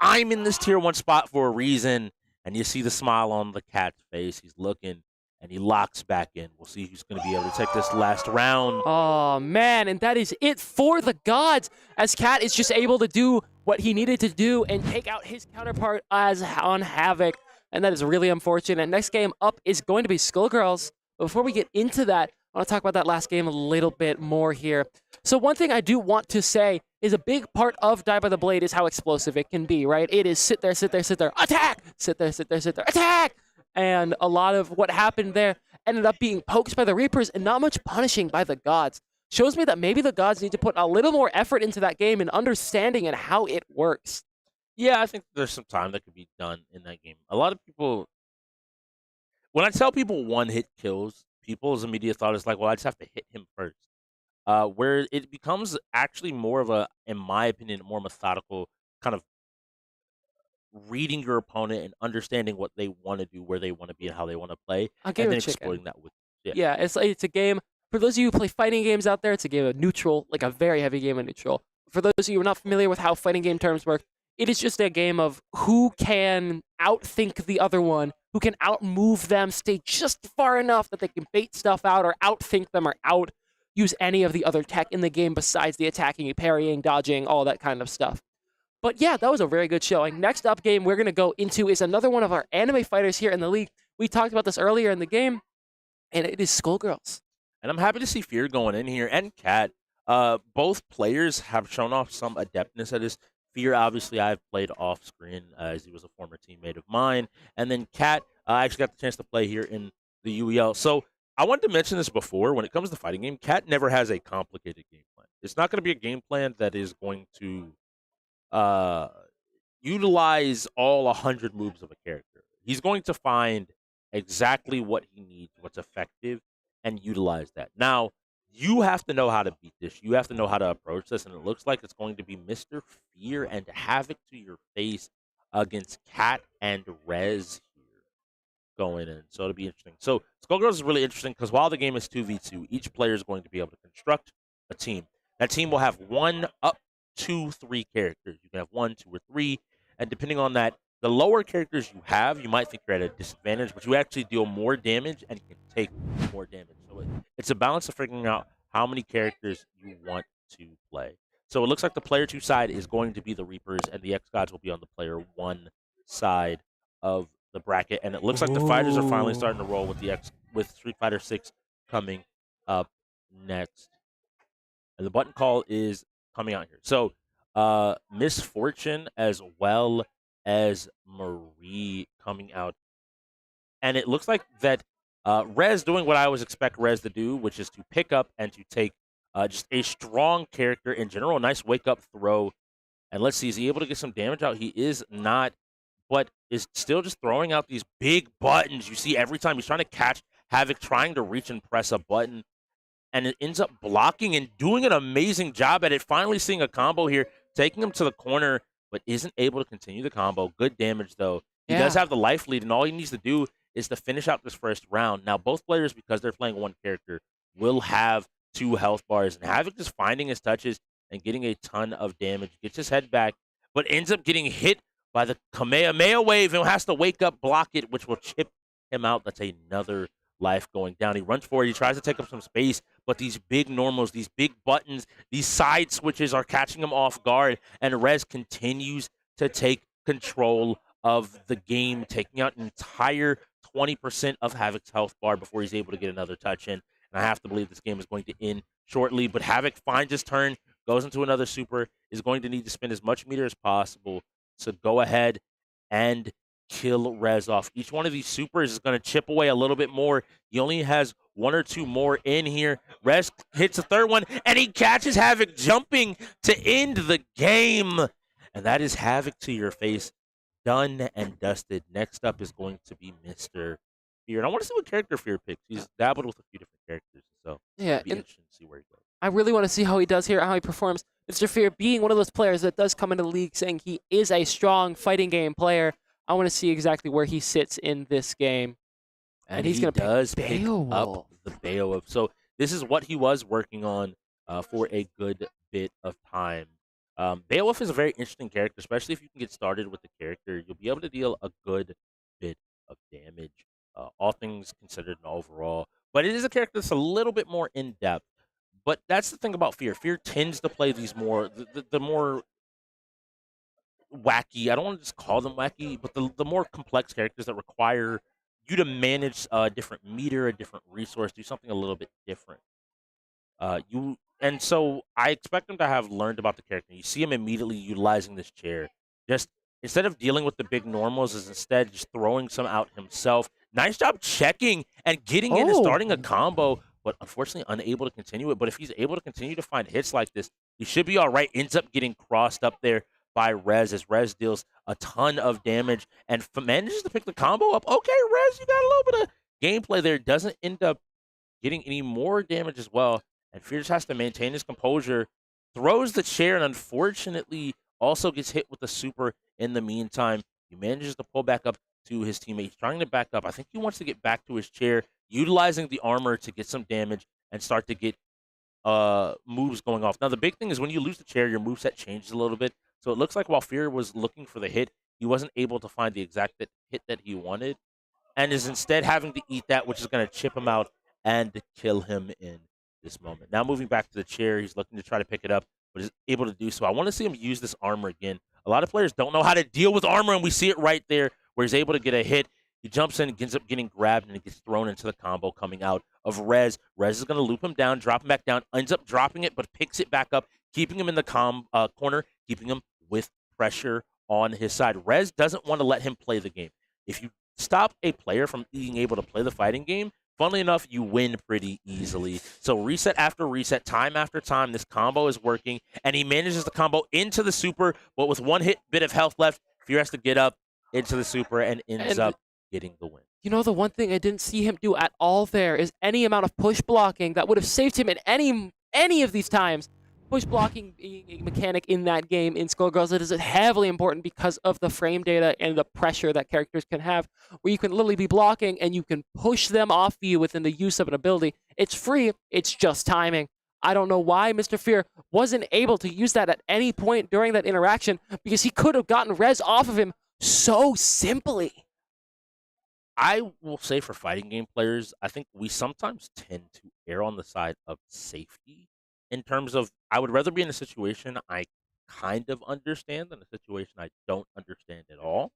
I'm in this tier 1 spot for a reason. and you see the smile on the cat's face. He's looking, and he locks back in. We'll see who's going to be able to take this last round. Oh, man, and that is it for the gods, as Cat is just able to do what he needed to do and take out his counterpart as on Havoc, and that is really unfortunate. Next game up is going to be Skullgirls. But before we get into that, I want to talk about that last game a little bit more here. So one thing I do want to say is a big part of Die by the Blade is how explosive it can be, right? It is sit there, attack! Sit there, attack! And a lot of what happened there ended up being pokes by the Reapers and not much punishing by the gods. Shows me that maybe the gods need to put a little more effort into that game and understanding and how it works. Yeah, I think there's some time that could be done in that game. A lot of people, when I tell people one-hit kills, people's immediate thought is like, well, I just have to hit him first. Where it becomes actually more of a, in my opinion, more methodical kind of reading your opponent and understanding what they want to do, where they want to be, and how they want to play, I'll and give then it a chicken. exploiting that with Yeah, it's a game, for those of you who play fighting games out there, it's a game of neutral, like a very heavy game of neutral. For those of you who are not familiar with how fighting game terms work, it is just a game of who can outthink the other one, who can outmove them, stay just far enough that they can bait stuff out or outthink them or use any of the other tech in the game besides the attacking, parrying, dodging, all that kind of stuff. But yeah, that was a very good showing. Next up game we're going to go into is another one of our anime fighters here in the league. We talked about this earlier in the game, and it is Skullgirls. And I'm happy to see Fear going in here and Cat. Both players have shown off some adeptness at this. Fear, obviously, I've played off screen as he was a former teammate of mine. And then Cat, I actually got the chance to play here in the UEL. So I wanted to mention this before. When it comes to fighting game, Cat never has a complicated game plan. It's not going to be a game plan that is going to utilize all 100 moves of a character. He's going to find exactly what he needs, what's effective, and utilize that. Now, you have to know how to beat this. You have to know how to approach this, and it looks like it's going to be Mr. Fear and Havoc to your face against Cat and Rez here going in. So it'll be interesting. So Skullgirls is really interesting because while the game is 2v2, each player is going to be able to construct a team. That team will have 1 up to 3 characters. You can have 1, 2, or 3, and depending on that, the lower characters you have, you might think you're at a disadvantage, but you actually deal more damage and can take more damage. So it's a balance of figuring out how many characters you want to play. So it looks like the player 2 side is going to be the Reapers, and the xGods will be on the player 1 side of the bracket. And it looks like the fighters are finally starting to roll with Street Fighter 6 coming up next. And the button call is coming out here. So Misfortune as well as Marie coming out. And it looks like that Rez doing what I always expect Rez to do, which is to pick up and to take just a strong character in general. A nice wake-up throw. And let's see, is he able to get some damage out? He is not, but is still just throwing out these big buttons. You see every time he's trying to catch Havoc, trying to reach and press a button. And it ends up blocking and doing an amazing job at it. Finally seeing a combo here, taking him to the corner, but isn't able to continue the combo. Good damage, though. He does have the life lead, and all he needs to do is to finish out this first round. Now, both players, because they're playing one character, will have 2 health bars. And Havoc just finding his touches and getting a ton of damage. Gets his head back, but ends up getting hit by the Kamehameha wave and has to wake up, block it, which will chip him out. That's another life going down. He runs forward. He tries to take up some space, but these big normals, these big buttons, these side switches are catching him off guard, and Rez continues to take control of the game, taking out an entire 20% of Havoc's health bar before he's able to get another touch in. And I have to believe this game is going to end shortly, but Havoc finds his turn, goes into another super, is going to need to spend as much meter as possible to go ahead and kill Rez off. Each one of these supers is going to chip away a little bit more. He only has 1 or 2 more in here. Rez hits a third one, and he catches Havoc jumping to end the game. And that is Havoc to your face. Done and dusted. Next up is going to be Mr. Fear. And I want to see what character Fear picks. He's dabbled with a few different characters, so it'll be interesting to see where he goes. I really want to see how he does here, how he performs. Mr. Fear being one of those players that does come into the league saying he is a strong fighting game player. I want to see exactly where he sits in this game. And he's going to pick up the Beowulf. So this is what he was working on for a good bit of time. Beowulf is a very interesting character, especially if you can get started with the character. You'll be able to deal a good bit of damage, all things considered and overall. But it is a character that's a little bit more in depth. But that's the thing about Fear. Fear tends to play these more the more wacky. I don't want to just call them wacky, but the more complex characters that require you to manage a different meter, a different resource, do something a little bit different. So I expect him to have learned about the character. You see him immediately utilizing this chair. Just instead of dealing with the big normals, is instead just throwing some out himself. Nice job checking and getting in and starting a combo, but unfortunately unable to continue it. But if he's able to continue to find hits like this, he should be all right. Ends up getting crossed up there by Rez as Rez deals a ton of damage and manages to pick the combo up. Okay, Rez, you got a little bit of gameplay there. Doesn't end up getting any more damage as well. And Fear just has to maintain his composure, throws the chair, and unfortunately also gets hit with the super in the meantime. He manages to pull back up to his teammate. He's trying to back up. I think he wants to get back to his chair, utilizing the armor to get some damage and start to get moves going off. Now, the big thing is when you lose the chair, your moveset changes a little bit. So it looks like while Fear was looking for the hit, he wasn't able to find the exact hit that he wanted and is instead having to eat that, which is going to chip him out and kill him in this moment. Now moving back to the chair, he's looking to try to pick it up, but is able to do so. I want to see him use this armor again. A lot of players don't know how to deal with armor, and we see it right there where he's able to get a hit. He jumps in, ends up getting grabbed, and it gets thrown into the combo coming out of Rez. Rez is going to loop him down, drop him back down, ends up dropping it, but picks it back up, keeping him in the corner, keeping him with pressure on his side. Rez doesn't want to let him play the game. If you stop a player from being able to play the fighting game, funnily enough, you win pretty easily. So reset after reset, time after time, this combo is working, and he manages the combo into the super, but with one bit of health left, Fear has to get up into the super and ends up getting the win. You know, the one thing I didn't see him do at all there is any amount of push blocking that would have saved him at any of these times. Push blocking being a mechanic in that game in Skullgirls, it is heavily important because of the frame data and the pressure that characters can have, where you can literally be blocking and you can push them off you within the use of an ability. It's free, it's just timing. I don't know why Mr. Fear wasn't able to use that at any point during that interaction, because he could have gotten Rez off of him so simply. I will say for fighting game players, I think we sometimes tend to err on the side of safety in terms of I would rather be in a situation I kind of understand than a situation I don't understand at all.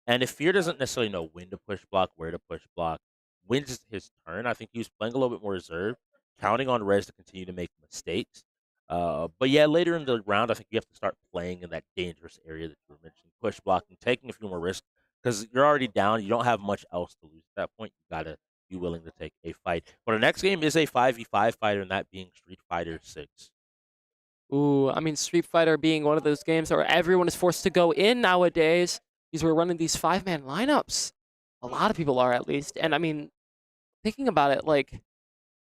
And if Fear doesn't necessarily know when to push block, where to push block, when's his turn, I think he was playing a little bit more reserved, counting on Rez to continue to make mistakes. But yeah, later in the round, I think you have to start playing in that dangerous area that you were mentioning, push blocking, taking a few more risks, because you're already down. You don't have much else to lose at that point. You got to be willing to take a fight. But our next game is a 5v5 fighter, and that being Street Fighter 6. Ooh, I mean, Street Fighter being one of those games where everyone is forced to go in nowadays, because we're running these 5-man lineups. A lot of people are, at least. And I mean, thinking about it, like,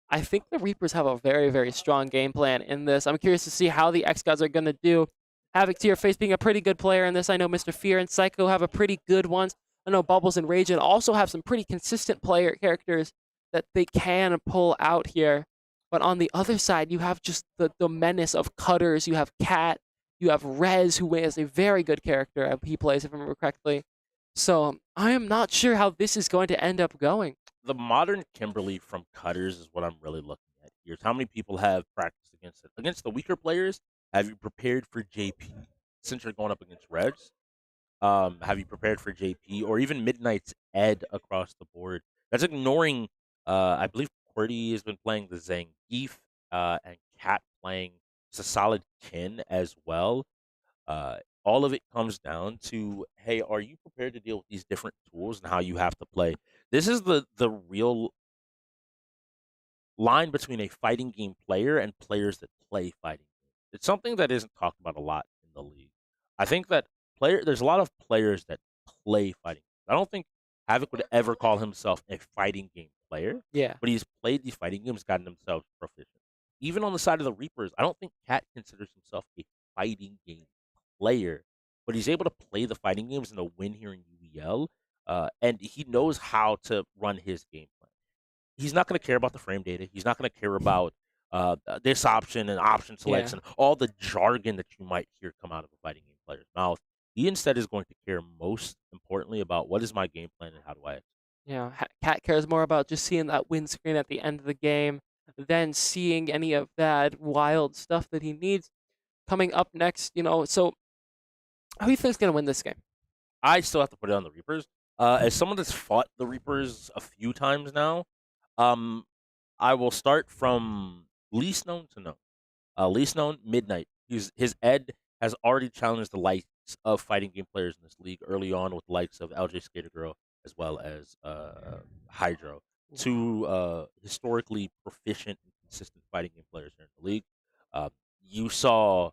I think the Reapers have a very, very strong game plan in this. I'm curious to see how the xGods are going to do. Havoc to your face being a pretty good player in this. I know Mr. Fear and Psycho have a pretty good ones. I know Bubbles and Raging also have some pretty consistent player characters that they can pull out here. But on the other side, you have just the menace of Cutters. You have Cat. You have Rez, who is a very good character. He plays, if I remember correctly. So I am not sure how this is going to end up going. The modern Kimberly from Cutters is what I'm really looking at here. How many people have practiced against it? Against the weaker players, have you prepared for JP? Since you're going up against Reds, have you prepared for JP or even Midnight's Ed across the board? That's ignoring, I believe QWERTY has been playing the Zangief and Cat playing just a solid Kin as well. All of it comes down to, hey, are you prepared to deal with these different tools and how you have to play? This is the real line between a fighting game player and players that play fighting games. It's something that isn't talked about a lot in the league. I think that there's a lot of players that play fighting games. I don't think Havoc would ever call himself a fighting game player. Yeah. But he's played these fighting games, gotten himself proficient. Even on the side of the Reapers, I don't think Cat considers himself a fighting game player, but he's able to play the fighting games and to win here in UEL, and he knows how to run his game plan. He's not going to care about the frame data. He's not going to care about this option and option selects and all the jargon that you might hear come out of a fighting game player's mouth. He instead is going to care most importantly about what is my game plan and how do I execute. Yeah, Cat cares more about just seeing that win screen at the end of the game than seeing any of that wild stuff that he needs coming up next. So who do you think's gonna win this game? I still have to put it on the Reapers. As someone that's fought the Reapers a few times now, I will start from least known to known. Least known, Midnight. His Ed has already challenged the likes of fighting game players in this league early on with the likes of LJ Skater Girl as well as Hydro. Two historically proficient and consistent fighting game players here in the league. You saw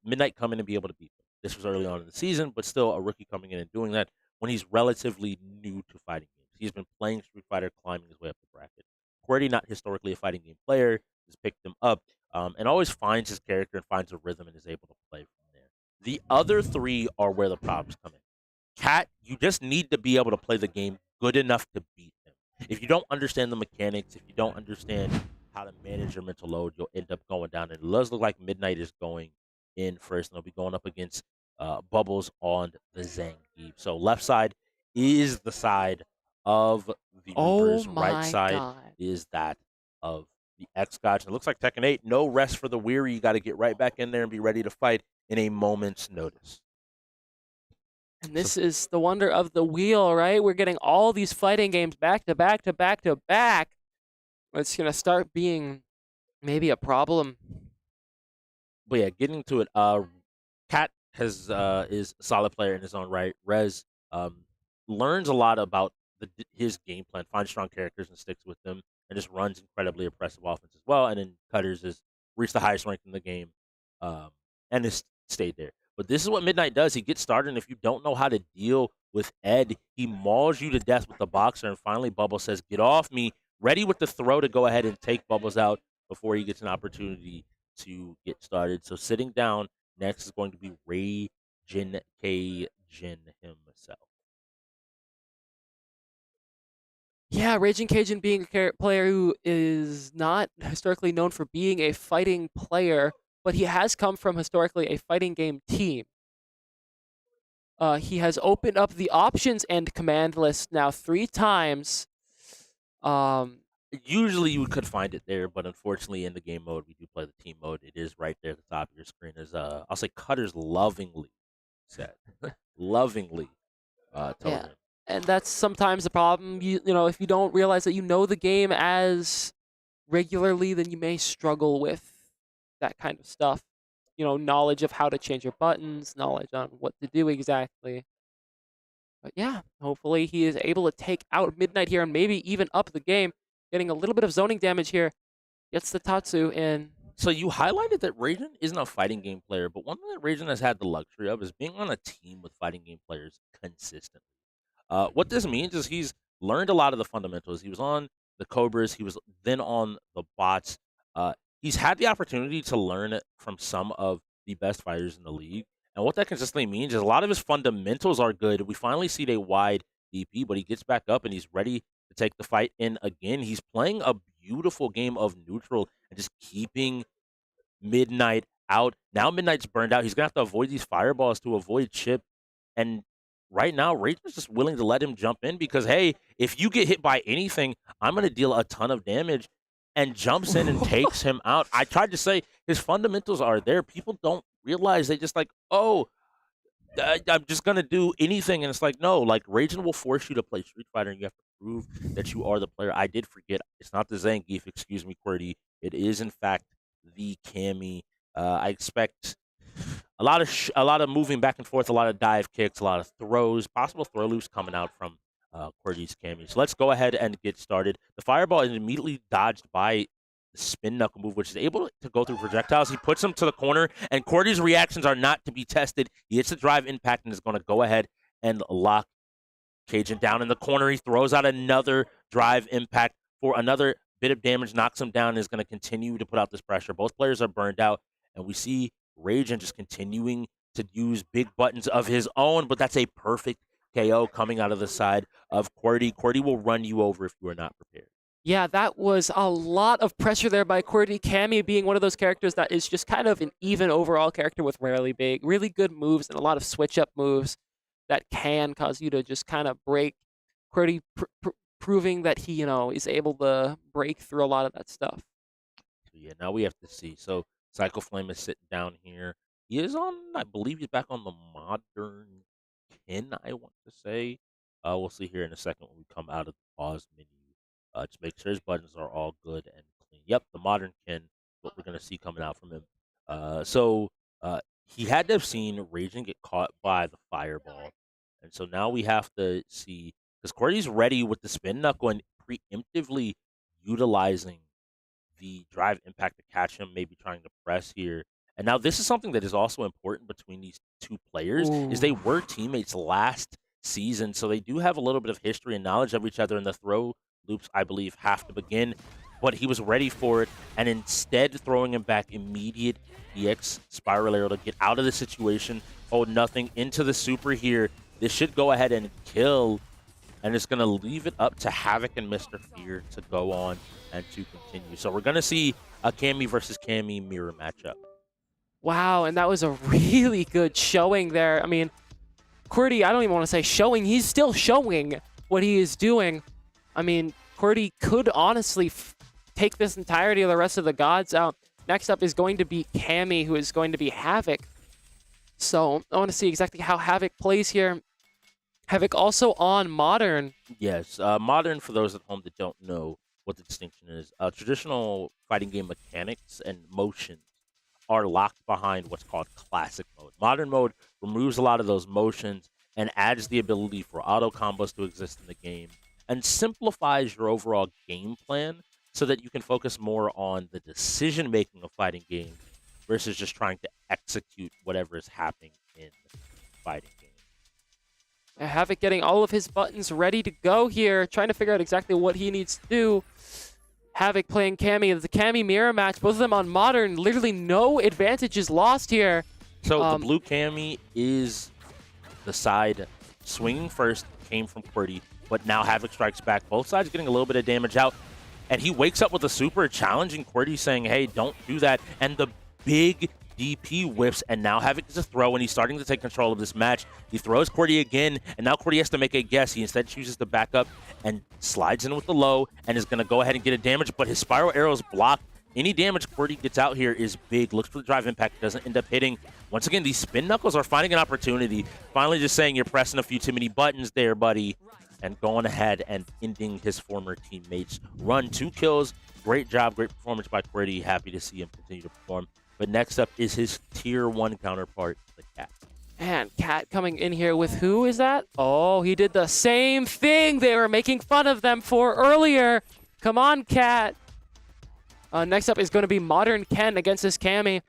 Midnight come in and be able to beat them. This was early on in the season, but still a rookie coming in and doing that when he's relatively new to fighting games. He's been playing Street Fighter, climbing his way up the bracket. QWERTY, not historically a fighting game player, has picked him up and always finds his character and finds a rhythm and is able to play from there. The other three are where the problems come in. Cat, you just need to be able to play the game good enough to beat him. If you don't understand the mechanics, if you don't understand how to manage your mental load, you'll end up going down. And it does look like Midnight is going in first, and they'll be going up against Bubbles on the Zangief. So left side is the side of the Reapers. Right side is that of the xGods. It looks like Tekken 8, no rest for the weary. You got to get right back in there and be ready to fight in a moment's notice. And this is the wonder of the wheel, right? We're getting all these fighting games back to back to back to back. It's going to start being maybe a problem. But yeah, getting to it, Cat is a solid player in his own right. Rez learns a lot about his game plan, finds strong characters and sticks with them, and just runs incredibly impressive offense as well. And then Cutters has reached the highest rank in the game and has stayed there. But this is what Midnight does. He gets started, and if you don't know how to deal with Ed, he mauls you to death with the boxer, and finally Bubbles says, "Get off me," ready with the throw to go ahead and take Bubbles out before he gets an opportunity to get started. So sitting down next is going to be Raging Cajun himself. Yeah, Raging Cajun being a player who is not historically known for being a fighting player, but he has come from historically a fighting game team. He has opened up the options and command list now 3 times. Usually you could find it there, but unfortunately in the game mode, we do play the team mode. It is right there at the top of your screen. As I'll say Cutters lovingly said. lovingly told him. And that's sometimes the problem. You know, if you don't realize that you know the game as regularly, then you may struggle with that kind of stuff. You know, knowledge of how to change your buttons, knowledge on what to do exactly. But yeah, hopefully he is able to take out Midnight here and maybe even up the game. Getting a little bit of zoning damage here. Gets the Tatsu in. So you highlighted that Raiden isn't a fighting game player, but one thing that Raiden has had the luxury of is being on a team with fighting game players consistently. What this means is he's learned a lot of the fundamentals. He was on the Cobras. He was then on the bots. He's had the opportunity to learn it from some of the best fighters in the league. And what that consistently means is a lot of his fundamentals are good. We finally see a wide DP, but he gets back up and he's ready to take the fight in again. He's playing a beautiful game of neutral and just keeping Midnight out. Now Midnight's burned out. He's going to have to avoid these fireballs to avoid chip. And right now, Raiden's just willing to let him jump in because, hey, if you get hit by anything, I'm going to deal a ton of damage, and jumps in and takes him out. I tried to say his fundamentals are there. People don't realize. They just like, oh, I'm just going to do anything. And it's like, no, like Raiden will force you to play Street Fighter, and you have to prove that you are the player. I did forget. It's not the Zangief, excuse me, QWERTY. It is, in fact, the Cammy. I expect a lot of moving back and forth, a lot of dive kicks, a lot of throws, possible throw loops coming out from QWERTY's Cammy. So let's go ahead and get started. The fireball is immediately dodged by the spin knuckle move, which is able to go through projectiles. He puts him to the corner, and QWERTY's reactions are not to be tested. He hits the drive impact and is going to go ahead and lock Cajun down in the corner. He throws out another drive impact for another bit of damage, knocks him down, and is going to continue to put out this pressure. Both players are burned out, and we see Raging just continuing to use big buttons of his own, but that's a perfect KO coming out of the side of QWERTY. QWERTY will run you over if you are not prepared. Yeah, that was a lot of pressure there by QWERTY. Cammy being one of those characters that is just kind of an even overall character with rarely big, really good moves and a lot of switch-up moves that can cause you to just kind of break. QWERTY proving that he, is able to break through a lot of that stuff. Yeah, now we have to see. So Cycle Flame is sitting down here. He is on, I believe he's back on the modern 10, I want to say. We'll see here in a second when we come out of the pause menu. To make sure his buttons are all good and clean. Yep, the modern Ken, what we're going to see coming out from him. He had to have seen Raging get caught by the fireball. And so now we have to see, because QWERTY's ready with the spin knuckle and preemptively utilizing the drive impact to catch him, maybe trying to press here. And now this is something that is also important between these two players, is they were teammates last season, so they do have a little bit of history and knowledge of each other, and the throw loops, I believe, have to begin. But he was ready for it, and instead throwing him back immediate EX spiral arrow to get out of the situation. Oh, nothing into the super here. This should go ahead and kill, and it's going to leave it up to Havoc and Mr. Fear to go on and to continue. So we're going to see a Cammy versus Cammy mirror matchup. Wow, and that was a really good showing there. I mean, QWERTY, I don't even want to say showing. He's still showing what he is doing. I mean, QWERTY could honestly take this entirety of the rest of the gods out. Next up is going to be Cammy, who is going to be Havoc. So I want to see exactly how Havoc plays here. Havoc also on Modern. Yes, Modern, for those at home that don't know what the distinction is, traditional fighting game mechanics and motions are locked behind what's called classic mode. Modern mode removes a lot of those motions and adds the ability for auto combos to exist in the game and simplifies your overall game plan so that you can focus more on the decision making of fighting games versus just trying to execute whatever is happening in fighting games. Havoc getting all of his buttons ready to go here, trying to figure out exactly what he needs to do. Havoc playing Cammy. The Cammy mirror match, both of them on Modern. Literally no advantage is lost here. So the blue Cammy is the side swinging first, came from QWERTY, but now Havoc strikes back. Both sides getting a little bit of damage out. And he wakes up with a super, challenging QWERTY, saying, hey, don't do that. And the big DP whips, and now Havoc is a throw, and he's starting to take control of this match. He throws QWERTY again, and now QWERTY has to make a guess. He instead chooses to back up and slides in with the low, and is going to go ahead and get a damage, but his spiral arrow is blocked. Any damage QWERTY gets out here is big. Looks for the drive impact, doesn't end up hitting. Once again, these spin knuckles are finding an opportunity. Finally just saying, you're pressing a few too many buttons there, buddy. And going ahead and ending his former teammates' run. 2 kills. Great job, great performance by QWERTY. Happy to see him continue to perform. But next up is his Tier 1 counterpart, the Cat. And Cat coming in here with who is that? Oh, he did the same thing they were making fun of them for earlier. Come on, Cat. Next up is going to be Modern Ken against this Cammy.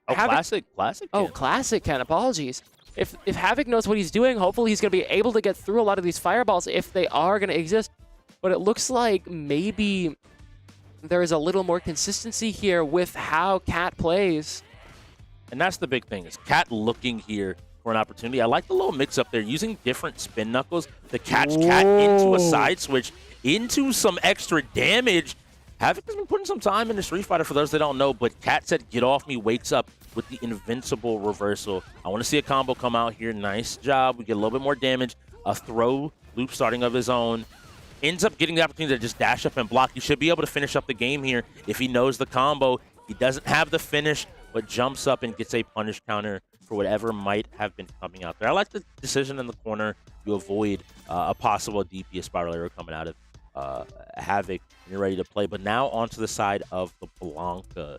Classic Ken. Classic Ken. Apologies. If Havoc knows what he's doing, hopefully he's going to be able to get through a lot of these fireballs if they are going to exist. But it looks like maybe there is a little more consistency here with how Cat plays. And that's the big thing, is Cat looking here for an opportunity. I like the little mix-up there, using different spin knuckles to catch Cat into a side switch, into some extra damage. Havoc has been putting some time into Street Fighter, for those that don't know, but Cat said, get off me, wakes up with the invincible reversal. I want to see a combo come out here. Nice job. We get a little bit more damage. A throw loop starting of his own. Ends up getting the opportunity to just dash up and block. He should be able to finish up the game here if he knows the combo. He doesn't have the finish, but jumps up and gets a punish counter for whatever might have been coming out there. I like the decision in the corner to avoid a possible DP spiral arrow coming out of Havoc. And you're ready to play. But now onto the side of the Blanca.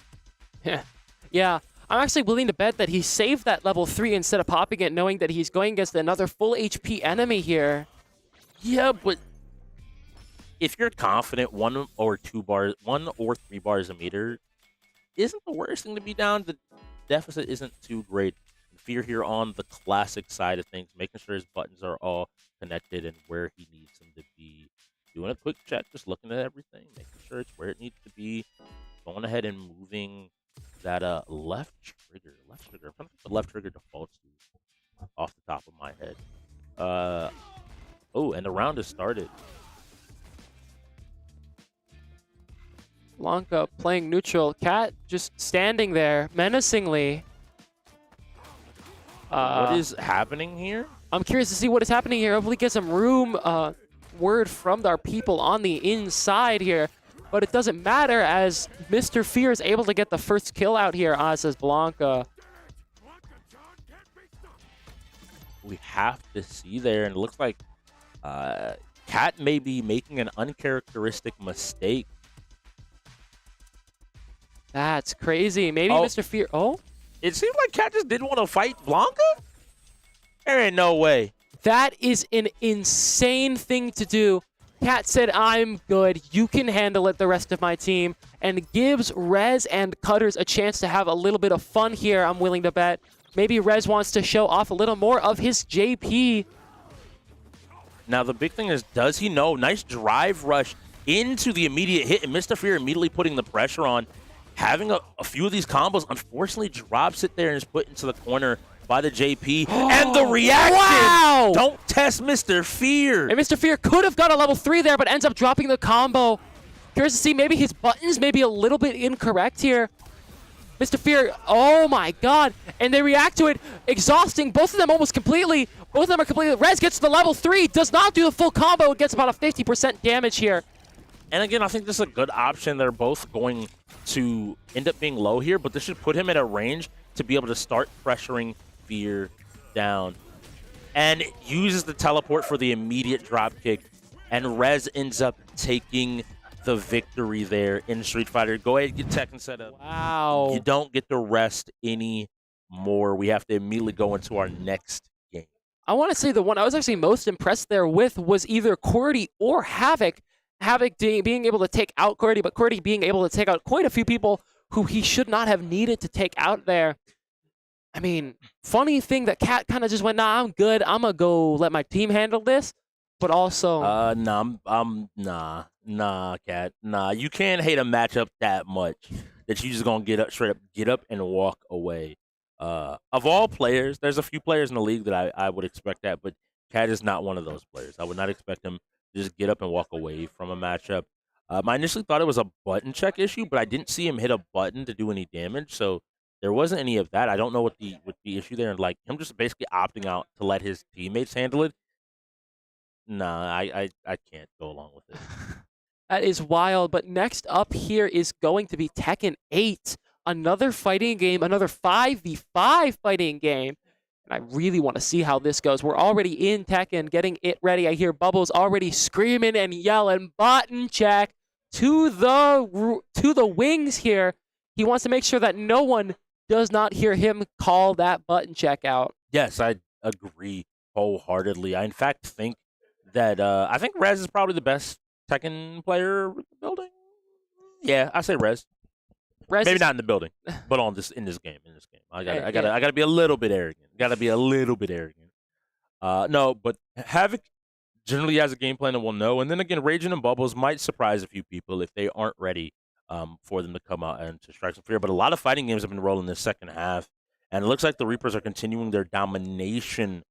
Yeah. I'm actually willing to bet that he saved that level 3 instead of popping it, knowing that he's going against another full HP enemy here. Yeah, but if you're confident, 1 or 3 bars a meter isn't the worst thing to be down. The deficit isn't too great. Fear here on the classic side of things, making sure his buttons are all connected and where he needs them to be. Doing a quick check, just looking at everything, making sure it's where it needs to be. Going ahead and moving that left trigger. I'm trying to think the left trigger defaults to off the top of my head. Oh, and the round has started. Blanca playing neutral. Cat just standing there menacingly. What is happening here? I'm curious to see what is happening here. Hopefully get some room word from our people on the inside here. But it doesn't matter as Mr. Fear is able to get the first kill out here, says Blanca. We have to see there, and it looks like Cat may be making an uncharacteristic mistake. That's crazy. Maybe Mr. Fear. Oh, it seems like Cat just didn't want to fight Blanca. There ain't no way. That is an insane thing to do. Cat said, I'm good. You can handle it, the rest of my team. And gives Rez and Cutters a chance to have a little bit of fun here, I'm willing to bet. Maybe Rez wants to show off a little more of his JP. Now, the big thing is, does he know? Nice drive rush into the immediate hit, and Mr. Fear immediately putting the pressure on. Having a few of these combos, unfortunately, drops it there and is put into the corner by the JP. And the reaction! Wow! Don't test Mr. Fear! And Mr. Fear could have got a level 3 there, but ends up dropping the combo. Curious to see, maybe his buttons may be a little bit incorrect here. Mr. Fear, oh my god. And they react to it, exhausting both of them almost completely. Both of them are completely. Rez gets to the level 3, does not do the full combo. It gets about a 50% damage here. And again, I think this is a good option. They're both going to end up being low here, but this should put him at a range to be able to start pressuring Fear down. And uses the teleport for the immediate drop kick. And Rez ends up taking the victory there in Street Fighter. Go ahead, get tech and set up. Wow. You don't get to rest anymore. We have to immediately go into our next game. I want to say the one I was actually most impressed there with was either Cordy or Havoc. Havoc being able to take out Cordy, but Cordy being able to take out quite a few people who he should not have needed to take out there. I mean, funny thing that Cat kind of just went, nah, I'm good. I'm going to go let my team handle this. But also... Nah, Cat. Nah, you can't hate a matchup that much that you just going to get up and walk away. Of all players, there's a few players in the league that I would expect that, but Cat is not one of those players. I would not expect him to just get up and walk away from a matchup. I initially thought it was a button check issue, but I didn't see him hit a button to do any damage, so there wasn't any of that. I don't know what the issue there, and like him just basically opting out to let his teammates handle it. Nah, I can't go along with it. That is wild, but next up here is going to be Tekken 8. Another fighting game, another 5v5 fighting game. And I really want to see how this goes. We're already in Tekken, getting it ready. I hear Bubbles already screaming and yelling, button check to the wings here. He wants to make sure that no one does not hear him call that button check out. Yes, I agree wholeheartedly. I, in fact, think that I think Rez is probably the best Tekken player in the building. Yeah, I say Rez. Maybe not in the building, but in this game. I gotta be a little bit arrogant. No, but Havoc generally has a game plan and will know. And then again, Raging and Bubbles might surprise a few people if they aren't ready for them to come out and to strike some fear. But a lot of fighting games have been rolling this second half, and it looks like the Reapers are continuing their domination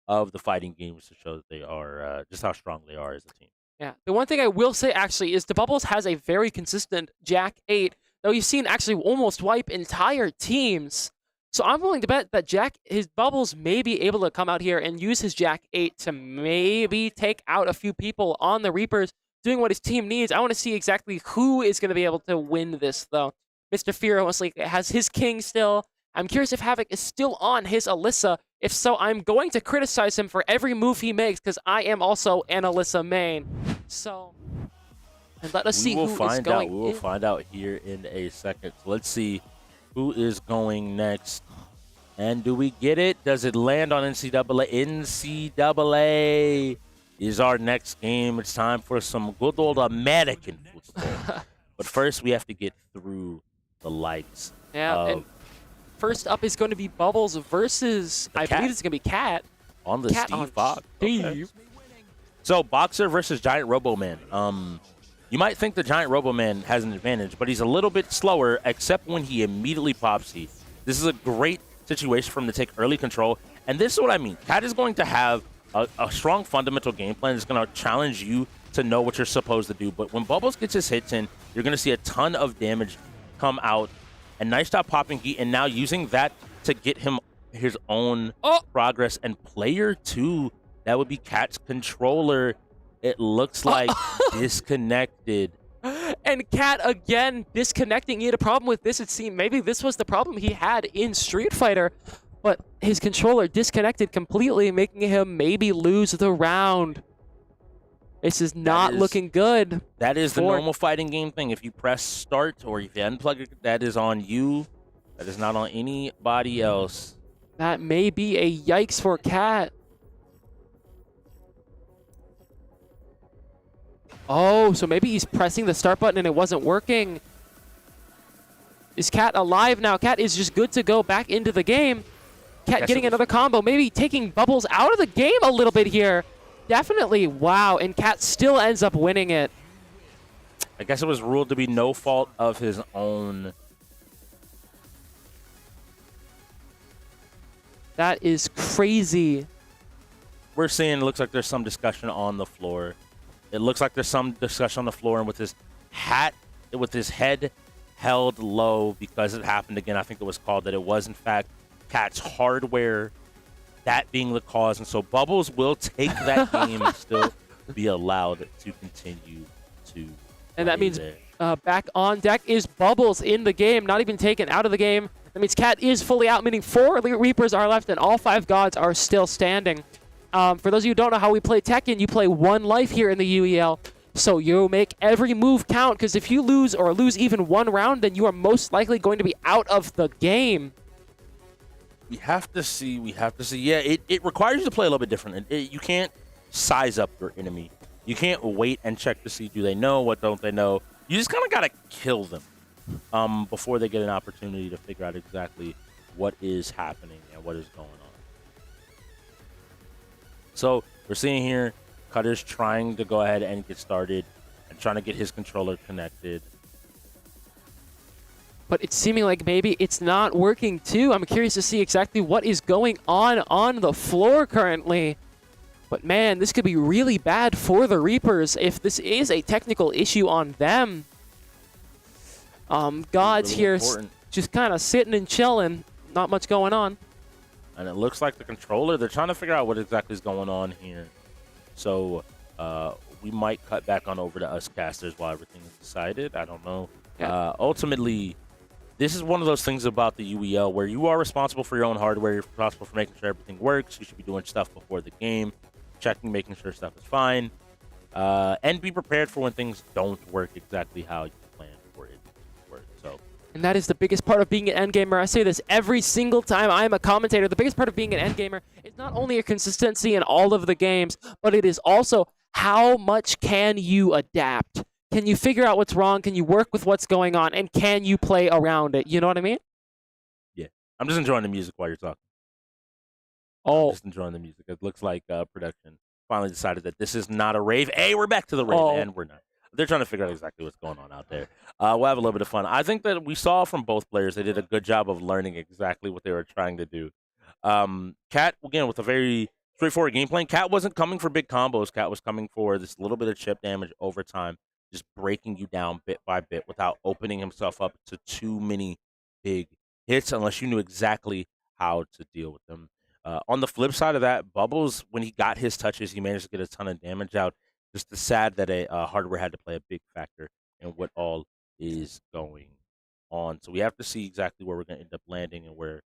of the fighting games to show that they are just how strong they are as a team. Yeah, the one thing I will say actually is the Bubbles has a very consistent Jack 8, though you've seen actually almost wipe entire teams. So I'm willing to bet that his Bubbles may be able to come out here and use his Jack 8 to maybe take out a few people on the Reapers, doing what his team needs. I want to see exactly who is going to be able to win this, though. Mr. Fear honestly has his King still. I'm curious if Havoc is still on his Alyssa. If so, I'm going to criticize him for every move he makes because I am also an Alyssa main. So, and let us see who is going. We will find out here in a second. So let's see who is going next. And do we get it? Does it land on NCAA? NCAA is our next game. It's time for some good old American football. But first, we have to get through the lights. Yeah, and first up is going to be Bubbles versus, I believe it's going to be Cat. On the Steve Fox. Okay. So, Boxer versus Giant Robo-Man. You might think the Giant Robo-Man has an advantage, but he's a little bit slower, except when he immediately pops C. This is a great situation for him to take early control. And this is what I mean. Cat is going to have a strong fundamental game plan. It's going to challenge you to know what you're supposed to do. But when Bubbles gets his hits in, you're going to see a ton of damage come out. And nice job popping Heat, and now using that to get him his own progress. And player 2, that would be Cat's controller. It looks like disconnected. And Cat again disconnecting. He had a problem with this, it seemed. Maybe this was the problem he had in Street Fighter, but his controller disconnected completely, making him maybe lose the round. This is not looking good. That is the normal fighting game thing. If you press start or if you unplug it, that is on you. That is not on anybody else. That may be a yikes for Cat. Oh, so maybe he's pressing the start button and it wasn't working. Is Cat alive now? Cat is just good to go back into the game. Cat getting another combo, maybe taking Bubbles out of the game a little bit here. Definitely, wow, and Cat still ends up winning it. I guess it was ruled to be no fault of his own. That is crazy. We're seeing it looks like there's some discussion on the floor. It looks like there's some discussion on the floor, and with his head held low because it happened again. I think it was called that it was in fact Cat's hardware, that being the cause, and so Bubbles will take that game and still be allowed to continue to. And that means back on deck is Bubbles in the game, not even taken out of the game. That means Cat is fully out, meaning 4 Elite Reapers are left and all 5 gods are still standing. For those of you who don't know how we play Tekken, you play 1 life here in the UEL. So you make every move count, because if you lose or lose even 1 round, then you are most likely going to be out of the game. We have to see. Yeah, it requires you to play a little bit different. You can't size up your enemy. You can't wait and check to see, do they know, what don't they know. You just kind of got to kill them before they get an opportunity to figure out exactly what is happening and what is going on. So we're seeing here, Cutter's trying to go ahead and get started and trying to get his controller connected. But it's seeming like maybe it's not working too. I'm curious to see exactly what is going on the floor currently. But man, this could be really bad for the Reapers if this is a technical issue on them. Gods really here important. just kind of sitting and chilling. Not much going on. And it looks like the controller, they're trying to figure out what exactly is going on here. So we might cut back on over to us casters while everything is decided. I don't know. Yeah. Ultimately, this is one of those things about the UEL where you are responsible for your own hardware. You're responsible for making sure everything works. You should be doing stuff before the game, checking, making sure stuff is fine, and be prepared for when things don't work exactly how you planned for it to work. So. And that is the biggest part of being an endgamer. I say this every single time I'm a commentator. The biggest part of being an endgamer is not only your consistency in all of the games, but it is also how much can you adapt? Can you figure out what's wrong? Can you work with what's going on? And can you play around it? You know what I mean? Yeah. I'm just enjoying the music while you're talking. Oh. I'm just enjoying the music. It looks like production finally decided that this is not a rave. Hey, we're back to the rave, and we're not. They're trying to figure out exactly what's going on out there. We'll have a little bit of fun. I think that we saw from both players, they did a good job of learning exactly what they were trying to do. Cat, again, with a very straightforward game plan. Cat wasn't coming for big combos. Cat was coming for this little bit of chip damage over time, just breaking you down bit by bit without opening himself up to too many big hits unless you knew exactly how to deal with them. On the flip side of that, Bubbles, when he got his touches, he managed to get a ton of damage out. Just the sad that hardware had to play a big factor in what all is going on. So we have to see exactly where we're going to end up landing and where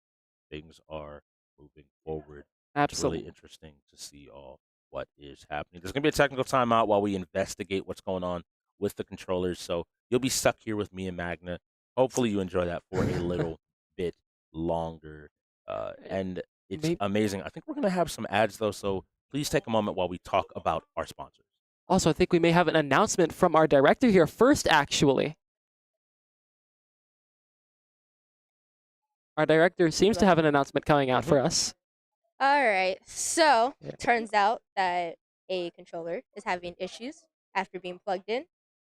things are moving forward. Absolutely. It's really interesting to see all what is happening. There's going to be a technical timeout while we investigate what's going on with the controllers. So you'll be stuck here with me and Magna. Hopefully you enjoy that for a little bit longer. And it's amazing. I think we're going to have some ads, though, so please take a moment while we talk about our sponsors. Also, I think we may have an announcement from our director here first, actually. Our director seems to have an announcement coming out for us. All right. So, turns out that a controller is having issues after being plugged in.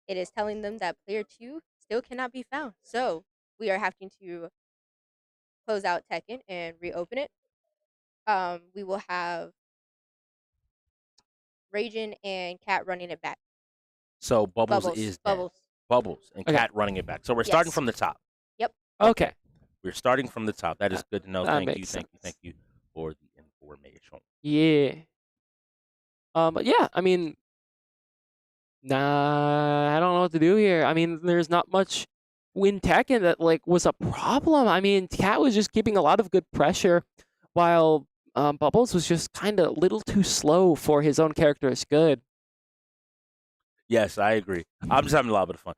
It is telling them that player 2 still cannot be found. So, we are having to close out Tekken and reopen it. We will have Ragin and Cat running it back. So Bubbles is dead. Bubbles and Okay. Cat running it back. So we're starting from the top. Yep. Okay. We're starting from the top. That is good to know. That Thank you, makes thank you for the information. Yeah. But yeah, I mean, I don't know what to do here. I mean, there's not much in Tekken that like was a problem. I mean, Cat was just keeping a lot of good pressure, while Bubbles was just kind of a little too slow for his own character's good. Yes, I agree. I'm just having a lot of fun.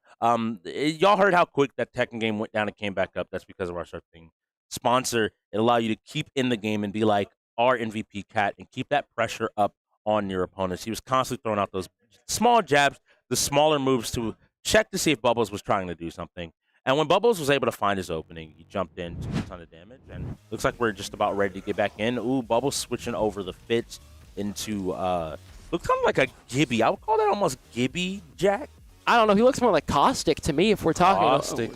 Y'all heard how quick that Tekken game went down and came back up. That's because of our SurfThing sponsor. It allows you to keep in the game and be like our MVP Cat and keep that pressure up on your opponents. He was constantly throwing out those small jabs, the smaller moves to check to see if Bubbles was trying to do something. And when Bubbles was able to find his opening, he jumped in, took a ton of damage, and looks like we're just about ready to get back in. Ooh, Bubbles switching over the fits into looks kind of like a Gibby. I would call that almost Gibby Jack. I don't know. He looks more like Caustic to me if we're talking. Caustic.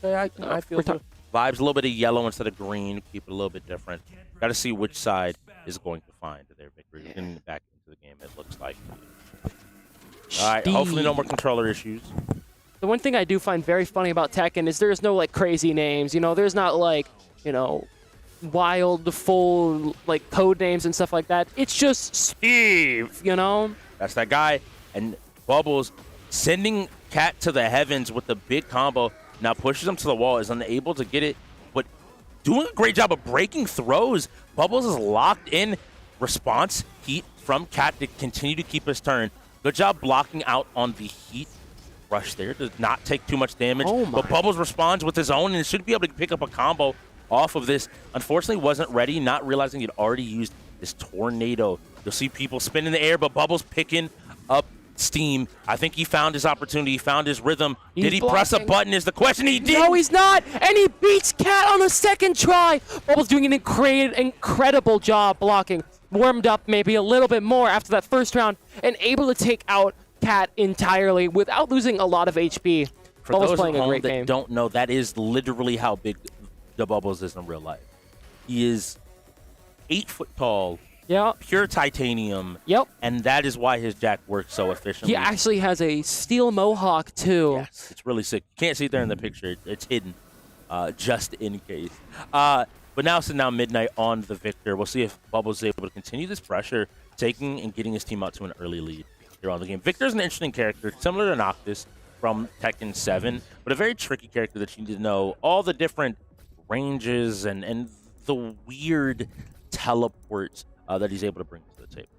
Okay, I feel the vibes. A little bit of yellow instead of green. Keep it a little bit different. Got to see which side is going to find their victory. We're getting back into the game, it looks like. All right, hopefully no more controller issues. The one thing I do find very funny about Tekken is there's no like crazy names. You know, there's not like, you know, wild, full like code names and stuff like that. It's just Steve, you know? That's that guy. And Bubbles sending Cat to the heavens with the big combo. Now pushes him to the wall, is unable to get it, but doing a great job of breaking throws. Bubbles is locked in. Response heat from Cat to continue to keep his turn. Good job blocking out on the heat rush there. Does not take too much damage. But Bubbles responds with his own and should be able to pick up a combo off of this. Unfortunately, wasn't ready, not realizing he'd already used his tornado. You'll see people spin in the air, but Bubbles picking up steam. I think he found his opportunity. He found his rhythm. Did he press a button is the question. He did. No, he's not. And he beats Cat on the second try. Bubbles doing an incredible job blocking. Warmed up maybe a little bit more after that first round and able to take out Cat entirely without losing a lot of HP. For Bubbles those playing at a home great that game. don't know, that is literally how big the Bubbles is in real life. He is 8 foot tall. Yeah. Pure titanium. Yep. And that is why his jack works so efficiently. He actually has a steel mohawk too. Yes, it's really sick. You can't see it there in the picture. It's hidden, just in case. But now it's now midnight on the Victor. We'll see if Bubbles is able to continue this pressure, taking and getting his team out to an early lead here on the game. Victor's an interesting character, similar to Noctis from Tekken 7, but a very tricky character that you need to know all the different ranges and the weird teleports that he's able to bring to the table.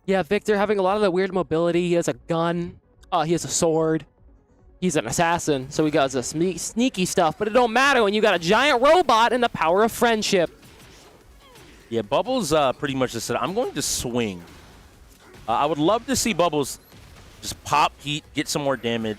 Yeah, Victor having a lot of the weird mobility. He has a gun. He has a sword. He's an assassin, so he got the sneaky stuff. But it don't matter when you got a giant robot and the power of friendship. Yeah, Bubbles pretty much just said, I'm going to swing. I would love to see Bubbles just pop heat, get some more damage,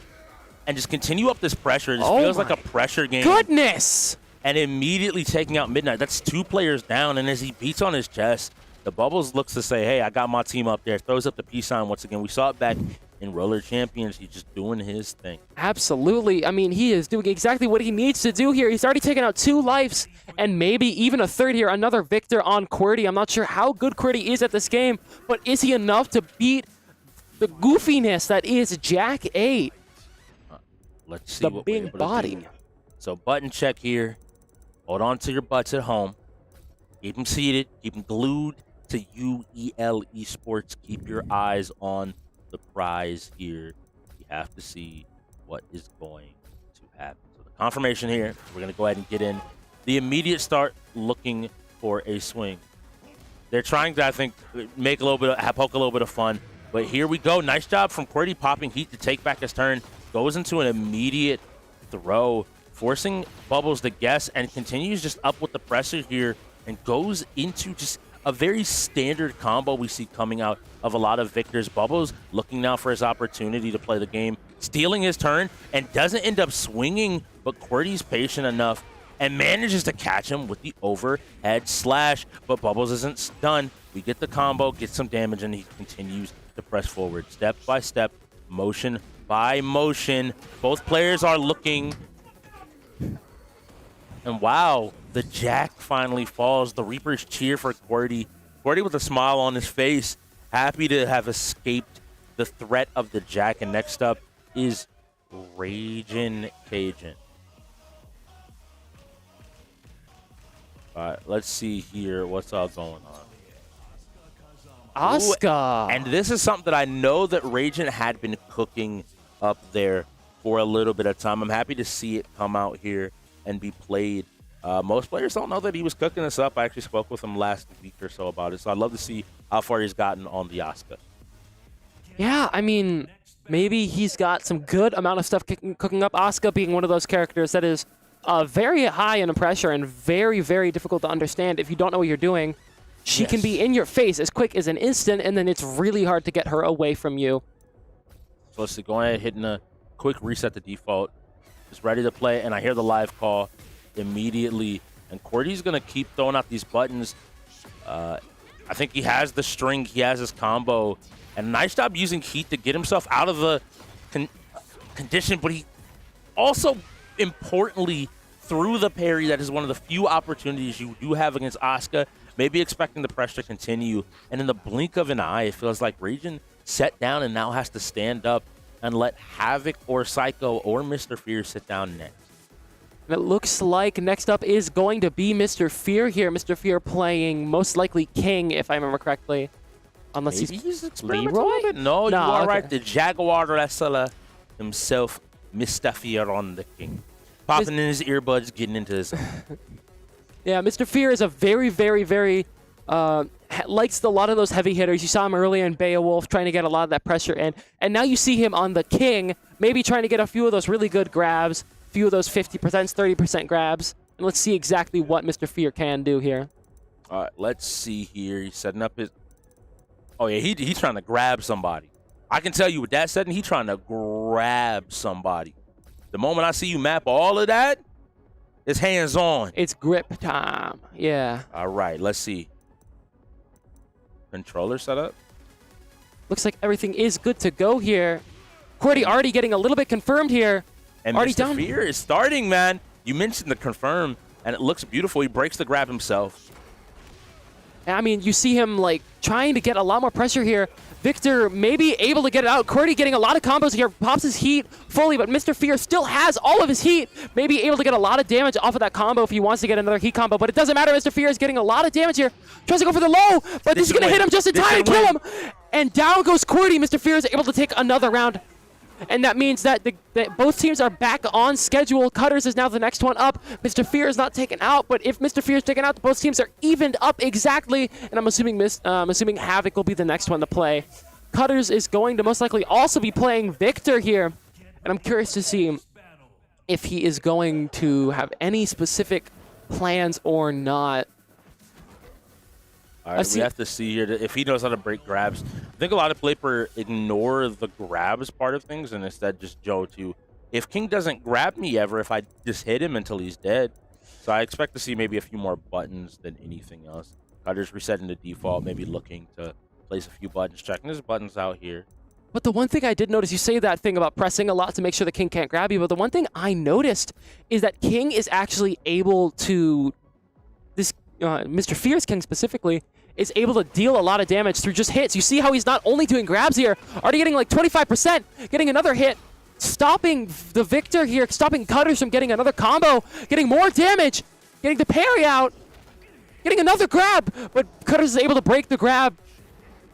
and just continue up this pressure. It just feels like a pressure game. Goodness! And immediately taking out Midnight. That's 2 players down, and as he beats on his chest, the Bubbles looks to say, hey, I got my team up there. Throws up the peace sign once again. We saw it back in Roller Champions. He's just doing his thing. Absolutely. I mean, he is doing exactly what he needs to do here. He's already taken out 2 lives and maybe even a third here. Another Victor on QWERTY. I'm not sure how good QWERTY is at this game, but is he enough to beat the goofiness that is Jack 8? Let's see the what we're big able body. to do. So button check here. Hold on to your butts at home. Keep them seated. Keep them glued to UEL Esports. Keep your eyes on the prize here. You have to see what is going to happen. So the confirmation here, we're going to go ahead and get in. The immediate start looking for a swing. They're trying to, I think, make a little bit of, poke a little bit of fun. But here we go. Nice job from QWERTY popping heat to take back his turn. Goes into an immediate throw, forcing Bubbles to guess and continues just up with the pressure here and goes into just a very standard combo we see coming out of a lot of Victor's. Bubbles looking now for his opportunity to play the game, stealing his turn and doesn't end up swinging, but QWERTY's patient enough and manages to catch him with the overhead slash, but Bubbles isn't done. We get the combo, get some damage, and he continues to press forward. Step by step, motion by motion. Both players are looking. And wow, the Jack finally falls. The Reapers cheer for QWERTY. QWERTY with a smile on his face, happy to have escaped the threat of the Jack. And next up is Raging Cajun. All right, let's see here what's all going on. Asuka. And this is something that I know that Raging had been cooking up there for a little bit of time. I'm happy to see it come out here and be played. Most players don't know that he was cooking this up. I actually spoke with him last week or so about it, so I'd love to see how far he's gotten on the Asuka. Yeah, I mean, maybe he's got some good amount of stuff cooking up. Asuka being one of those characters that is very high in pressure and very, very difficult to understand if you don't know what you're doing. She can be in your face as quick as an instant, and then it's really hard to get her away from you. So let's see, going ahead, hitting a quick reset to default. Just ready to play, and I hear the live call immediately. And Cordy's going to keep throwing out these buttons. I think he has the string, he has his combo. And nice job using heat to get himself out of the condition, but he also, importantly, threw the parry. That is one of the few opportunities you do have against Asuka. Maybe expecting the pressure to continue. And in the blink of an eye, it feels like Raging sat down and now has to stand up and let Havoc or Psycho or Mr. Fear sit down next. And it looks like next up is going to be Mr. Fear here. Mr. Fear playing most likely King, if I remember correctly. Unless Maybe he's Leroy? a little bit. No, you are okay. right. The Jaguar wrestler himself, Mr. Fear on the King. Popping in his earbuds, getting into his... Yeah, Mr. Fear is a very, very, very... likes a lot of those heavy hitters. You saw him earlier in Beowulf trying to get a lot of that pressure in. And now you see him on the King, maybe trying to get a few of those really good grabs, a few of those 50%, 30% grabs. And let's see exactly what Mr. Fear can do here. All right, let's see here. He's setting up his... Oh, yeah, he's trying to grab somebody. I can tell you with that setting, he's trying to grab somebody. The moment I see you map all of that, it's hands-on. It's grip time. Yeah. All right, let's see. Controller setup. Looks like everything is good to go here. Cordy already getting a little bit confirmed here. And already Mr. down. Fear is starting, man. You mentioned the confirm, and it looks beautiful. He breaks the grab himself. I mean, you see him, like, trying to get a lot more pressure here. Victor maybe able to get it out. Cordy getting a lot of combos here. Pops his heat fully, but Mr. Fear still has all of his heat. Maybe able to get a lot of damage off of that combo if he wants to get another heat combo, but it doesn't matter. Mr. Fear is getting a lot of damage here. Tries to go for the low, but this is going to hit him just in time and kill him. And down goes Cordy. Mr. Fear is able to take another round. And that means that, that both teams are back on schedule. Cutters is now the next one up. Mr. Fear is not taken out, but if Mr. Fear is taken out, both teams are evened up exactly. And I'm assuming Havoc will be the next one to play. Cutters is going to most likely also be playing Victor here. And I'm curious to see if he is going to have any specific plans or not. All right, we have to see here if he knows how to break grabs. I think a lot of players ignore the grabs part of things and instead just go to, if King doesn't grab me ever, if I just hit him until he's dead. So I expect to see maybe a few more buttons than anything else. Cutter's resetting to default, maybe looking to place a few buttons, checking his buttons out here. But the one thing I did notice, you say that thing about pressing a lot to make sure the King can't grab you, but the one thing I noticed is that King is actually able to, Mr. Fear's King specifically, is able to deal a lot of damage through just hits. You see how he's not only doing grabs here, already getting like 25%, getting another hit, stopping the Victor here, stopping Cutters from getting another combo, getting more damage, getting the parry out, getting another grab, but Cutters is able to break the grab.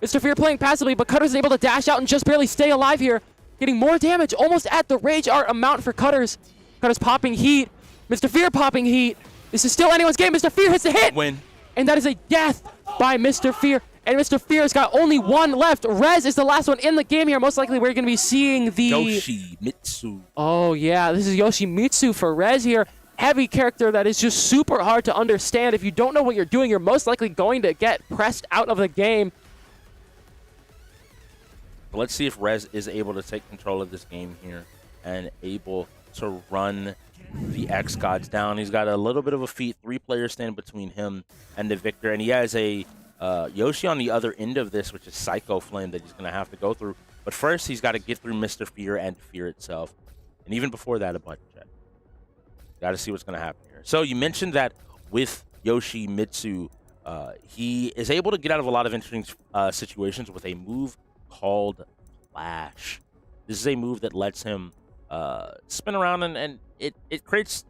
Mr. Fear playing passively, but Cutters is able to dash out and just barely stay alive here, getting more damage, almost at the Rage Art amount for Cutters. Cutters popping heat, Mr. Fear popping heat. This is still anyone's game. Mr. Fear hits the hit! Win. And that is a death by Mr. Fear. And Mr. Fear's got only one left. Rez is the last one in the game here. Most likely we're going to be seeing the... Yoshimitsu. Oh, yeah. This is Yoshimitsu for Rez here. Heavy character that is just super hard to understand. If you don't know what you're doing, you're most likely going to get pressed out of the game. Let's see if Rez is able to take control of this game here and able to run the xGods down. He's got a little bit of a feat. 3 players stand between him and the Victor, and he has a Yoshi on the other end of this, which is Psycho Flame, that he's going to have to go through. But first, he's got to get through Mr. Fear and Fear itself. And even before that, a button check. Got to see what's going to happen here. So you mentioned that with Yoshimitsu, he is able to get out of a lot of interesting situations with a move called Flash. This is a move that lets him spin around, and it creates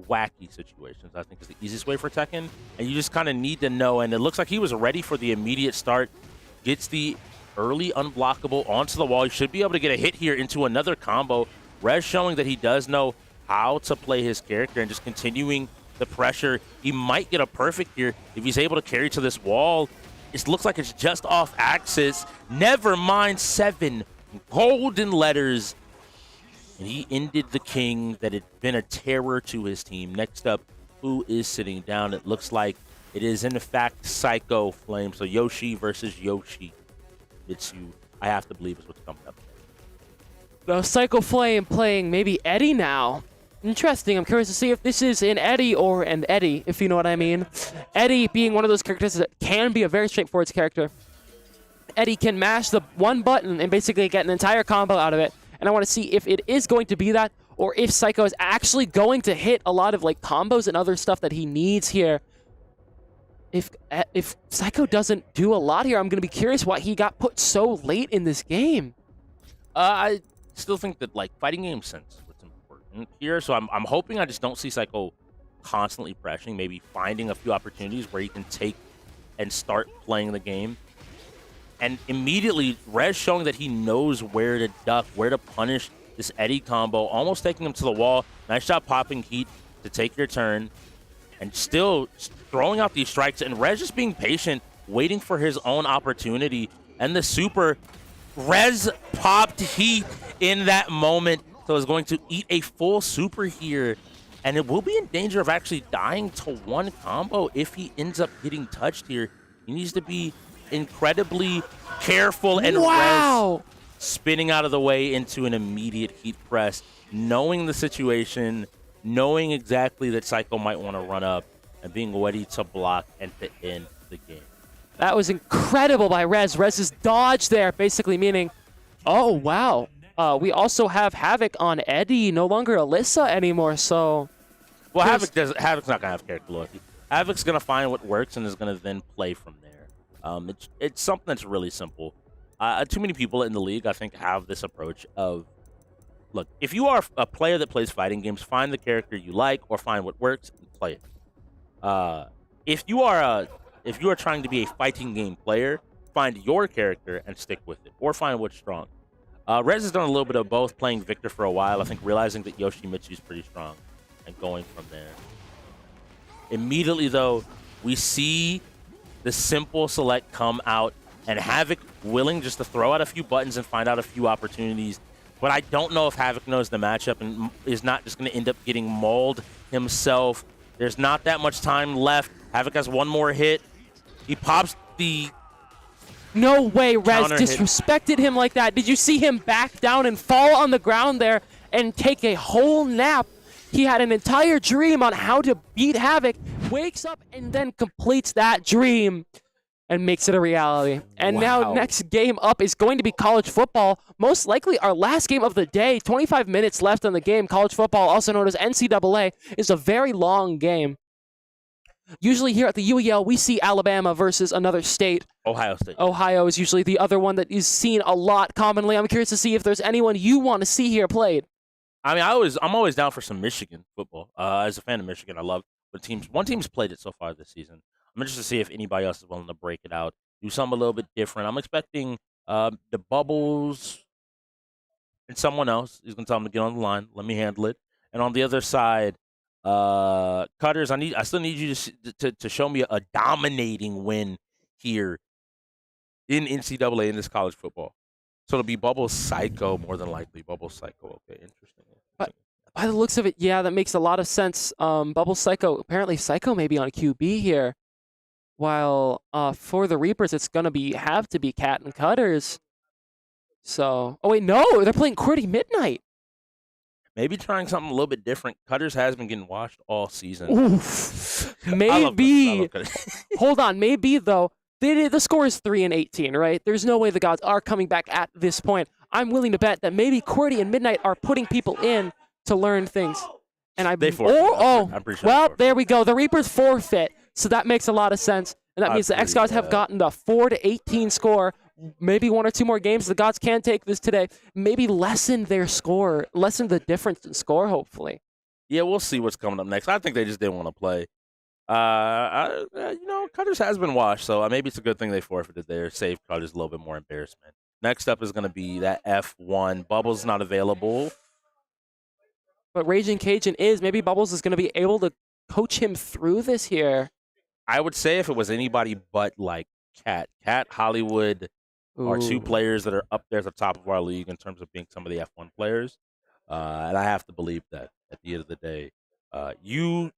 wacky situations, I think is the easiest way for Tekken. And you just kind of need to know, and it looks like he was ready for the immediate start. Gets the early unblockable onto the wall. He should be able to get a hit here into another combo. Rez showing that he does know how to play his character and just continuing the pressure. He might get a perfect here if he's able to carry to this wall. It looks like it's just off axis. Never mind 7 golden letters. And he ended the king that had been a terror to his team. Next up, who is sitting down? It looks like it is, in fact, Psycho Flame. So Yoshi versus Yoshi. Mitsu, I have to believe, is what's coming up. The Psycho Flame playing maybe Eddie now. Interesting. I'm curious to see if this is an Eddie or an Eddie, if you know what I mean. Eddie being one of those characters that can be a very straightforward character. Eddie can mash the one button and basically get an entire combo out of it. And I want to see if it is going to be that, or if Psycho is actually going to hit a lot of like combos and other stuff that he needs here. If Psycho doesn't do a lot here, I'm going to be curious why he got put so late in this game. I still think that like fighting game sense is important here. So I'm hoping I just don't see Psycho constantly pressuring, maybe finding a few opportunities where he can take and start playing the game. And immediately, Rez showing that he knows where to duck, where to punish this Eddie combo, almost taking him to the wall. Nice shot popping heat to take your turn. And still throwing out these strikes. And Rez just being patient, waiting for his own opportunity. And the super, Rez popped heat in that moment. So is going to eat a full super here. And it will be in danger of actually dying to one combo if he ends up getting touched here. He needs to be incredibly careful, and Rez spinning out of the way into an immediate heat press, knowing the situation, knowing exactly that Psycho might want to run up, and being ready to block and to end the game. That was incredible by Rez. Rez's dodge there, basically meaning, oh, wow. We also have Havoc on Eddie, no longer Alyssa anymore, so... Well, Havoc's not going to have character loyalty. Havoc's going to find what works and is going to then play from there. It's something that's really simple. Too many people in the league, I think, have this approach of, look, if you are a player that plays fighting games, find the character you like or find what works and play it. If you are trying to be a fighting game player, find your character and stick with it, or find what's strong. Rez has done a little bit of both, playing Victor for a while, I think realizing that Yoshimitsu is pretty strong, and going from there. Immediately, though, we see the simple select come out, and Havoc willing just to throw out a few buttons and find out a few opportunities. But I don't know if Havoc knows the matchup and is not just going to end up getting mauled himself. There's not that much time left. Havoc has one more hit. He pops the... No way Rez disrespected him like that. Did you see him back down and fall on the ground there and take a whole nap? He had an entire dream on how to beat Havoc, wakes up and then completes that dream and makes it a reality. And now next game up is going to be college football. Most likely our last game of the day. 25 minutes left on the game. College football, also known as NCAA, is a very long game. Usually here at the UEL, we see Alabama versus another state. Ohio State. Ohio is usually the other one that is seen a lot commonly. I'm curious to see if there's anyone you want to see here played. I mean, I'm always down for some Michigan football. As a fan of Michigan, I love one team's played it so far this season. I'm interested to see if anybody else is willing to break it out, do something a little bit different. I'm expecting the Bubbles and someone else is going to tell them to get on the line. Let me handle it. And on the other side, Cutters, I still need you to show me a dominating win here in NCAA in this college football. So it'll be Bubble Psycho more than likely. Bubble Psycho. Okay, interesting. By the looks of it, yeah, that makes a lot of sense. Bubble Psycho, apparently Psycho may be on QB here. While for the Reapers, it's going to have to be Cat and Cutters. So, oh wait, no, they're playing QWERTY Midnight. Maybe trying something a little bit different. Cutters has been getting washed all season. Oof. Maybe. Hold on, maybe though. The score is 3-18, right? There's no way the Gods are coming back at this point. I'm willing to bet that maybe QWERTY and Midnight are putting people in to learn things. And I'm pretty sure there we go. The Reapers forfeit, so that makes a lot of sense. And that means the xGods have gotten the 4-18 score maybe 1 or 2 more games. The Gods can take this today. Maybe lessen their score, lessen the difference in score, hopefully. Yeah, we'll see what's coming up next. I think they just didn't want to play. Cutters has been washed, so maybe it's a good thing they forfeited there. Save Cutters a little bit more embarrassment. Next up is going to be that F1. Bubbles not available. But Raging Cajun is. Maybe Bubbles is going to be able to coach him through this here. I would say if it was anybody but like Cat, Hollywood are 2 players that are up there at the top of our league in terms of being some of the F1 players. And I have to believe that at the end of the day, you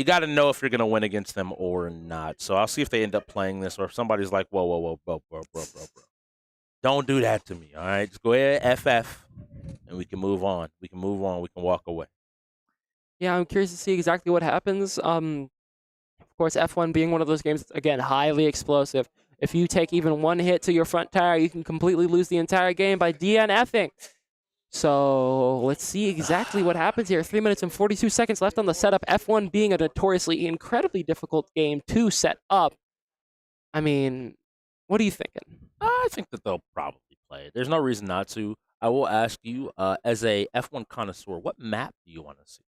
got to know if you're going to win against them or not. So I'll see if they end up playing this, or if somebody's like, whoa, bro. Don't do that to me, all right? Just go ahead, FF, and we can move on. We can walk away. Yeah, I'm curious to see exactly what happens. Of course, F1 being one of those games, again, highly explosive. If you take even one hit to your front tire, you can completely lose the entire game by DNFing. So let's see exactly what happens here. 3 minutes and 42 seconds left on the setup. F1 being a notoriously incredibly difficult game to set up. I mean, what are you thinking? I think that they'll probably play it. There's no reason not to. I will ask you, as a F1 connoisseur, what map do you want to see?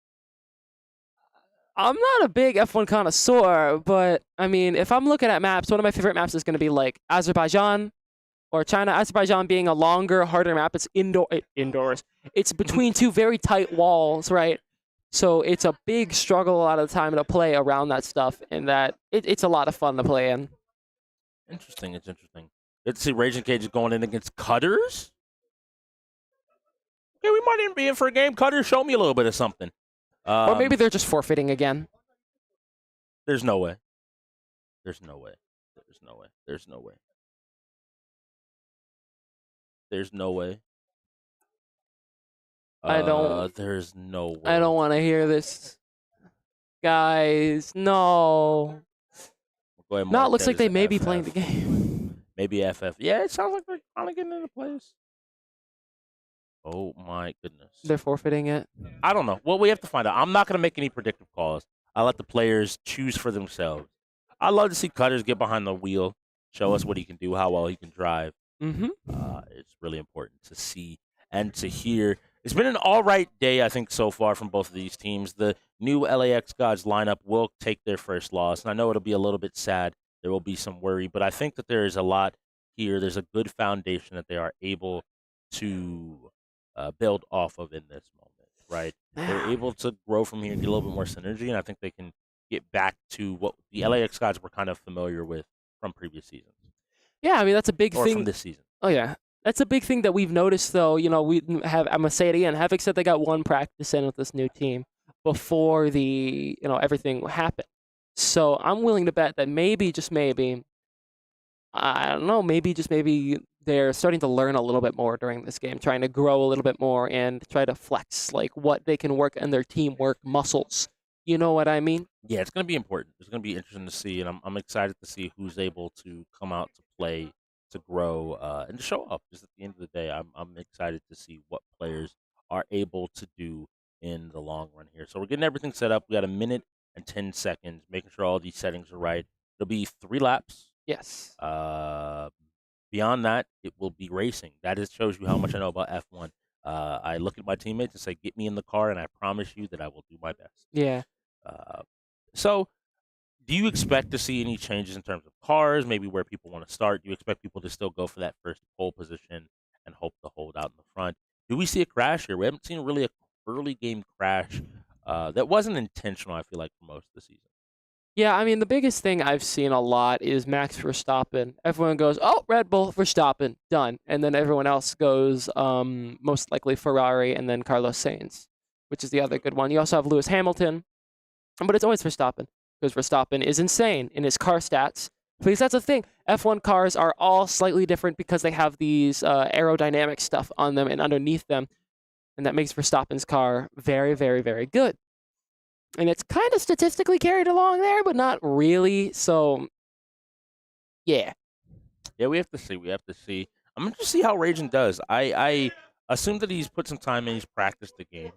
I'm not a big F1 connoisseur, but I mean, if I'm looking at maps, one of my favorite maps is going to be like Azerbaijan or China. Azerbaijan being a longer, harder map. It's indoors. It's between 2 very tight walls, right? So it's a big struggle a lot of the time to play around that stuff, and that it's a lot of fun to play in. Interesting. It's interesting. Let's see Raging Cage is going in against Cutters. Okay, we might even be in for a game. Cutters, show me a little bit of something. Or maybe they're just forfeiting again. There's no way. There's no way. There's no way. There's no way. There's no way. There's no way. I don't want to hear this. Guys, no. Go ahead, No, it looks like they may be FF. playing the game. Maybe FF. Yeah, it sounds like they're kind of getting into place. Oh, my goodness. They're forfeiting it. I don't know. Well, we have to find out. I'm not going to make any predictive calls. I let the players choose for themselves. I love to see Cutters get behind the wheel, show us what he can do, how well he can drive. Mm-hmm. It's really important to see and to hear. It's been an all right day, I think, so far from both of these teams. The new LAX Gods lineup will take their first loss, and I know it'll be a little bit sad. There will be some worry, but I think that there is a lot here. There's a good foundation that they are able to build off of in this moment, right? They're able to grow from here and get a little bit more synergy, and I think they can get back to what the LAX Gods were kind of familiar with from previous seasons. Yeah, I mean, that's a big thing. From this season. Oh, yeah. That's a big thing that we've noticed, though. You know, we have, I'm going to say it again, Havoc said they got 1 practice in with this new team before everything happened. So I'm willing to bet that maybe, just maybe, I don't know, maybe they're starting to learn a little bit more during this game, trying to grow a little bit more and try to flex, like, what they can work in their teamwork muscles. You know what I mean? Yeah, it's going to be important. It's going to be interesting to see, and I'm excited to see who's able to come out to play, to grow, and to show up. Just at the end of the day, I'm excited to see what players are able to do in the long run here. So we're getting everything set up. We got 1 minute and 10 seconds, making sure all these settings are right. It'll be 3 laps. Yes. Beyond that, it will be racing. That shows you how much I know about F1. I look at my teammates and say, "Get me in the car," and I promise you that I will do my best. Yeah. So, do you expect to see any changes in terms of cars, maybe where people want to start? Do you expect people to still go for that first pole position and hope to hold out in the front? Do we see a crash here? We haven't seen really a early game crash that wasn't intentional, I feel like, for most of the season. Yeah, I mean, the biggest thing I've seen a lot is Max Verstappen. Everyone goes, oh, Red Bull, Verstappen, done. And then everyone else goes, most likely Ferrari and then Carlos Sainz, which is the other good one. You also have Lewis Hamilton, but it's always Verstappen, because Verstappen is insane in his car stats. Because that's the thing. F1 cars are all slightly different because they have these aerodynamic stuff on them and underneath them. And that makes Verstappen's car very, very, very good. And it's kind of statistically carried along there, but not really. So, yeah. Yeah, we have to see. We have to see. I'm going to see how Raging does. I assume that he's put some time in. He's practiced the game.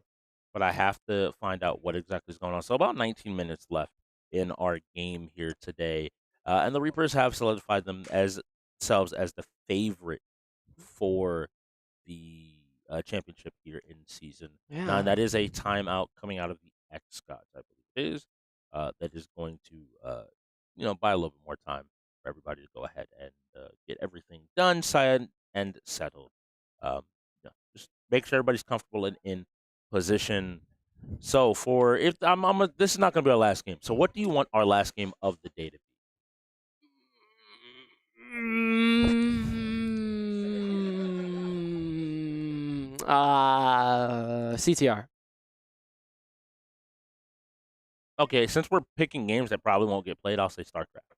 But I have to find out what exactly is going on. So about 19 minutes left in our game here today. And the Reapers have solidified them as themselves as the favorite for the championship here in season 9. That is a timeout coming out of the xGods, I believe it is. That is going to, buy a little bit more time for everybody to go ahead and get everything done, signed, and settled. Just make sure everybody's comfortable and in position. So this is not going to be our last game. So what do you want our last game of the day to be? CTR. Okay, since we're picking games that probably won't get played, I'll say StarCraft.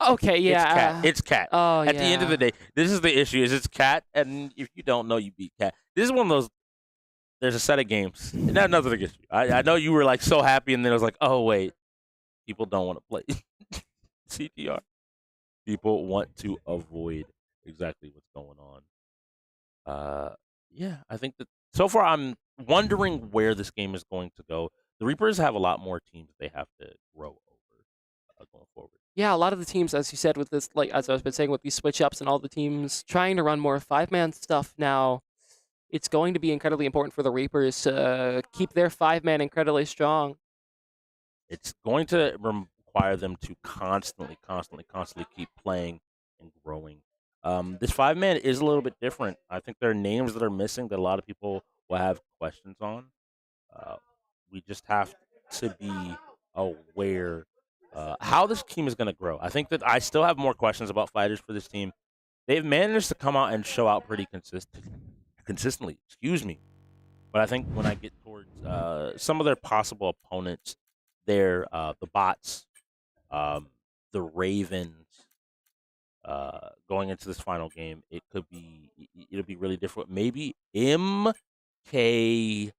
Okay, yeah. It's cat. Oh, At the end of the day, this is the issue: is it's cat, and if you don't know, you beat cat. This is one of those. There's a set of games. Not nothing against you. I know you were like so happy, and then it was like, oh wait, people don't want to play CTR. People want to avoid exactly what's going on. Yeah, I think that so far I'm wondering where this game is going to go. The Reapers have a lot more teams they have to grow over going forward. Yeah, a lot of the teams, as you said, with this, like as I've been saying, with these switch ups and all the teams trying to run more 5-man stuff now, it's going to be incredibly important for the Reapers to keep their 5-man incredibly strong. It's going to require them to constantly keep playing and growing. This 5-man is a little bit different. I think there are names that are missing that a lot of people will have questions on. We just have to be aware how this team is going to grow. I think that I still have more questions about fighters for this team. They've managed to come out and show out pretty consistently. But I think when I get towards some of their possible opponents, the bots, the Ravens, going into this final game, it'll be really different. Maybe MK1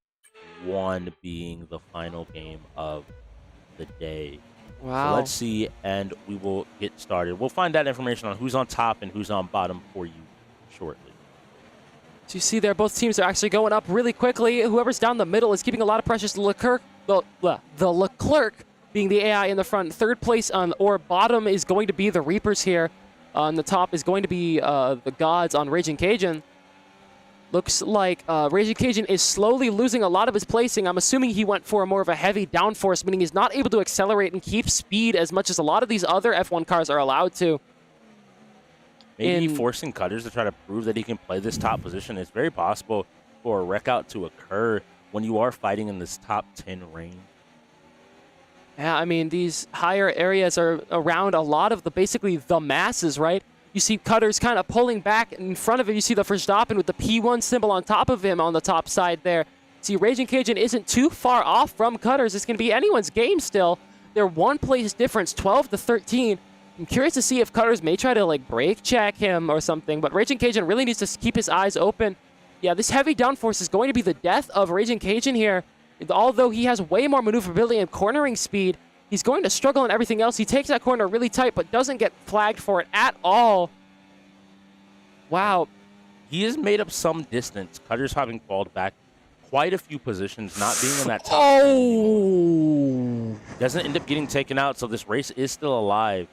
being the final game of the day. Wow. So let's see, and we will get started. We'll find that information on who's on top and who's on bottom for you shortly. So you see there, both teams are actually going up really quickly. Whoever's down the middle is keeping a lot of pressure. The Leclerc being the AI in the front. Third place or bottom is going to be the Reapers here. On the top is going to be the Gods on Raging Cajun. Looks like Raging Cajun is slowly losing a lot of his placing. I'm assuming he went for more of a heavy downforce, meaning he's not able to accelerate and keep speed as much as a lot of these other F1 cars are allowed to. Maybe forcing Cutters to try to prove that he can play this top position. It's very possible for a wreck out to occur when you are fighting in this top 10 range. Yeah, I mean, these higher areas are around a lot of basically the masses, right? You see Cutters kind of pulling back in front of him. You see the Verstappen with the P1 symbol on top of him on the top side there. See, Raging Cajun isn't too far off from Cutters. It's going to be anyone's game still. They're 1 place difference, 12-13. I'm curious to see if Cutters may try to like brake check him or something, but Raging Cajun really needs to keep his eyes open. Yeah, this heavy downforce is going to be the death of Raging Cajun here. Although he has way more maneuverability and cornering speed, he's going to struggle in everything else. He takes that corner really tight, but doesn't get flagged for it at all. Wow. He has made up some distance. Cutters having fallen back quite a few positions, not being in that top. Oh! Doesn't end up getting taken out, so this race is still alive.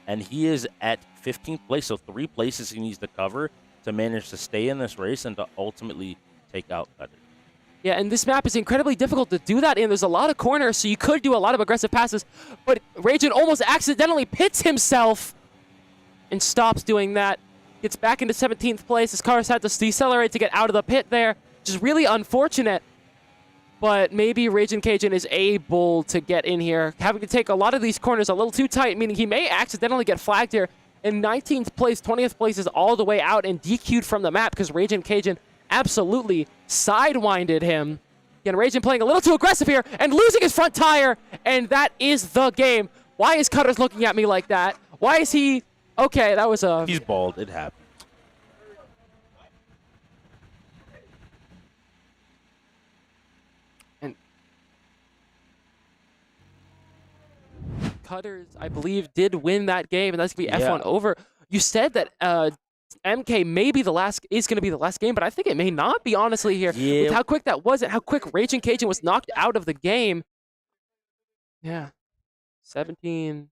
And he is at 15th place, so 3 places he needs to cover to manage to stay in this race and to ultimately take out Cutters. Yeah, and this map is incredibly difficult to do that in. There's a lot of corners, so you could do a lot of aggressive passes, but Raging almost accidentally pits himself and stops doing that. Gets back into 17th place. His cars had to decelerate to get out of the pit there, which is really unfortunate. But maybe Raging Cajun is able to get in here, having to take a lot of these corners a little too tight, meaning he may accidentally get flagged here. In 19th place, 20th place is all the way out and DQ'd from the map because Raging Cajun absolutely sidewinded him. Again, Raging playing a little too aggressive here and losing his front tire, and that is the game. Why is Cutters looking at me like that? Why is he... Okay, that was a... He's bald. It happened. And Cutters, I believe, did win that game, and that's going to be F1 over. You said that MK may be is going to be the last game, but I think it may not be, honestly, here. Yeah. With how quick that was and how quick Raging Cajun was knocked out of the game. Yeah. 17.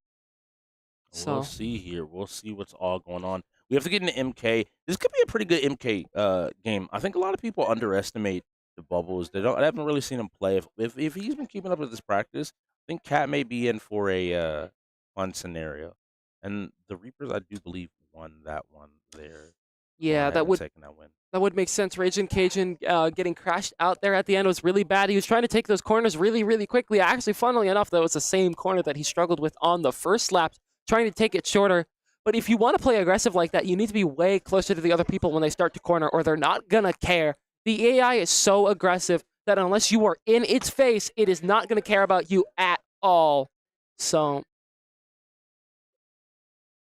So We'll see here. We'll see what's all going on. We have to get into MK. This could be a pretty good MK game. I think a lot of people underestimate the bubbles. I haven't really seen him play. If he's been keeping up with this practice, I think Cat may be in for a fun scenario. And the Reapers, I do believe, won that one there. yeah, that would taken that win. That would make sense. Raging Cajun getting crashed out there at the end was really bad. He was trying to take those corners really, really quickly. Actually, funnily enough, that was the same corner that he struggled with on the first lap, trying to take it shorter. But if you want to play aggressive like that, you need to be way closer to the other people when they start to corner, or they're not going to care. The AI is so aggressive that unless you are in its face, it is not going to care about you at all. So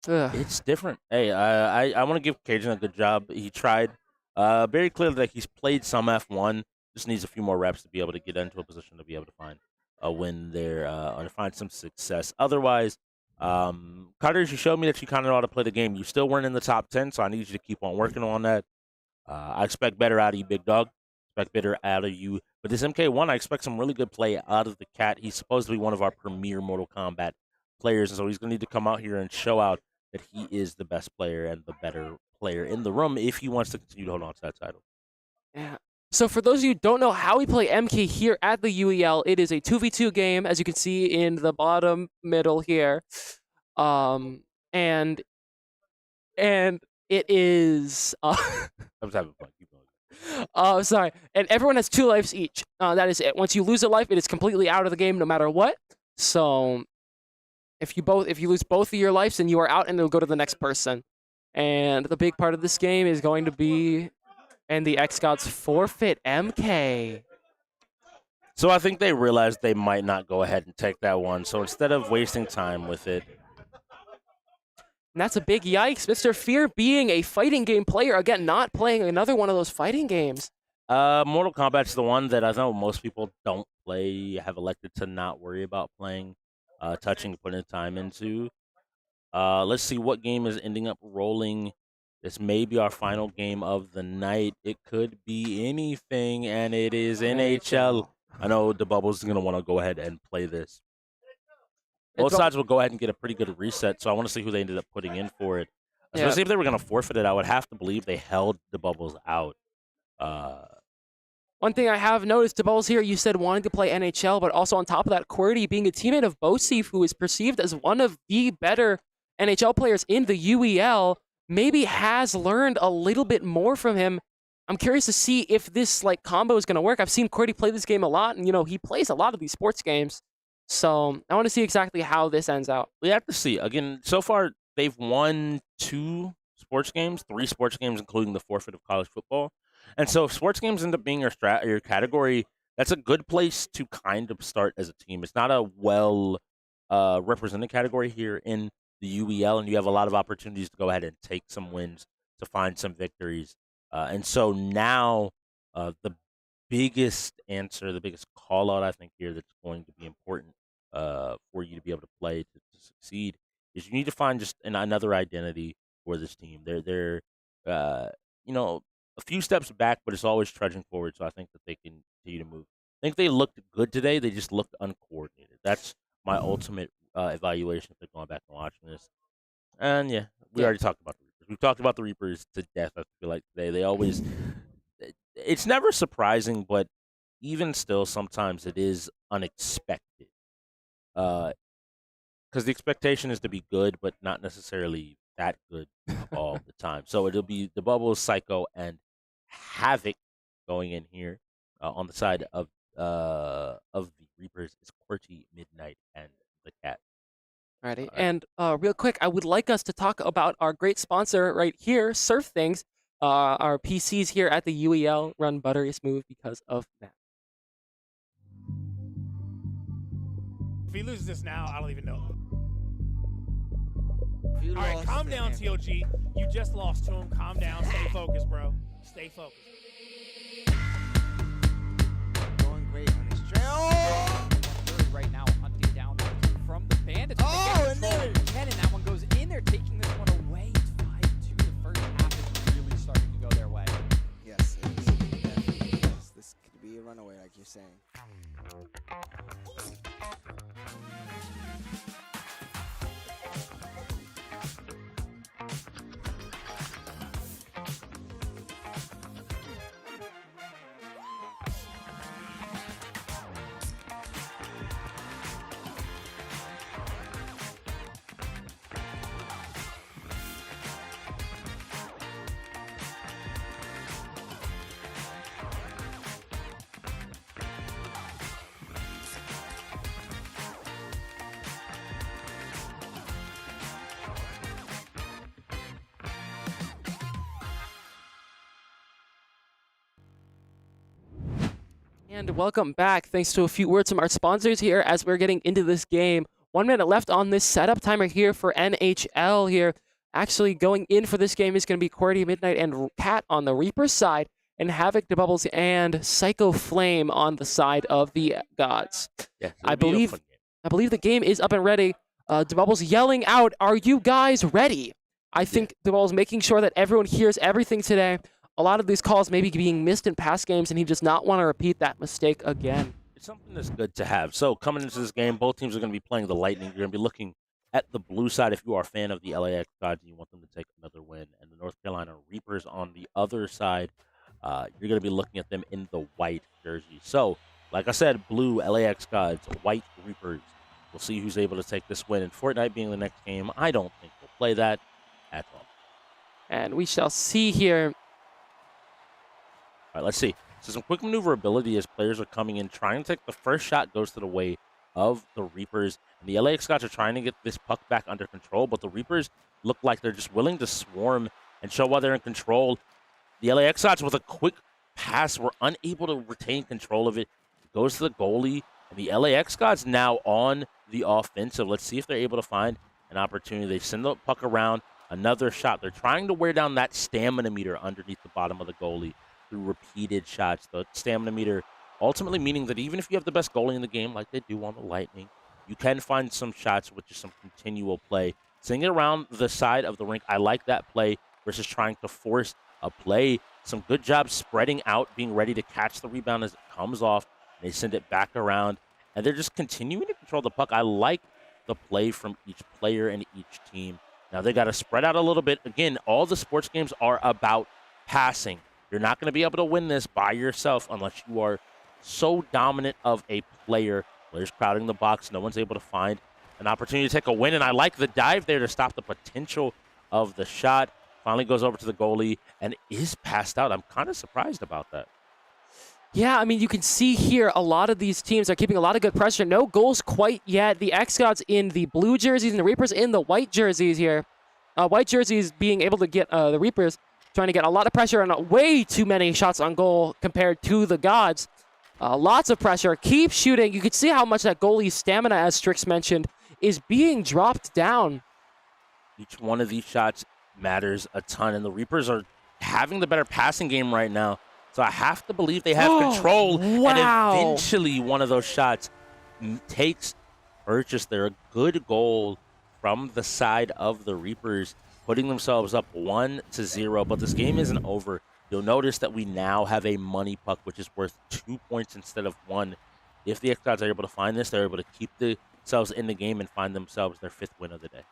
it's different. Hey, I want to give Cajun a good job. He tried. Very clearly that he's played some F1. Just needs a few more reps to be able to get into a position to be able to find a win there or find some success. Otherwise, Cutters, you showed me that you kind of know how to play the game. You still weren't in the top 10, so I need you to keep on working on that. I expect better out of you, big dog. Expect better out of you. But this MK1, I expect some really good play out of the Cat. He's supposed to be one of our premier Mortal Kombat players, and so he's going to need to come out here and show out that he is the best player and the better player in the room if he wants to continue to hold on to that title. Yeah. So for those of you who don't know how we play MK here at the UEL, it is a 2v2 game, as you can see in the bottom middle here. And it is... I was having fun. Keep going. Sorry. And everyone has 2 lives each. That is it. Once you lose a life, it is completely out of the game no matter what. So if you lose both of your lives, then you are out and it'll go to the next person. And the big part of this game is going to be, and the xGods forfeit MK. So I think they realized they might not go ahead and take that one. So instead of wasting time with it. And that's a big yikes. Mr. Fear being a fighting game player, again, not playing another one of those fighting games. Mortal Kombat's the one that I know most people don't play, have elected to not worry about playing, touching, putting time into. Let's see what game is ending up rolling. This may be our final game of the night. It could be anything, and it is NHL. I know the Bubbles is going to want to go ahead and play this. Both sides will go ahead and get a pretty good reset, so I want to see who they ended up putting in for it. Especially if they were going to forfeit it, I would have to believe they held the Bubbles out. One thing I have noticed, DeBulls here, you said wanting to play NHL, but also on top of that, QWERTY being a teammate of Bosif, who is perceived as one of the better NHL players in the UEL, maybe has learned a little bit more from him. I'm curious to see if this combo is going to work. I've seen QWERTY play this game a lot, and he plays a lot of these sports games. So I want to see exactly how this ends out. We have to see. Again, so far, they've won 2 sports games, 3 sports games, including the forfeit of college football. And so if sports games end up being your category, that's a good place to kind of start as a team. It's not a well represented category here in the UEL, and you have a lot of opportunities to go ahead and take some wins, to find some victories. And so now the biggest answer, the biggest call out I think here that's going to be important for you to be able to play to succeed is you need to find just another identity for this team. They're a few steps back, but it's always trudging forward. So I think that they can continue to move. I think they looked good today. They just looked uncoordinated. That's my ultimate evaluation if they're going back and watching this. And yeah, we already talked about the Reapers. We've talked about the Reapers to death, I feel like, today. They always, it's never surprising, but even still, sometimes it is unexpected. Because the expectation is to be good, but not necessarily that good all the time. So it'll be the Bubbles, Psycho, and Havoc going in here on the side of the Reapers. It's QWERTY, Midnight, and the Cat. Alrighty, and real quick, I would like us to talk about our great sponsor right here, SurfThing. Our PCs here at the UEL run buttery smooth because of that. If he loses this now, I don't even know. All right, calm down, TLG. You just lost to him. Calm down. Stay focused, bro. Stay focused. Going great on his trail. Right now, hunting down from the Bandits. And there. And that one goes in there, taking this one away. It's 5-2. The first half is really starting to go their way. Yes, it is. Definitely is. This could be a runaway, like you're saying. And welcome back. Thanks to a few words from our sponsors here as we're getting into this game. 1 minute left on this setup timer here for NHL here. Actually going in for this game is going to be QWERTY, Midnight, and Cat on the Reaper's side, and Havoc, Bubbles, and Psycho Flame on the side of the Gods. Yeah, I believe the game is up and ready. Bubbles yelling out, "Are you guys ready?" I think Bubbles making sure that everyone hears everything today. A lot of these calls may be being missed in past games, and he does not want to repeat that mistake again. It's something that's good to have. So coming into this game, both teams are going to be playing the Lightning. You're going to be looking at the blue side if you are a fan of the LAX Gods and you want them to take another win. And the North Carolina Reapers on the other side, you're going to be looking at them in the white jersey. So, like I said, blue LAX Gods, white Reapers. We'll see who's able to take this win. And Fortnite being the next game, I don't think we'll play that at all. And we shall see here. All right, let's see. So some quick maneuverability as players are coming in, trying to take the first shot goes to the way of the Reapers. And the LAX Gods are trying to get this puck back under control, but the Reapers look like they're just willing to swarm and show why they're in control. The LAX Gods with a quick pass were unable to retain control of it. It goes to the goalie, and the LAX Gods now on the offensive. Let's see if they're able to find an opportunity. They send the puck around, another shot. They're trying to wear down that stamina meter underneath the bottom of the goalie through repeated shots. The stamina meter ultimately meaning that even if you have the best goalie in the game, like they do on the Lightning, you can find some shots with just some continual play. Sending it around the side of the rink, I like that play versus trying to force a play. Some good job spreading out, being ready to catch the rebound as it comes off. They send it back around, and they're just continuing to control the puck. I like the play from each player and each team. Now they got to spread out a little bit. Again, all the sports games are about passing. You're not going to be able to win this by yourself unless you are so dominant of a player. Players crowding the box. No one's able to find an opportunity to take a win. And I like the dive there to stop the potential of the shot. Finally goes over to the goalie and is passed out. I'm kind of surprised about that. Yeah, I mean, you can see here a lot of these teams are keeping a lot of good pressure. No goals quite yet. The xGods in the blue jerseys and the Reapers in the white jerseys here. White jerseys being able to get the Reapers trying to get a lot of pressure and way too many shots on goal compared to the Gods. Lots of pressure. Keep shooting. You can see how much that goalie's stamina, as Strix mentioned, is being dropped down. Each one of these shots matters a ton, and the Reapers are having the better passing game right now. So I have to believe they have control. Wow. And eventually one of those shots takes purchase there. A good goal from the side of the Reapers, putting themselves up 1-0. But this game isn't over. You'll notice that we now have a money puck, which is worth 2 points instead of 1. If the xGods are able to find this, they're able to keep themselves in the game and find themselves their 5th win of the day.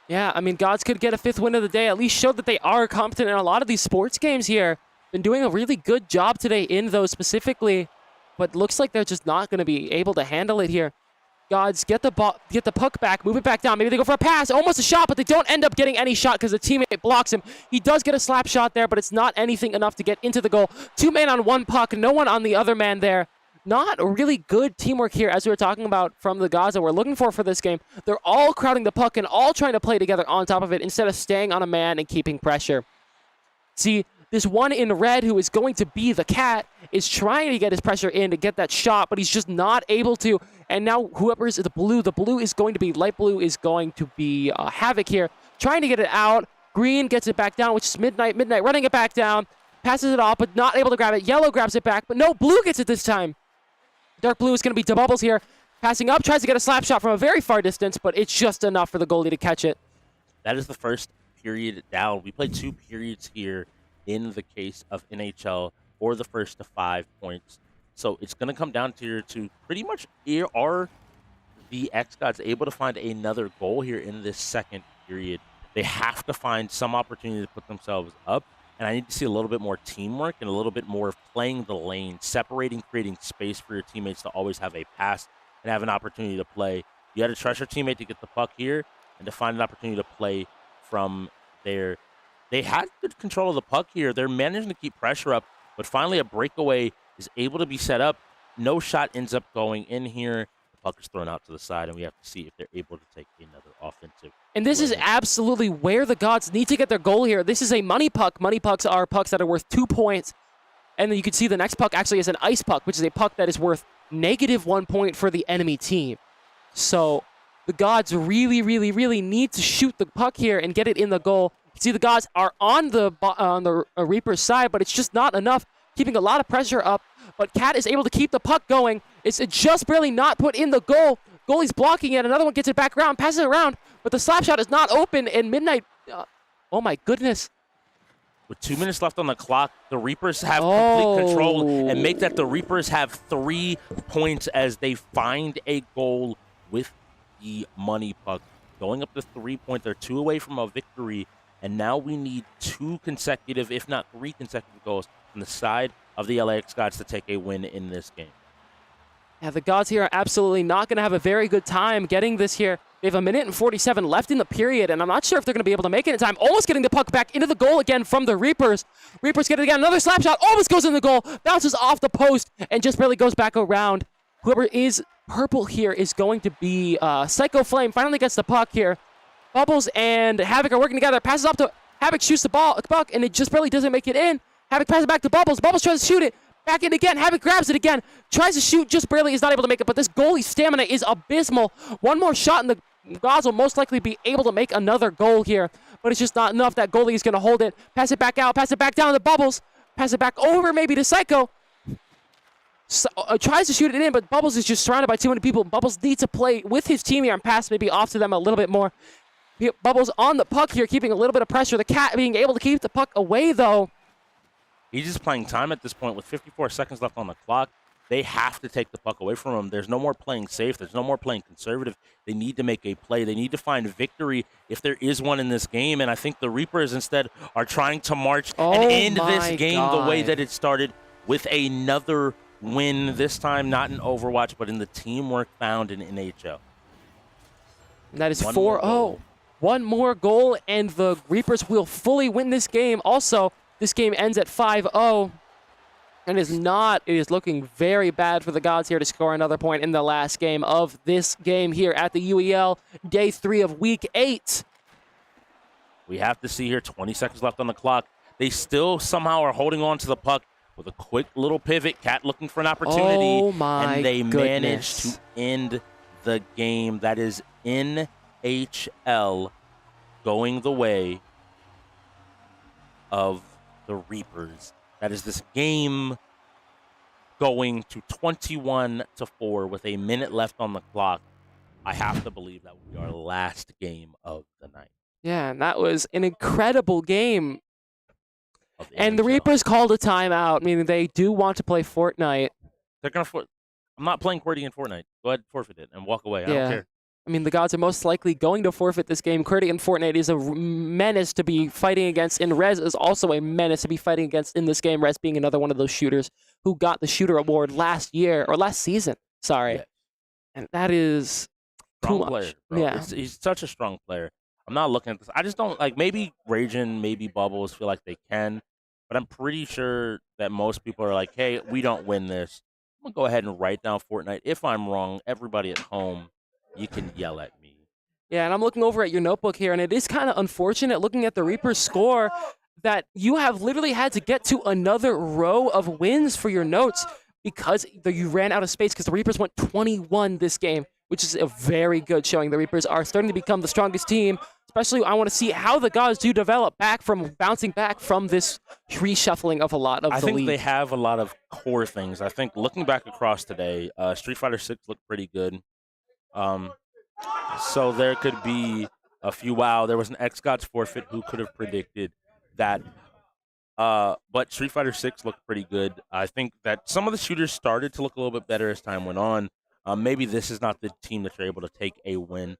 Yeah, I mean, Gods could get a 5th win of the day, at least show that they are competent in a lot of these sports games here. Been doing a really good job today in those specifically, but looks like they're just not going to be able to handle it here. Gods get the puck back, move it back down. Maybe they go for a pass, almost a shot, but they don't end up getting any shot because the teammate blocks him. He does get a slap shot there, but it's not anything enough to get into the goal. 2 men on 1 puck, no one on the other man there. Not really good teamwork here, as we were talking about from the Gods that we're looking for this game. They're all crowding the puck and all trying to play together on top of it instead of staying on a man and keeping pressure. See, this one in red who is going to be the Cat is trying to get his pressure in to get that shot, but he's just not able to. And now whoever is the blue is going to be, light blue is going to be Havoc here, trying to get it out. Green gets it back down, which is Midnight running it back down, passes it off, but not able to grab it. Yellow grabs it back, but no, blue gets it this time. Dark blue is going to be Bubbles here, passing up, tries to get a slap shot from a very far distance, but it's just enough for the goalie to catch it. That is the first period down. We played 2 periods here in the case of NHL, or the first to 5 points. So it's going to come down to pretty much, are the xGods able to find another goal here in this second period? They have to find some opportunity to put themselves up, and I need to see a little bit more teamwork and a little bit more of playing the lane, separating, creating space for your teammates to always have a pass and have an opportunity to play. You got to trust your teammate to get the puck here and to find an opportunity to play from there. They had good control of the puck here. They're managing to keep pressure up, but finally a breakaway is able to be set up. No shot ends up going in here. The puck is thrown out to the side, and we have to see if they're able to take another offensive. And this is absolutely where the Gods need to get their goal here. This is a money puck. Money pucks are pucks that are worth 2 points. And then you can see the next puck actually is an ice puck, which is a puck that is worth -1 point for the enemy team. So the Gods really, really, really need to shoot the puck here and get it in the goal. You see the Gods are on the Reaper's side, but it's just not enough, keeping a lot of pressure up. But Cat is able to keep the puck going. It's just barely not put in the goal. Goalie's blocking it. Another one gets it back around, passes it around, but the slap shot is not open, and Midnight, oh my goodness. With 2 minutes left on the clock, the Reapers have complete control and make that the Reapers have 3 points as they find a goal with the money puck. Going up to 3 points, they're 2 away from a victory, and now we need 2 consecutive, if not 3 consecutive goals from the side of the LA xGods to take a win in this game. Yeah, the Gods here are absolutely not going to have a very good time getting this here. They have 1:47 left in the period, and I'm not sure if they're going to be able to make it in time. Almost getting the puck back into the goal again from the Reapers. Reapers get it again. Another slap shot. Almost goes in the goal. Bounces off the post and just barely goes back around. Whoever is purple here is going to be Psycho Flame. Finally gets the puck here. Bubbles and Havoc are working together. Passes up to Havoc, shoots the puck, and it just barely doesn't make it in. Havoc passes it back to Bubbles. Bubbles tries to shoot it. Back in again. Havoc grabs it again. Tries to shoot, just barely is not able to make it. But this goalie's stamina is abysmal. One more shot and the Gods will most likely be able to make another goal here. But it's just not enough. That goalie is going to hold it. Pass it back out. Pass it back down to Bubbles. Pass it back over maybe to Psycho. Tries to shoot it in, but Bubbles is just surrounded by too many people. Bubbles needs to play with his team here and pass maybe off to them a little bit more. Bubbles on the puck here, keeping a little bit of pressure. The Cat being able to keep the puck away, though. He's just playing time at this point with 54 seconds left on the clock. They have to take the puck away from him. There's no more playing safe. There's no more playing conservative. They need to make a play. They need to find victory if there is one in this game. And I think the Reapers instead are trying to march and end this game the way that it started with another win. This time not in Overwatch, but in the teamwork found in NHL. And that is 4-0. One more goal, and the Reapers will fully win this game. Also, this game ends at 5-0. And it is looking very bad for the Gods here to score another point in the last game of this game here at the UEL, day 3 of week 8. We have to see here, 20 seconds left on the clock. They still somehow are holding on to the puck with a quick little pivot. Cat looking for an opportunity. Oh my and they goodness. manage to end the game. That is NHL going the way of the Reapers. That is this game going to 21-4 with a minute left on the clock. I have to believe that will be our last game of the night. Yeah, and that was an incredible game. And the Reapers called a timeout, meaning they do want to play Fortnite. They're gonna. I'm not playing QWERTY in Fortnite. Go ahead, forfeit it, and walk away. I don't care. I mean, the Gods are most likely going to forfeit this game. QWERTY in Fortnite is a menace to be fighting against, and Rez is also a menace to be fighting against in this game. Rez being another one of those shooters who got the shooter award last season. Sorry. Yeah. And that is strong too much. Player, bro. Yeah. He's such a strong player. I'm not looking at this. I just don't like, maybe Ragin, maybe Bubbles feel like they can, but I'm pretty sure that most people are like, hey, we don't win this. I'm going to go ahead and write down Fortnite. If I'm wrong, everybody at home, you can yell at me. Yeah, and I'm looking over at your notebook here, and it is kind of unfortunate looking at the Reapers score that you have literally had to get to another row of wins for your notes because you ran out of space because the Reapers went 21 this game, which is a very good showing. The Reapers are starting to become the strongest team. Especially, I want to see how the Gods do develop bouncing back from this reshuffling of a lot of the league. I think they have a lot of core things. I think looking back across today, Street Fighter 6 looked pretty good. So there could be a few. Wow, there was an xGods forfeit. Who could have predicted that? But Street Fighter 6 looked pretty good. I think that some of the shooters started to look a little bit better as time went on. Maybe this is not the team that you're able to take a win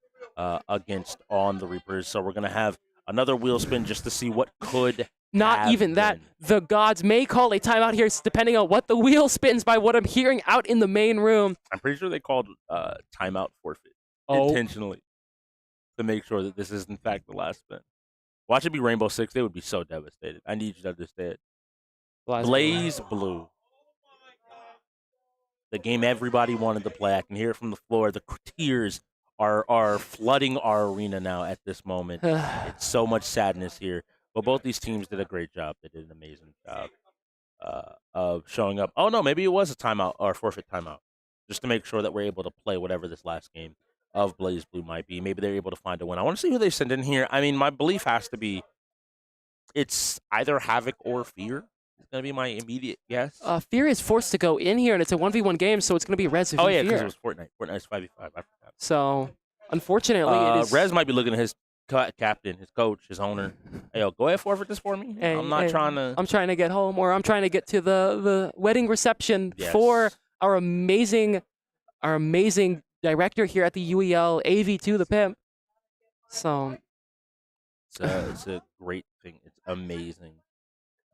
against on the Reapers. So we're going to have another wheel spin just to see what could Not even that. The Gods may call a timeout here depending on what the wheel spins by what I'm hearing out in the main room. I'm pretty sure they called timeout forfeit intentionally to make sure that this is in fact the last spin. Watch it be Rainbow Six. They would be so devastated. I need you to understand. Blaze Blue. The game everybody wanted to play. I can hear it from the floor. The tears are flooding our arena now at this moment. It's so much sadness here. But both these teams did a great job. They did an amazing job. of showing up. Oh no, maybe it was a timeout or forfeit timeout, just to make sure that we're able to play whatever this last game of Blaze Blue might be. Maybe they're able to find a win. I want to see who they send in here. I mean, my belief has to be it's either Havoc or Fear. It's gonna be my immediate guess. Fear is forced to go in here, and it's a 1v1 game, so it's going to be Rez v. Oh yeah, Fear. because it was Fortnite. Fortnite's 5v5. I forgot. So, unfortunately, it is... Rez might be looking at his captain, his coach, his owner. Hey, yo, go ahead, forfeit this for me. I'm not trying to... I'm trying to get home, or I'm trying to get to the wedding reception for our amazing director here at the UEL, AV2 the Pimp. So... It's a great thing. It's amazing.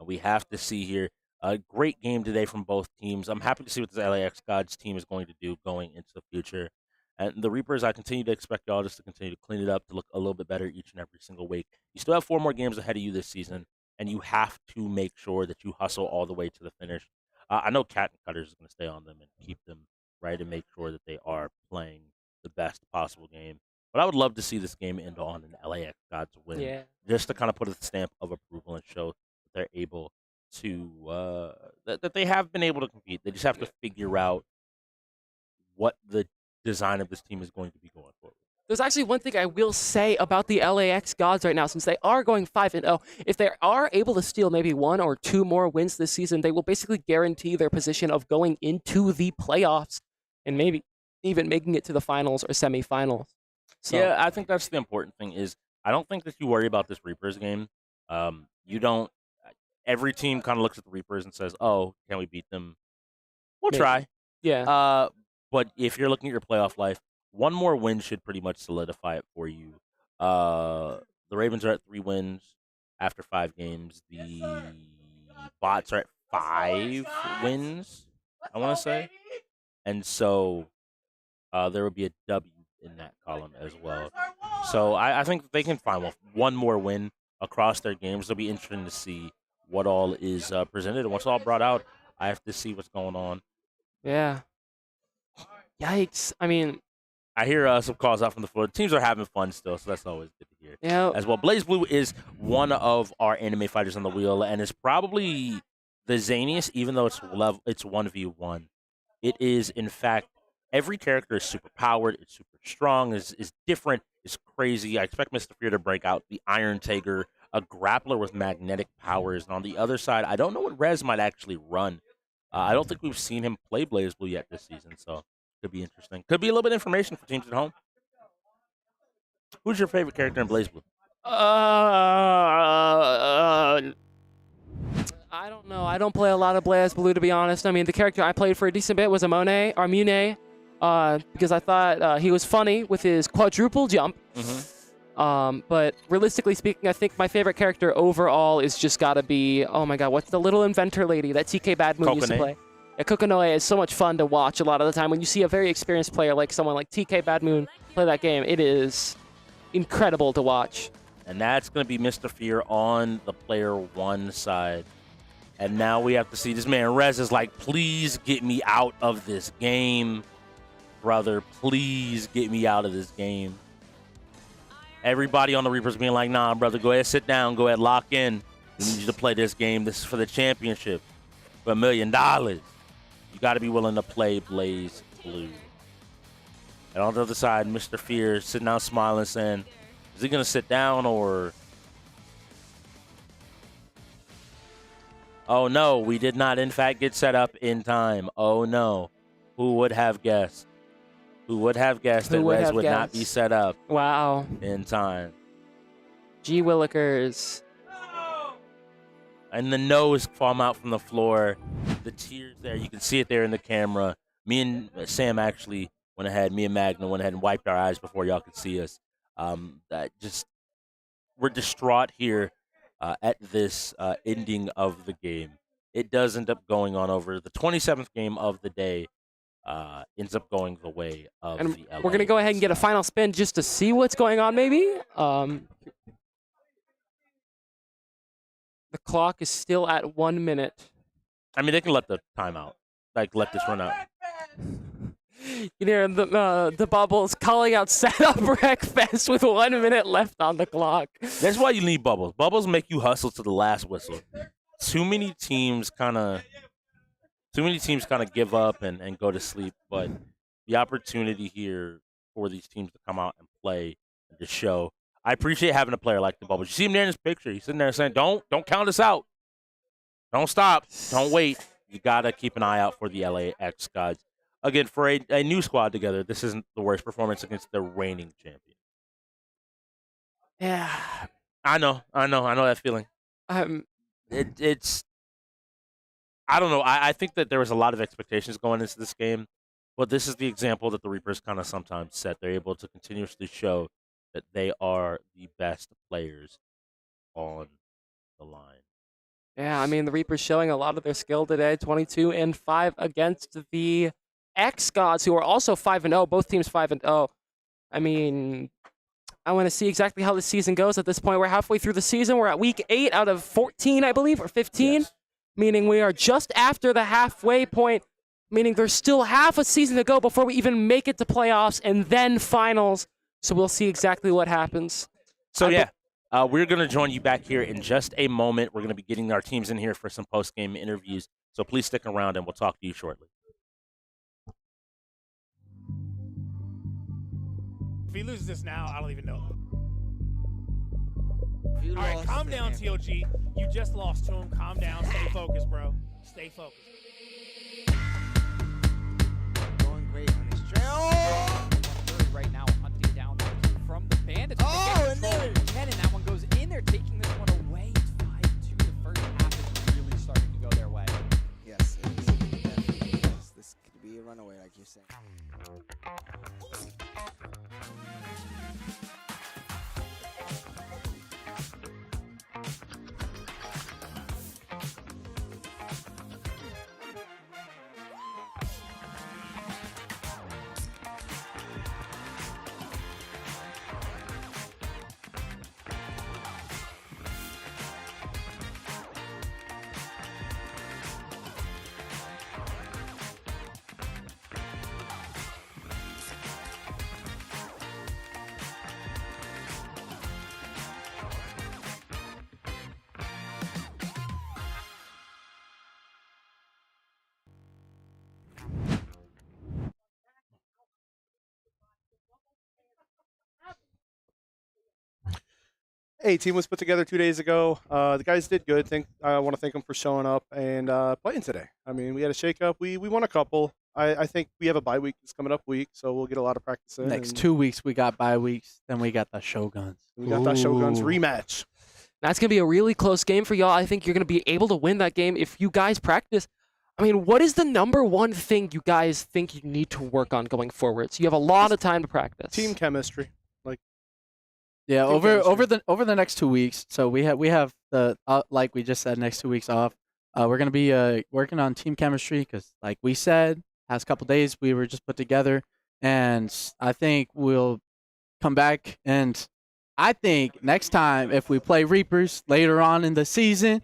We have to see here a great game today from both teams. I'm happy to see what this xGods team is going to do going into the future. And the Reapers, I continue to expect y'all just to continue to clean it up, to look a little bit better each and every single week. You still have 4 more games ahead of you this season, and you have to make sure that you hustle all the way to the finish. I know Cat and Cutters is going to stay on them and keep them right and make sure that they are playing the best possible game. But I would love to see this game end on an xGods win, just to kind of put a stamp of approval and show that they're able to that they have been able to compete. They just have to figure out what the design of this team is going to be going forward. There's actually one thing I will say about the xGods right now, since they are going 5-0. If they are able to steal maybe 1 or 2 more wins this season, they will basically guarantee their position of going into the playoffs and maybe even making it to the finals or semifinals. So. Yeah, I think that's the important thing is I don't think that you worry about this Reapers game. You don't. Every team kind of looks at the Reapers and says, "Oh, can we beat them? We'll try." Yeah. But if you're looking at your playoff life, 1 more win should pretty much solidify it for you. The Ravens are at 3 wins after 5 games. The Bots are at 5 wins, I want to say. And so there would be a W in that column as well. So I think they can find 1 more win across their games. It'll be interesting to see what all is presented. And once all brought out, I have to see what's going on. Yeah. Yikes. I mean, I hear some calls out from the floor. Teams are having fun still, so that's always good to hear. Yeah. As well, Blaze Blue is one of our anime fighters on the wheel, and is probably the zaniest, even though it's 1v1. It is, in fact, every character is super powered, it's super strong, is different, is crazy. I expect Mr. Fear to break out the Iron Tiger, a grappler with magnetic powers. And on the other side, I don't know what Rez might actually run. I don't think we've seen him play Blaze Blue yet this season, so could be interesting. Could be a little bit of information for teams at home. Who's your favorite character in Blaze Blue? I don't know. I don't play a lot of Blaze Blue, to be honest. I mean, the character I played for a decent bit was Mune, because I thought he was funny with his quadruple jump. But realistically speaking, I think my favorite character overall is just got to be, oh my god, what's the little inventor lady that TK Badmoon used to play? Yeah, Kokonoe is so much fun to watch a lot of the time. When you see a very experienced player like someone like TK Badmoon play that game, it is incredible to watch. And that's going to be Mr. Fear on the player 1 side. And now we have to see this man, Rez, is like, please get me out of this game. Brother, please get me out of this game. Everybody on the Reapers being like, nah, brother, go ahead, sit down, go ahead, lock in. We need you to play this game. This is for the championship. For $1 million. You got to be willing to play Blaze Blue. And on the other side, Mr. Fear sitting down smiling, saying, is he going to sit down or... Oh, no, we did not, in fact, get set up in time. Oh, no. Who would have guessed? Who would have guessed that Rez would not be set up in time? Gee Willikers. And the nose fall out from the floor. The tears there, you can see it there in the camera. Me and Sam actually went ahead, me and Magna went ahead and wiped our eyes before y'all could see us. We're distraught here at this ending of the game. It does end up going on over the 27th game of the day. Ends up going the way of the LA. We're going to go ahead and get a final spin just to see what's going on, maybe. The clock is still at 1 minute. I mean, they can let the timeout, let this run out. You hear the Bubbles calling out setup Wreckfest with 1 minute left on the clock. That's why you need Bubbles. Bubbles make you hustle to the last whistle. too many teams kind of give up and go to sleep. But the opportunity here for these teams to come out and play and to show. I appreciate having a player like the Bubbles. You see him there in his picture. He's sitting there saying, "Don't count us out. Don't stop. Don't wait." You gotta keep an eye out for the LA xGods. Again, for a new squad together, this isn't the worst performance against the reigning champion. Yeah, I know that feeling. It's I don't know. I think that there was a lot of expectations going into this game, but this is the example that the Reapers kind of sometimes set. They're able to continuously show that they are the best players on the line. Yeah, I mean, the Reapers showing a lot of their skill today, 22-5 against the xGods, who are also 5-0, both teams 5-0. I mean, I want to see exactly how the season goes at this point. We're halfway through the season. We're at week 8 out of 14, I believe, or 15, yes. Meaning we are just after the halfway point, meaning there's still half a season to go before we even make it to playoffs and then finals. So we'll see exactly what happens. So, we're going to join you back here in just a moment. We're going to be getting our teams in here for some post-game interviews. So please stick around, and we'll talk to you shortly. If he loses this now, I don't even know. All right, calm down, TLG. You just lost to him. Calm down. Stay focused, bro. Stay focused. Going great on his trail. Right now, hunting down that kill from the Bandits. Oh, and there it is. And that one goes in there, taking this one away. It's 5-2. The first half is really starting to go their way. Yes, it is. Definitely is. This could be a runaway, like you're saying. Hey, team was put together 2 days ago. The guys did good. I want to thank them for showing up and playing today. I mean, we had a shake-up. We won a couple. I think we have a bye week this coming up week, so we'll get a lot of practice in. Next 2 weeks, we got bye weeks. Then we got the Shoguns. We got that Shoguns rematch. That's going to be a really close game for y'all. I think you're going to be able to win that game if you guys practice. I mean, what is the number one thing you guys think you need to work on going forward? So you have a lot of time to practice. Team chemistry. Yeah, over the next 2 weeks. So we have the like we just said, next 2 weeks off. We're gonna be working on team chemistry because, like we said, past couple days we were just put together, and I think we'll come back. And I think next time if we play Reapers later on in the season,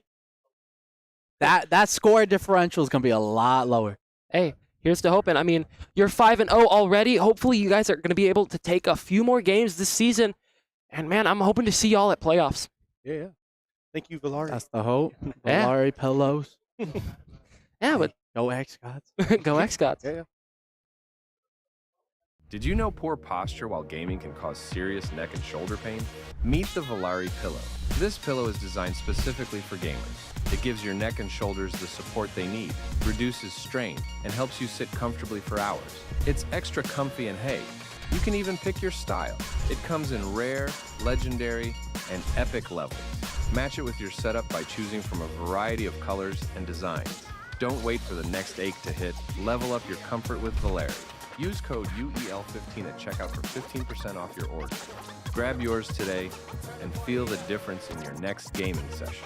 that score differential is gonna be a lot lower. Hey, here's to hoping. I mean, you're 5-0 already. Hopefully, you guys are gonna be able to take a few more games this season. And, man, I'm hoping to see y'all at playoffs. Yeah. Thank you, Valari. That's the hope. Yeah. Valari pillows. Yeah, but go xGods. Go xGods. Yeah. Did you know poor posture while gaming can cause serious neck and shoulder pain? Meet the Valari pillow. This pillow is designed specifically for gamers. It gives your neck and shoulders the support they need, reduces strain, and helps you sit comfortably for hours. It's extra comfy and hey, you can even pick your style. It comes in rare, legendary, and epic levels. Match it with your setup by choosing from a variety of colors and designs. Don't wait for the next ache to hit. Level up your comfort with Valari. Use code UEL15 at checkout for 15% off your order. Grab yours today and feel the difference in your next gaming session.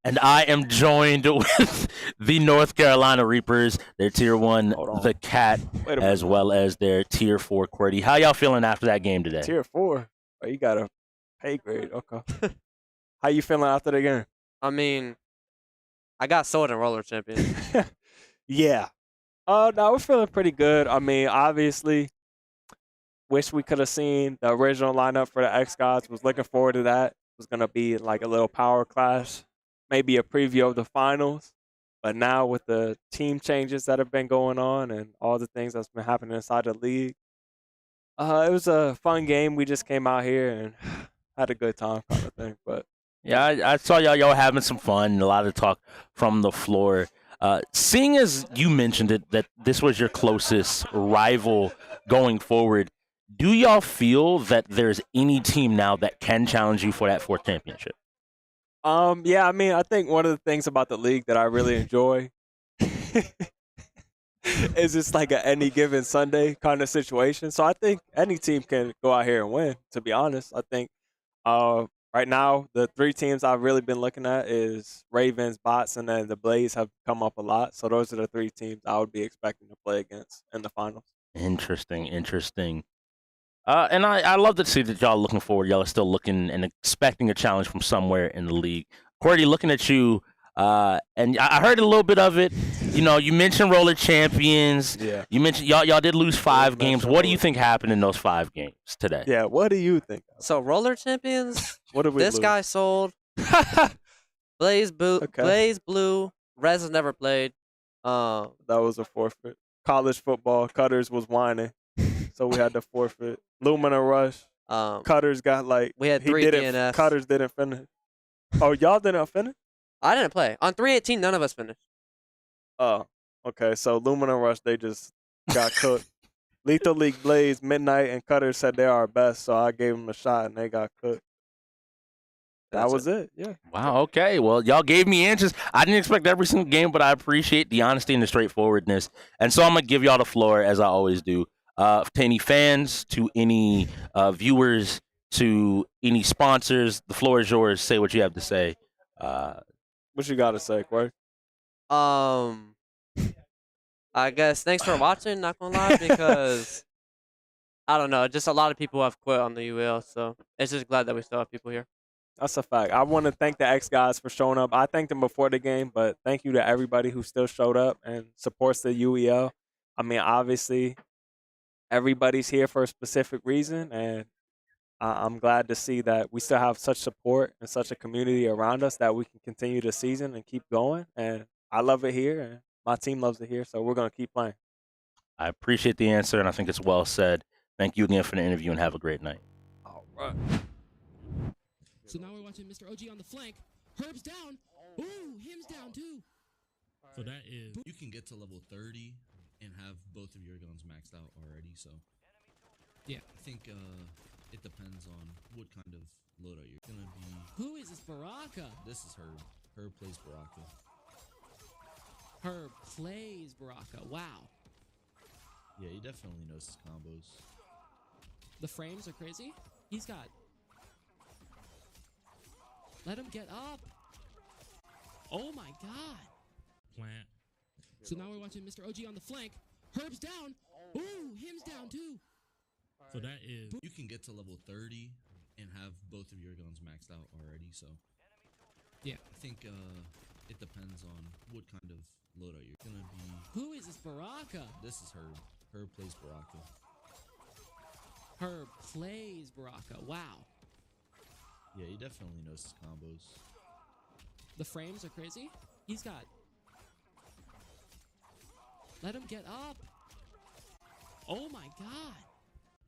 And I am joined with the North Carolina Reapers, their Tier 1, the Cat, as well as their Tier 4, QWERTY. How y'all feeling after that game today? Tier 4? Oh, you got a pay grade. Okay. How you feeling after the game? I mean, I got sold in Roller Champions. Yeah. No, we're feeling pretty good. I mean, obviously, wish we could have seen the original lineup for the xGods. Was looking forward to that. It was going to be like a little power clash, maybe a preview of the finals. But now with the team changes that have been going on and all the things that's been happening inside the league, it was a fun game. We just came out here and had a good time kind of thing. But yeah, I saw y'all having some fun, a lot of talk from the floor. Seeing as you mentioned it, that this was your closest rival going forward, do y'all feel that there's any team now that can challenge you for that 4th championship? Yeah, I mean, I think one of the things about the league that I really enjoy is it's like a any given Sunday kind of situation. So I think any team can go out here and win, to be honest. I think right now, the 3 teams I've really been looking at is Ravens, Bots, and then the Blaze have come up a lot. So those are the 3 teams I would be expecting to play against in the finals. Interesting. And I love to see that y'all looking forward. Y'all are still looking and expecting a challenge from somewhere in the league. QWERTY, looking at you, and I heard a little bit of it. You know, you mentioned Roller Champions. Yeah. You mentioned y'all did lose 5 games. What do you think happened in those 5 games today? Yeah, what do you think? So Roller Champions, what did we this lose? guy sold. Blaze Blue. Rez has never played. That was a forfeit. College football, Cutters was whining, so we had to forfeit. Lumina Rush. Cutters got like we had 3 DNFs. Cutters didn't finish. Oh, y'all didn't finish? I didn't play. On 318, none of us finished. Oh, okay. So Lumina Rush, they just got cooked. Lethal League Blaze, Midnight, and Cutters said they are our best, so I gave them a shot, and they got cooked. That was it. Yeah. Wow. Okay. Well, y'all gave me answers. I didn't expect every single game, but I appreciate the honesty and the straightforwardness. And so I'm gonna give y'all the floor, as I always do. To any fans, to any viewers, to any sponsors, the floor is yours. Say what you have to say. What you got to say, QWERTY? I guess thanks for watching, not gonna lie, because I don't know, just a lot of people have quit on the UL, so it's just glad that we still have people here. That's a fact. I want to thank the xGods for showing up. I thanked them before the game, but thank you to everybody who still showed up and supports the UEL. I mean, obviously, everybody's here for a specific reason, and I'm glad to see that we still have such support and such a community around us that we can continue the season and keep going. And I love it here, and my team loves it here, so we're going to keep playing. I appreciate the answer, and I think it's well said. Thank you again for the interview, and have a great night. All right. So now we're watching Mr. OG on the flank. Herb's down. Ooh, him's down too. So that is, you can get to level 30 and have both of your guns maxed out already. So yeah, I think it depends on what kind of loadout you're gonna be. Who is this Baraka? This is Herb. Herb plays Baraka. Herb plays Baraka. Wow. Yeah, he definitely knows his combos. The frames are crazy. He's got. Let him get up. Oh my God. Plant. So now we're watching Mr. OG on the flank. Herb's down. Ooh, him's down too. So that is, you can get to level 30 and have both of your guns maxed out already. So yeah, I think it depends on what kind of loadout you're gonna be. Who is this Baraka? This is Herb. Herb plays Baraka. Herb plays Baraka. Wow. Yeah, he definitely knows his combos. The frames are crazy. He's got. Let him get up. Oh my God.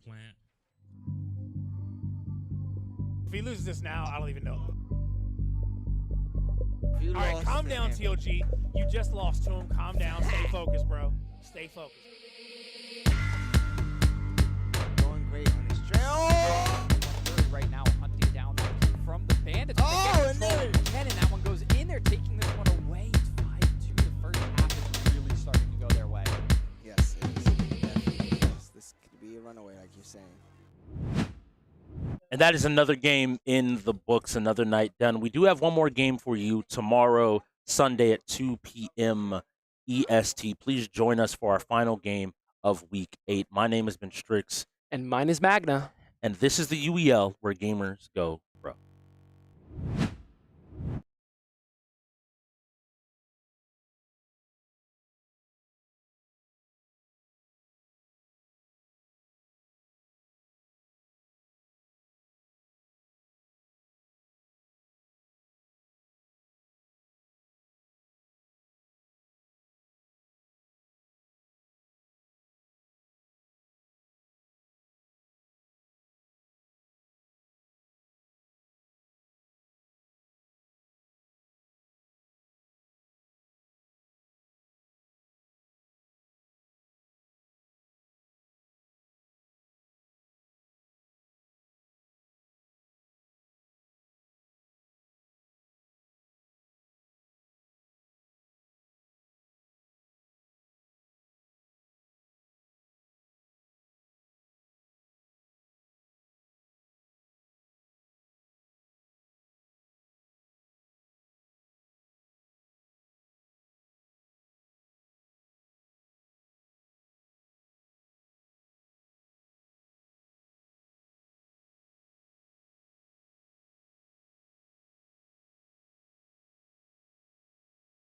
Plant. If he loses this now, I don't even know. You All right, lost calm to down, him. TOG. You just lost to him. Calm down. Stay focused, bro. Stay focused. Going great on his trail. Right now, hunting down from the bandits. Oh, and there. And that one goes in there, taking this one away. It's 5-2. The first half is really starting to go their way. Yes, it is. Definitely. Yes, this could be a runaway, like you're saying. And that is another game in the books, another night done. We do have one more game for you tomorrow, Sunday at 2 p.m. EST. Please join us for our final game of Week 8. My name has been Strix. And mine is Magna. And this is the UEL, where gamers go pro.